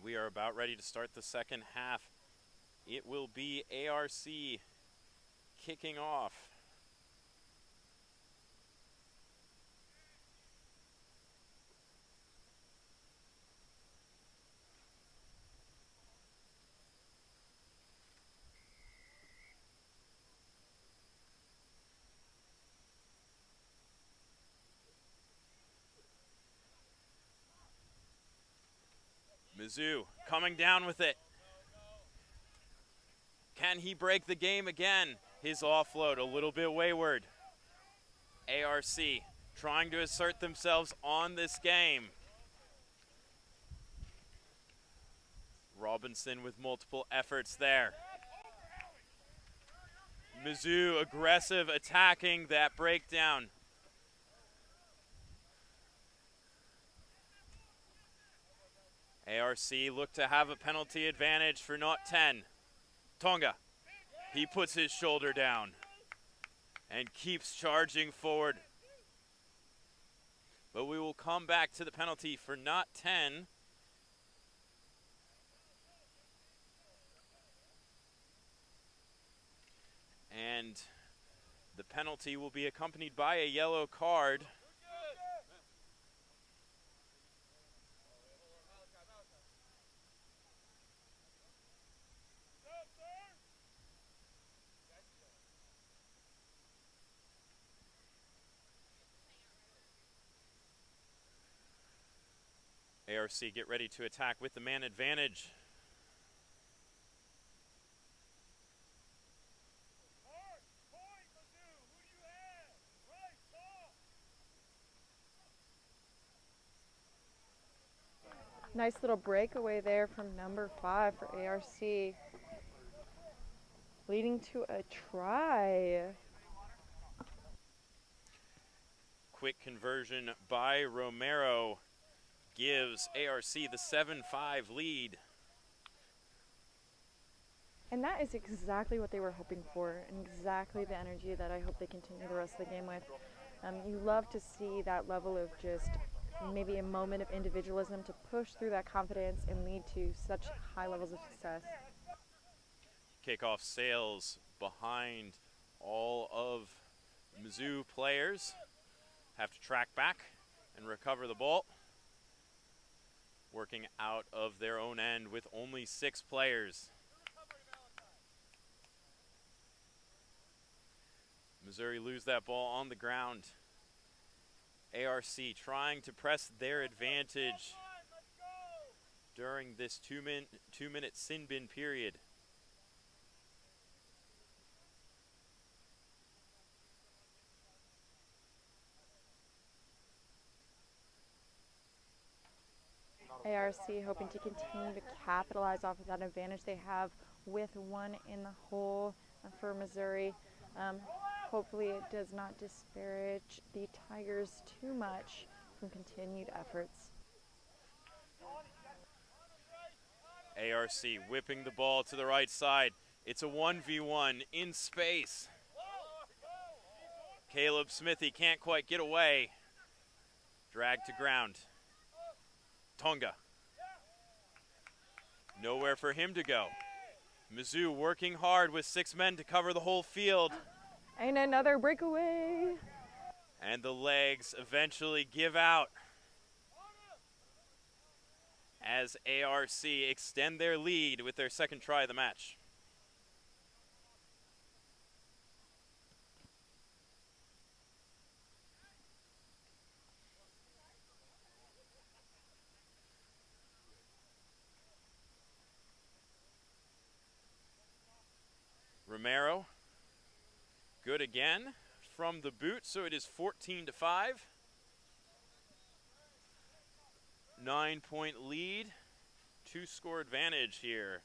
We are about ready to start the second half. It will be ARC kicking off. Mizzou coming down with it. Can he break the game again? His offload a little bit wayward. ARC trying to assert themselves on this game. Robinson with multiple efforts there. Mizzou aggressive attacking that breakdown. ARC look to have a penalty advantage for not 10. Tonga, he puts his shoulder down and keeps charging forward. But we will come back to the penalty for not 10. And the penalty will be accompanied by a yellow card. ARC get ready to attack with the man advantage. Nice little breakaway there from number 5 for ARC, leading to a try. Quick conversion by Romero gives ARC the 7-5 lead. And that is exactly what they were hoping for, and exactly the energy that I hope they continue the rest of the game with. You love to see that level of just maybe a moment of individualism to push through that confidence and lead to such high levels of success. Kickoff sails behind all of Mizzou players. Have to track back and recover the ball. Working out of their own end with only 6 players. Missouri lose that ball on the ground. ARC trying to press their advantage during this two-minute sin bin period. ARC hoping to continue to capitalize off of that advantage they have with 1 in the hole for Missouri. Hopefully it does not disparage the Tigers too much from continued efforts. ARC whipping the ball to the right side. It's a 1v1 in space. Caleb Smithy can't quite get away. Dragged to ground. Tonga. Nowhere for him to go. Mizzou working hard with 6 men to cover the whole field. And another breakaway. And the legs eventually give out as ARC extend their lead with their second try of the match. Romero, good again from the boot, so it is 14-5. 9-point lead, 2-score advantage here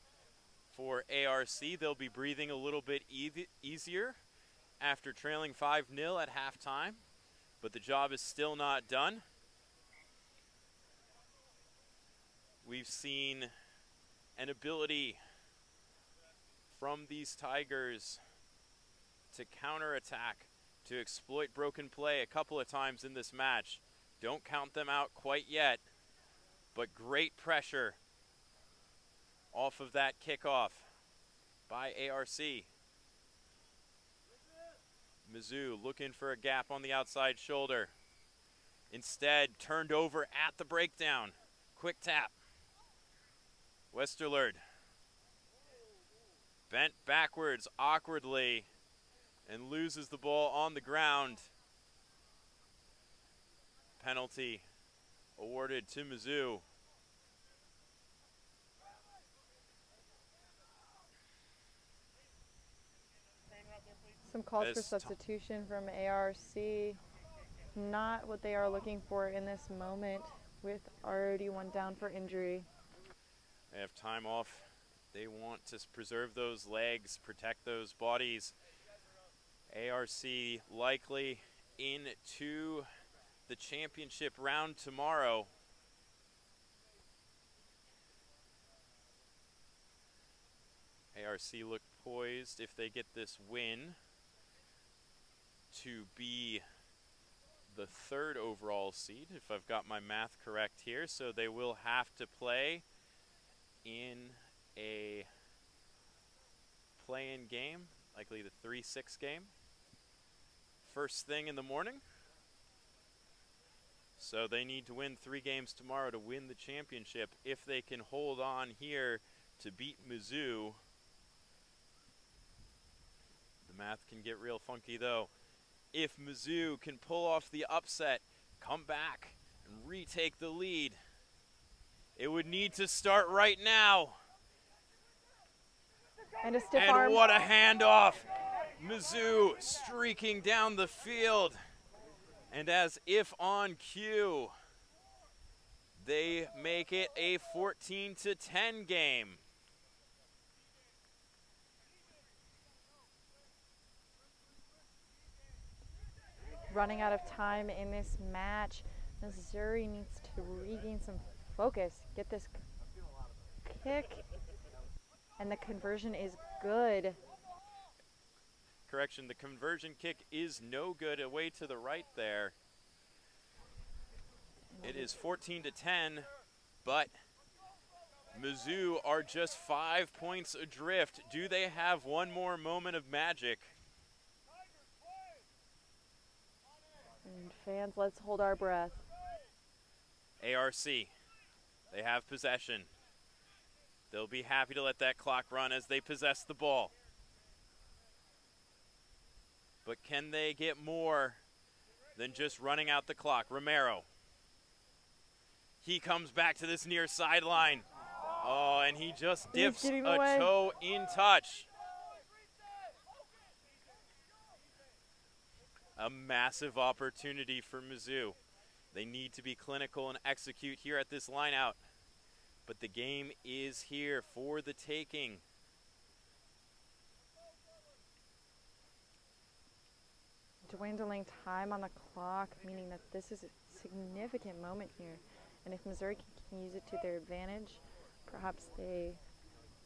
for ARC. They'll be breathing a little bit easier after trailing 5-0 at halftime, but the job is still not done. We've seen an ability from these Tigers to counterattack, to exploit broken play a couple of times in this match. Don't count them out quite yet, but great pressure off of that kickoff by ARC. Mizzou looking for a gap on the outside shoulder. Instead, turned over at the breakdown. Quick tap. Westerlund bent backwards awkwardly and loses the ball on the ground. Penalty awarded to Mizzou. Some calls for substitution from ARC. Not what they are looking for in this moment with already 1 down for injury. They have time off. They want to preserve those legs, protect those bodies. ARC likely into the championship round tomorrow. ARC look poised, if they get this win, to be the 3rd overall seed, if I've got my math correct here. So they will have to play in a play-in game, likely the 3-6 game, first thing in the morning. So they need to win 3 games tomorrow to win the championship. If they can hold on here to beat Mizzou, the math can get real funky though. If Mizzou can pull off the upset, come back and retake the lead, it would need to start right now. And a stiff And arm. what a handoff. Mizzou streaking down the field. And as if on cue, they make it a 14-10 game. Running out of time in this match. Missouri needs to regain some focus. Get this kick. And the conversion is good. Correction, the conversion kick is no good, away to the right there. It is 14-10, but Mizzou are just 5 points adrift. Do they have one more moment of magic? And fans, let's hold our breath. ARC, they have possession. They'll be happy to let that clock run as they possess the ball. But can they get more than just running out the clock? Romero. He comes back to this near sideline. Oh, and he just dips a toe in touch. A massive opportunity for Mizzou. They need to be clinical and execute here at this line out. But the game is here for the taking. Dwindling time on the clock, meaning that this is a significant moment here. And if Missouri can use it to their advantage, perhaps they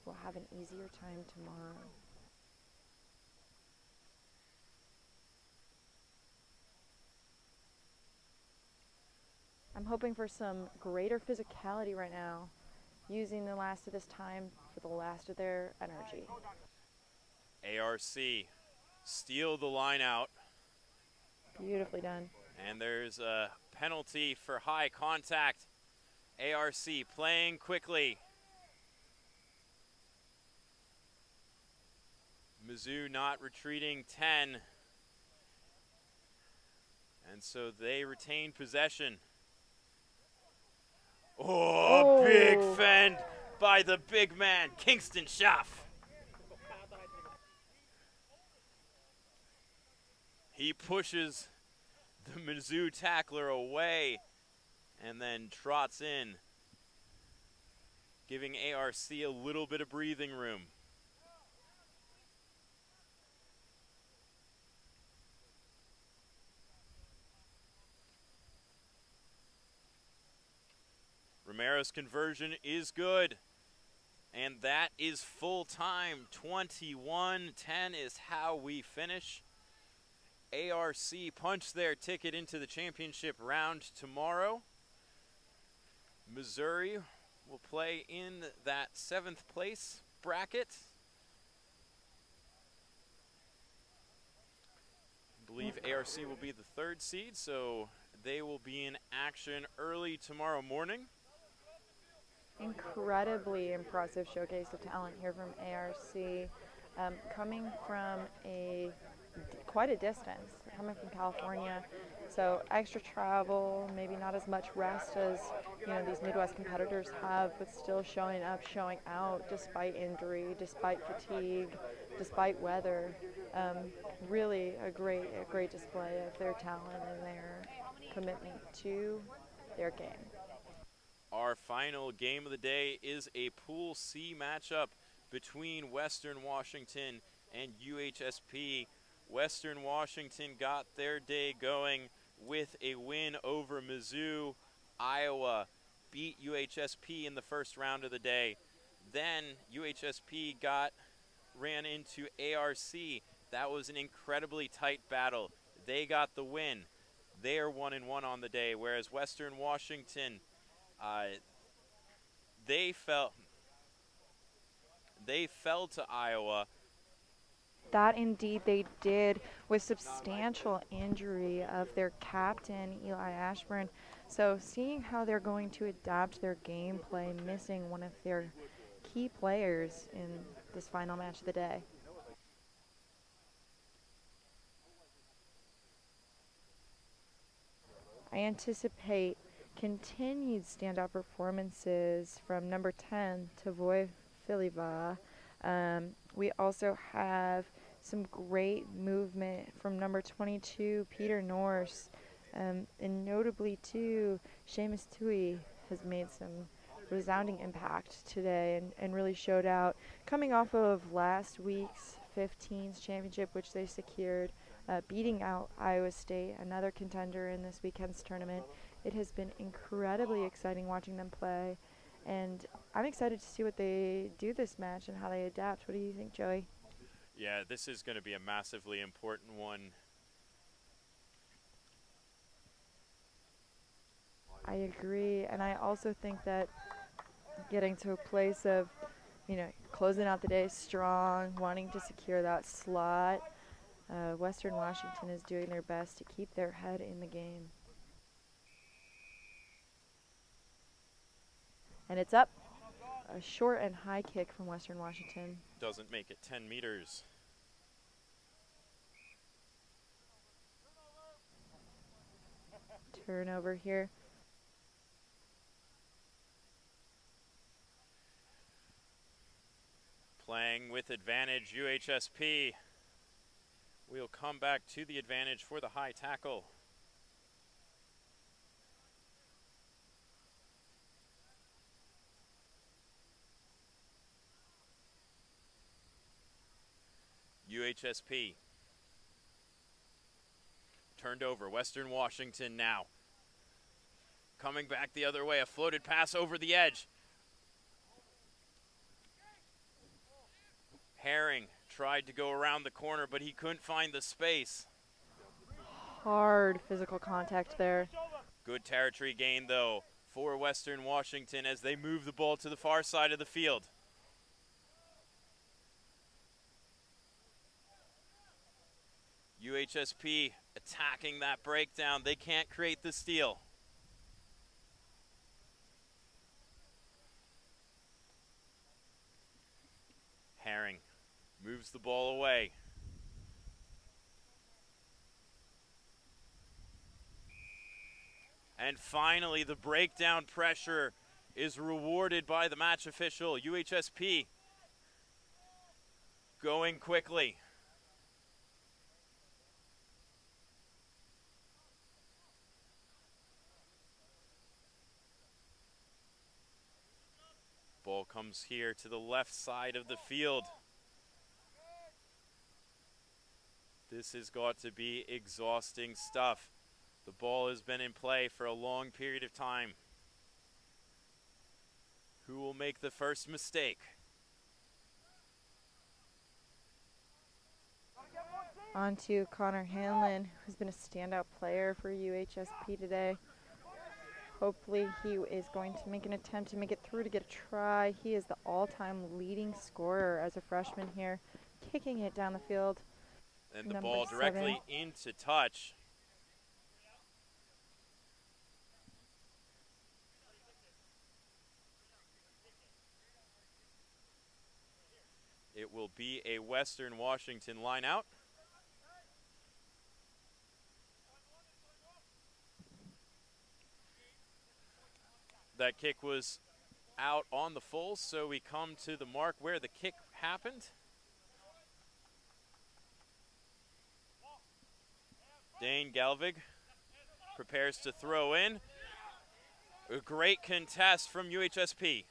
will have an easier time tomorrow. I'm hoping for some greater physicality right now, using the last of this time for the last of their energy. ARC steal the line out. Beautifully done. And there's a penalty for high contact. ARC playing quickly. Mizzou not retreating 10. And so they retain possession. Oh, big fend by the big man, Kingston Schaff. He pushes the Mizzou tackler away and then trots in, giving ARC a little bit of breathing room. Romero's conversion is good, and that is full time. 21-10 is how we finish. ARC punch their ticket into the championship round tomorrow. Missouri will play in that 7th place bracket. I believe ARC will be the 3rd seed, so they will be in action early tomorrow morning. Incredibly impressive showcase of talent here from ARC, coming from quite a distance, coming from California, so extra travel, maybe not as much rest as these Midwest competitors have, but still showing up, showing out despite injury, despite fatigue, despite weather. Really a great display of their talent and their commitment to their game. Our final game of the day is a Pool C matchup between Western Washington and UHSP. Western Washington got their day going with a win over Mizzou. Iowa beat UHSP in the first round of the day. Then UHSP got ran into ARC. That was an incredibly tight battle. They got the win. They are 1-1 on the day, whereas Western Washington, they fell to Iowa. That indeed they did, with substantial injury of their captain, Eli Ashburn. So seeing how they're going to adapt their gameplay, missing one of their key players in this final match of the day. I anticipate continued standout performances from number 10, Tavoy Filiva. We also have some great movement from number 22, Peter Norse. And notably, too, Seamus Tui has made some resounding impact today and really showed out. Coming off of last week's 15s championship, which they secured, beating out Iowa State, another contender in this weekend's tournament. It has been incredibly exciting watching them play, and I'm excited to see what they do this match and how they adapt. What do you think, Joey? Yeah, this is going to be a massively important one. I agree, and I also think that getting to a place of, closing out the day strong, wanting to secure that slot, Western Washington is doing their best to keep their head in the game. And it's up. A short and high kick from Western Washington. Doesn't make it 10 meters. Turnover here. Playing with advantage, UHSP. We'll come back to the advantage for the high tackle. UHSP. Turned over, Western Washington now. Coming back the other way, a floated pass over the edge. Herring tried to go around the corner, but he couldn't find the space. Hard physical contact there. Good territory gain, though, for Western Washington as they move the ball to the far side of the field. UHSP attacking that breakdown. They can't create the steal. Herring moves the ball away. And finally, the breakdown pressure is rewarded by the match official. UHSP going quickly. Ball comes here to the left side of the field. This has got to be exhausting stuff. The ball has been in play for a long period of time. Who will make the first mistake? On to Connor Hanlon, who's been a standout player for UHSP today. Hopefully he is going to make an attempt to make it through to get a try. He is the all-time leading scorer as a freshman here, kicking it down the field. And the ball directly into touch. It will be a Western Washington line out. That kick was out on the full, so we come to the mark where the kick happened. Dane Galvig prepares to throw in. A great contest from UHSP.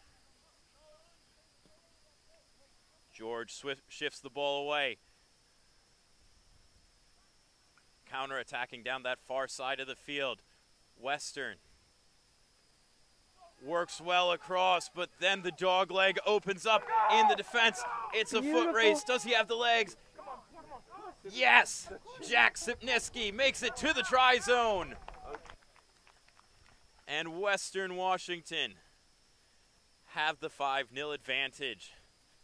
George shifts the ball away. Counter-attacking down that far side of the field. Western Works well across, but then the dog leg opens up in the defense. It's a foot race. Does he have the legs? Yes! Jack Sipniski makes it to the try zone. And Western Washington have the 5-0 advantage.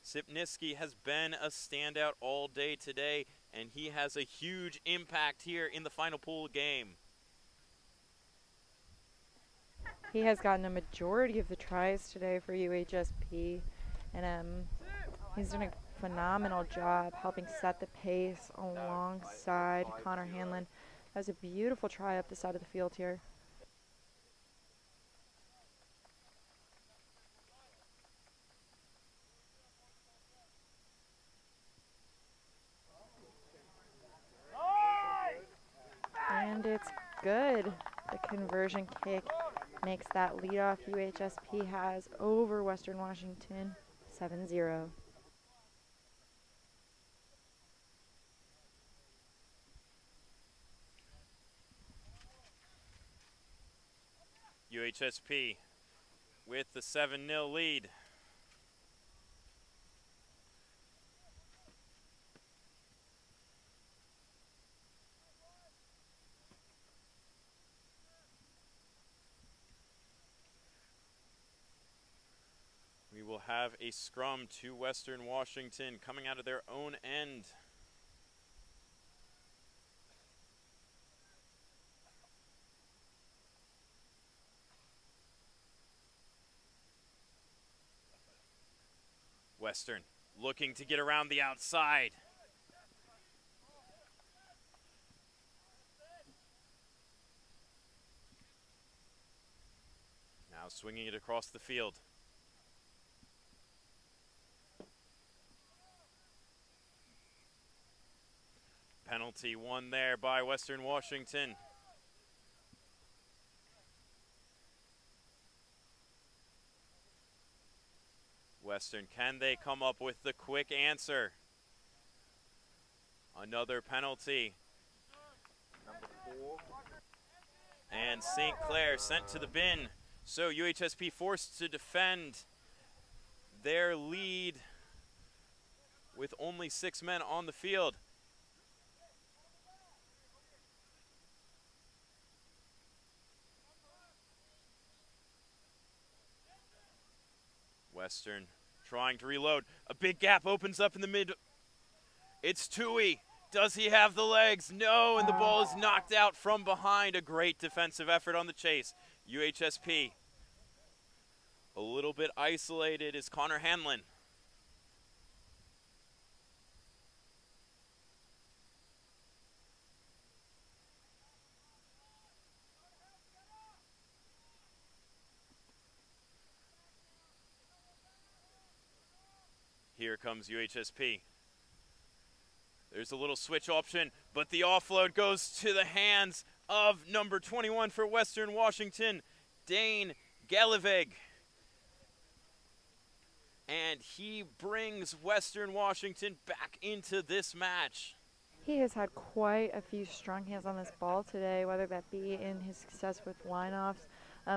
Sipniski has been a standout all day today, and he has a huge impact here in the final pool game. He has gotten a majority of the tries today for UHSP, and he's done a phenomenal job helping set the pace alongside Connor Hanlon. That was a beautiful try up the side of the field here. And it's good. The conversion kick makes that leadoff UHSP has over Western Washington 7-0. UHSP with the 7-0 lead. We will have a scrum to Western Washington coming out of their own end. Western looking to get around the outside. Now swinging it across the field. Penalty won there by Western Washington. Western, can they come up with the quick answer? Another penalty. And St. Clair sent to the bin. So UHSP forced to defend their lead with only 6 men on the field. Western trying to reload. A big gap opens up in the mid. It's Tui. Does he have the legs? No, and the ball is knocked out from behind. A great defensive effort on the chase. UHSP a little bit isolated is Connor Hanlon. Here comes UHSP. There's a little switch option, but the offload goes to the hands of number 21 for Western Washington, Dane Galevig. And he brings Western Washington back into this match. He has had quite a few strong hands on this ball today, whether that be in his success with line-offs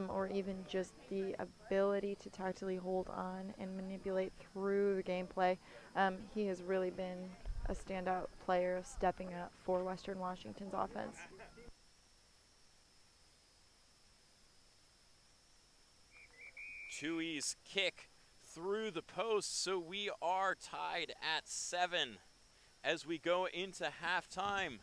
or even just the ability to tactically hold on and manipulate through the gameplay. He has really been a standout player stepping up for Western Washington's offense. Tui's kick through the post, so we are tied at 7 as we go into halftime.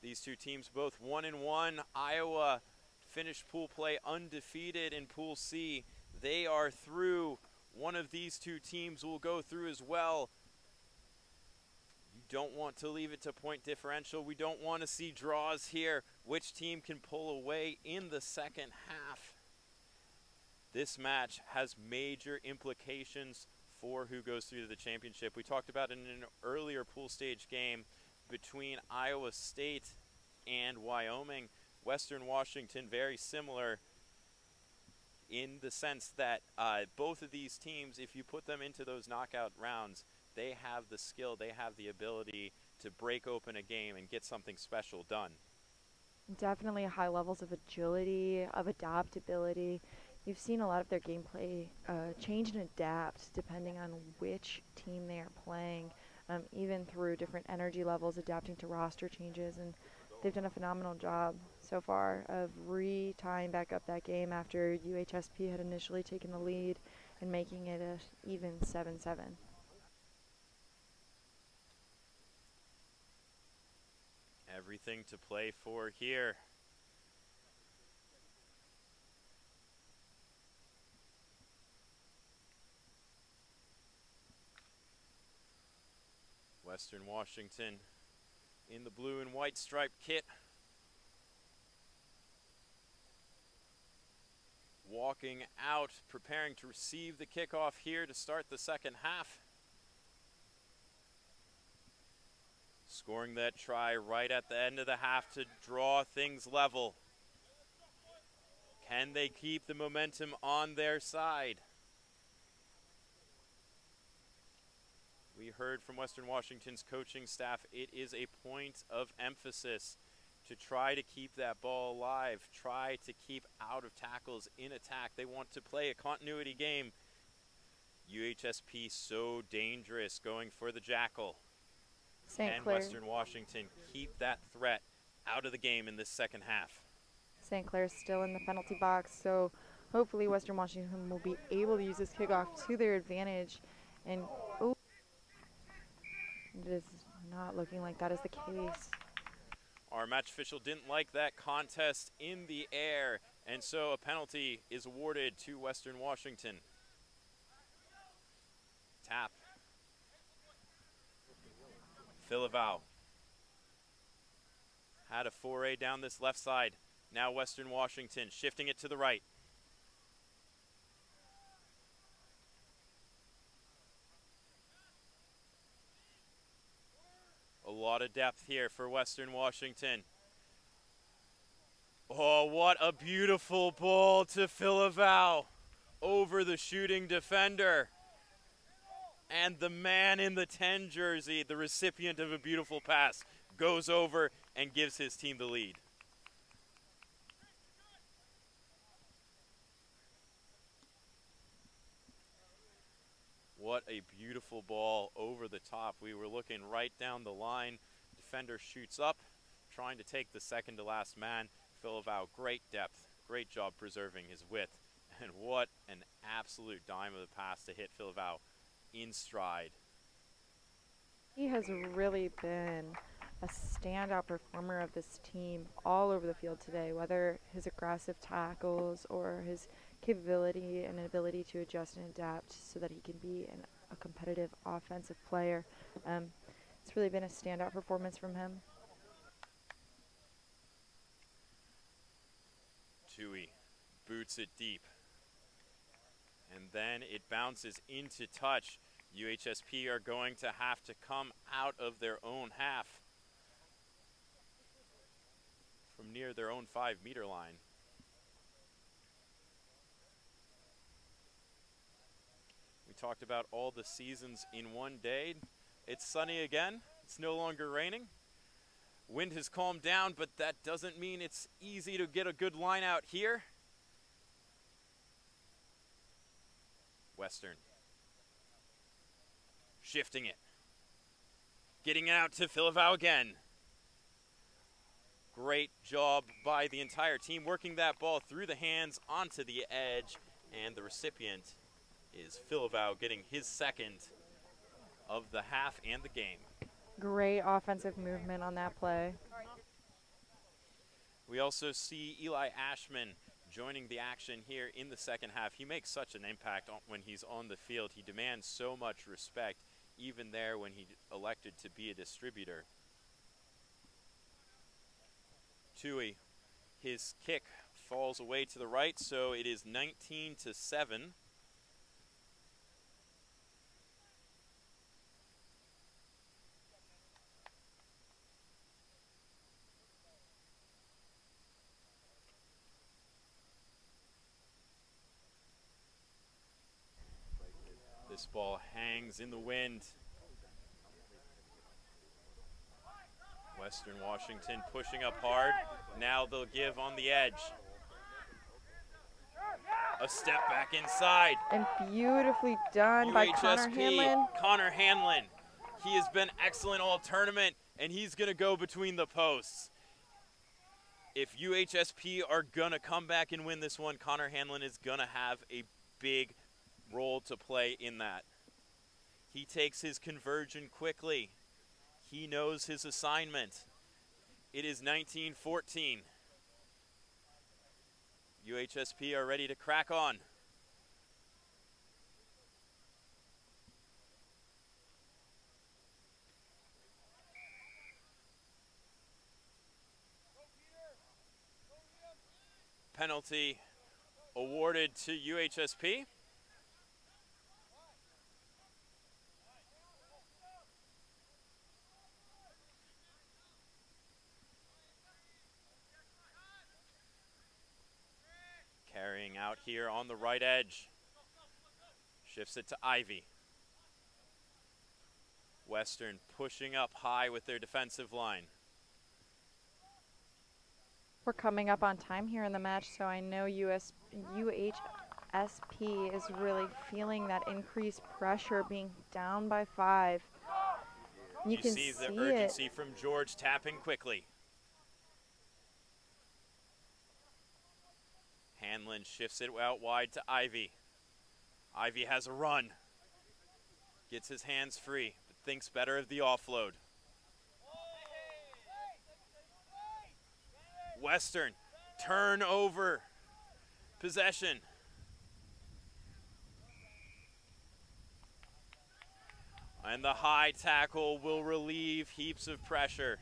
These two teams both 1-1. Iowa finished pool play undefeated in Pool C. They are through. One of these two teams will go through as well. You don't want to leave it to point differential. We don't want to see draws here. Which team can pull away in the second half? This match has major implications for who goes through to the championship. We talked about it in an earlier pool stage game between Iowa State and Wyoming. Western Washington, very similar in the sense that both of these teams, if you put them into those knockout rounds, they have the skill, they have the ability to break open a game and get something special done. Definitely high levels of agility, of adaptability. You've seen a lot of their gameplay change and adapt depending on which team they are playing, even through different energy levels, adapting to roster changes. And they've done a phenomenal job so far of re-tying back up that game after UHSP had initially taken the lead and making it a even 7-7. Everything to play for here. Western Washington in the blue and white striped kit. Walking out, preparing to receive the kickoff here to start the second half. Scoring that try right at the end of the half to draw things level. Can they keep the momentum on their side? We heard from Western Washington's coaching staff, it is a point of emphasis to try to keep that ball alive, try to keep out of tackles in attack. They want to play a continuity game. UHSP so dangerous going for the jackal. St. Can Clair. Western Washington keep that threat out of the game in this second half? St. Clair's still in the penalty box, so hopefully Western Washington will be able to use this kickoff to their advantage. And it is not looking like that is the case. Our match official didn't like that contest in the air, and so a penalty is awarded to Western Washington. Tap. Philavow had a foray down this left side. Now Western Washington shifting it to the right. A lot of depth here for Western Washington. Oh, what a beautiful ball to Philavow over the shooting defender. And the man in the 10 jersey, the recipient of a beautiful pass, goes over and gives his team the lead. What a beautiful ball over the top. We were looking right down the line. Defender shoots up, trying to take the second to last man. Philavow, great depth, great job preserving his width. And what an absolute dime of the pass to hit Philavow in stride. He has really been a standout performer of this team all over the field today, whether his aggressive tackles or his capability and ability to adjust and adapt so that he can be a competitive offensive player. It's really been a standout performance from him. Tui boots it deep. And then it bounces into touch. UHSP are going to have to come out of their own half from near their own 5-meter line. We talked about all the seasons in one day. It's sunny again. It's no longer raining. Wind has calmed down, but that doesn't mean it's easy to get a good line out here. Western. Shifting it. Getting it out to Philavow again. Great job by the entire team working that ball through the hands onto the edge, and the recipient is Philavow getting his second of the half and the game. Great offensive movement on that play. We also see Eli Ashman joining the action here in the second half. He makes such an impact when he's on the field. He demands so much respect, even there when he elected to be a distributor. Tui, his kick falls away to the right, so it is 19-7. This ball hangs in the wind. Western Washington pushing up hard. Now they'll give on the edge. A step back inside. And beautifully done by Connor Hanlon. Connor Hanlon. He has been excellent all tournament, and he's going to go between the posts. If UHSP are going to come back and win this one, Connor Hanlon is going to have a big role to play in that. He takes his conversion quickly. He knows his assignment. It is 19-14. UHSP are ready to crack on. Penalty awarded to UHSP. Carrying out here on the right edge. Shifts it to Ivy. Western pushing up high with their defensive line. We're coming up on time here in the match, so I know UHSP is really feeling that increased pressure, being down by 5. You can see the see urgency it. from George tapping quickly. Hanlon shifts it out wide to Ivy. Ivy has a run. Gets his hands free, but thinks better of the offload. Western, turnover, possession. And the high tackle will relieve heaps of pressure.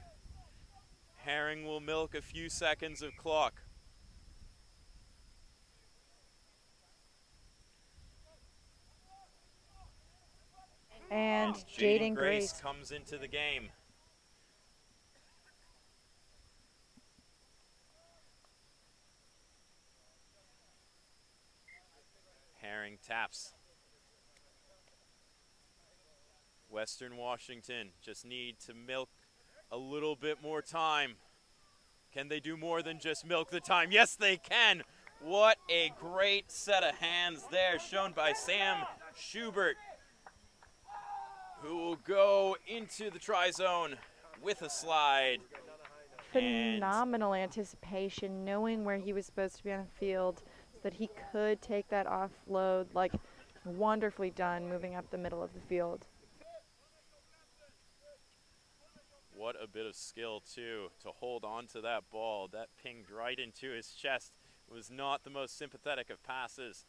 Herring will milk a few seconds of clock. And Jaden Grace comes into the game. Herring taps. Western Washington just need to milk a little bit more time. Can they do more than just milk the time? Yes, they can. What a great set of hands there shown by Sam Schubert, who will go into the try zone with a slide. phenomenal anticipation, knowing where he was supposed to be on the field so that he could take that offload. Like, wonderfully done moving up the middle of the field. What a bit of skill, too, to hold on to that ball. That pinged right into his chest. It was not the most sympathetic of passes.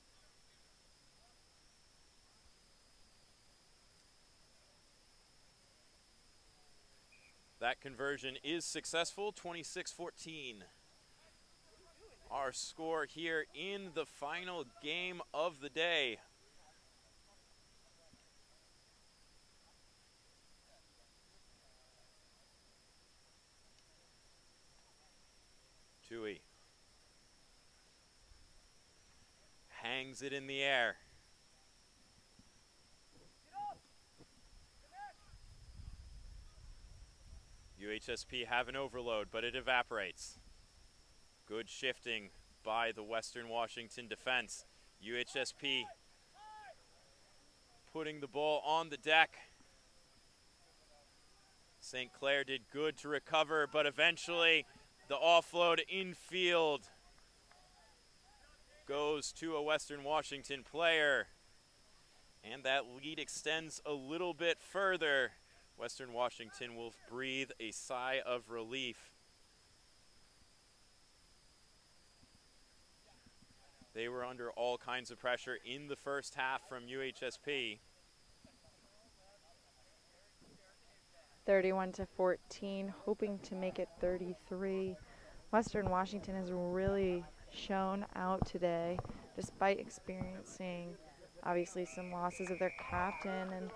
That conversion is successful, 26-14. Our score here in the final game of the day. Tui hangs it in the air. UHSP have an overload, but it evaporates. Good shifting by the Western Washington defense. UHSP putting the ball on the deck. St. Clair did good to recover, but eventually the offload infield goes to a Western Washington player. And that lead extends a little bit further. Western Washington will breathe a sigh of relief. They were under all kinds of pressure in the first half from UHSP. 31-14, hoping to make it 33. Western Washington has really shown out today, despite experiencing obviously some losses of their captain, and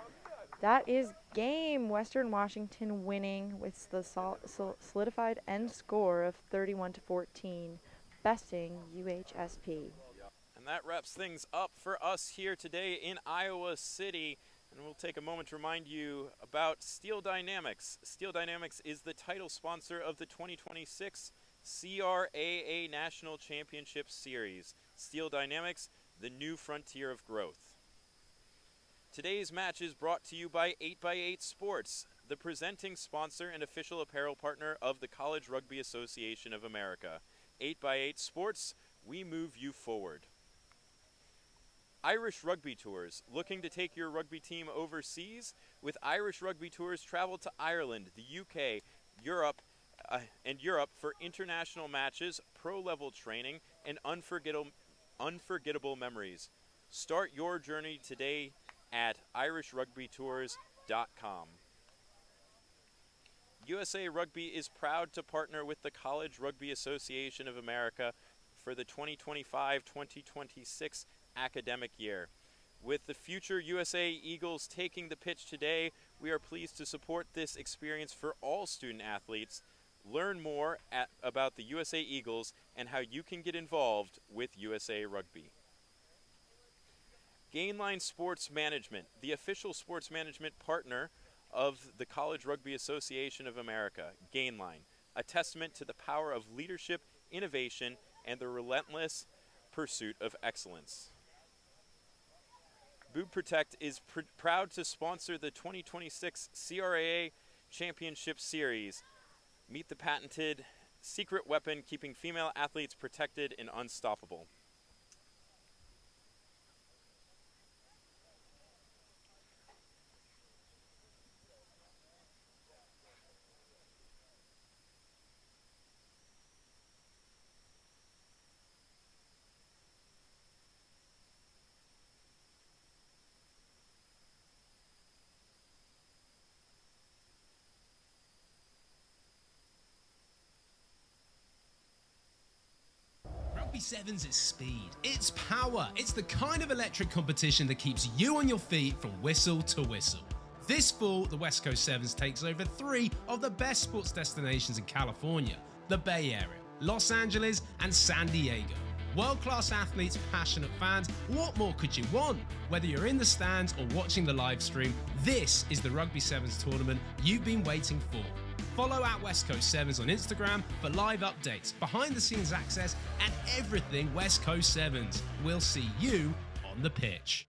that is game. Western Washington winning with the solidified end score of 31-14, besting UHSP. And that wraps things up for us here today in Iowa City. And we'll take a moment to remind you about Steel Dynamics. Steel Dynamics is the title sponsor of the 2026 CRAA National Championship Series. Steel Dynamics, the new frontier of growth. Today's match is brought to you by 8x8 Sports, the presenting sponsor and official apparel partner of the College Rugby Association of America. 8x8 Sports, we move you forward. Irish Rugby Tours, looking to take your rugby team overseas? With Irish Rugby Tours, travel to Ireland, the UK, Europe for international matches, pro-level training, and unforgettable memories. Start your journey today at irishrugbytours.com. USA Rugby is proud to partner with the College Rugby Association of America for the 2025-2026 academic year. With the future USA Eagles taking the pitch today, we are pleased to support this experience for all student athletes. Learn more about the USA Eagles and how you can get involved with USA Rugby. Gainline Sports Management, the official sports management partner of the College Rugby Association of America. Gainline, a testament to the power of leadership, innovation, and the relentless pursuit of excellence. Boob Protect is proud to sponsor the 2026 CRAA Championship Series. Meet the patented secret weapon keeping female athletes protected and unstoppable. Rugby Sevens is speed, it's power, it's the kind of electric competition that keeps you on your feet from whistle to whistle. This fall, the West Coast Sevens takes over 3 of the best sports destinations in California, the Bay Area, Los Angeles, and San Diego. World-class athletes, passionate fans, what more could you want? Whether you're in the stands or watching the live stream, this is the Rugby Sevens tournament you've been waiting for. Follow at West Coast Sevens on Instagram for live updates, behind-the-scenes access, and everything West Coast Sevens. We'll see you on the pitch.